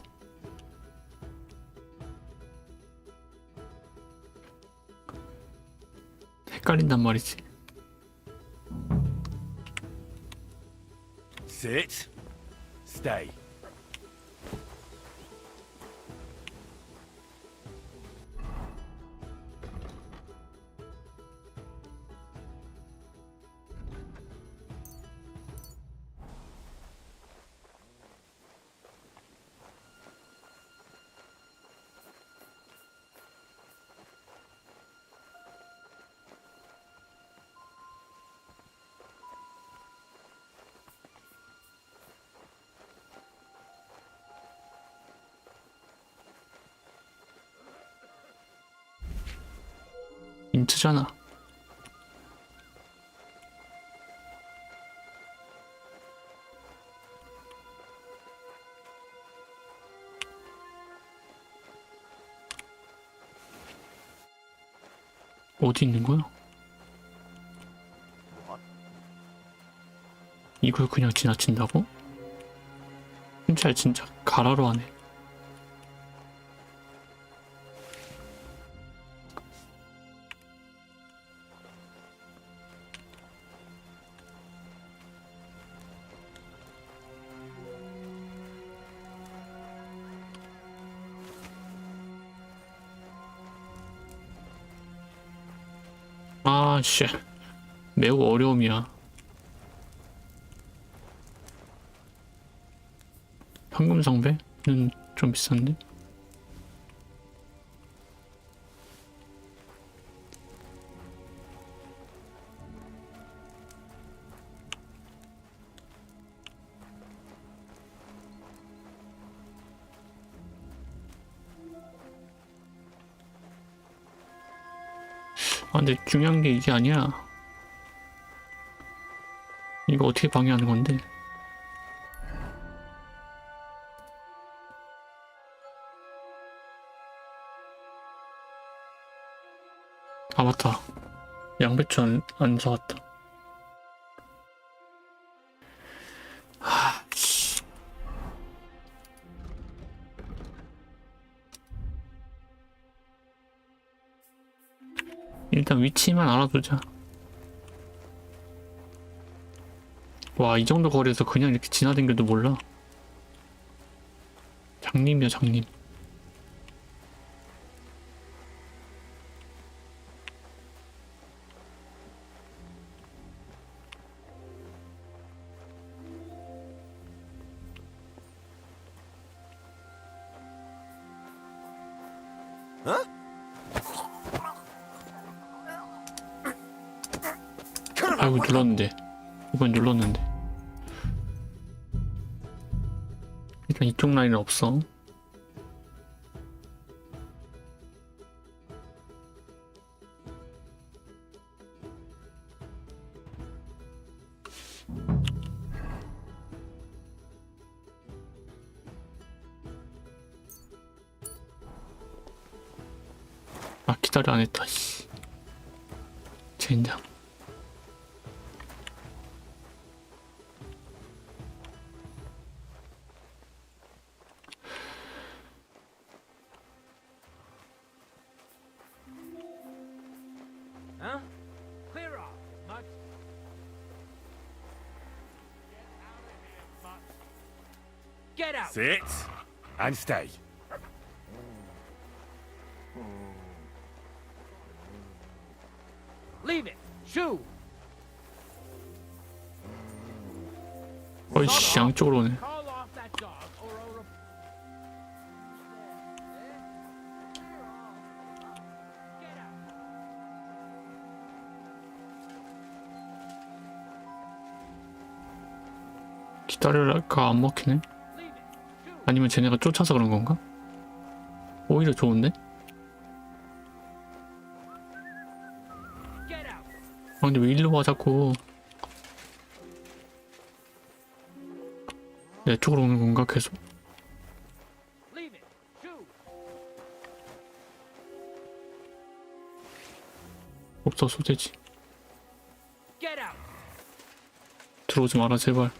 헷갈린단 말이지. Sit. Stay. 인트잖아. 어디 있는 거야? 이걸 그냥 지나친다고? 진짜 가라로 하네. 아, 씨. 매우 어려움이야. 황금 성배는 좀 비싼데? 아, 근데 중요한 게 이게 아니야. 이거 어떻게 방해하는 건데? 아, 맞다. 양배추 안 사왔다. 하, 씨. 일단 위치만 알아두자. 와, 이 정도 거리에서 그냥 이렇게 지나다녀도 몰라. 장님이야, 장님. Huh? 아이고 눌렀는데. 이번 눌렀는데. 일단 이쪽 라인은 없어. 아 기다려 안 했다. 씨. 젠장. Huh? Clear off, Mutt. Get out! Sit and stay. Leave it! Shoo! 어이씨 양쪽으로 오네. Call off that dog, or I'll 기다려랄까 안 먹히네? 아니면 쟤네가 쫓아서 그런 건가? 오히려 좋은데? 아 근데 왜 일로 와 자꾸. 내 쪽으로 오는 건가 계속? 없어 소세지. 들어오지 마라 제발.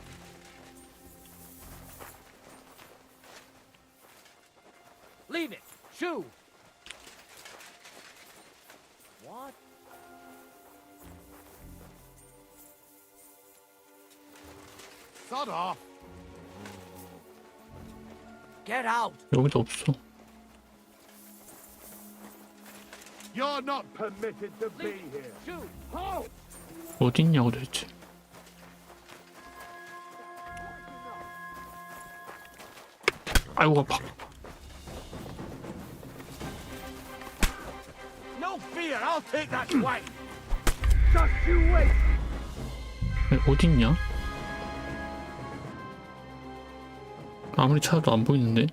leave it! Shoo! What? Sod off. Get out! 여기도 없어. You're not permitted to be here. Shoo! Halt! 어디 있냐고 도대체. 아이고 아파. No fear, I'll take that swine. Just you wait. 어디 있냐? 아무리 찾아도 안 보이는데.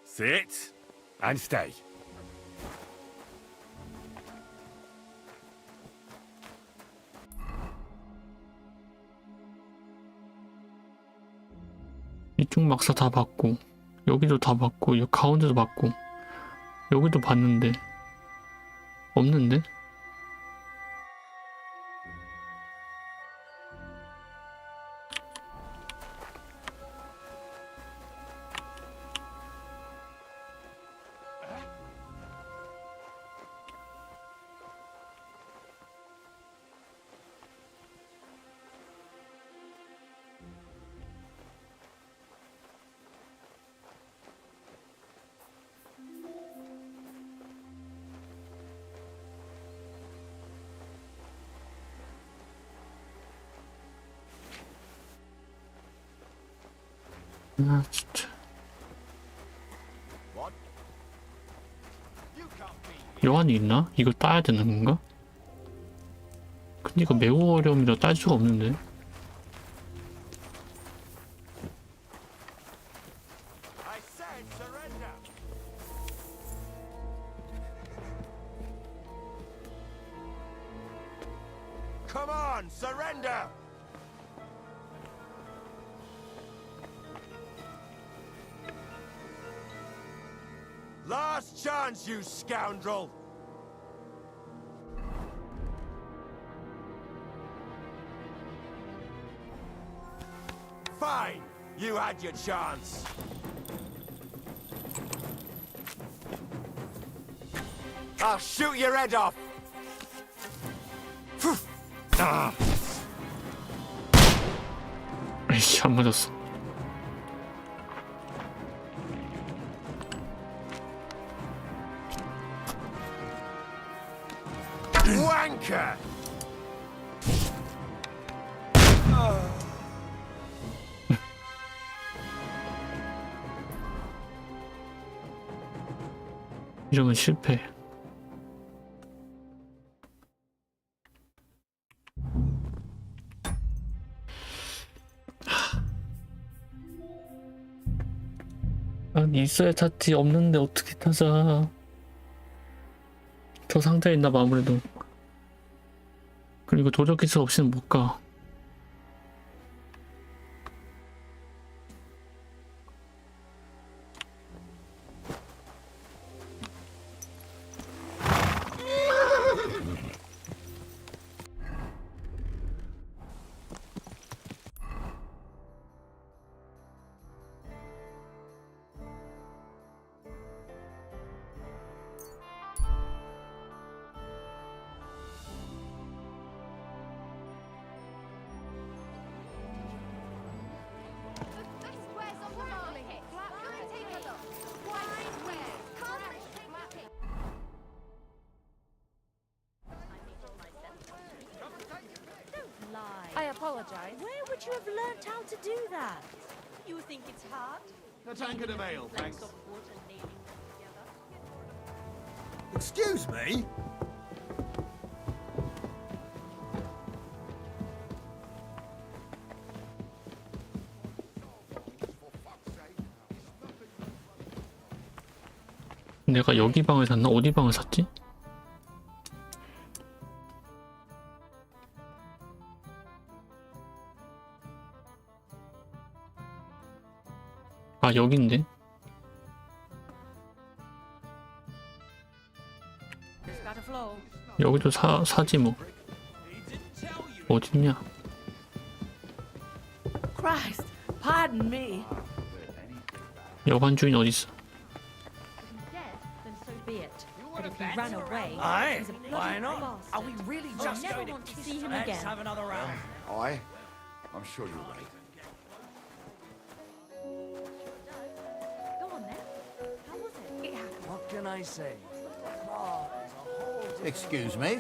Sit and stay. 이쪽 막사 다 봤고 여기도 다 봤고 여기 가운데도 봤고 여기도 봤는데 없는데? 아 진짜 여한이 있나? 이거 따야 되는 건가? 근데 이거 매우 어려움이라 딸 수가 없는데. I said surrender. Come on, surrender. Last chance, you scoundrel! Fine, you had your chance. I'll shoot your head off! 아. 아이씨 안 맞았어. cat. 이러면 실패. 아니 있어야 탔지. 없는데 어떻게 타자. 저 상자에 있나봐 아무래도. 그리고 도적 기술 없이는 못 가. I apologize. Where would you have learnt how to do that? You think it's hard? A tankard of ale, thanks. Excuse me? 내가 여기 방을 샀나? 어디 방을 샀지? 아 여긴데? 여기도 사지 뭐. 어딨냐? Christ, pardon me. 여관 주인 어딨어? Then so be it. But if he ran away, Aye, he's a bloody why not? bastard. Are we really I'll just never going to want to kiss see him Let's again. have another round. Aye, I'm sure you're right. Go on then. How was it? What can I say? Excuse me?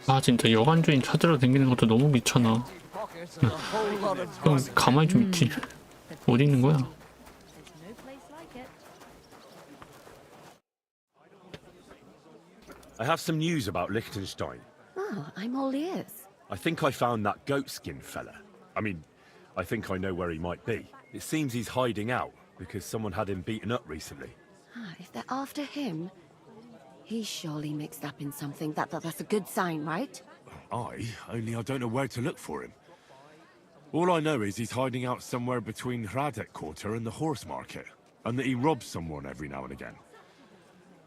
아 진짜 여관 주인 찾으러 다니는 것도 너무 미쳐나. Pockets and a whole lot of 형 가만히 좀 있지. 어디 있는 거야? There's no place like it. I have some news about Liechtenstein. Oh, I'm all ears. I think I found that goatskin fella. I mean, I think I know where he might be. It seems he's hiding out because someone had him beaten up recently. Ah, if they're after him, he's surely mixed up in something. That's a good sign, right? Only I don't know where to look for him. All I know is he's hiding out somewhere between Hradec Quarter and the horse market, and that he robs someone every now and again.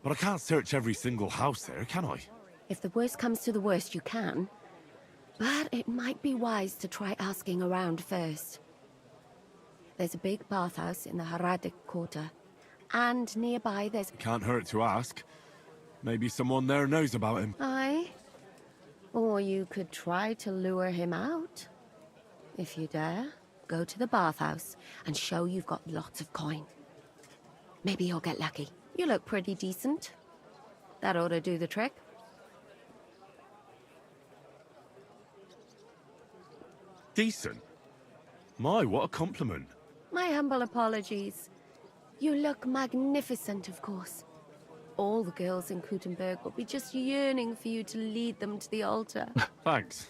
But I can't search every single house there, can I? If the worst comes to the worst, you can. But it might be wise to try asking around first. There's a big bathhouse in the Hradec Quarter, and nearby there's... Can't hurt to ask. Maybe someone there knows about him. Aye. Or you could try to lure him out. If you dare, go to the bathhouse and show you've got lots of coin. Maybe you'll get lucky. You look pretty decent. That ought to do the trick. Decent? My, what a compliment. My humble apologies. You look magnificent, of course. All the girls in Gutenberg will be just yearning for you to lead them to the altar. Thanks.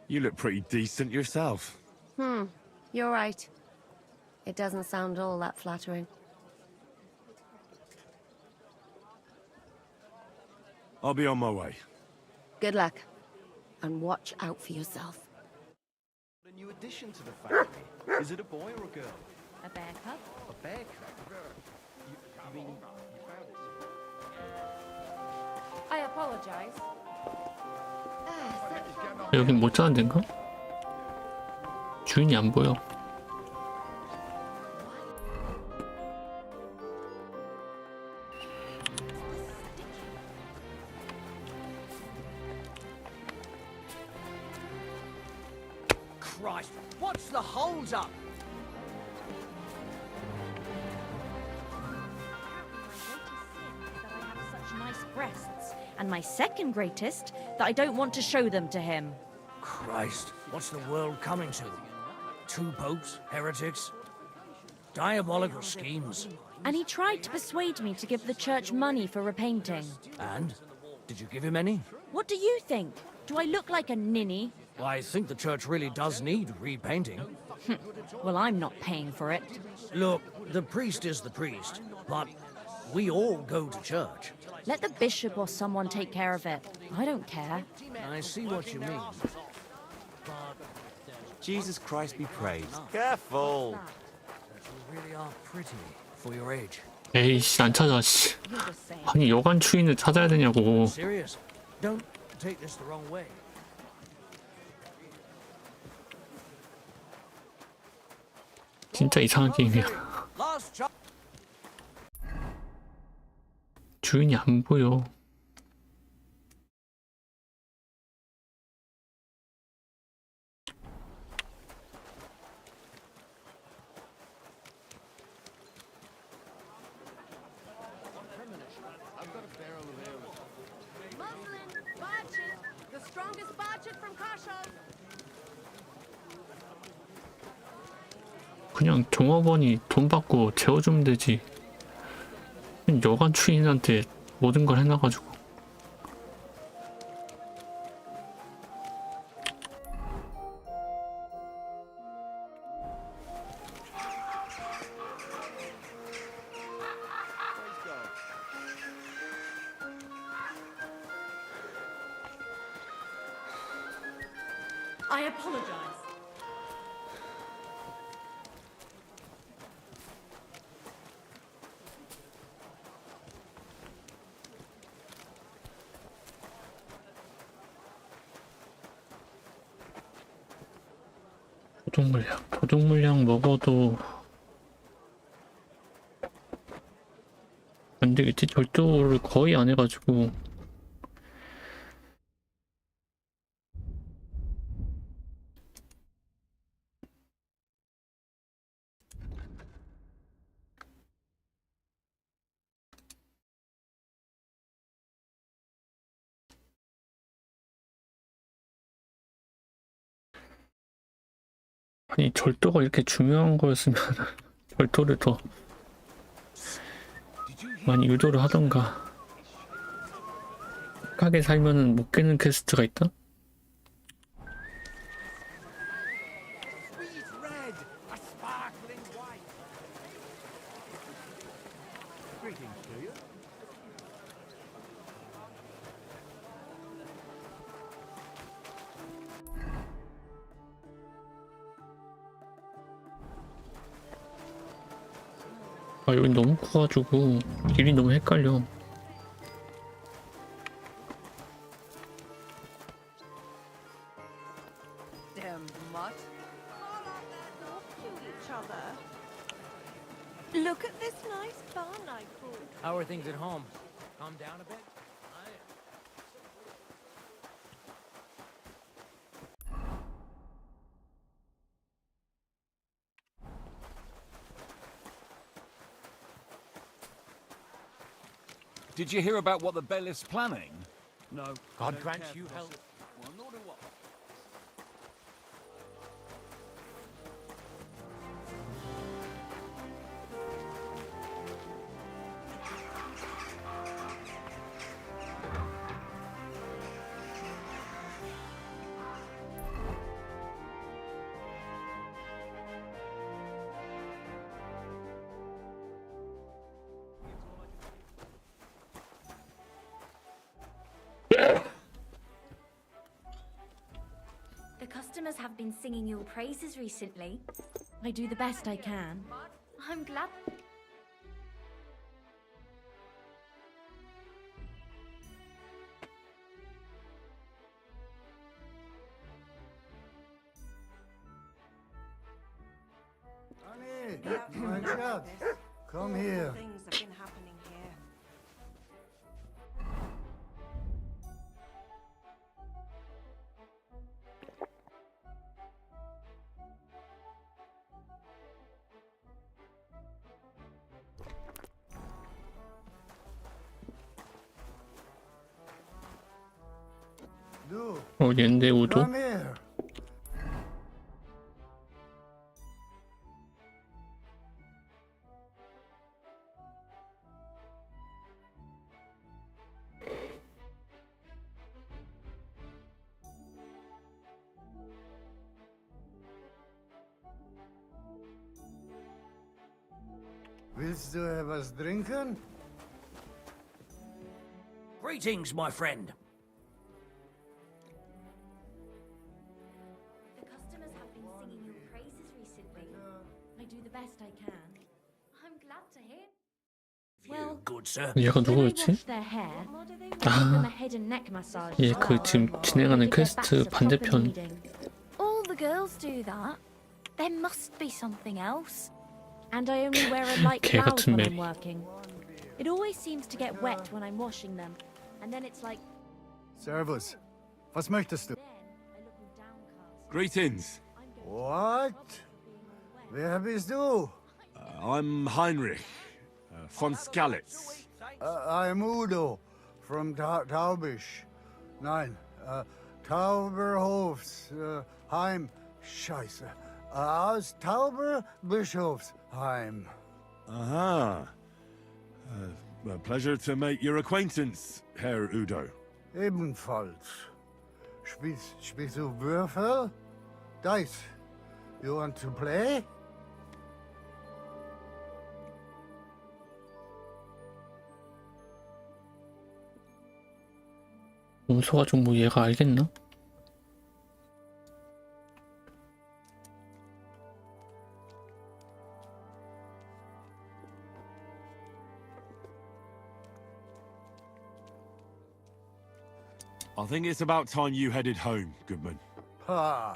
You look pretty decent yourself. You're right. It doesn't sound all that flattering. I'll be on my way. Good luck. And watch out for yourself. A new addition to the family. Is it a boy or a girl? A bear cub? A bear cub? You mean you found it? I apologize. 여긴 못 자는 데인가? 주인이 안 보여. Christ, what's the hold up? That I have such nice breasts. And my second greatest, that I don't want to show them to him. Christ, what's the world coming to? 2 popes, heretics, diabolical schemes. And he tried to persuade me to give the church money for repainting. And? Did you give him any? What do you think? Do I look like a ninny? Well, I think the church really does need repainting. Well, I'm not paying for it. Look, the priest is the priest, but we all go to church. Let the bishop or someone take care of it. I don't care. I see what you mean. Jesus Christ be praised. Careful! You really are pretty for your age. 에이씨 안 찾아 씨. 아니 여관 추인을 찾아야 되냐고. Serious? Don't take this the wrong way. 진짜 이상한 게임이야. 주인이 안 보여. 그냥 종업원이 돈 받고 재워주면 되지. 여관 추인한테 모든 걸 해놔가지고. I apologize. 도둑물량 먹어도 안 되겠지? 절도를 거의 안 해가지고. 아니 절도가 이렇게 중요한 거였으면 절도를 더 많이 유도를 하던가. 가게 살면은 못 깨는 퀘스트가 있다? 아 여기 너무 커가지고 길이 너무 헷갈려. Look at this nice barn I bought. How are things at home? Calm down a bit? Did you hear about what the bailiff's planning? No. God grant you help. Well, nor do I. The customers have been singing your praises recently. I do the best I can. I'm glad. Honey, my child, come here. Things have been happening here. 얘인데 우도? Come here. Willst du etwas trinken? Greetings, my friend. The customers have been singing your praises recently. I do the best I can. I'm glad to hear. Well, Good, sir. 얘가 when I 누구였지? wash their hair, I give them a head and neck massage. 얘 as 그 well. 지금 진행하는 Give their backs 퀘스트 a proper 반대편. kneading. All the girls do that. There must be something else. And I only wear a light 개 blouse 같은 when I'm 메리. working. It always seems to get wet when I'm washing them. And then it's like, Servus. Was möchtest du? Greetings. What? Wer bist du? I'm Heinrich von Skalitz. I'm Udo from Taubisch. Nein, Tauberhofs Heim. Scheiße. Aus Tauberbischofsheim. Aha. A pleasure to make your acquaintance, Herr Udo. Ebenfalls. Spielst du Würfel? Dice. You want to play? 무서워가지고 뭐 얘가 알겠나? I think it's about time you headed home, Goodman. Ha!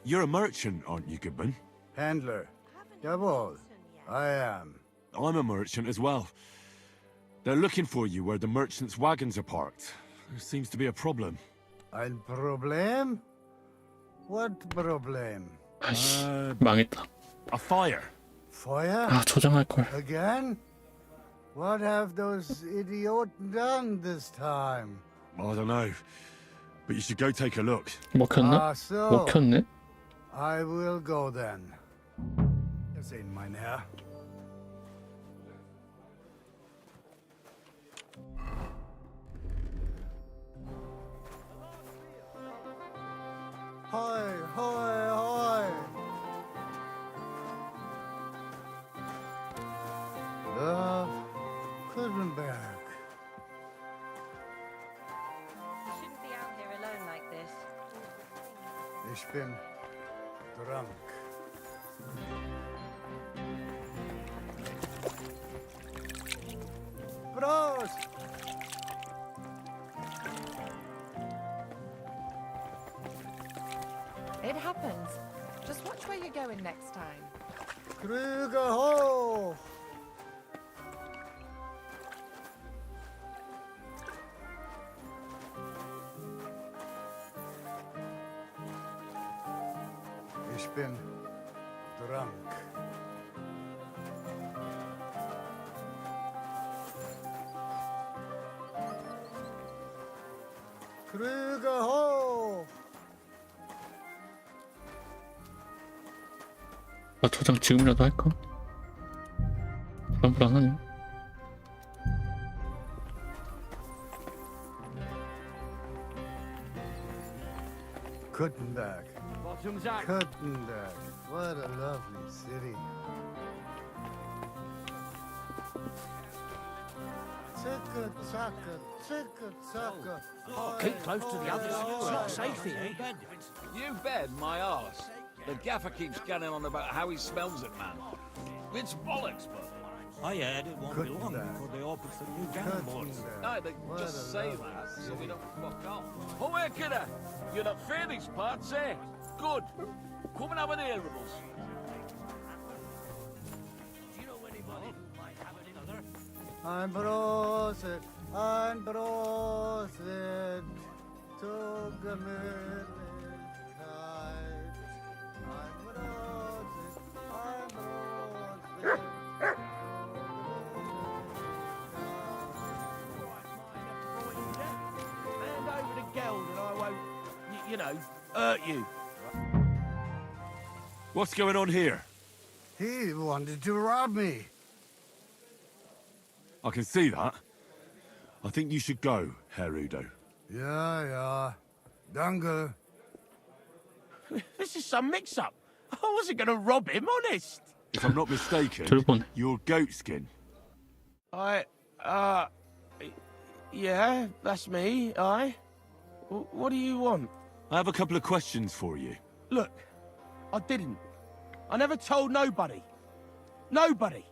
You're a merchant, aren't you, Goodman? Handler. Jawohl, I am. I'm a merchant as well. They're looking for you where the merchants' wagons are parked. There seems to be a problem. Ein Problem? What problem? 아씨, 망했다. A fire. Feuer? 아, 조장할 걸. Again? What have those idiots done this time? I don't know. But you should go take a look. 먹혔나? so. 먹혔네? I will go then. Sehen, mein Herr. Hoi, hoi, hoi! Kudenberg. you shouldn't be out here alone like this. Ich bin drunk. Prost! It happens. Just watch where you're going next time. Krüger hoch! Ich bin drunk. Krüger hoch! 나 도장 지금이라도 할까? 불안불안하네. Kuttenberg. Kuttenberg. What a lovely city. Ticka tacka, ticka tacka. Keep close to the others. It's not safe here. You bet my arse. The gaffer keeps getting on about how he smells it, man. It's bollocks, but... I heard it won't be long before they open some new gamboards. No, they just say that so we don't fuck off. Oh, here, kidder! You don't fear these parts, eh? Good. Come and have an ear of us. Do you know anybody who might have another? Ein Prosit, ein Prosit zur Gemütlichkeit. Ein Prosit, ein Prosit. Hand over the geld and I won't, you know, hurt you. What's going on here? He wanted to rob me. I can see that. I think you should go, Herr Udo. Ja, ja. Danke. This is some mix-up. I wasn't going to rob him, honest. If I'm not mistaken, 들고 you're goatskin. Yeah, that's me, What do you want? I have a couple of questions for you. Look, I didn't. I never told nobody. Nobody.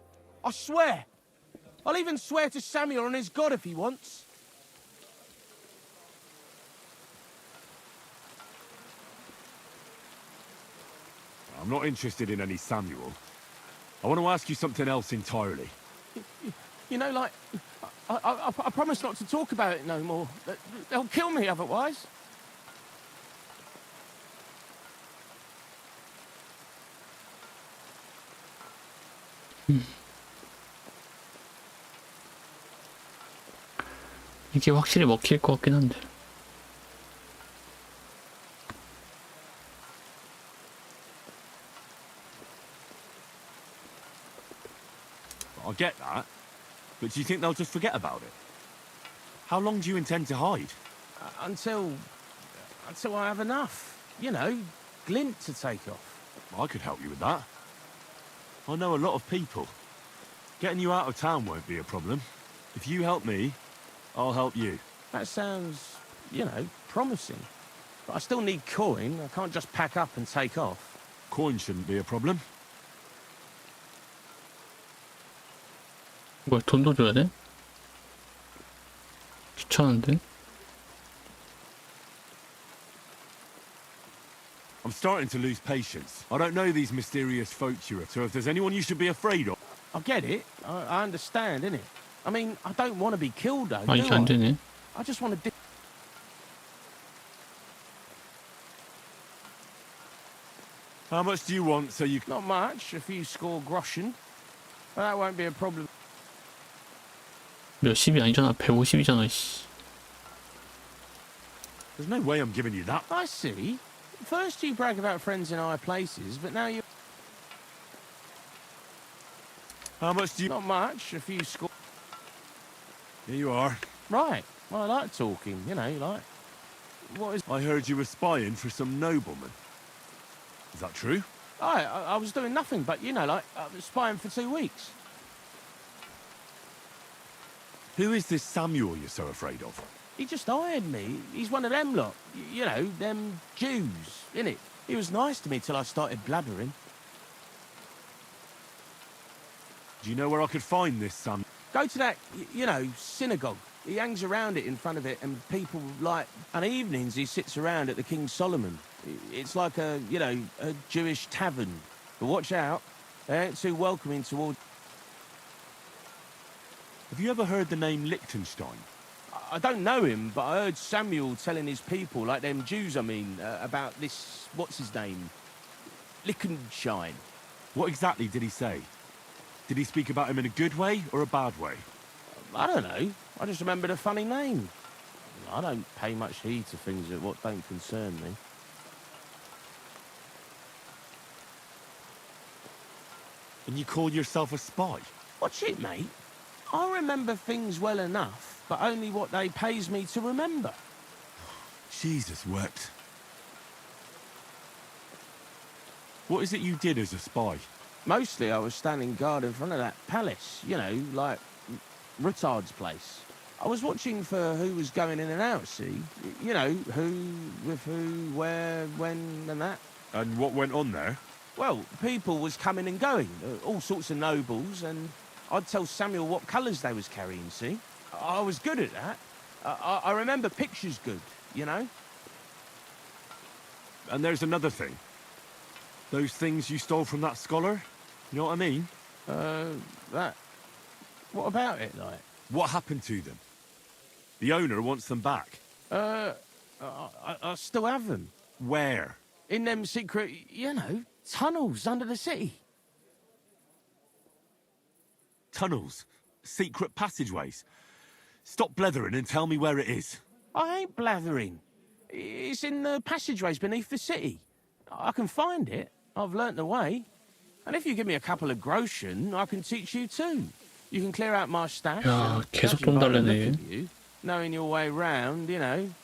I swear. I'll even swear to Samuel and his God if he wants. I'm not interested in any Samuel. I want to ask you something else entirely. You know, like, I promise not to talk about it no more. They'll kill me otherwise. 이게 확실히 먹힐 것 같긴 한데. I get that, but do you think they'll just forget about it? How long do you intend to hide? Until I have enough. You know, glint to take off. I could help you with that. I know a lot of people. Getting you out of town won't be a problem. If you help me, I'll help you. That sounds, you know, promising. But I still need coin. I can't just pack up and take off. Coin shouldn't be a problem. 뭘 돈도 줘야 돼? 귀찮은데? I'm starting to lose patience. I don't know these mysterious folk here, so if there's anyone you should be afraid of... I get it. I understand, innit? I mean, I don't want to be killed, though, 아, 이게 안 되네. I just want to... How much do you want so you... Not much, a few score groschen. But that won't be a problem. 몇십이 아니잖아. 150이잖아, 씨. There's no way I'm giving you that. I see. First you brag about friends in high places, but now you... How much do you... Not much, a few score... Here you are. Right. Well, I like talking, you know, like... What is... I heard you were spying for some nobleman. Is that true? I was doing nothing but, you know, like, spying for 2 weeks. Who is this Samuel you're so afraid of? He just hired me. He's one of them lot. You know, them Jews, innit? He was nice to me till I started blathering. Do you know where I could find this Sam? Go to that, you know, synagogue. He hangs around it in front of it, and people, like... And evenings he sits around at the King Solomon. It's like a, you know, a Jewish tavern. But watch out. They ain't too welcoming towards... Have you ever heard the name Liechtenstein? I don't know him, but I heard Samuel telling his people, like them Jews, I mean, about this... What's his name? Liechtenstein. What exactly did he say? Did he speak about him in a good way or a bad way? I don't know. I just remembered a funny name. I don't pay much heed to things that what don't concern me. And you call yourself a spy? Watch it, mate. I remember things well enough, but only what they pays me to remember. Jesus wept. What is it you did as a spy? Mostly I was standing guard in front of that palace, you know, like Rutard's place. I was watching for who was going in and out, see? You know, who, with who, where, when, and that. And what went on there? Well, people was coming and going, all sorts of nobles, and I'd tell Samuel what colours they was carrying, see? I was good at that. I remember pictures good, you know? And there's another thing. Those things you stole from that scholar? You know what I mean? That... What about it, like? What happened to them? The owner wants them back. I still have them. Where? In them secret, tunnels under the city. Tunnels? Secret passageways? Stop blethering and tell me where it is. I ain't blathering. It's in the passageways beneath the city. I can find it. I've learnt the way. And if you give me a couple of groschen, I can teach you too. You can clear out my stash. 야, 계속 judging 돈 by the 달래네. look of you, knowing your way round,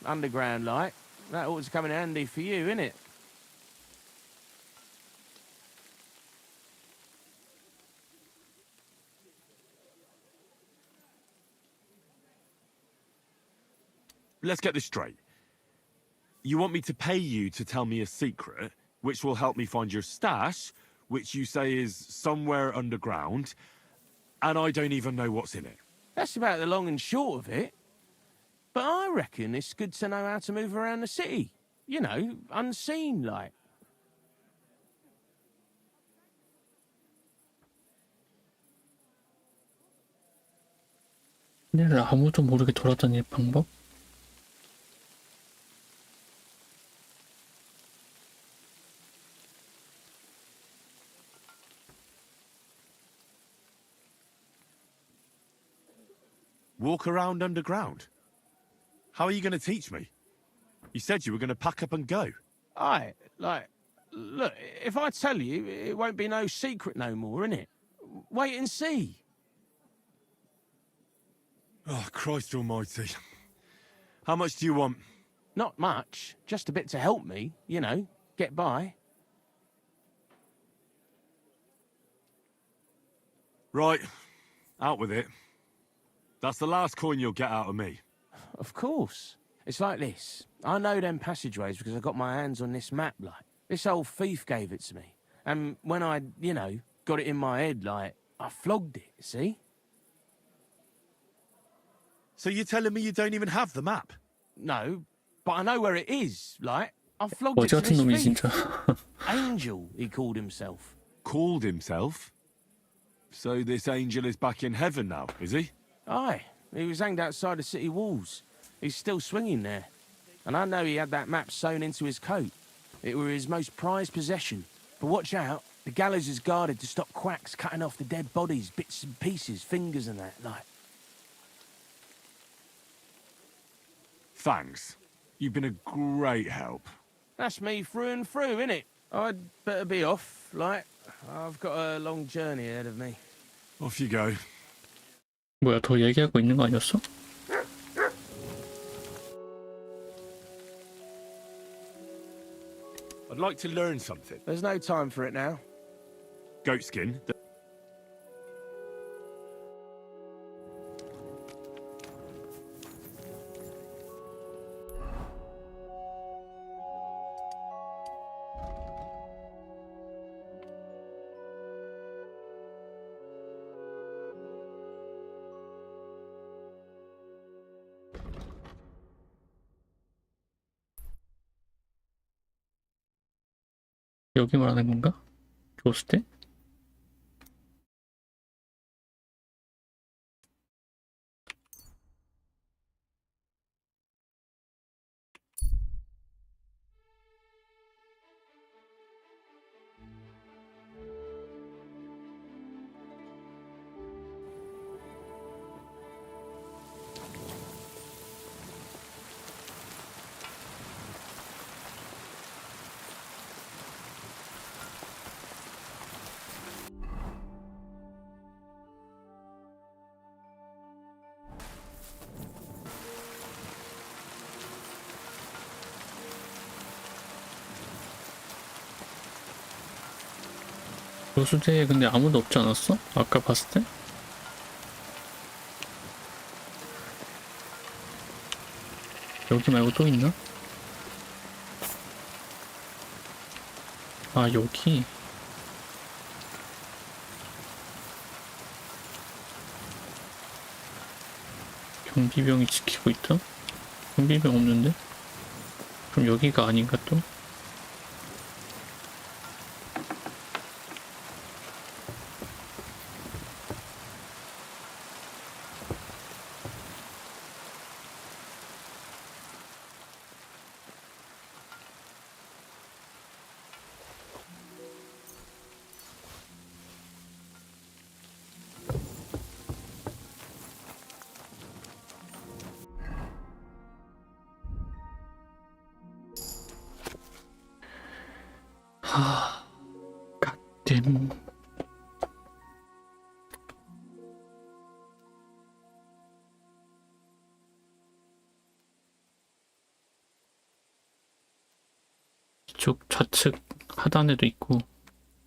underground like, that ought to come in handy for you, innit? Let's get this straight. You want me to pay you to tell me a secret, which will help me find your stash, which you say is somewhere underground, and I don't even know what's in it. That's about the long and short of it. But I reckon it's good to know how to move around the city. Unseen, like. 얘를 아무도 모르게 돌아다닐 방법? Walk around underground? How are you going to teach me? You said you were going to pack up and go. Look, if I tell you, it won't be no secret no more, innit? Wait and see. Oh, Christ almighty. How much do you want? Not much, just a bit to help me, get by. Right, out with it. That's the last coin you'll get out of me. Of course. It's like this. I know them passageways because I got my hands on this map, like. This old thief gave it to me. And when I, got it in my head, like, I flogged it, see? So you're telling me you don't even have the map? No, but I know where it is, like. I flogged it 거지 to 같은 놈이 this thief. 진짜. Angel, he called himself. Called himself? So this angel is back in heaven now, is he? Aye, he was hanged outside the city walls. He's still swinging there. And I know he had that map sewn into his coat. It were his most prized possession. But watch out, the gallows is guarded to stop quacks cutting off the dead bodies, bits and pieces, fingers and that, like. Thanks. You've been a great help. That's me through and through, innit? I'd better be off, like. I've got a long journey ahead of me. Off you go. 뭐야, 더 얘기하고 있는 거 아니었어? I'd like to learn something. There's no time for it now. Goatskin. 여기 말하는 건가? 교스테? 교수대에 근데 아무도 없지 않았어? 아까 봤을 때? 여기 말고 또 있나? 아, 여기. 경비병이 지키고 있다? 경비병 없는데? 그럼 여기가 아닌가 또? 갓댐. 이쪽 좌측 하단에도 있고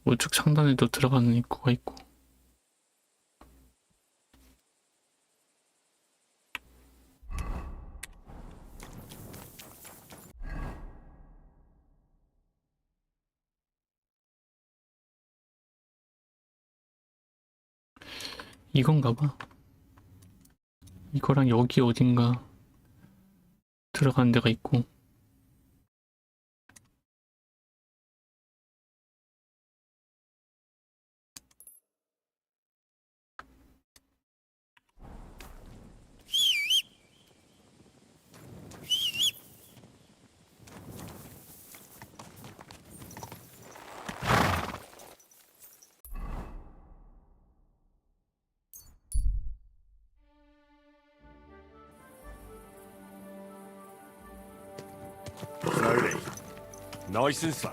우측 상단에도 들어가는 입구가 있고. 이건가봐. 이거랑 여기 어딘가 들어가는 데가 있고. Slowly. Nice and slow.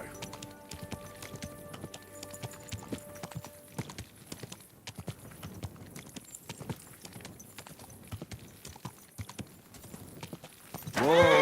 Whoa!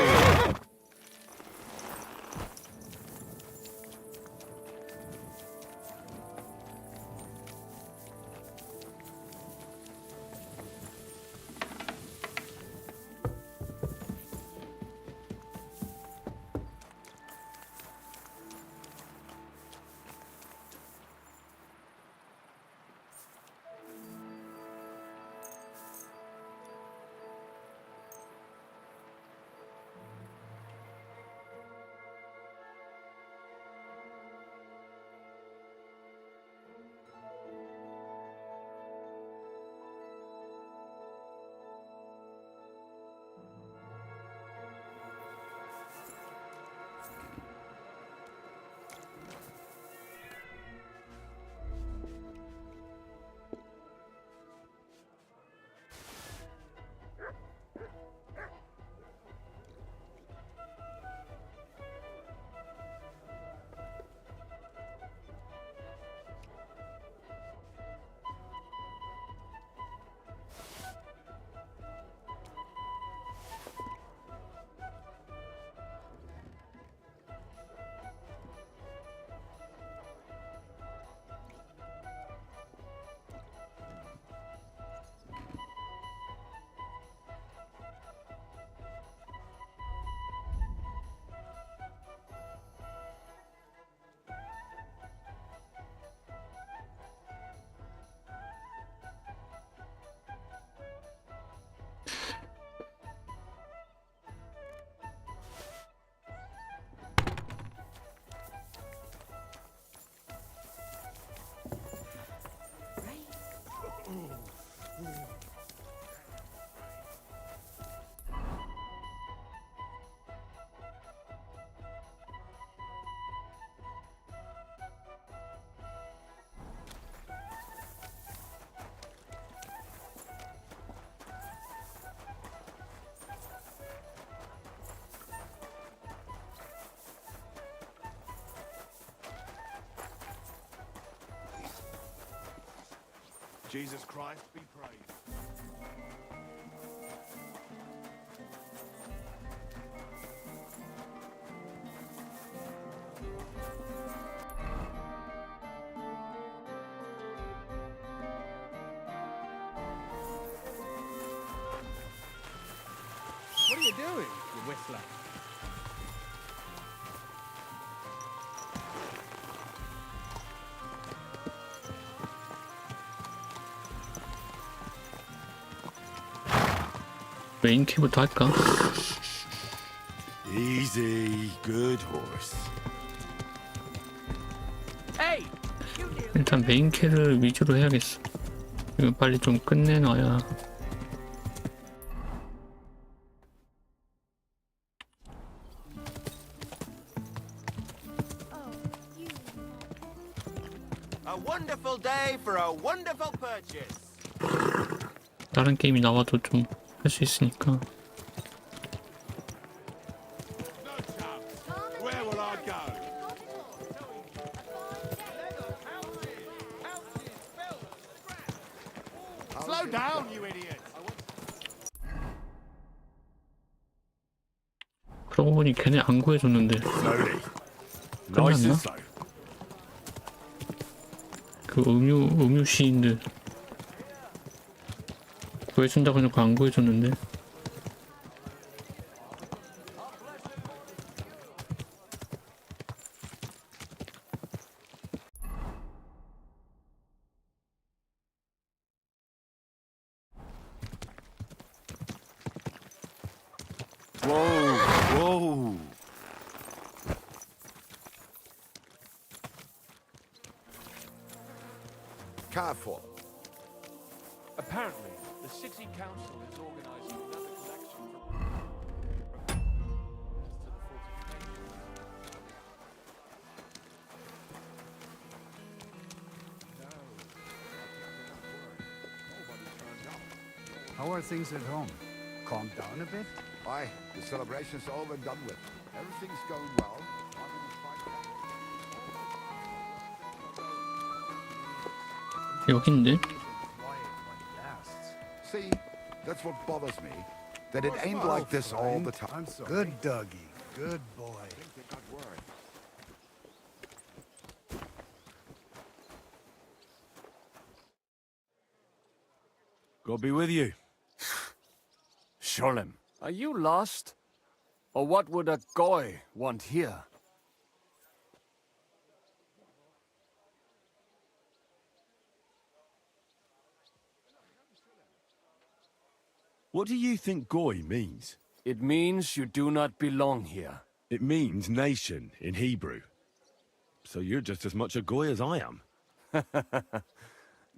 Jesus Christ be praised. What are you doing, you whistler? 메인 퀘부터 할까? Easy, good horse. 일단 메인 퀘를 위주로 해야겠어. 이거 빨리 좀 끝내놔야. A wonderful day for a wonderful purchase. 다른 게임이 나와도 좀 할 수 있으니까. Where will I go? Slow down, you idiot! 그러고 보니 걔네 안 구해줬는데 끝났나? 그 음유 시인들 구해준다고 해놓고 안 구해줬는데. Whoa! Careful. Apparently, the city council is organizing another collection How are things at home? Calmed down a bit? Aye, the celebration's over and done with. Everything's going well. 여긴데? See, that's what bothers me. That it ain't like this all the time. Good doggy. Good boy. God be with you. Sholem, are you lost? Or what would a goy want here? What do you think goy means? It means you do not belong here. It means nation in Hebrew. So you're just as much a goy as I am.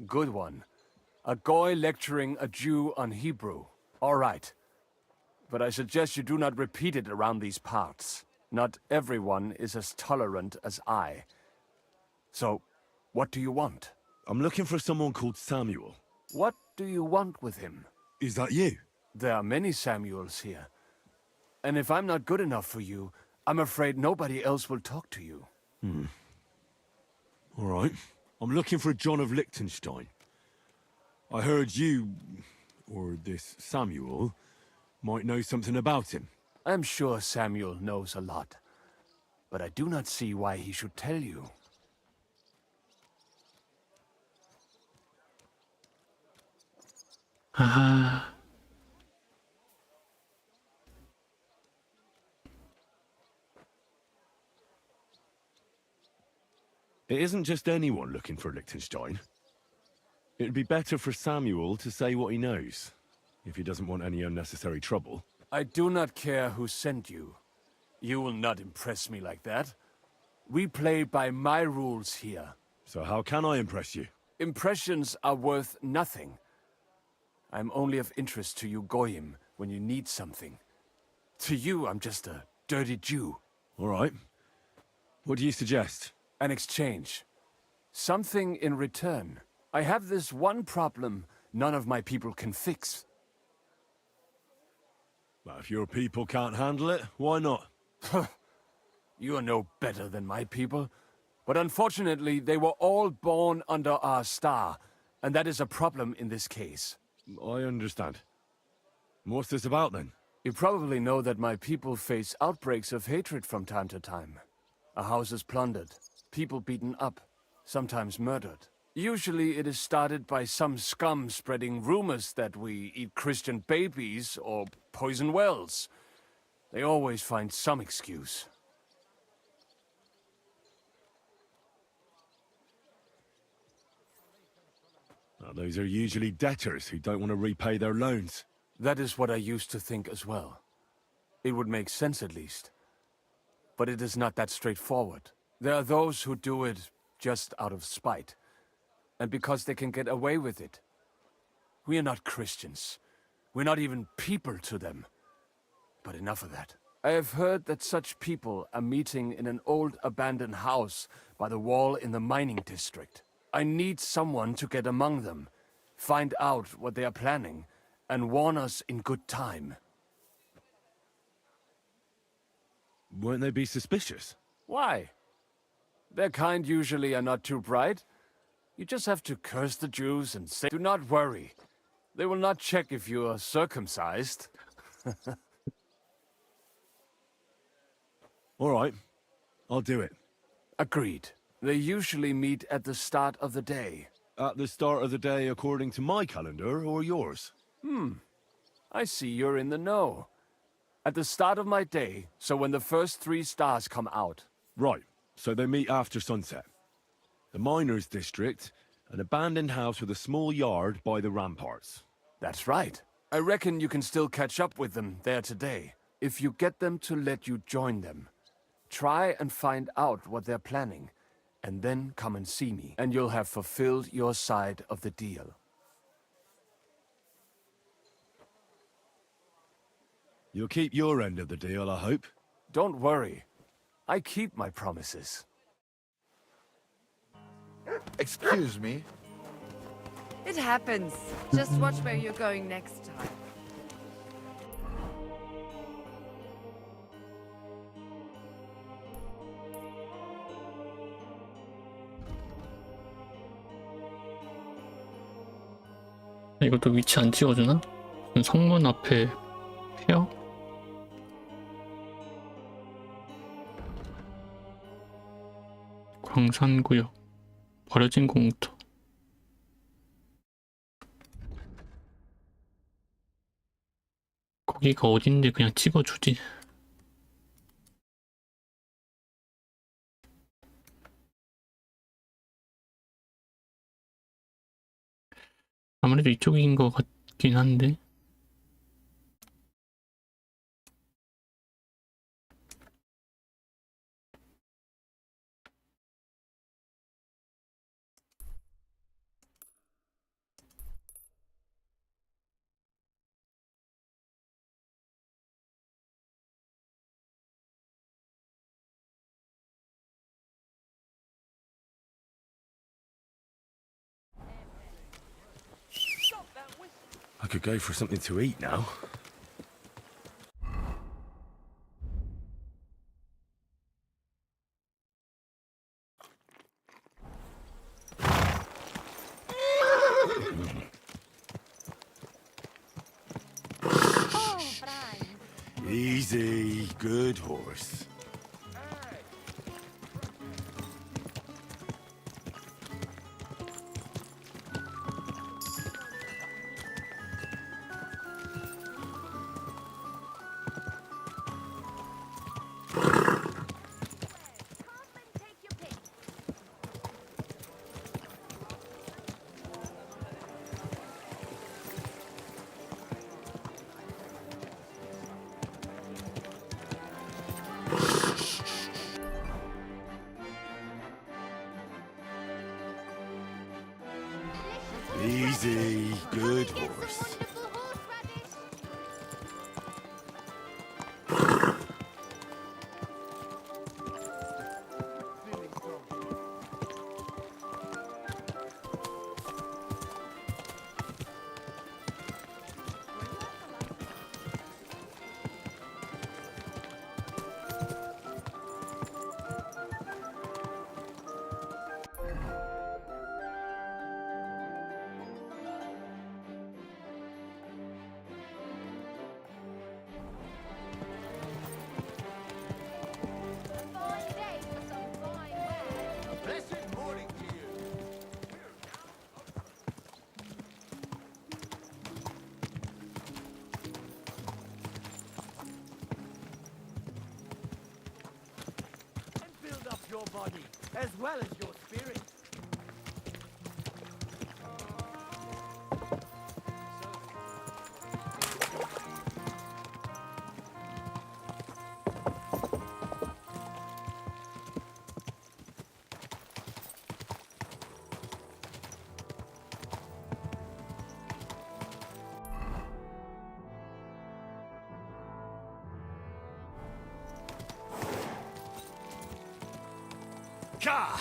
Good one. A goy lecturing a Jew on Hebrew. All right. But I suggest you do not repeat it around these parts. Not everyone is as tolerant as I. So, what do you want? I'm looking for someone called Samuel. What do you want with him? Is that you? There are many Samuels here. And if I'm not good enough for you, I'm afraid nobody else will talk to you. All right. I'm looking for John of Liechtenstein. I heard you, or this Samuel, might know something about him. I'm sure Samuel knows a lot. But I do not see why he should tell you. It isn't just anyone looking for Liechtenstein. It'd be better for Samuel to say what he knows, if he doesn't want any unnecessary trouble. I do not care who sent you. You will not impress me like that. We play by my rules here. So how can I impress you? Impressions are worth nothing. I'm only of interest to you Goyim when you need something. To you, I'm just a dirty Jew. All right. What do you suggest? An exchange. Something in return. I have this one problem none of my people can fix. Well, if your people can't handle it, why not? You are no better than my people. But unfortunately, they were all born under our star, and that is a problem in this case. I understand. What's this about, then? You probably know that my people face outbreaks of hatred from time to time. A house is plundered, people beaten up, sometimes murdered. Usually it is started by some scum spreading rumors that we eat Christian babies or poison wells. They always find some excuse. Now, those are usually debtors who don't want to repay their loans. That is what I used to think as well. It would make sense at least. But it is not that straightforward. There are those who do it just out of spite. And because they can get away with it. We are not Christians. We're not even people to them. But enough of that. I have heard that such people are meeting in an old abandoned house by the wall in the mining district. I need someone to get among them, find out what they are planning, and warn us in good time. Won't they be suspicious? Why? Their kind usually are not too bright. You just have to curse the Jews and say, "Do not worry. They will not check if you are circumcised. All right, I'll do it. Agreed. They usually meet at the start of the day. At the start of the day according to my calendar or yours? I see you're in the know. At the start of my day, so when the first 3 stars come out. Right, so they meet after sunset. The miners' district, an abandoned house with a small yard by the ramparts. That's right. I reckon you can still catch up with them there today, if you get them to let you join them. Try and find out what they're planning, and then come and see me, and you'll have fulfilled your side of the deal. You'll keep your end of the deal, I hope. Don't worry. I keep my promises. Excuse me. It happens. Just watch where you're going next time. 이것도 위치 안 찍어주나? 무슨 성문 앞에 피어? 광산구역 버려진 공터. 거기가 어딘데 그냥 찍어주지. 아무래도 이쪽인 것 같긴 한데. I could go for something to eat now. Easy, good horse. Easy, good horse. Your body, as well as your spirit. Ka!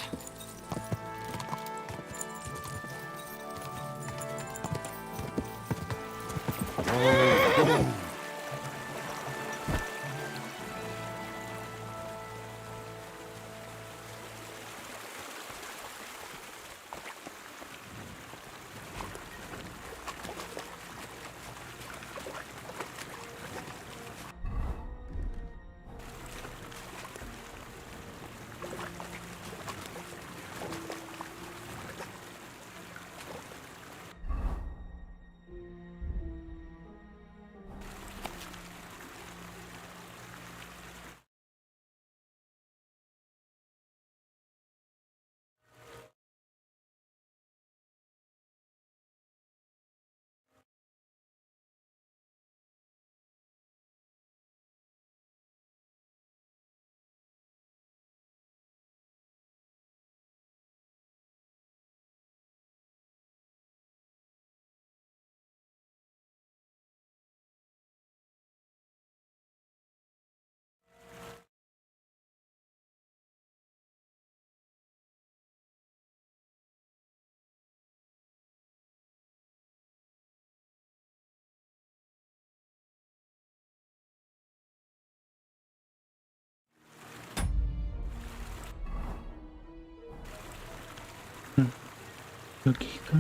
여기가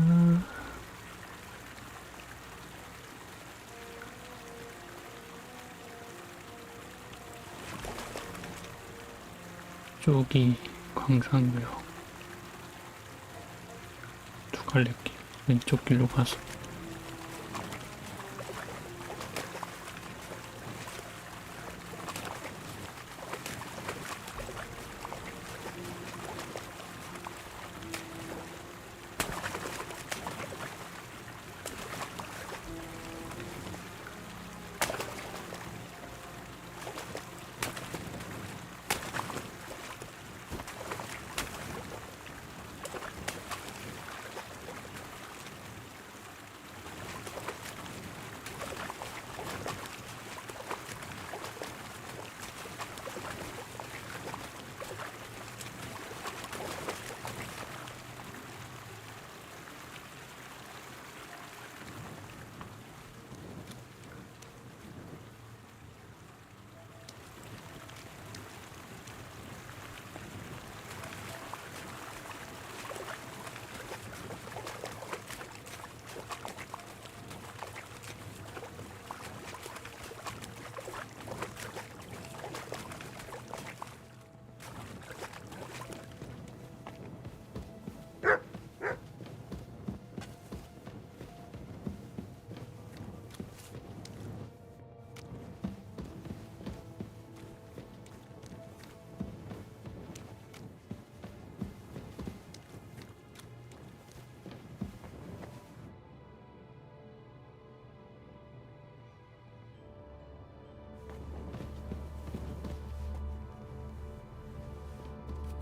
쪽이 광산묘. 두 갈래 길 왼쪽 길로 가서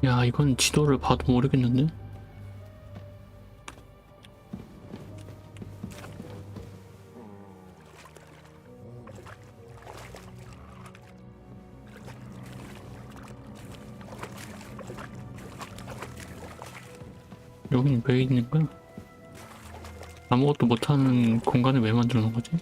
야, 이건 지도를 봐도 모르겠는데? 여긴 왜 있는 거야? 아무것도 못하는 공간을 왜 만들어 놓은 거지?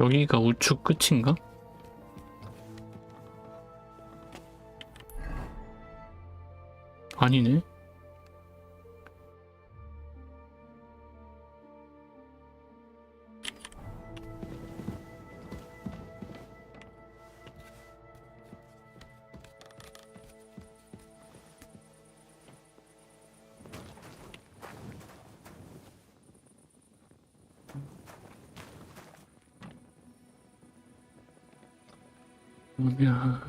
여기가 우측 끝인가? 아니네. 그러면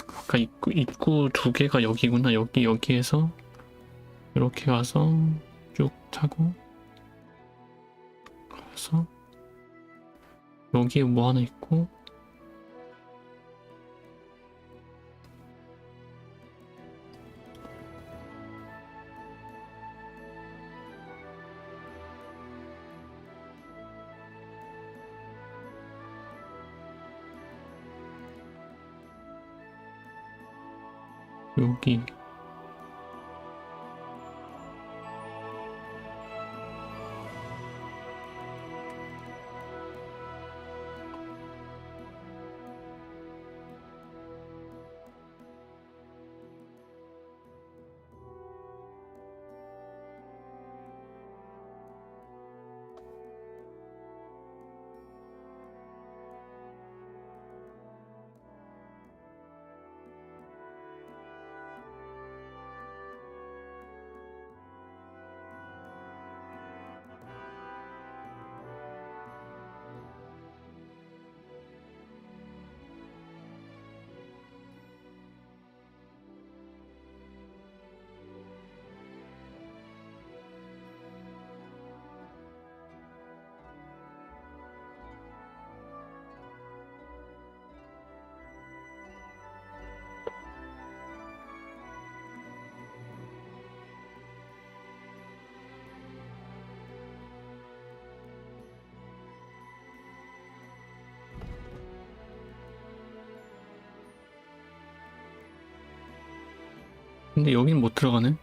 아까 입구 두 개가 여기구나. 여기에서 이렇게 가서 쭉 타고 가서 여기에 뭐 하나 있고 여기 근데 여긴 못 들어가네.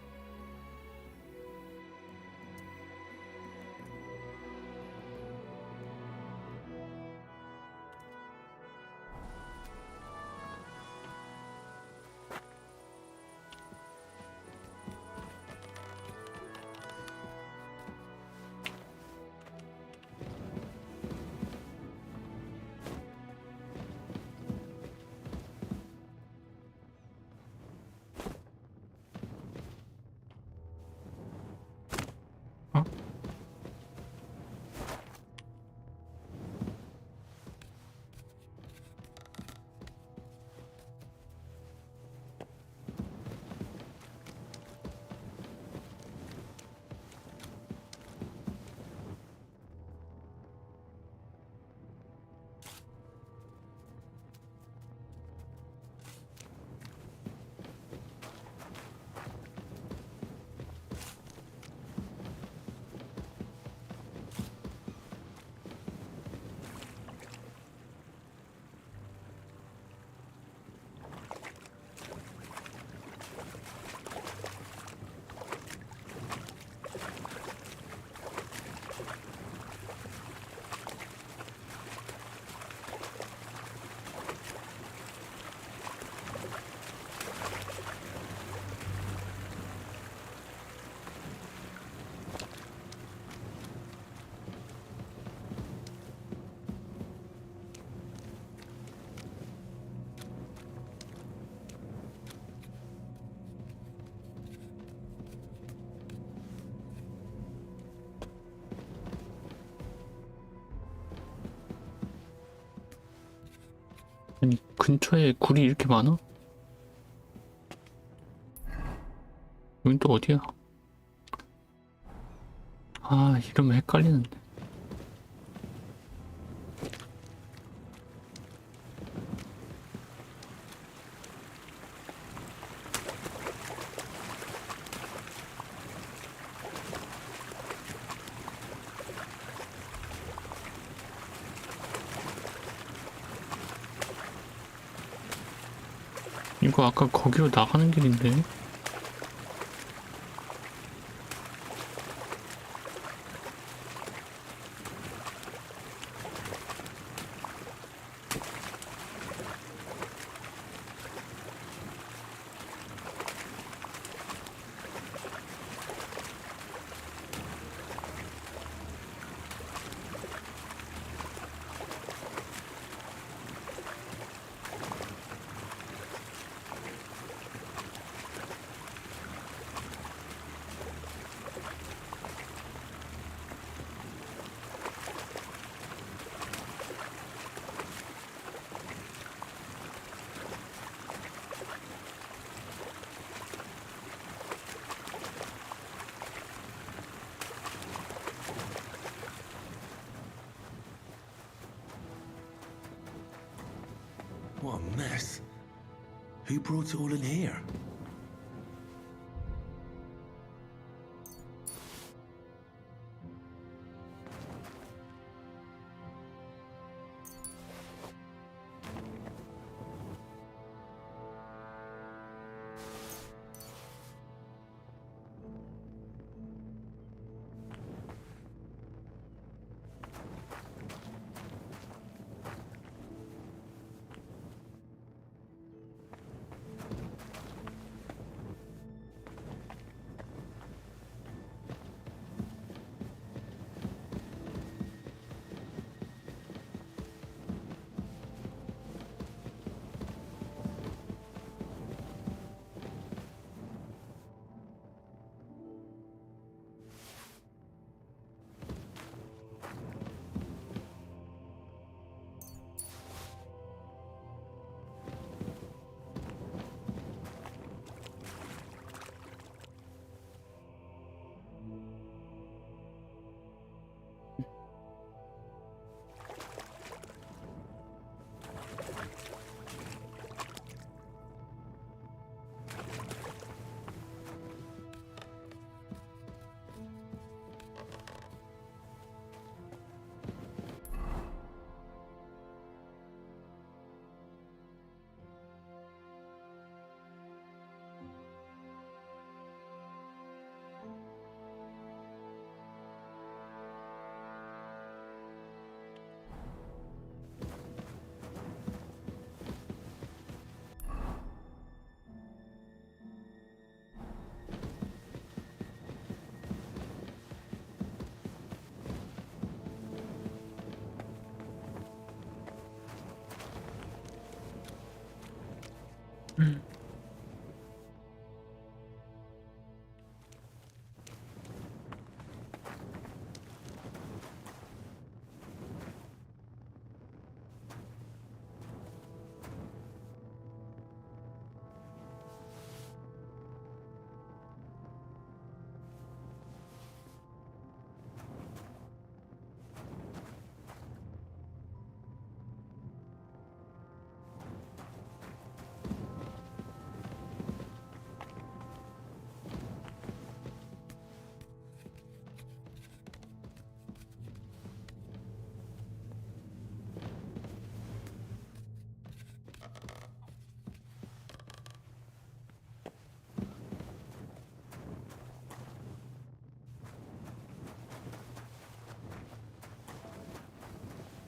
아니 근처에 굴이 이렇게 많아? 여긴 또 어디야? 아 이러면 헷갈리는데. 이거 아까 거기로 나가는 길인데? What a mess. Who brought it all in here?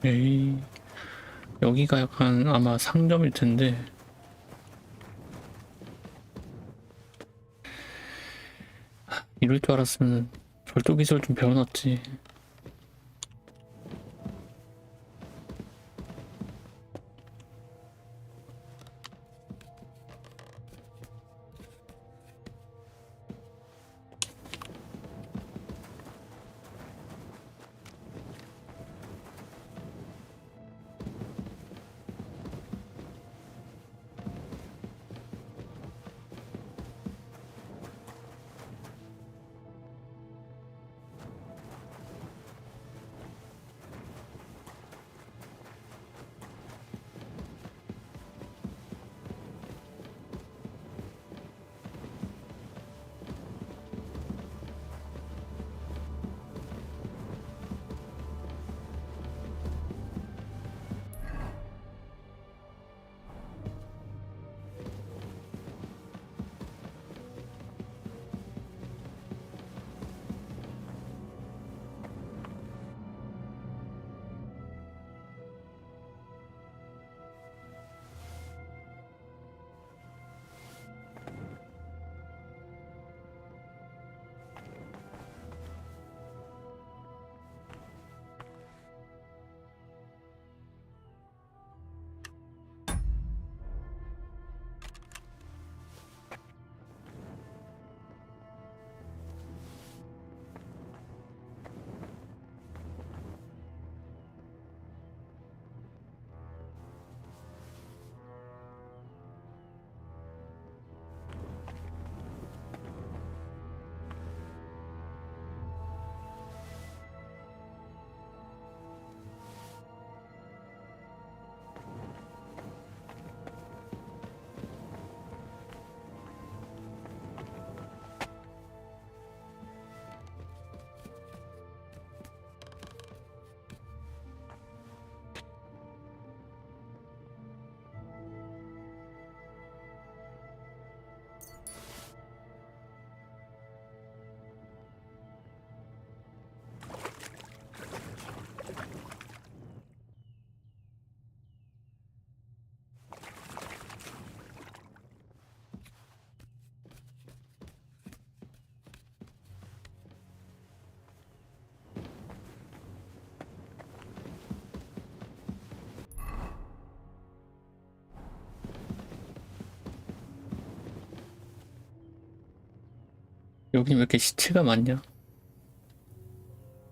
에이, 여기가 약간 아마 상점일 텐데. 이럴 줄 알았으면 절도 기술 좀 배워놨지. 여긴 왜 이렇게 시체가 많냐?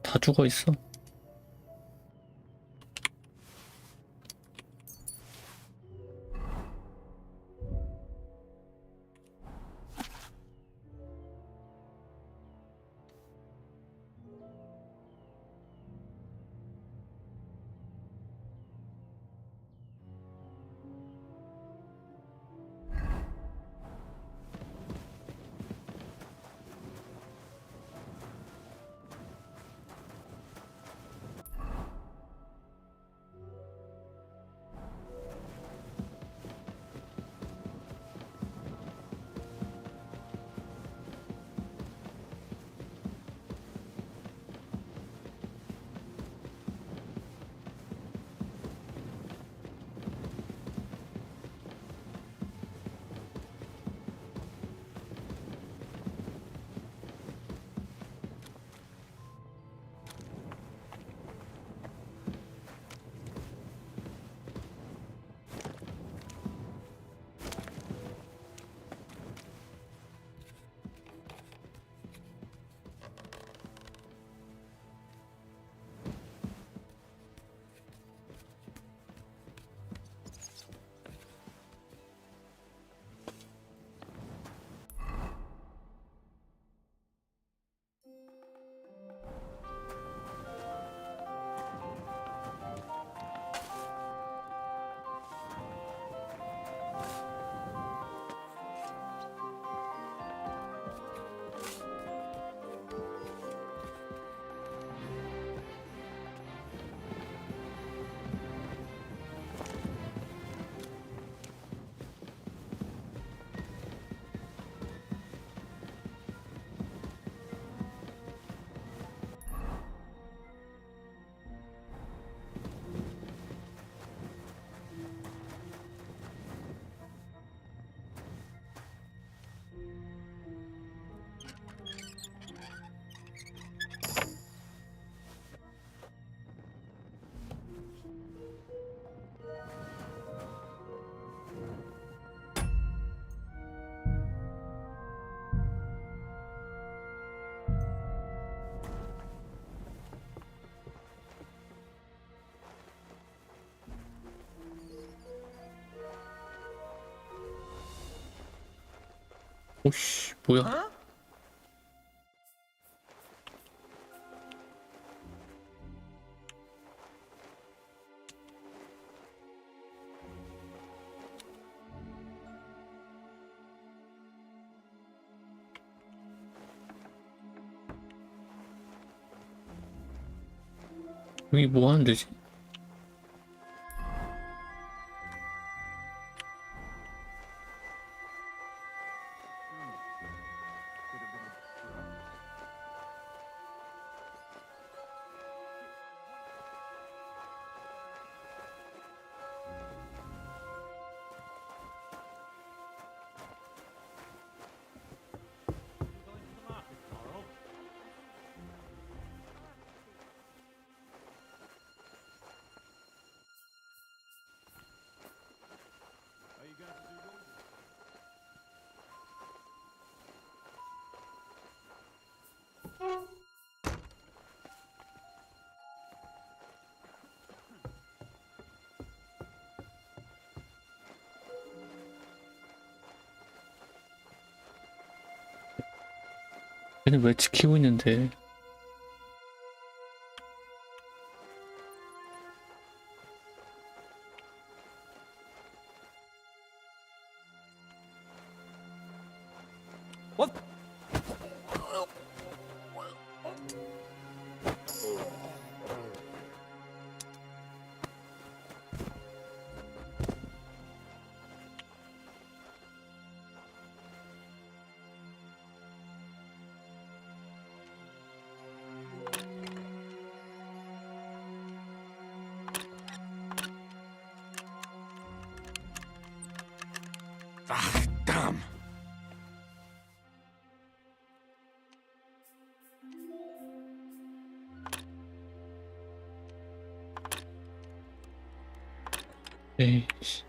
다 죽어 있어. 오씨, 뭐야? 여기 뭐 하는 데지? 얘는 왜 지키고 있는데? Ah, damn. 에이씨.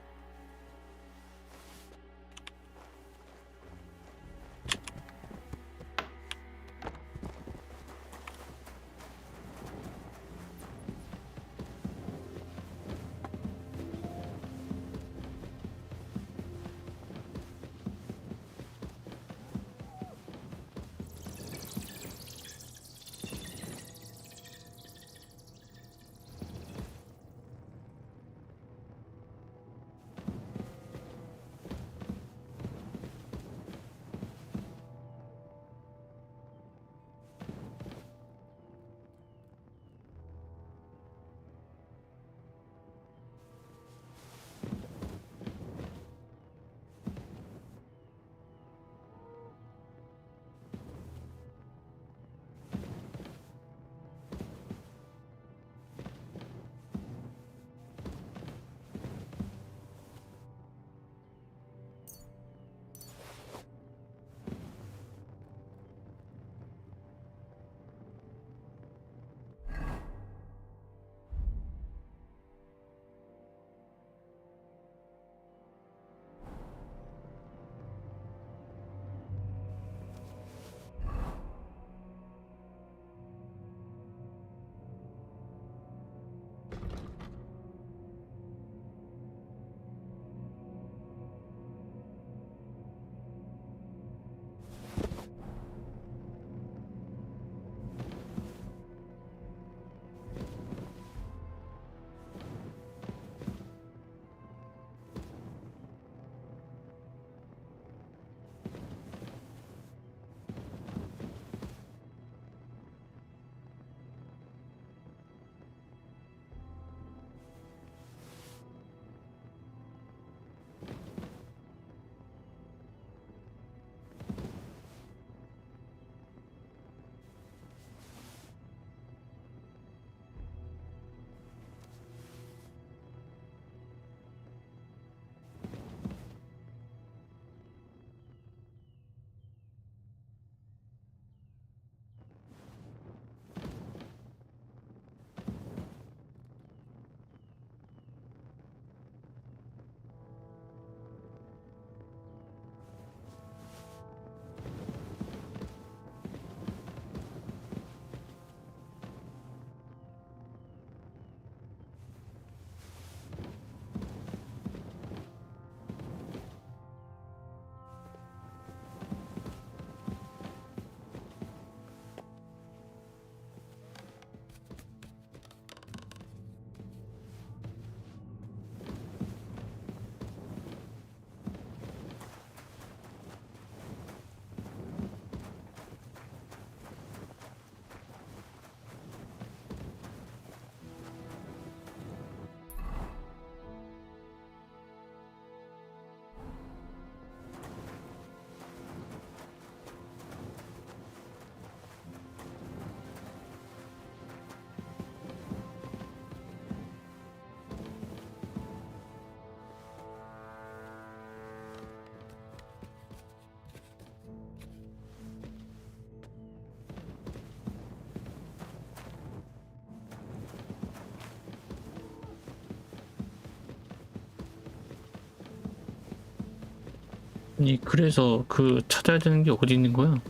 아니 그래서 그 찾아야 되는 게 어디 있는 거야?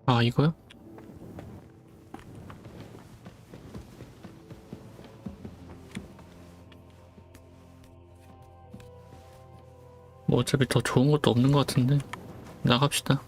아 이거야? 뭐 어차피 더 좋은 것도 없는 것 같은데 나갑시다.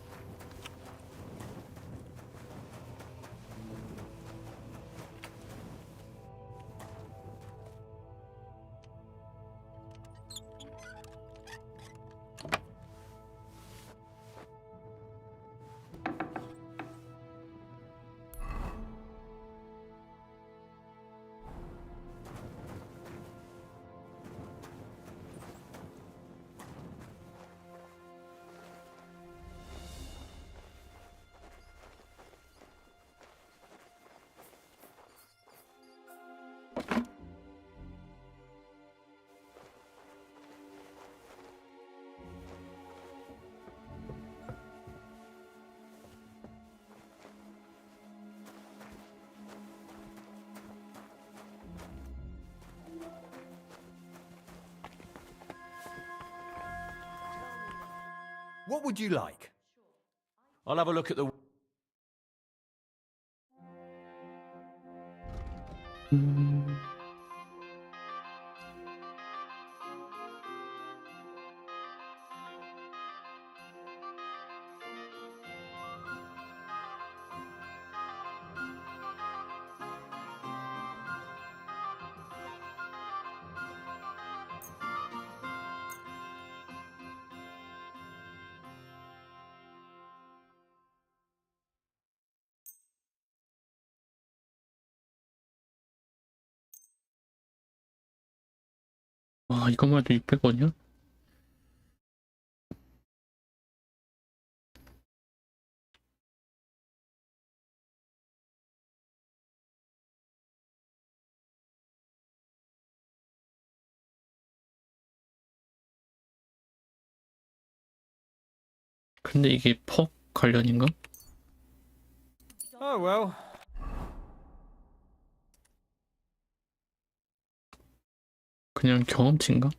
What would you like? I'll have a look at the... 와 이것만 해도 600원이야? 근데 이게 퍽 관련인가? Oh, well. 그냥 경험치인가?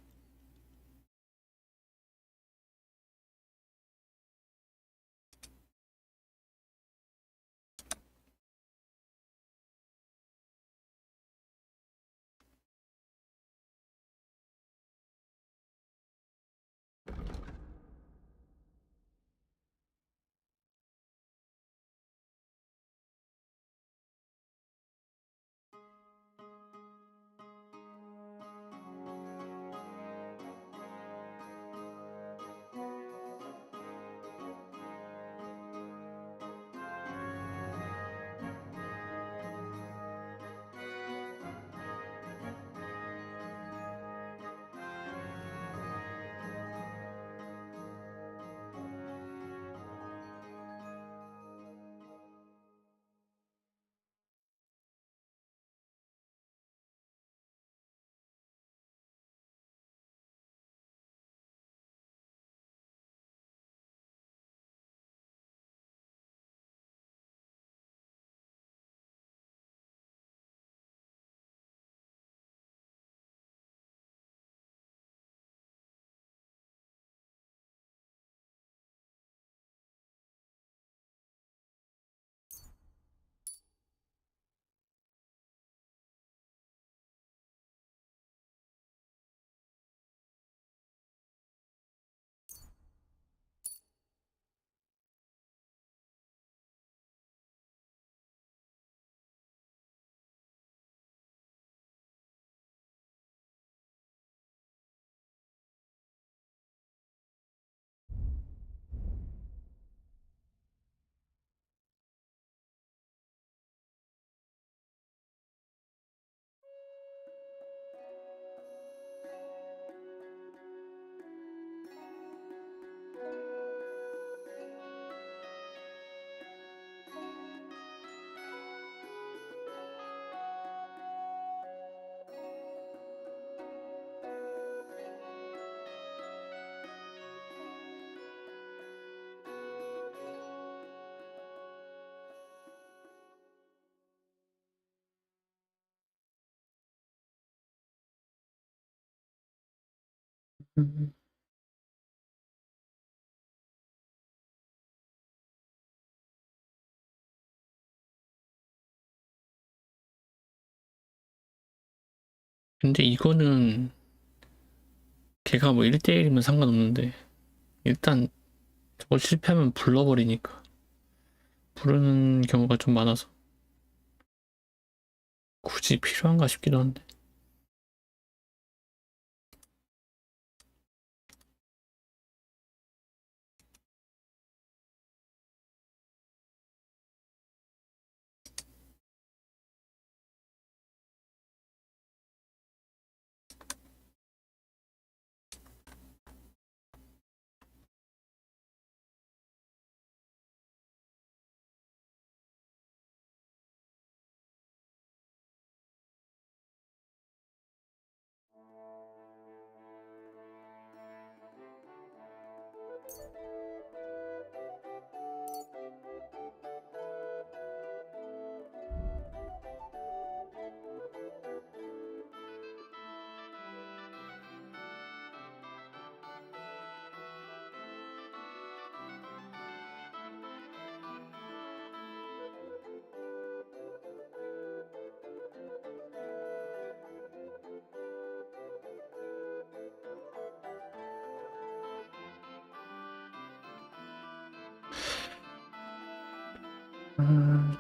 근데 이거는 걔가 뭐 1대1이면 상관없는데 일단 저거 실패하면 불러버리니까 부르는 경우가 좀 많아서 굳이 필요한가 싶기도 한데.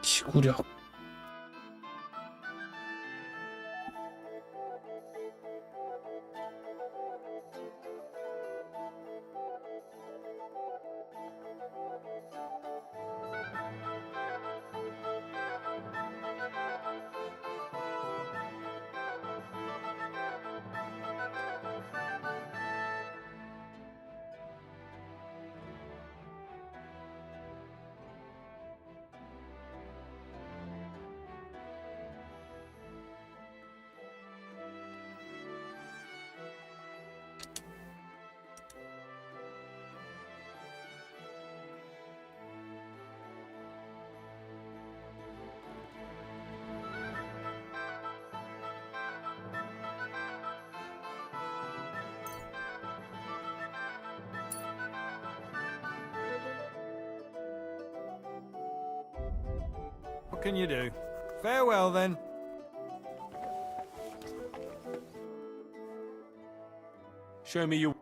지구력. What can you do? Farewell, then. Show me your...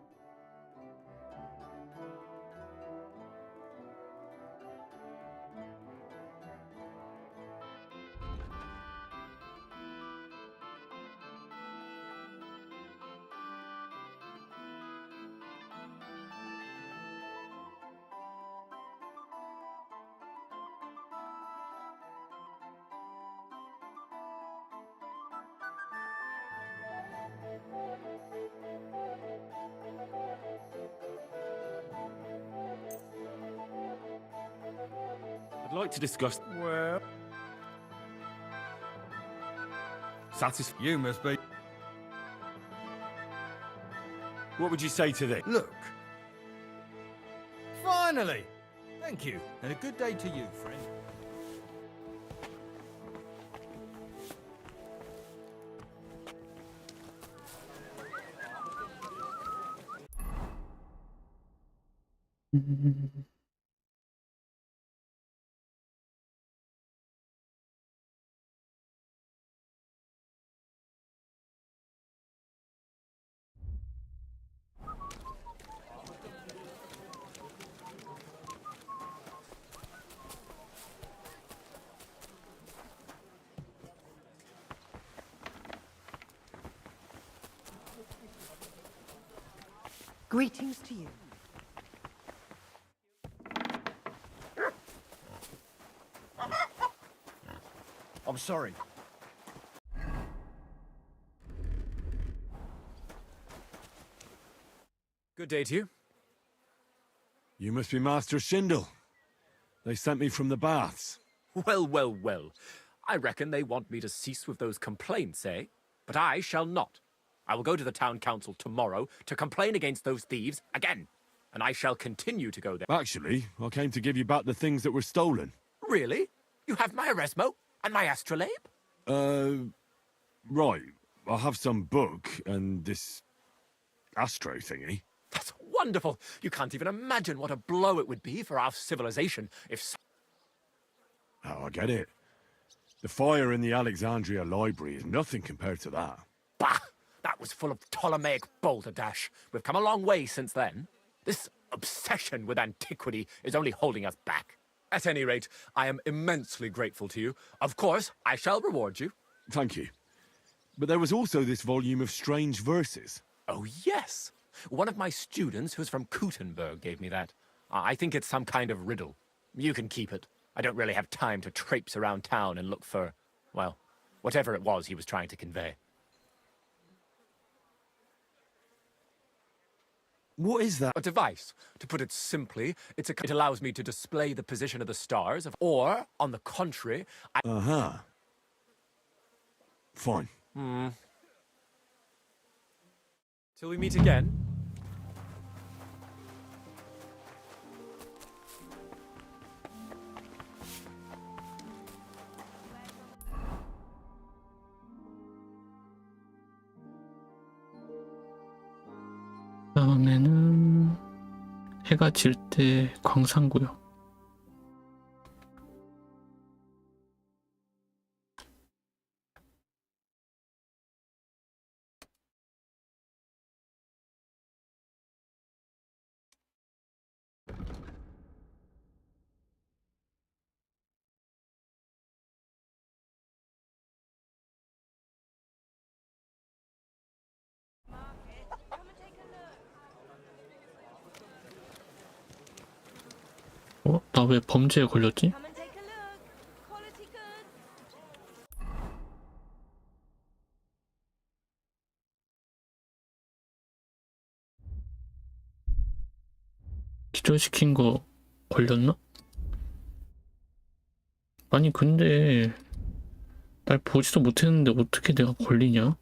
I'd like to discuss... Well... You must be... What would you say to this? Look. Finally! Thank you, and a good day to you, friend. Greetings to you. I'm sorry. Good day to you. You must be Master Schindel. They sent me from the baths. Well, well, well. I reckon they want me to cease with those complaints, eh? But I shall not. I will go to the town council tomorrow to complain against those thieves again. And I shall continue to go there. Actually, I came to give you back the things that were stolen. Really? You have my Eresmo and my astrolabe? Right. I have some book and this astro thingy. That's wonderful. You can't even imagine what a blow it would be for our civilization if... Oh, I get it. The fire in the Alexandria library is nothing compared to that. Bah! That was full of Ptolemaic balderdash. We've come a long way since then. This obsession with antiquity is only holding us back. At any rate, I am immensely grateful to you. Of course, I shall reward you. Thank you. But there was also this volume of strange verses. Oh, yes. One of my students who's from Kuttenberg gave me that. I think it's some kind of riddle. You can keep it. I don't really have time to traipse around town and look for, well, whatever it was he was trying to convey. What is that? A device. To put it simply, it allows me to display the position of the stars, or, on the contrary, Uh-huh. Fine. Till we meet again. 다음에는 해가 질 때 광산구요. 나 왜 범죄에 걸렸지? 기절시킨 거 걸렸나? 아니 근데 날 보지도 못했는데 어떻게 내가 걸리냐?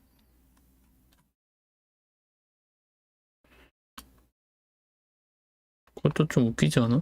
그것도 좀 웃기지 않아?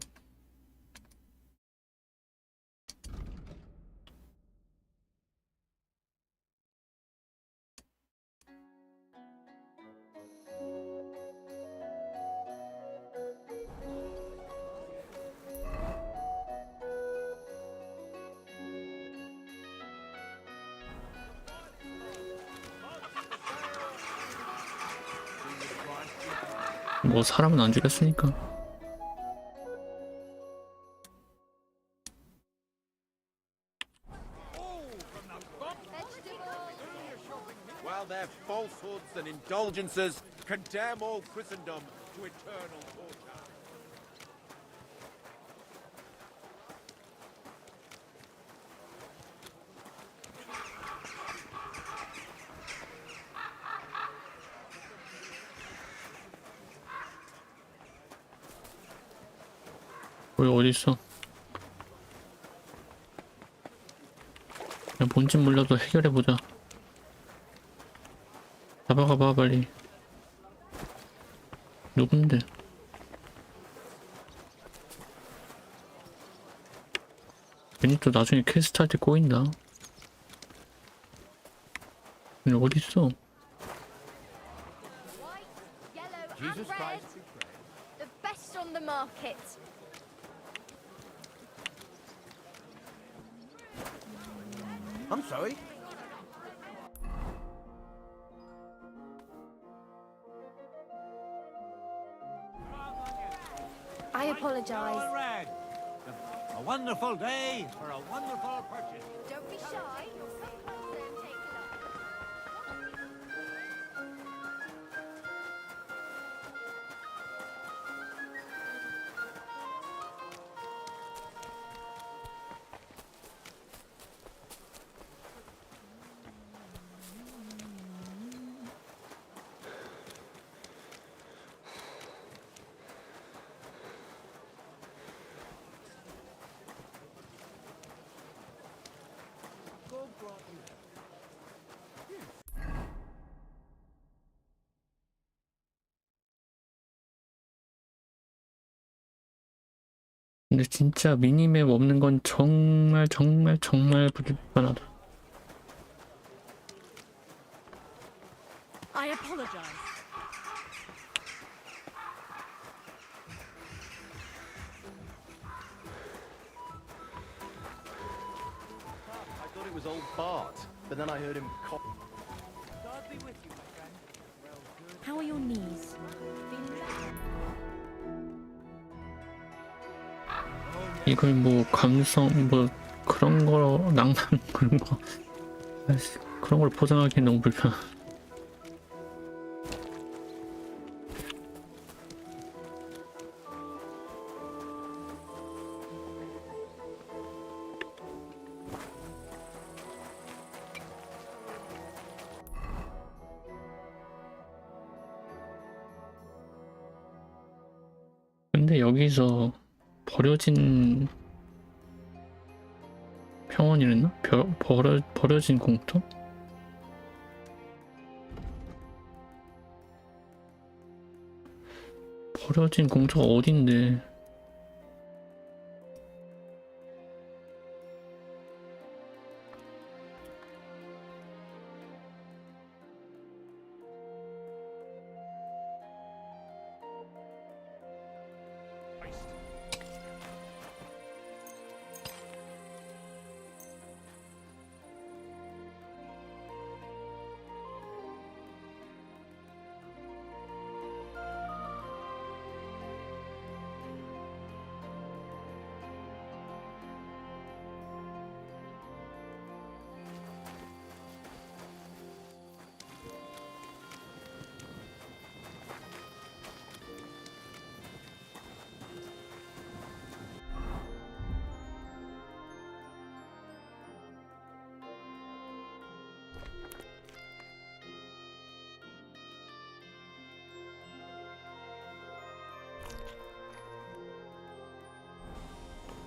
뭐 사람은 안 죽였으니까. While their falsehoods and indulgences condemn all Christendom to eternal torture. 어딨어? 그냥 뭔진 몰라도 해결해보자. 잡아가봐 빨리. 누군데? 괜히 또 나중에 퀘스트 할 때 꼬인다. 근데 어딨어? Jesus Christ. The best on the market. I'm sorry. I apologize. Red. A wonderful day for a wonderful purchase. Don't be shy. Come closer and take a look. 근데 진짜 미니맵 없는 건 정말 불편하다. I apologize. fart, but then I heard him cough. God be with you, my friend. How are your knees? 이걸 뭐 감성 뭐 그런 거 낭만 그런 거 아이씨, 그런 걸 포장하기 너무 불편. 근데 여기서 버려진 평원이랬나? 버려진 공터? 버려진 공터가 어딘데?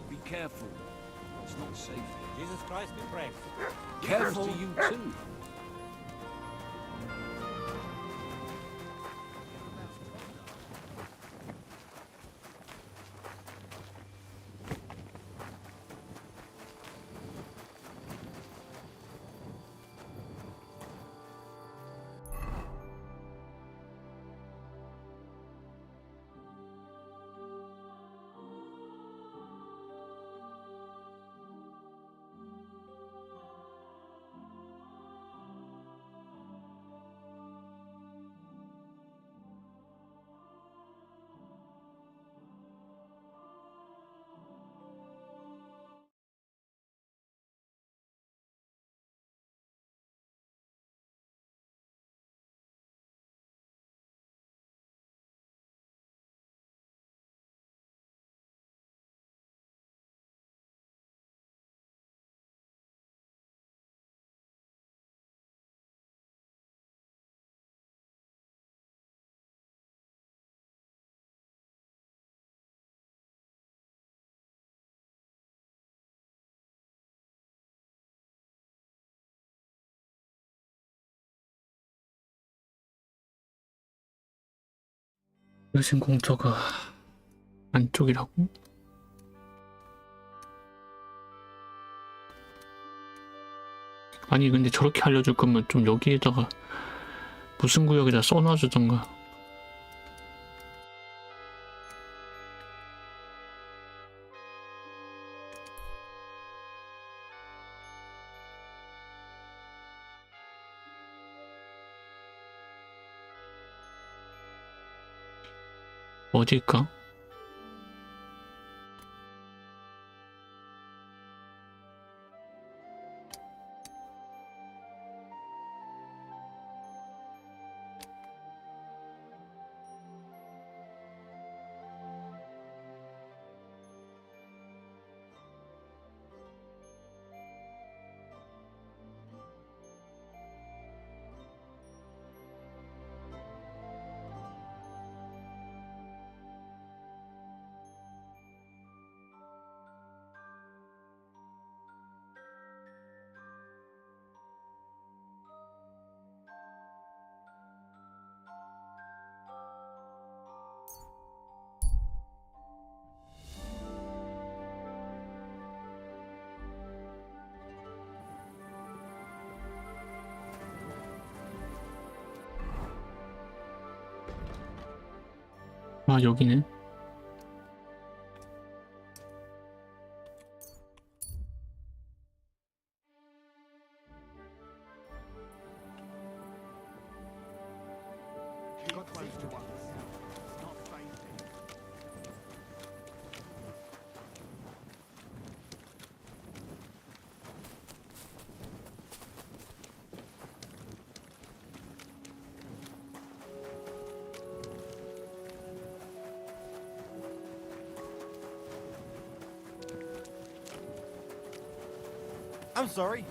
Be careful. It's not safe. Jesus Christ be praised. Careful to you too. 여신 공터가 안쪽이라고? 아니 근데 저렇게 알려줄 거면 좀 여기에다가 무슨 구역에다 써놔주던가. 어딜까? 아 여기네. close to us. Not fainting. I'm sorry.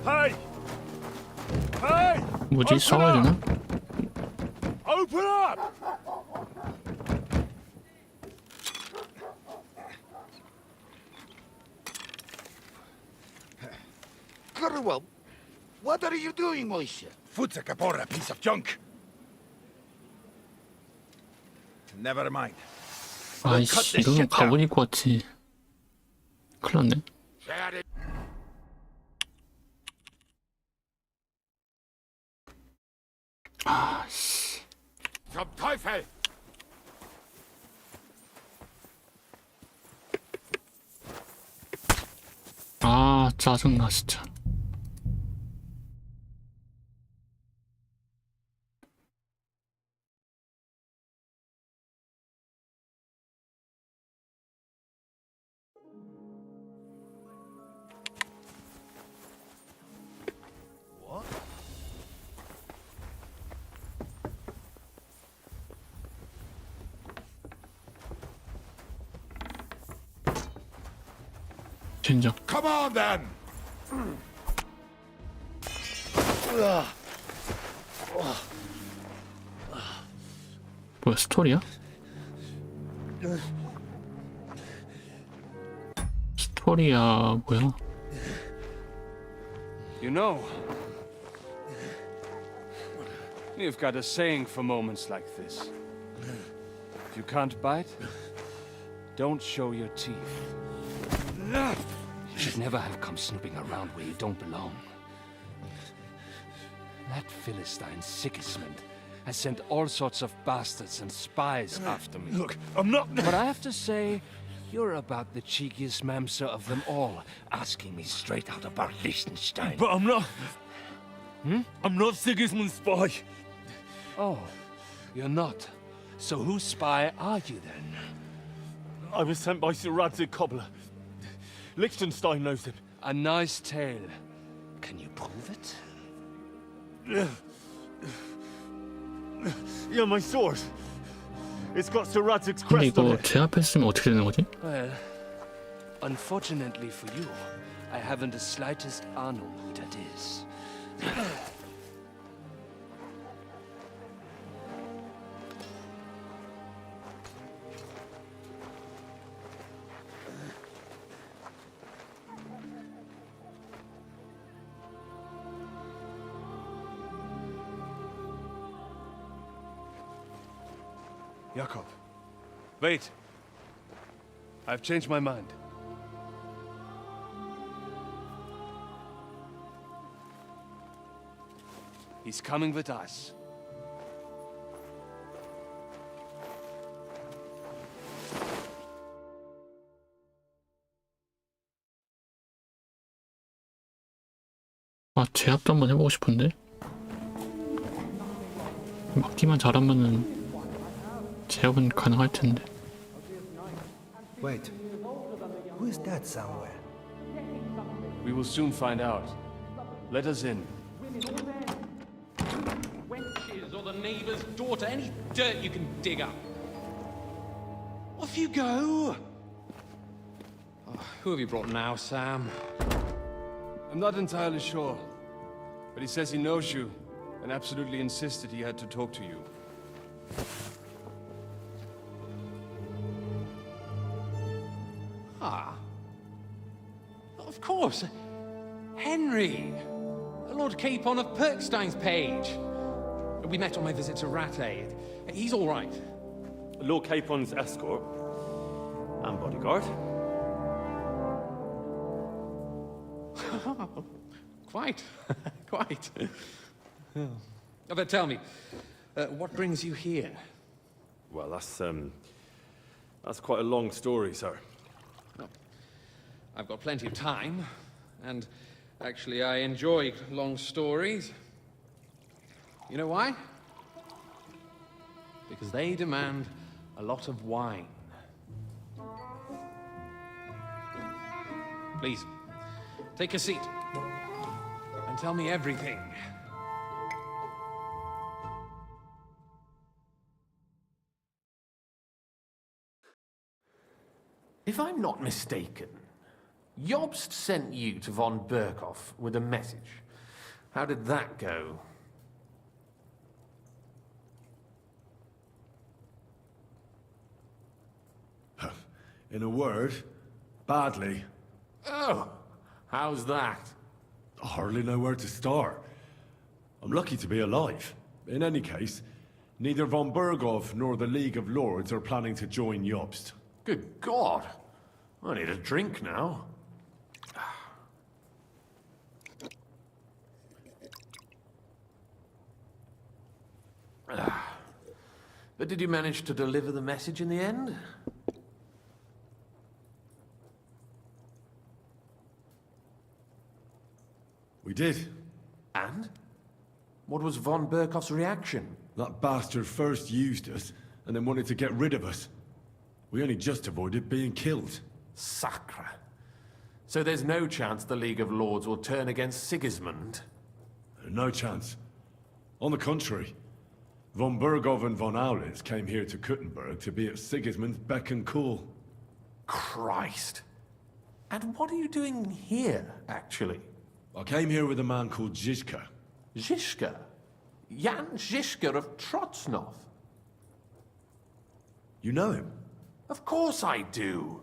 Hey! Hey! 뭐지? 싸워야 되나? Open up! Gurwell, what are you doing, Moisha? Foot's a capora, piece of junk. Never mind. 아이씨, 이러면 가버릴 것 같지. 큰일 났네. 아씨. Zum Teufel! 아, 짜증나 진짜. 젠장. Come on then! 뭐야, 스토리야? 스토리야, 뭐야? You know, you've got a saying for moments like this. If you can't bite, don't show your teeth. You should never have come snooping around where you don't belong. That Philistine Sigismund has sent all sorts of bastards and spies after me. Look, I'm not... But I have to say, you're about the cheekiest mamser of them all, asking me straight out about Liechtenstein. But I'm not... I'm not Sigismund's spy. Oh, you're not. So whose spy are you then? I was sent by Sir Radzig Cobbler. Liechtenstein knows him. A nice tale. Can you prove it? Yeah, my sword. It's got Sir Radzig's 근데 crest on 이거 it. 제압했으면 어떻게 되는 거지? Well, unfortunately for you, I haven't the slightest ahnung who that is. Jakob, wait. I've changed my mind. He's coming with us. 아, 제압도 한번 해보고 싶은데? 막기만 잘하면은 제압은 가능할 텐데. Wait. Who is that somewhere? We will soon find out. Let us in. Wenches or the neighbour's daughter, any dirt you can dig up. Off you go! Oh, who have you brought now, Sam? I'm not entirely sure, but he says he knows you and absolutely insisted he had to talk to you. Ah. Of course. Henry. Lord Capon of Perkstein's page. We met on my visit to Rattay. He's all right. Lord Capon's escort and bodyguard. Quite. Quite. But tell me, what brings you here? Well, that's quite a long story, sir. Well, I've got plenty of time, and actually I enjoy long stories. You know why? Because they demand a lot of wine. Please, take a seat and tell me everything. If I'm not mistaken, Jobst sent you to von Berkhoff with a message. How did that go? In a word, badly. Oh, how's that? I hardly know where to start. I'm lucky to be alive. In any case, neither von Berghoff nor the League of Lords are planning to join Jobst. Good God. I need a drink now. But did you manage to deliver the message in the end? We did. And? What was von Berkhoff's reaction? That bastard first used us, and then wanted to get rid of us. We only just avoided being killed. Sacre. So there's no chance the League of Lords will turn against Sigismund? No chance. On the contrary, von Berghoff and von Aulitz came here to Kuttenberg to be at Sigismund's beck and call. Christ. And what are you doing here, actually? I came here with a man called Zizka. Zizka? Jan Zizka of Trotsnov? You know him? Of course I do.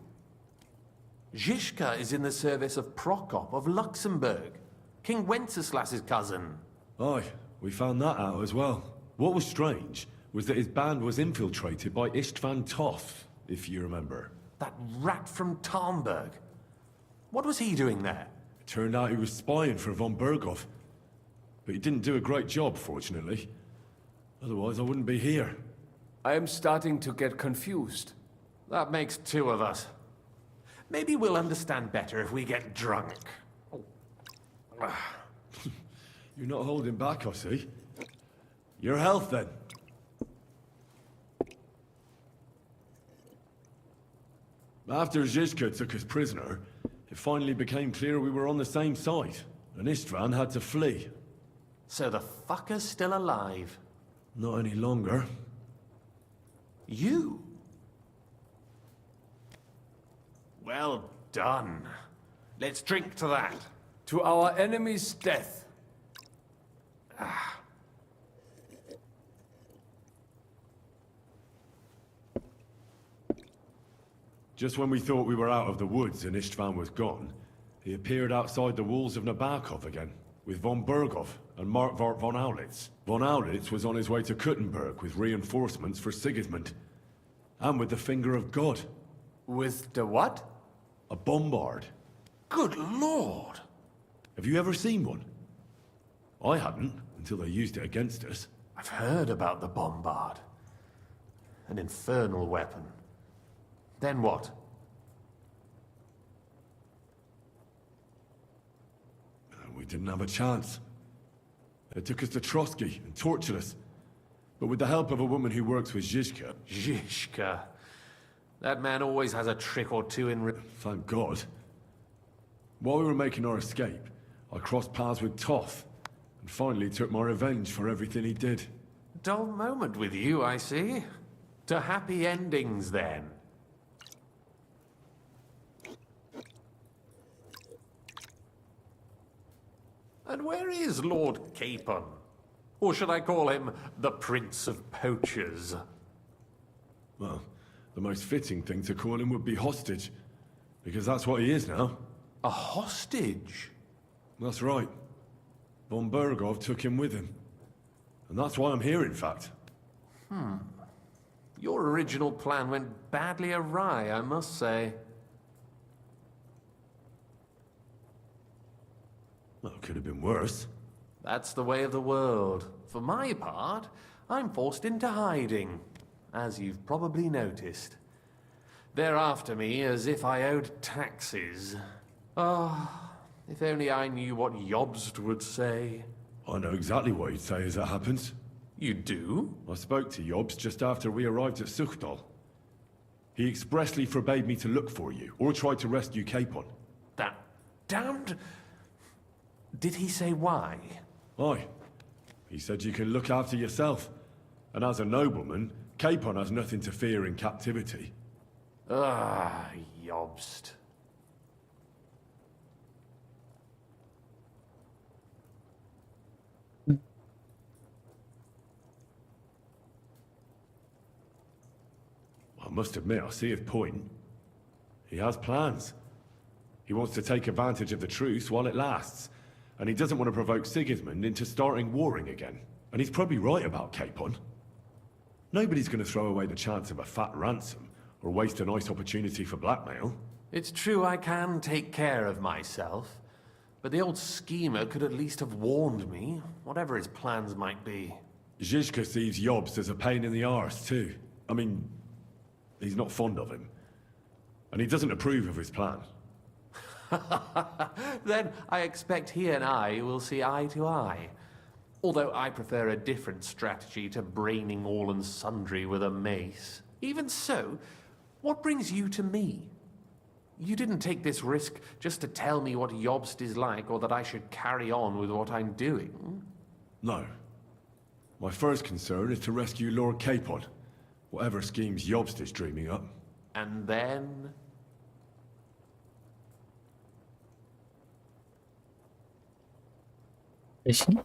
Zizka is in the service of Prokop of Luxembourg, King Wenceslas's cousin. Aye, we found that out as well. What was strange was that his band was infiltrated by Istvan Toth, if you remember. That rat from Tarnberg. What was he doing there? It turned out he was spying for von Berghoff. But he didn't do a great job, fortunately. Otherwise, I wouldn't be here. I am starting to get confused. That makes two of us. Maybe we'll understand better if we get drunk. You're not holding back, I see. Your health, then. After Zizka took us prisoner, it finally became clear we were on the same side, and Istvan had to flee. So the fucker's still alive? Not any longer. You? Well done. Let's drink to that. To our enemy's death. Just when we thought we were out of the woods and Istvan was gone, he appeared outside the walls of Nabokov again, with von Berghoff and Markvart von Aulitz. Von Aulitz was on his way to Kuttenberg with reinforcements for Sigismund. And with the finger of God. With the what? A bombard. Good Lord! Have you ever seen one? I hadn't, until they used it against us. I've heard about the bombard. An infernal weapon. Then what? We didn't have a chance. They took us to Trotsky and tortured us. But with the help of a woman who works with Zizka... Zizka? That man always has a trick or two in... Thank God. While we were making our escape, I crossed paths with Toth, and finally took my revenge for everything he did. Dull moment with you, I see. To happy endings, then. And where is Lord Capon? Or should I call him the Prince of Poachers? Well, the most fitting thing to call him would be hostage, because that's what he is now. A hostage? That's right. Von Bergov took him with him. And that's why I'm here, in fact. Your original plan went badly awry, I must say. Well, it could have been worse. That's the way of the world. For my part, I'm forced into hiding, as you've probably noticed. They're after me as if I owed taxes. Ah, if only I knew what Jobst would say. I know exactly what he'd say as it happens. You do? I spoke to Jobst just after we arrived at Suchdal. He expressly forbade me to look for you, or try to rescue Capon. That damned... Did he say why? Aye. He said you can look after yourself. And as a nobleman, Capon has nothing to fear in captivity. Ah, Jobst. I must admit, I see his point. He has plans. He wants to take advantage of the truce while it lasts. And he doesn't want to provoke Sigismund into starting warring again. And he's probably right about Capon. Nobody's going to throw away the chance of a fat ransom, or waste a nice opportunity for blackmail. It's true I can take care of myself, but the old schemer could at least have warned me, whatever his plans might be. Zizka sees Jobst as a pain in the arse, too. I mean, he's not fond of him. And he doesn't approve of his plan. Then I expect he and I will see eye to eye. Although I prefer a different strategy to braining all and sundry with a mace. Even so, what brings you to me? You didn't take this risk just to tell me what Jobst is like, or that I should carry on with what I'm doing. No. My first concern is to rescue Lord Capon, whatever schemes Jobst is dreaming up. And then... 대신?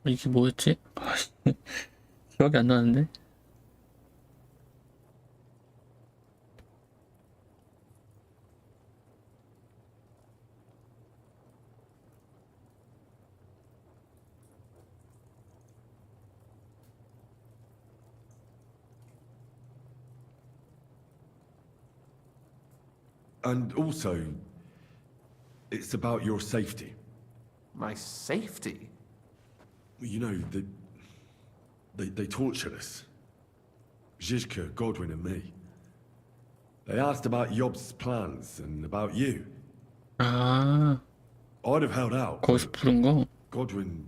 이게 뭐였지? 기억이 안 나는데? And also, it's about your safety. My safety? You know, they tortured us. Zizka, Godwin and me. They asked about Jobst's plans and about you. 아, I'd have held out. 거기서 부른 거? Godwin...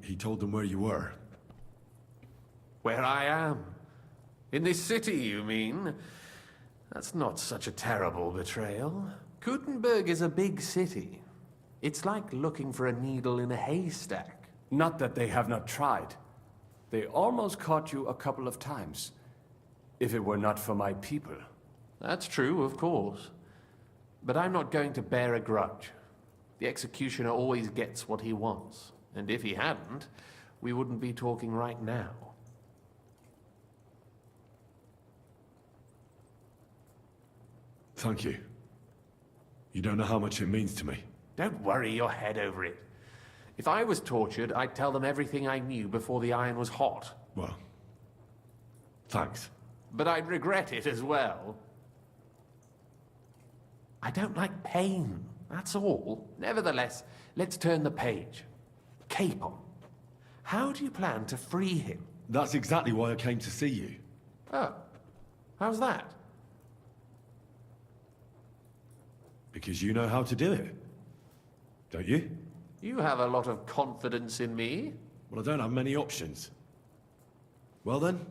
He told them where you were. Where I am? In this city, you mean? That's not such a terrible betrayal. Gutenberg is a big city. It's like looking for a needle in a haystack. Not that they have not tried. They almost caught you a couple of times. If it were not for my people. That's true, of course. But I'm not going to bear a grudge. The executioner always gets what he wants. And if he hadn't, we wouldn't be talking right now. Thank you. You don't know how much it means to me. Don't worry your head over it. If I was tortured, I'd tell them everything I knew before the iron was hot. Well, thanks. But I'd regret it as well. I don't like pain, that's all. Nevertheless, let's turn the page. Capon. How do you plan to free him? That's exactly why I came to see you. Oh, how's that? Because you know how to do it. Don't you? You have a lot of confidence in me. Well, I don't have many options. Well then,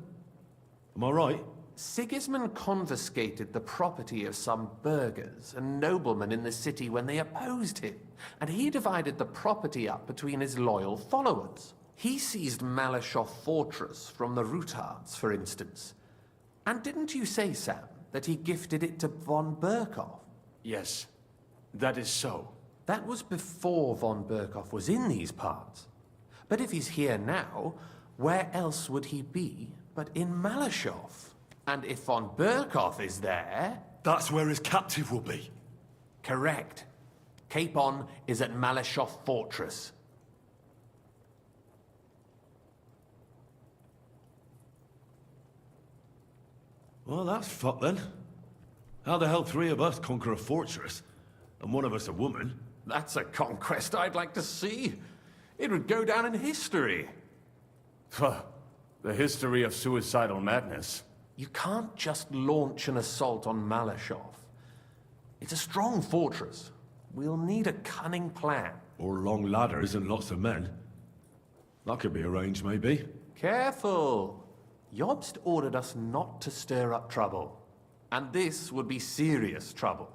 am I right? Sigismund confiscated the property of some burghers and noblemen in the city when they opposed him, and he divided the property up between his loyal followers. He seized Malashov Fortress from the Rutards, for instance. And didn't you say, Sam, that he gifted it to von Berkov? Yes, that is so. That was before von Berkov was in these parts. But if he's here now, where else would he be but in Malashov? And if von Burkov is there... That's where his captive will be. Correct. Capon is at Malashov Fortress. Well, that's fucked then. How the hell 3 of us conquer a fortress, and one of us a woman? That's a conquest I'd like to see. It would go down in history. The history of suicidal madness. You can't just launch an assault on Malashov. It's a strong fortress. We'll need a cunning plan. Or long ladders and lots of men. That could be arranged, maybe. Careful! Jobst ordered us not to stir up trouble. And this would be serious trouble.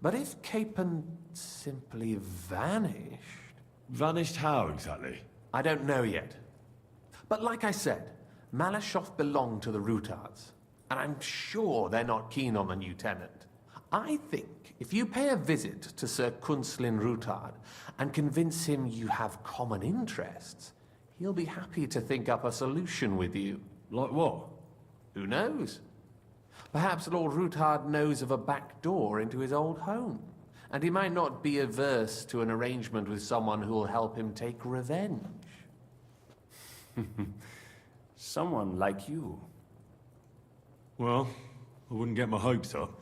But if Capon simply vanished... Vanished how, exactly? I don't know yet. But like I said, Malashov belonged to the Rutards. And I'm sure they're not keen on the new tenant. I think if you pay a visit to Sir Kunslin Rutard and convince him you have common interests, he'll be happy to think up a solution with you. Like what? Who knows? Perhaps Lord Rutard knows of a back door into his old home, and he might not be averse to an arrangement with someone who'll help him take revenge. Someone like you. Well, I wouldn't get my hopes up.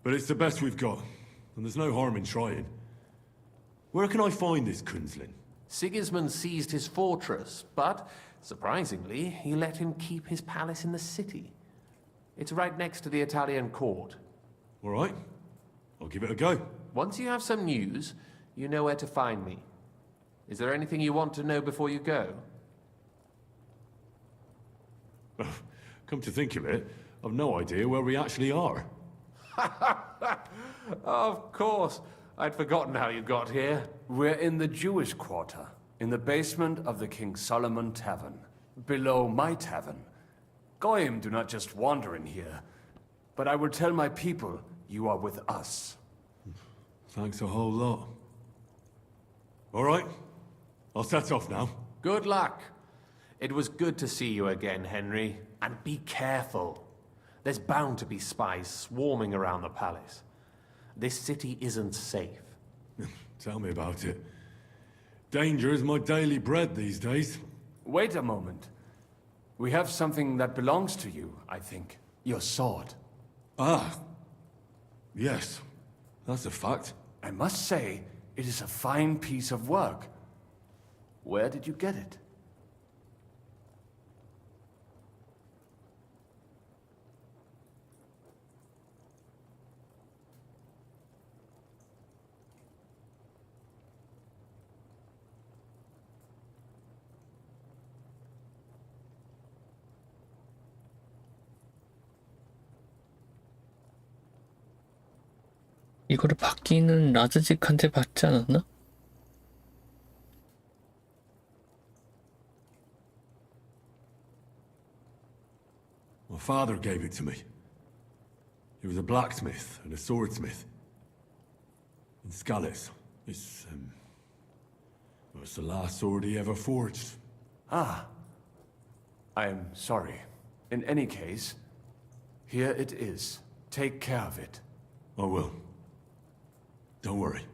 But it's the best we've got, and there's no harm in trying. Where can I find this Kunslin? Sigismund seized his fortress, but, surprisingly, he let him keep his palace in the city. It's right next to the Italian court. All right. I'll give it a go. Once you have some news, you know where to find me. Is there anything you want to know before you go? Come to think of it, I've no idea where we actually are. Of course. I'd forgotten how you got here. We're in the Jewish quarter, in the basement of the King Solomon Tavern, below my tavern. Goyim do not just wander in here, but I will tell my people you are with us. Thanks a whole lot. All right, I'll set off now. Good luck. It was good to see you again, Henry. And be careful. There's bound to be spies swarming around the palace. This city isn't safe. Tell me about it. Danger is my daily bread these days. Wait a moment. We have something that belongs to you, I think. Your sword. Ah. Yes. That's a fact. I must say, it is a fine piece of work. Where did you get it? 이거를 받기는 라즈직한테 받지 않았나? My father gave it to me. He was a blacksmith and a swordsmith. In Skalitz. It's the last sword he ever forged. Ah. I am sorry. In any case, here it is. Take care of it. I will. Don't worry.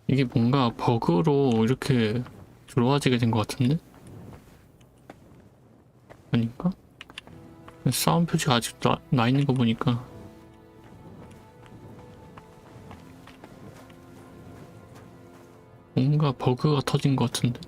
이게 뭔가 버그로 이렇게 들어와지게 된 것 같은데? 아닌가? 싸움 표시가 아직도 나 있는 거 보니까 뭔가 버그가 터진 것 같은데?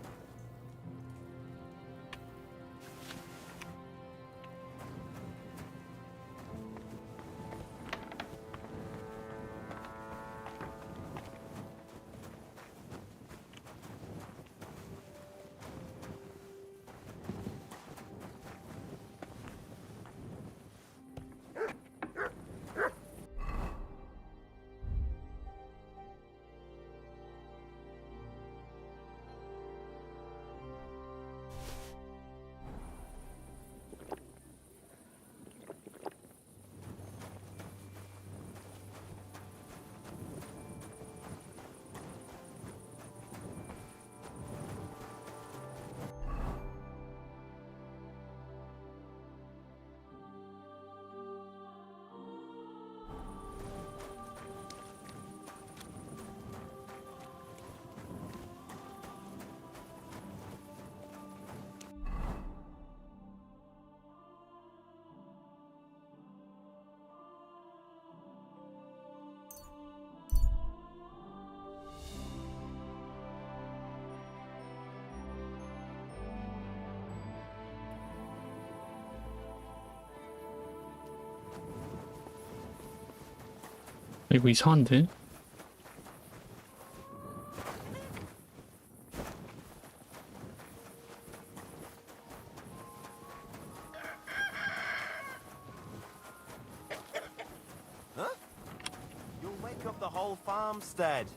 이거 이상한데? Huh? You'll wake up the whole farmstead.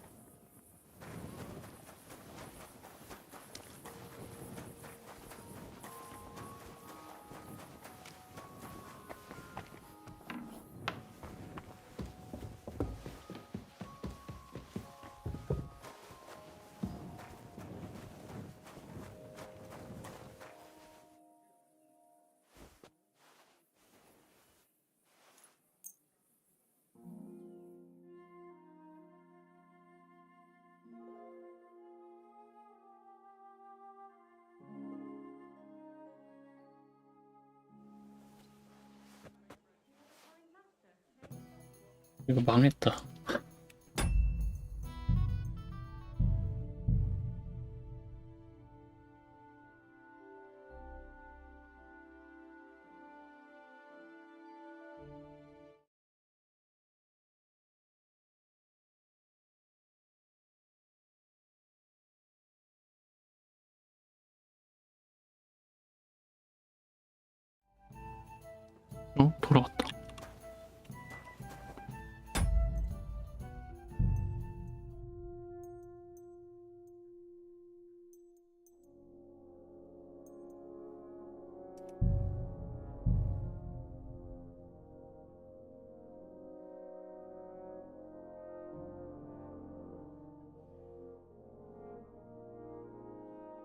이거 망했다. 돌아왔다.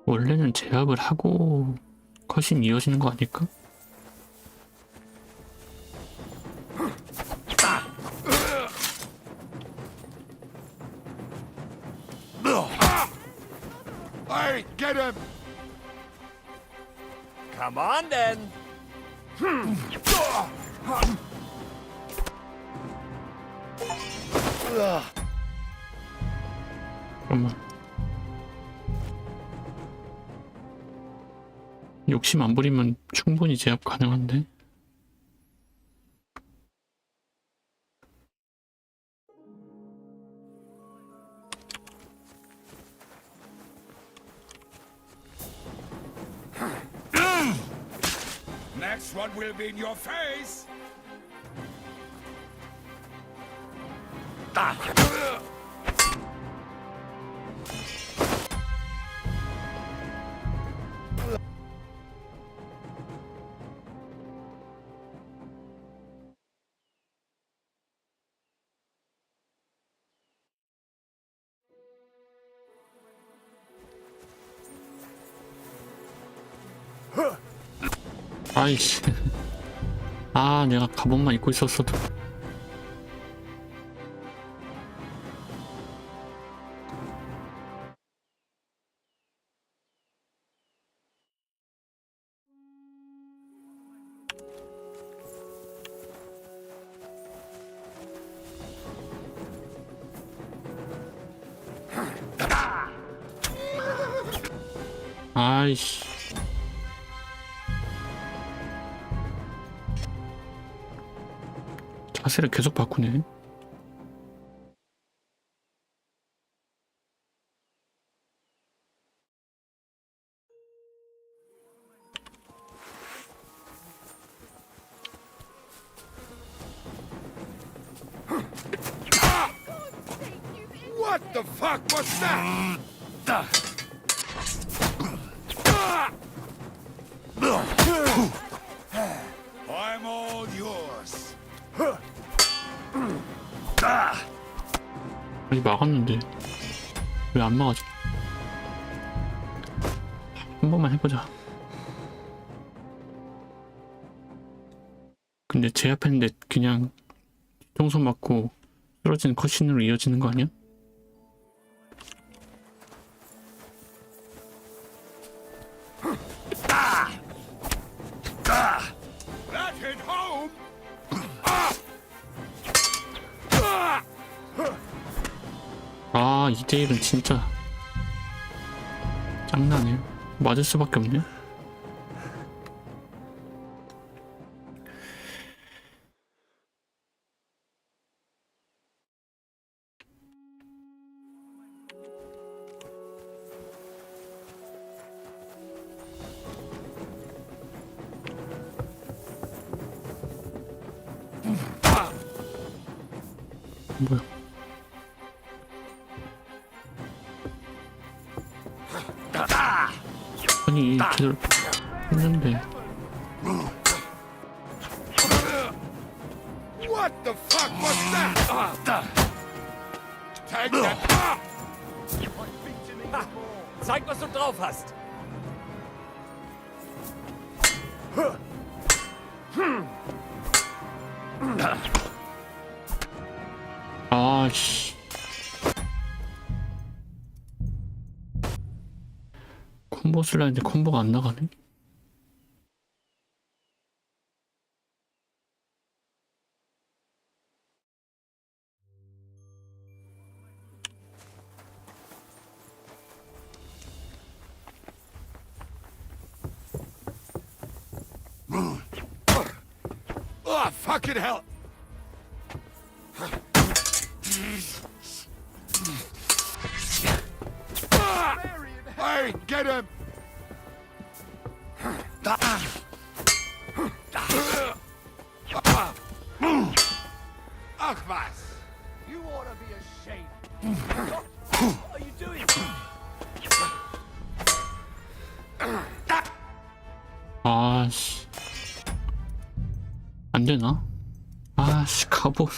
원래는 제압을 하고 컷이 이어지는 거 아닐까? Hey, get him! Come on then. 잠깐만. 욕심 안 부리면 충분히 제압 가능한데? Next one will be in your face! 아이씨. 아, 내가 갑옷만 입고 있었어도. 아이씨. 자세를 계속 바꾸네. What the fuck was that? I'm all yours. 아니, 막았는데 왜 안 막아지? 한 번만 해보자. 근데 제압했는데 그냥 뒤통수 맞고 쓰러지는 컷신으로 이어지는 거 아니야? That hit home. 아, 2대1은 진짜 짱나네. 맞을 수밖에 없네. 뭐야? 아니 제대로 했는데. What the fuck was that? Take that! Zeig, was du drauf hast! 아씨. 콤보 쓸라 했는데 콤보가 안 나가네. Oh, fucking hell! Hey, get him! Ach was! You ought to be ashamed. What are you doing? 아씨. 안 되나? 아씨, 갑옷.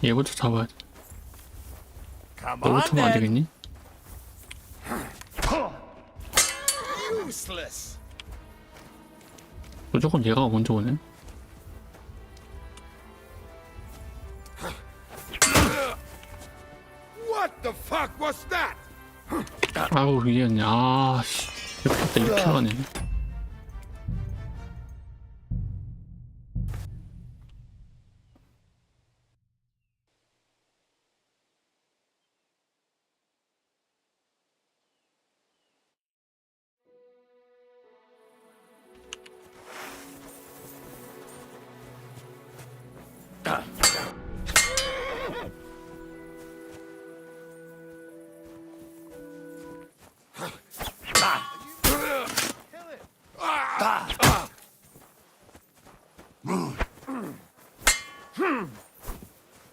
얘부터 잡아야 돼. 너부터면 안 되겠니? Useless! 무조건 얘가 먼저 오네. What the fuck was that? 아우 위에였네. 아씨. 이렇게 했다 이렇게 가네.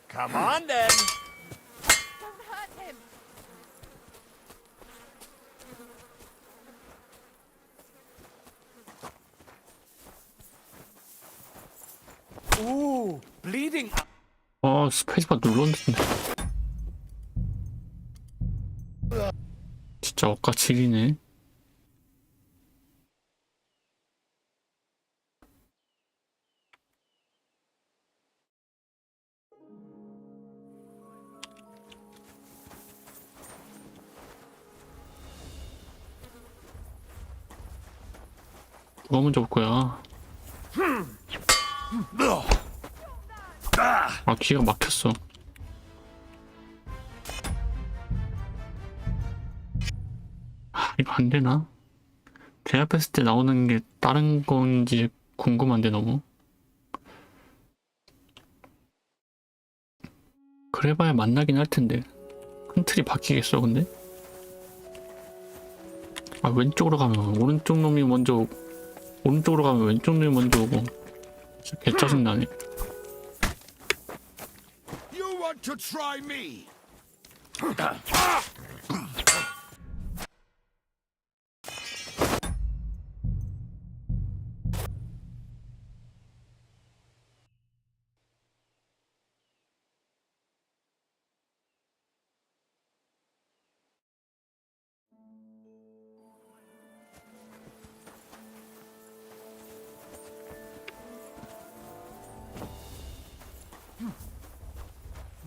Come on then! Don't hurt him. Ooh, bleeding. 스페이스바 눌렀는데. 진짜 엇가치기네. 누가 먼저 올 거야? 아, 귀가 막혔어. 이거 안 되나? 제압했을 때 나오는 게 다른 건지 궁금한데 너무. 그래봐야 만나긴 할 텐데. 큰 틀이 바뀌겠어 근데? 아, 왼쪽으로 가면 오른쪽 놈이 먼저 오고, 오른쪽으로 가면 왼쪽 놈이 먼저 오고. 진짜 개짜증 나네. You want to try me?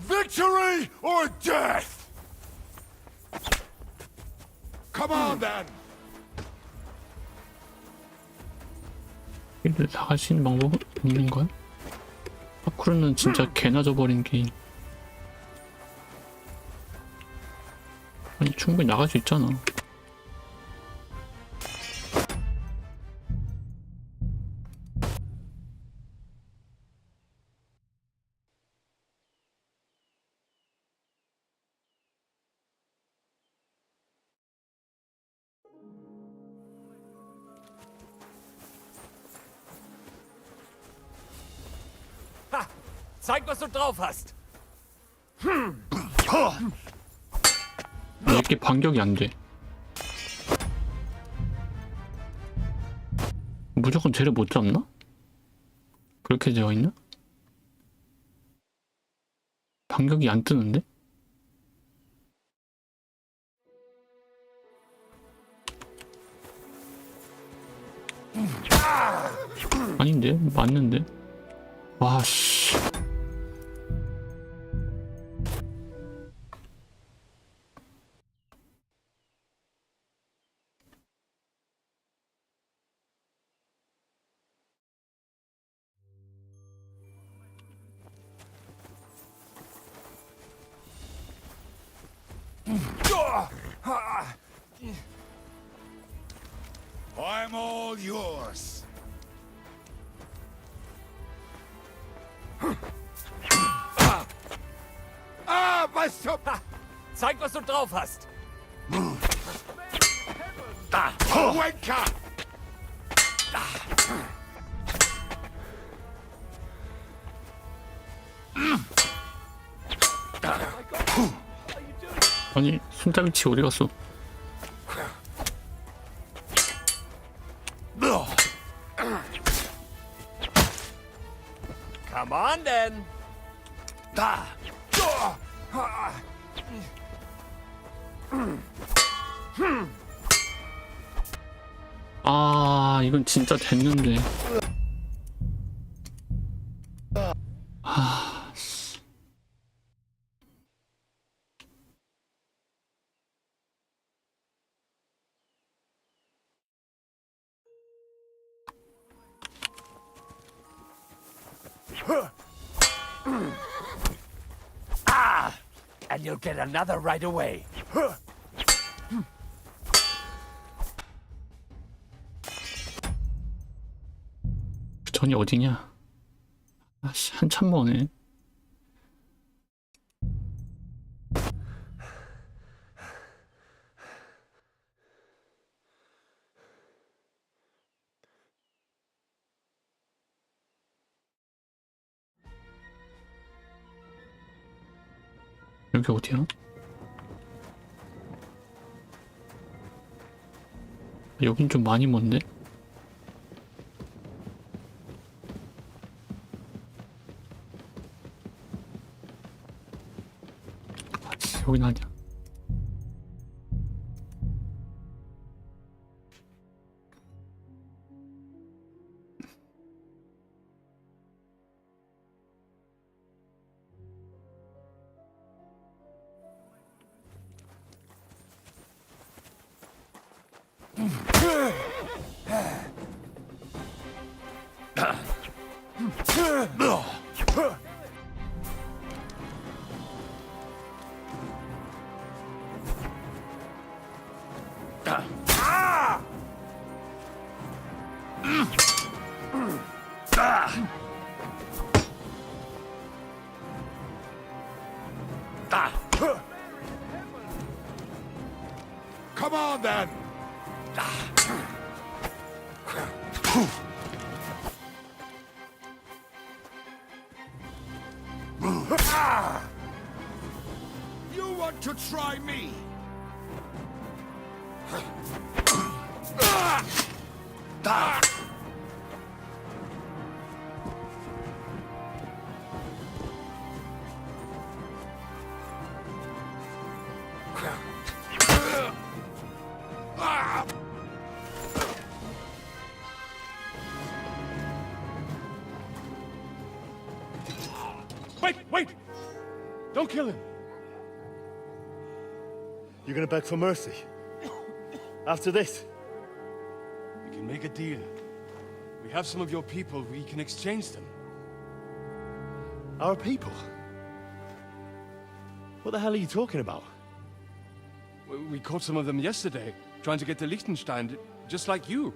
Victory or death? Come on then. 이를 나갈 수 있는 방법은 없는 거야? 파쿠르는 진짜 개나 져버린 게임. 아니 충분히 나갈 수 있잖아. Zeig, was du drauf hast. 왜 이렇게 반격이 안 돼? 무조건 쟤를 못 잡나? 그렇게 되어 있나? 반격이 안 뜨는데? 아닌데? 맞는데? 와, 씨. I'm all yours. My soap! Zeig, was du drauf hast. Wanker! 아니, 손잡이치 어디 갔어? Come on, then. 아, 이건 진짜 됐는데. 아, 씨. And you'll get another right away. 전이 어디냐? 아씨, 한참 머네. 여기 어디야? 여긴 좀 많이 먼데? 아, 여긴 아니야. Come on, then! You want to try me? Wait! Don't kill him! You're gonna beg for mercy? After this? We can make a deal. We have some of your people, we can exchange them. Our people? What the hell are you talking about? We caught some of them yesterday, trying to get to Liechtenstein, just like you.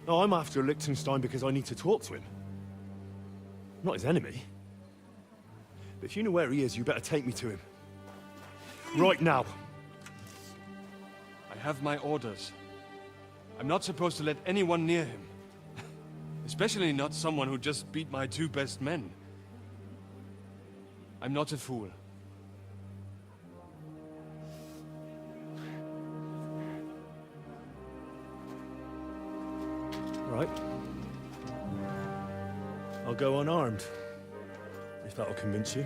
No, I'm after Liechtenstein because I need to talk to him. Not his enemy. But if you know where he is, you better take me to him. Right now. I have my orders. I'm not supposed to let anyone near him. Especially not someone who just beat my two best men. I'm not a fool. Right. I'll go unarmed, if that'll convince you.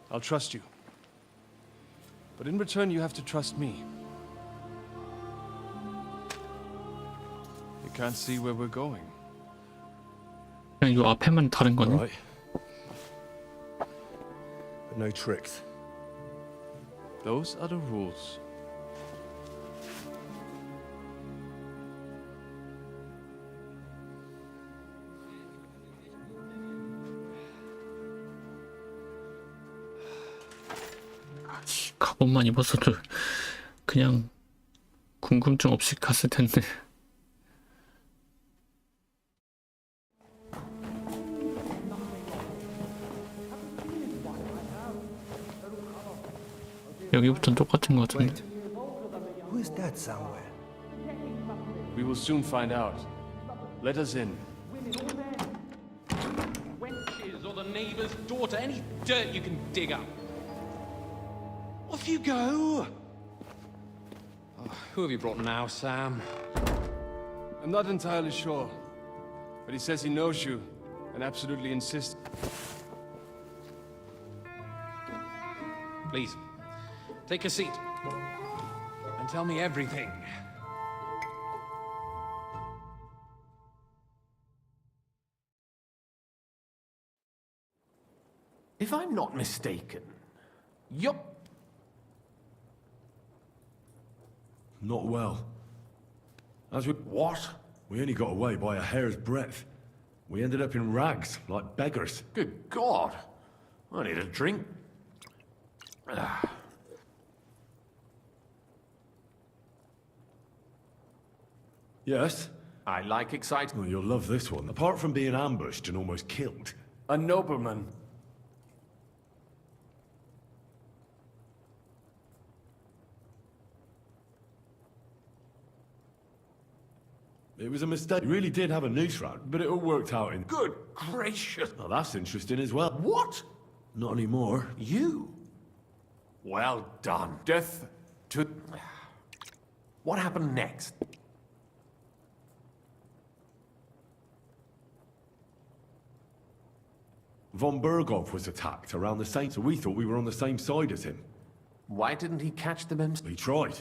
I'll trust you. But in return, you have to trust me. You can't see where we're going. 그냥 요 앞에만 다른 거네. Right. But no tricks. Those are the rules. 갑옷만 입었어도 그냥 궁금증 없이 갔을 텐데. 여기부터는 똑같은 것 같은데. Who is that somewhere? We will soon find out. Let us in. Wenches or the neighbor's daughter, any dirt you can dig up. Off you go! Oh, who have you brought now, Sam? I'm not entirely sure, but he says he knows you and absolutely insists. Please, take a seat and tell me everything. If I'm not mistaken, you're... Not well. As we... What? We only got away by a hair's breadth. We ended up in rags, like beggars. Good God. I need a drink. Yes? I like exciting. Well, you'll love this one. Apart from being ambushed and almost killed. A nobleman. It was a mistake. He really did have a noose round, but it all worked out in... Good gracious. Well, that's interesting as well. What? Not anymore. You? Well done. Death to... What happened next? Von Berghoff was attacked around the same... So we thought we were on the same side as him. Why didn't he catch them himself? He tried.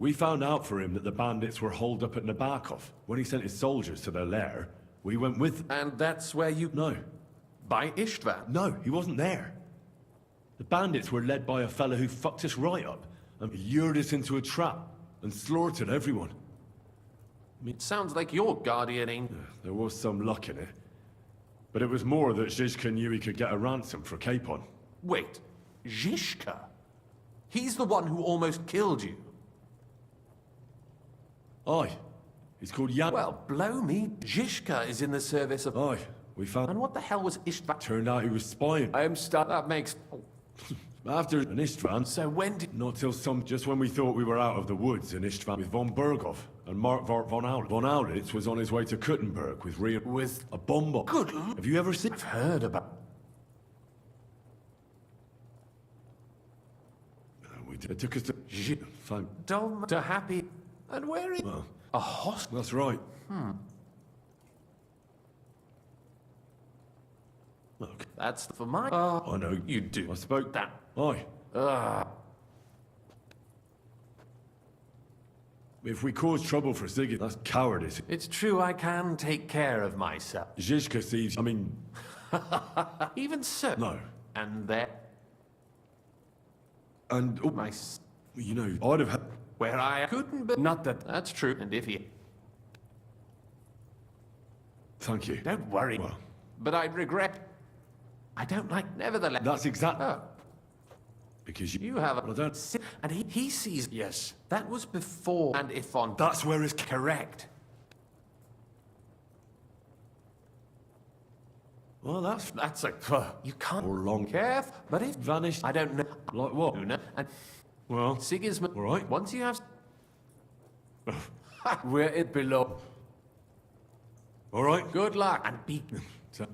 We found out for him that the bandits were holed up at Nabokov. When he sent his soldiers to their lair, we went with them. And that's where you... No. By Istvan? No, he wasn't there. The bandits were led by a fella who fucked us right up and lured us into a trap and slaughtered everyone. It sounds like your guardian ain't... There was some luck in it. But it was more that Zizka knew he could get a ransom for Capon. Wait, Zizka? He's the one who almost killed you. Aye. He's called Jan. Well, blow me. Zizka is in the service of... Aye. We found... And what the hell was Istvan? Turned out he was spying. I am stuck. That makes... After an Istvan... So when did... Not till just when we thought we were out of the woods in Istvan with von Berghoff and Mark von Aulitz. Von Aulitz was on his way to Kuttenberg with a bomb. Good... Have you ever seen... I've heard about... It took us to... Dumb to happy... And where is... Well, a hospital? that's right. Look. That's for my... I know. You do. I spoke... That... Aye. If we cause trouble for Sigurd, that's cowardice. It's true I can take care of myself. Zizka sees... I mean... Even so... No. And there... And... Oh, my... You know, I'd have had... Where I couldn't be... Not that... That's true. And if he... Thank you. Don't worry. Well... But I'd regret... I don't like... Nevertheless... That's exactly... Oh. Because You have a Well, I don't... and he sees. Yes. That was before and if on. That's where it's... Correct. Well, that's a... You can't. Or long... Careful, but if Vanished. I don't know. Like what? And Well... Sigismund. All right. Once you have. We're it below. All right. Good luck and be. So-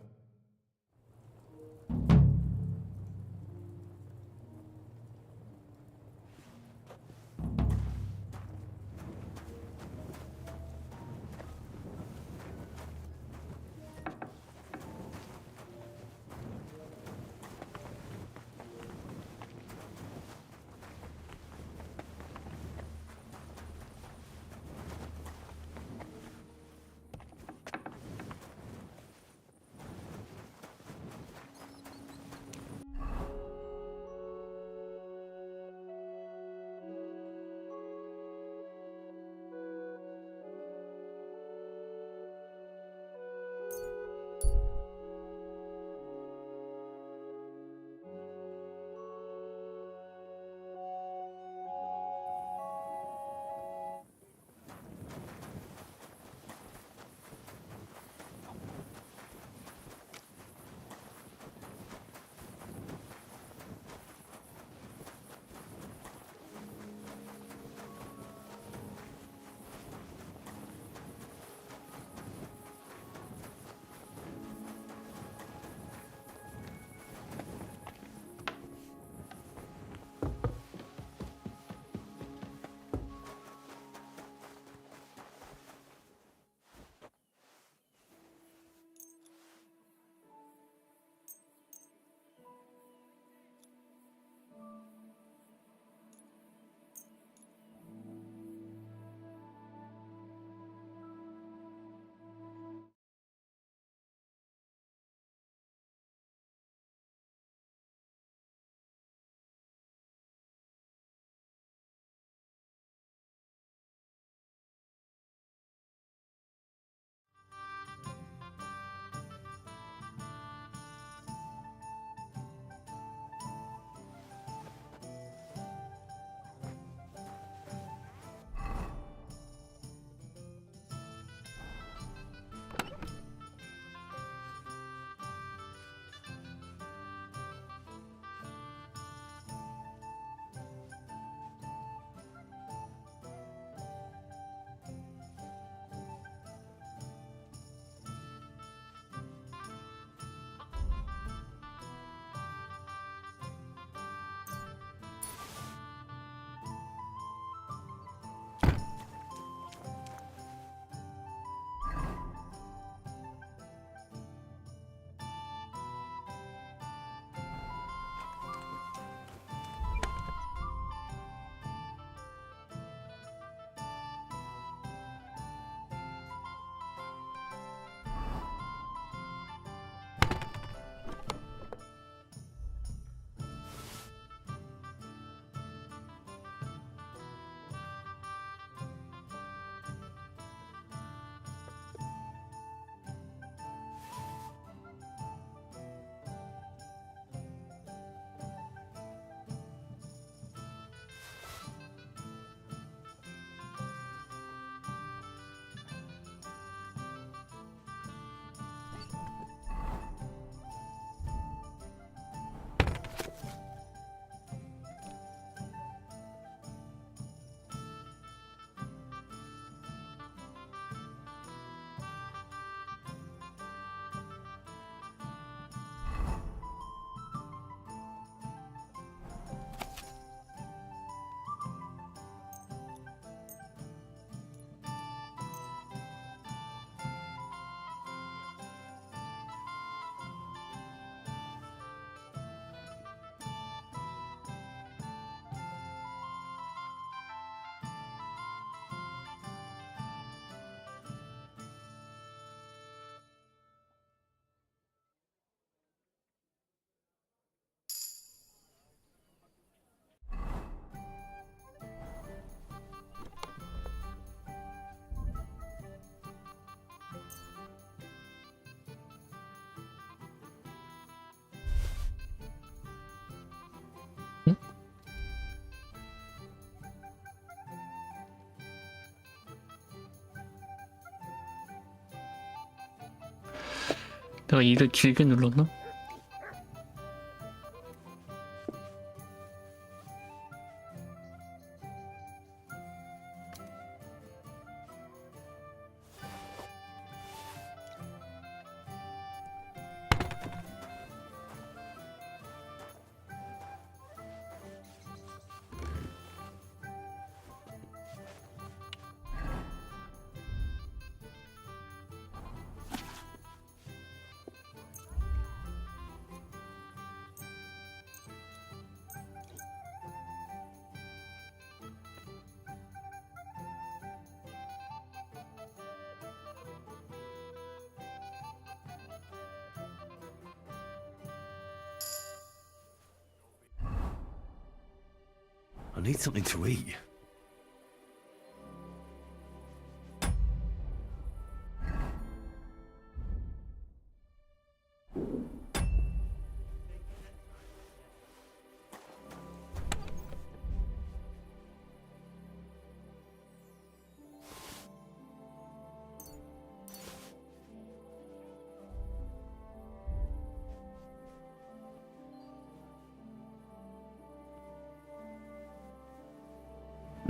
내가 일을 길게 눌렀나? I need something to eat.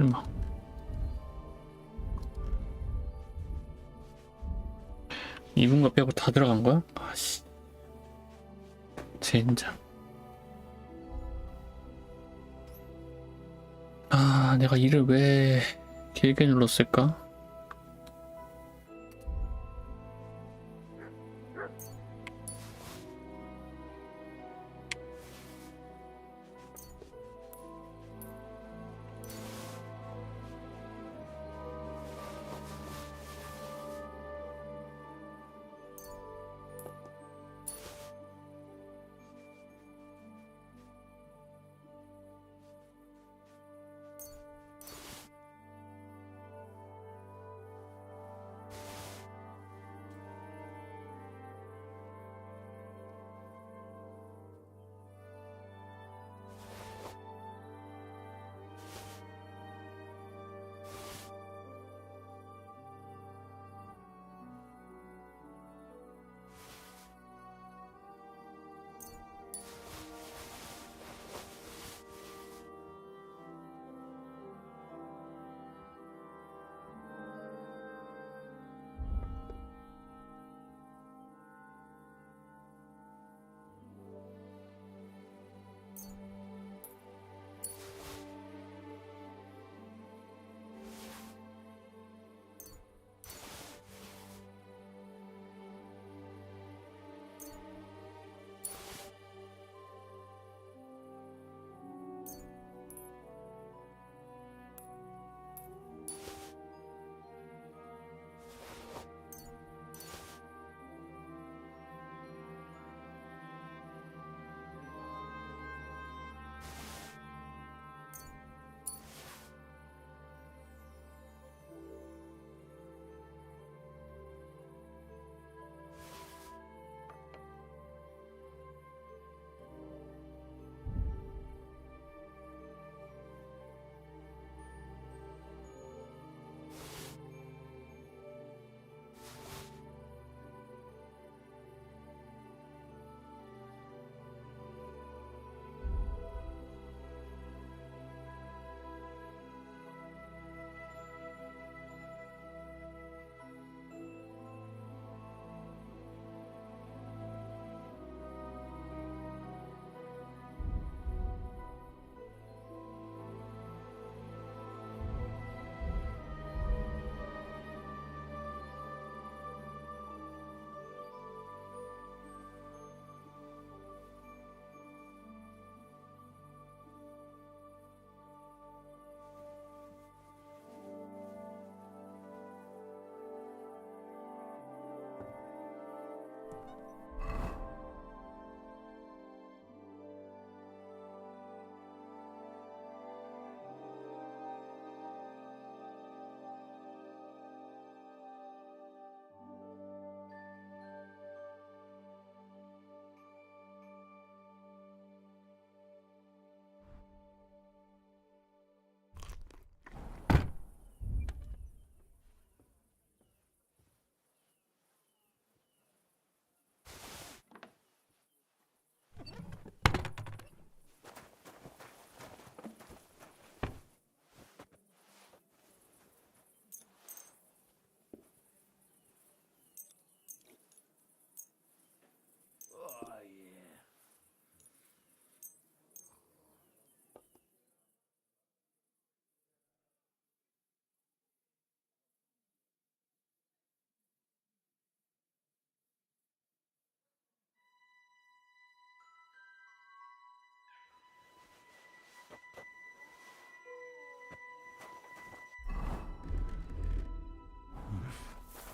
설마. 이분 거 빼고 다 들어간 거야? 아씨. 젠장. 아, 내가 일을 왜 길게 눌렀을까?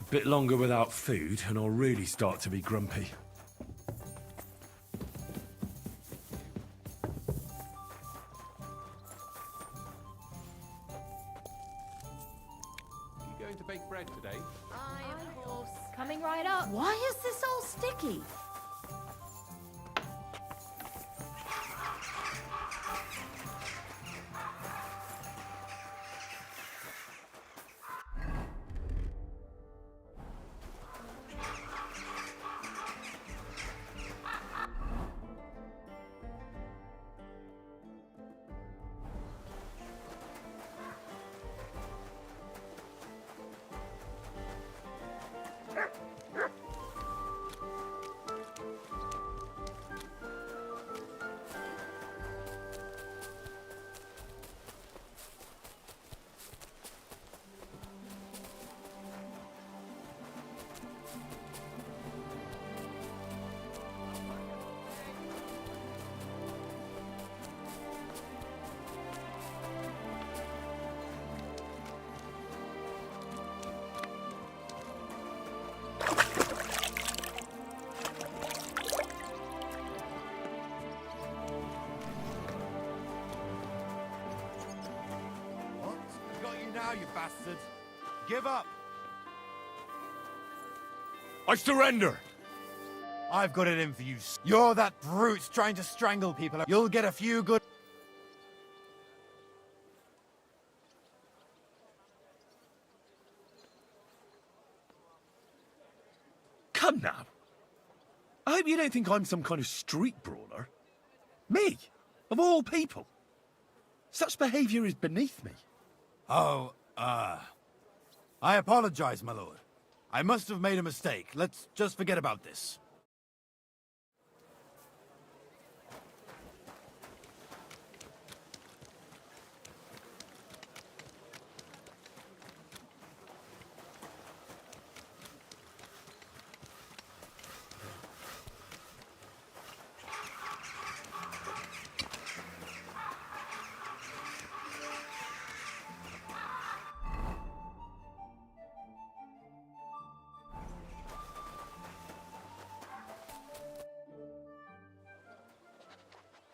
Bit longer without food, and I'll really start to be grumpy. You going to bake bread today? Aye, of course. Coming right up. Why is this all sticky? Now, you bastard! Give up! I surrender! I've got it in for you. You're that brute trying to strangle people. You'll get a few good... Come now. I hope you don't think I'm some kind of street brawler. Me, of all people. Such behavior is beneath me. Oh, I apologize, my lord. I must have made a mistake. Let's just forget about this.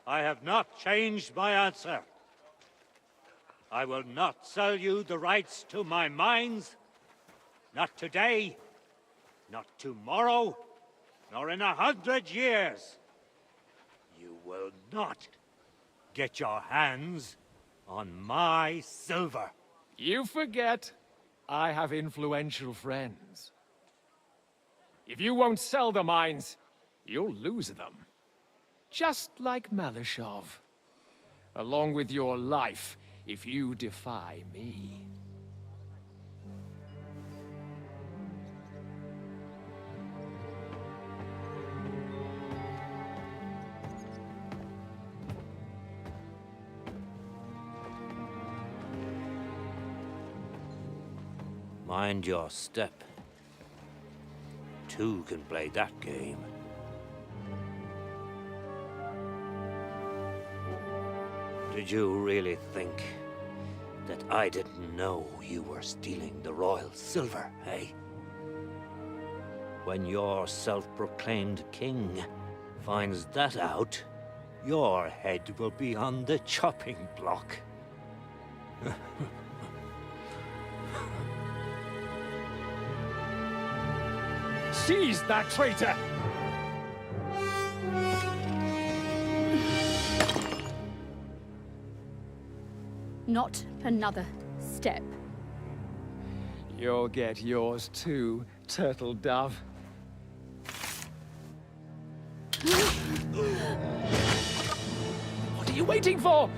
I have not changed my answer. I will not sell you the rights to my mines. Not today, not tomorrow, nor in 100 years. You will not get your hands on my silver. You forget I have influential friends. If you won't sell the mines, you'll lose them. Just like Malashov. Along with your life, if you defy me. Mind your step. Two can play that game. Did you really think that I didn't know you were stealing the royal silver, eh? When your self-proclaimed king finds that out, your head will be on the chopping block. Seize that traitor! Not another step. You'll get yours too, turtle dove. What are you waiting for?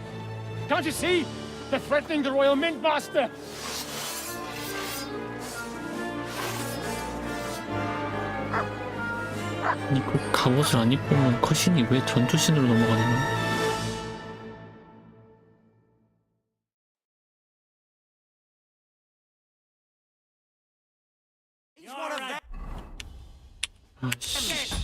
Can't you see? They're threatening the Royal Mint Master! 아니 그 갑옷을 안 입고 오면 컷신이 왜 전투신으로 넘어가는 거야? 아씨.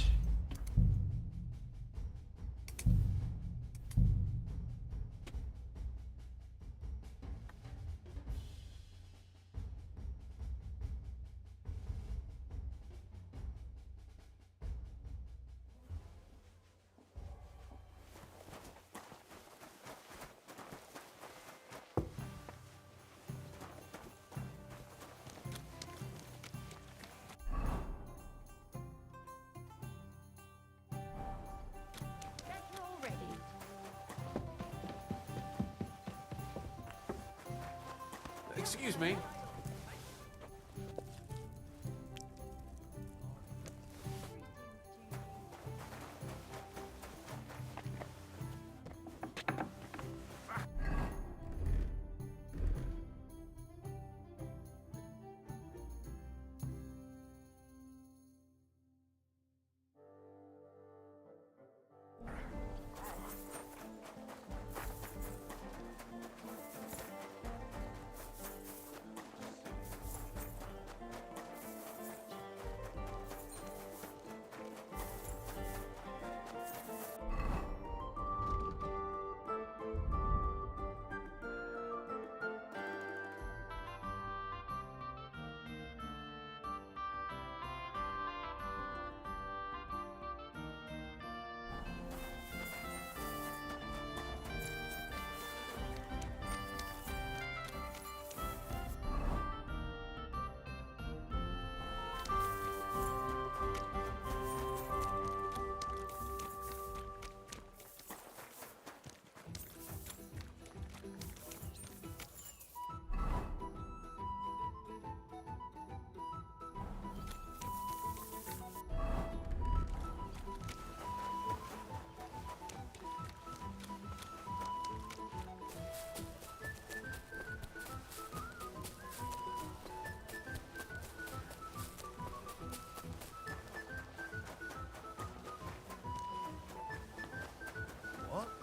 Excuse me.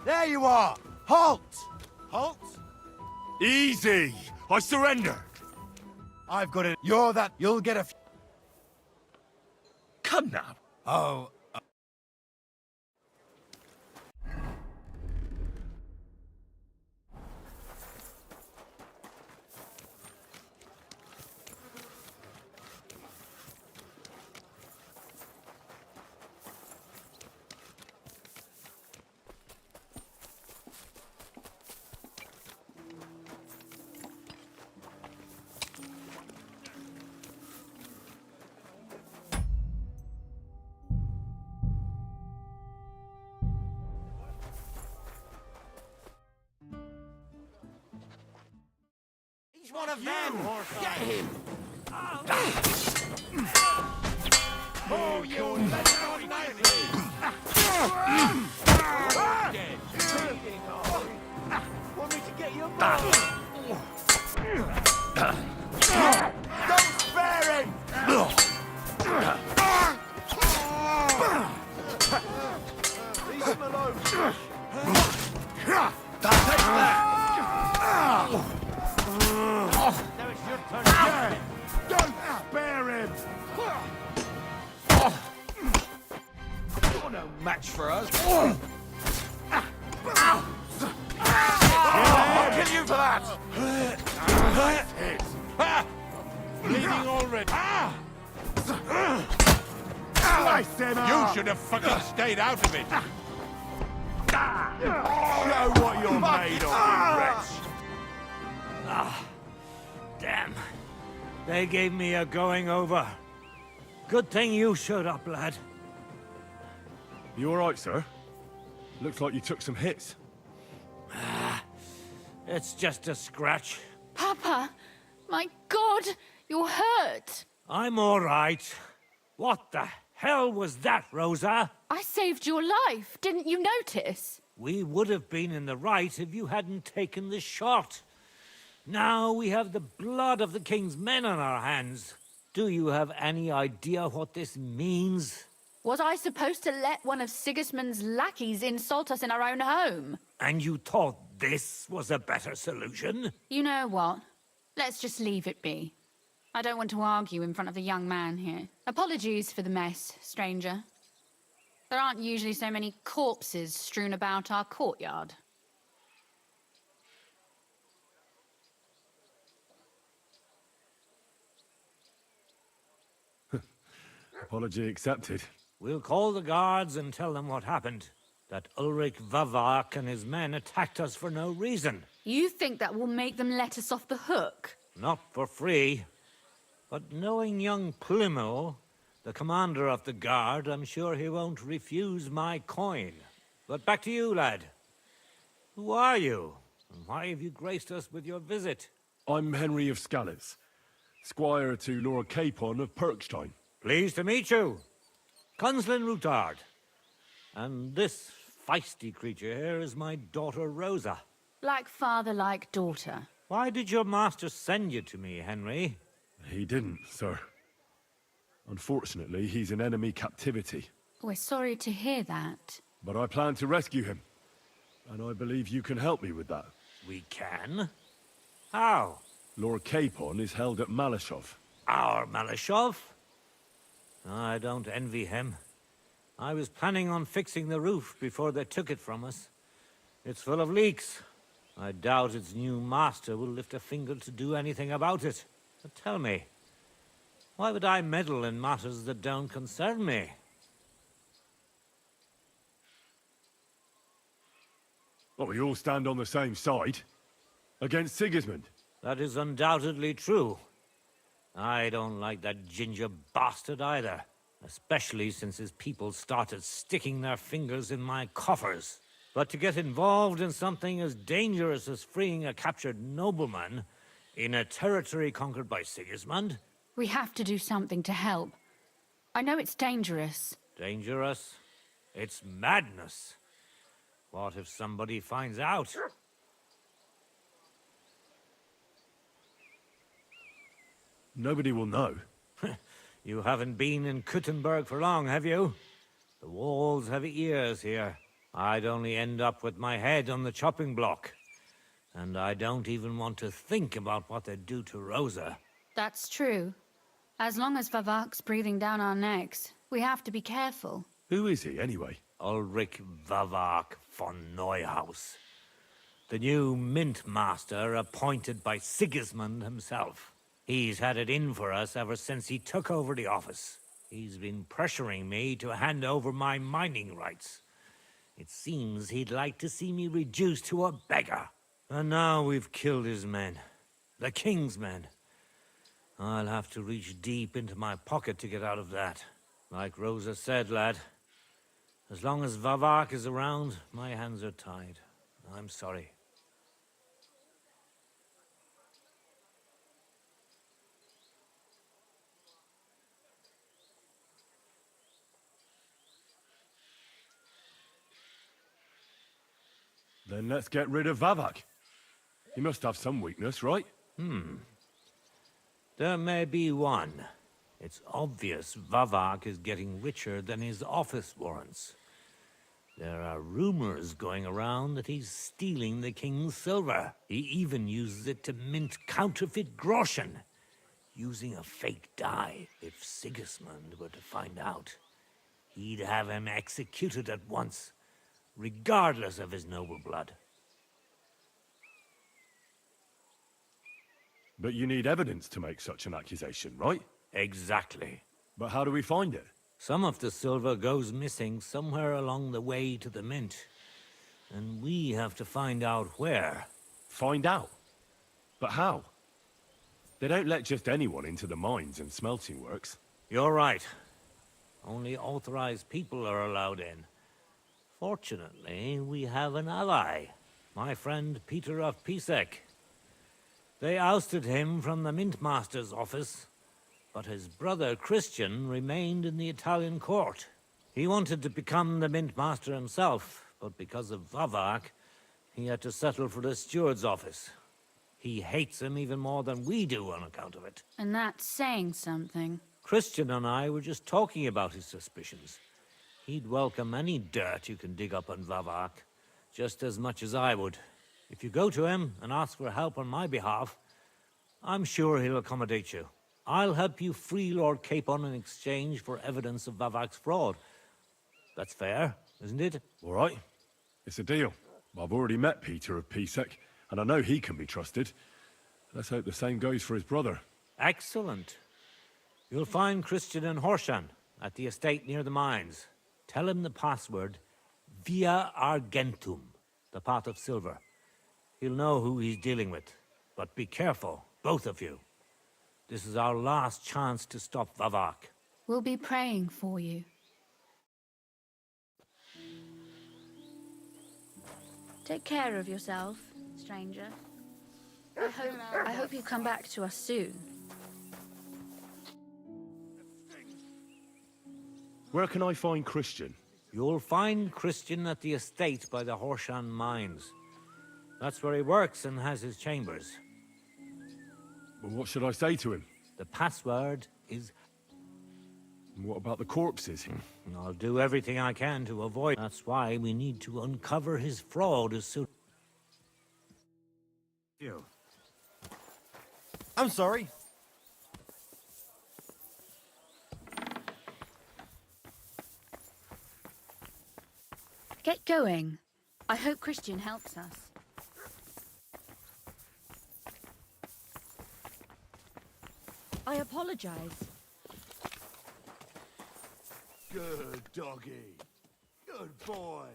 There you are! Halt! Halt? Easy! I surrender! I've got it. You're that. You'll get a. Come now. Oh. He's one of them! Get him! Oh, you little nightly! Dead. Want me to get you back? Don't spare him! Leave him alone! Take that! Now it's your turn. Don't spare him! You're no match for us. I'll kill you for that! That's it. Bleeding already. Slice him up! You should have fucking stayed out of it. Show what you're made of, you wretch! Damn. They gave me a going over. Good thing you showed up, lad. You all right, sir? Looks like you took some hits. It's just a scratch. Papa, my God, you're hurt. I'm all right. What the hell was that, Rosa? I saved your life. Didn't you notice? We would have been in the right if you hadn't taken the shot. Now we have the blood of the king's men on our hands. Do you have any idea what this means? Was I supposed to let one of Sigismund's lackeys insult us in our own home? And you thought this was a better solution? You know what? Let's just leave it be. I don't want to argue in front of the young man here. Apologies for the mess, stranger. There aren't usually so many corpses strewn about our courtyard. Apology accepted. We'll call the guards and tell them what happened. That Ulrich Vavak and his men attacked us for no reason. You think that will make them let us off the hook? Not for free. But knowing young Plimo, the commander of the guard, I'm sure he won't refuse my coin. But back to you, lad. Who are you? And why have you graced us with your visit? I'm Henry of Scales, squire to Lord Capon of Perkstein. Pleased to meet you. Conslin Routard. And this feisty creature here is my daughter Rosa. Like father, like daughter. Why did your master send you to me, Henry? He didn't, sir. Unfortunately, he's in enemy captivity. We're sorry to hear that. But I plan to rescue him. And I believe you can help me with that. We can? How? Lord Capon is held at Malashov. Our Malashov? I don't envy him. I was planning on fixing the roof before they took it from us. It's full of leaks. I doubt its new master will lift a finger to do anything about it. But tell me, why would I meddle in matters that don't concern me? Well, we all stand on the same side. Against Sigismund. That is undoubtedly true. I don't like that ginger bastard either. Especially since his people started sticking their fingers in my coffers. But to get involved in something as dangerous as freeing a captured nobleman in a territory conquered by Sigismund? We have to do something to help. I know it's dangerous. Dangerous? It's madness. What if somebody finds out? Nobody will know. You haven't been in Kuttenberg for long, have you? The walls have ears here. I'd only end up with my head on the chopping block. And I don't even want to think about what they'd do to Rosa. That's true. As long as Vavak's breathing down our necks, we have to be careful. Who is he, anyway? Ulrich Vavak von Neuhaus. The new mint master appointed by Sigismund himself. He's had it in for us ever since he took over the office. He's been pressuring me to hand over my mining rights. It seems he'd like to see me reduced to a beggar. And now we've killed his men. The king's men. I'll have to reach deep into my pocket to get out of that. Like Rosa said, lad, as long as Vavak is around, my hands are tied. I'm sorry. Then let's get rid of Vavak. He must have some weakness, right? There may be one. It's obvious Vavak is getting richer than his office warrants. There are rumors going around that he's stealing the king's silver. He even uses it to mint counterfeit groschen, using a fake dye. If Sigismund were to find out, he'd have him executed at once, regardless of his noble blood. But you need evidence to make such an accusation, right? Exactly. But how do we find it? Some of the silver goes missing somewhere along the way to the mint. And we have to find out where. Find out? But how? They don't let just anyone into the mines and smelting works. You're right. Only authorized people are allowed in. Fortunately, we have an ally. My friend Peter of Pisek. They ousted him from the Mint Master's office, but his brother Christian remained in the Italian court. He wanted to become the Mint Master himself, but because of Vavak, he had to settle for the steward's office. He hates him even more than we do on account of it. And that's saying something. Christian and I were just talking about his suspicions. He'd welcome any dirt you can dig up on Vavak, just as much as I would. If you go to him and ask for help on my behalf, I'm sure he'll accommodate you. I'll help you free Lord Capon in exchange for evidence of Vavak's fraud. That's fair, isn't it? All right. It's a deal. I've already met Peter of Pisek, and I know he can be trusted. Let's hope the same goes for his brother. Excellent. You'll find Christian in Horshan, at the estate near the mines. Tell him the password, Via Argentum, the pot of silver. He'll know who he's dealing with. But be careful, both of you. This is our last chance to stop Vavak. We'll be praying for you. Take care of yourself, stranger. I hope you come back to us soon. Where can I find Christian? You'll find Christian at the estate by the Horshan mines. That's where he works and has his chambers. Well, what should I say to him? The password is... And what about the corpses? I'll do everything I can to avoid... That's why we need to uncover his fraud as soon... You. I'm sorry. Get going. I hope Christian helps us. I apologize. Good doggy. Good boy.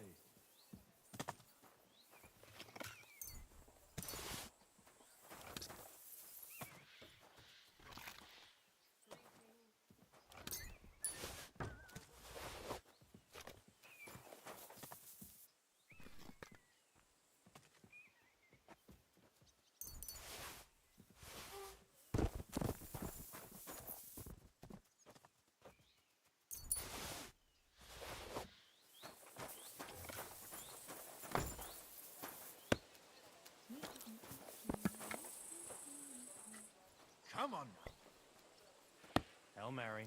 Come on now. Hail Mary.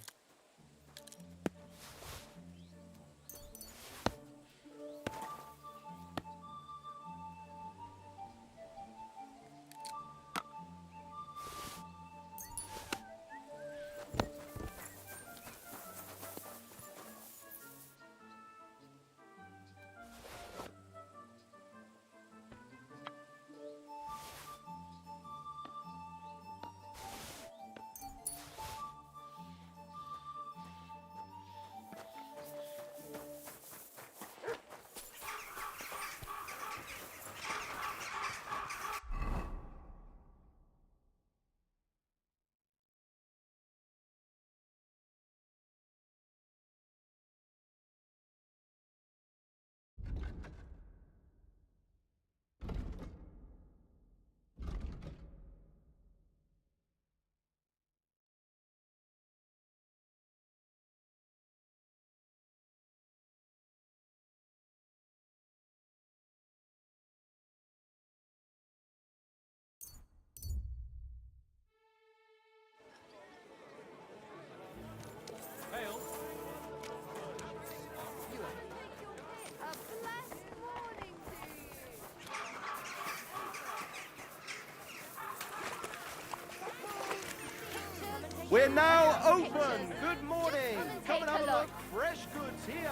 We're now open. Good morning. Come and have a look. Fresh goods here.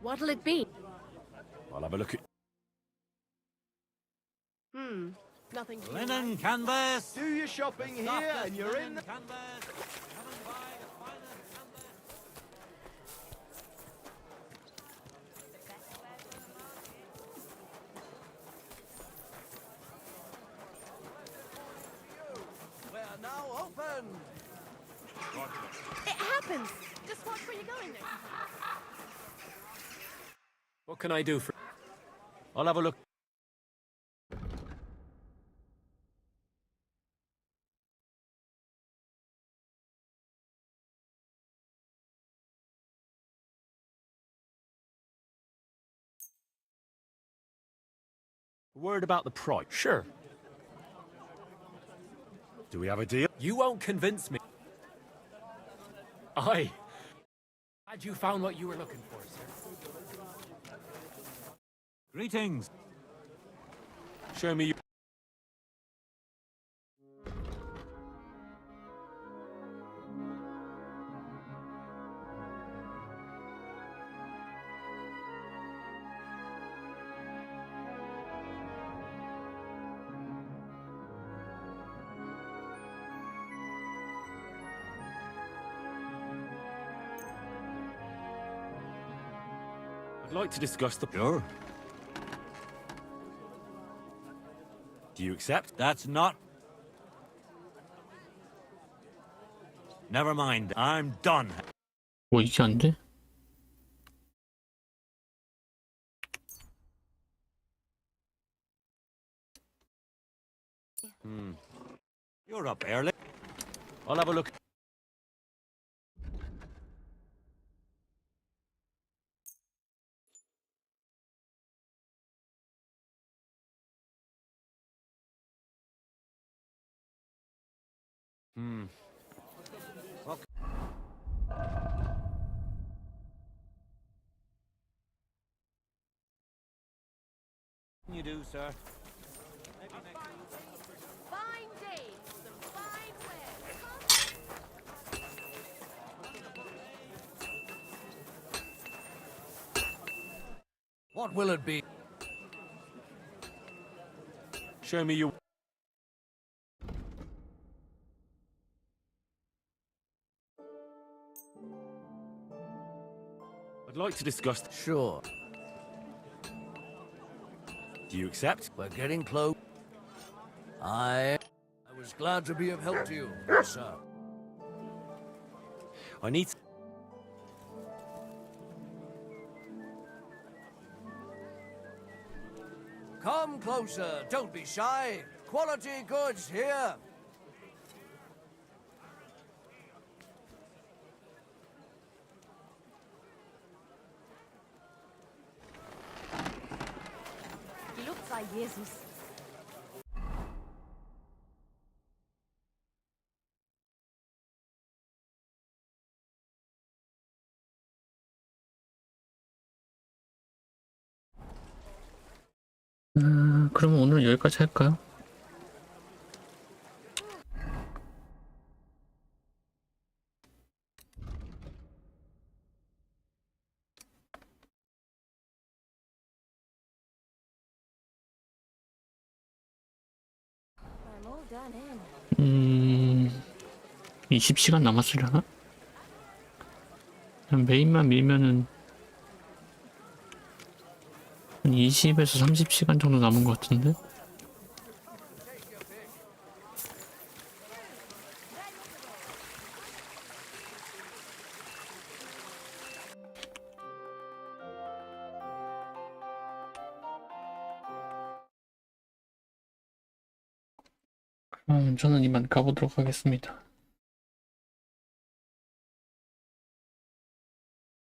What'll it be? I'll have a look at... Nothing. Linen canvas. Do your shopping here and you're in. We're now open. It happens. Just watch where you're going next. What can I do for... I'll have a look. Word about the price. Sure. Do we have a deal? You won't convince me. Aye. Glad you found what you were looking for, sir. Greetings. Show me your... I'd like to discuss the... Sure. Do you accept? That's not... Never mind. I'm done. 뭐 이게 안 돼? Barely. I'll have a look. Okay. You do, sir. Fine day, some fine weather. What will it be? Show me your... I'd like to discuss... Sure. Do you accept? We're getting close. I was glad to be of help to you, sir. I need... Come closer, don't be shy. Quality goods here. Gelobt sei Jesus. 그러면 오늘 여기까지 할까요? I'm all done in. 20시간 남았으려나? 그냥 메인만 밀면은 한 20에서 30시간 정도 남은 것 같은데? 그럼 저는 이만 가보도록 하겠습니다.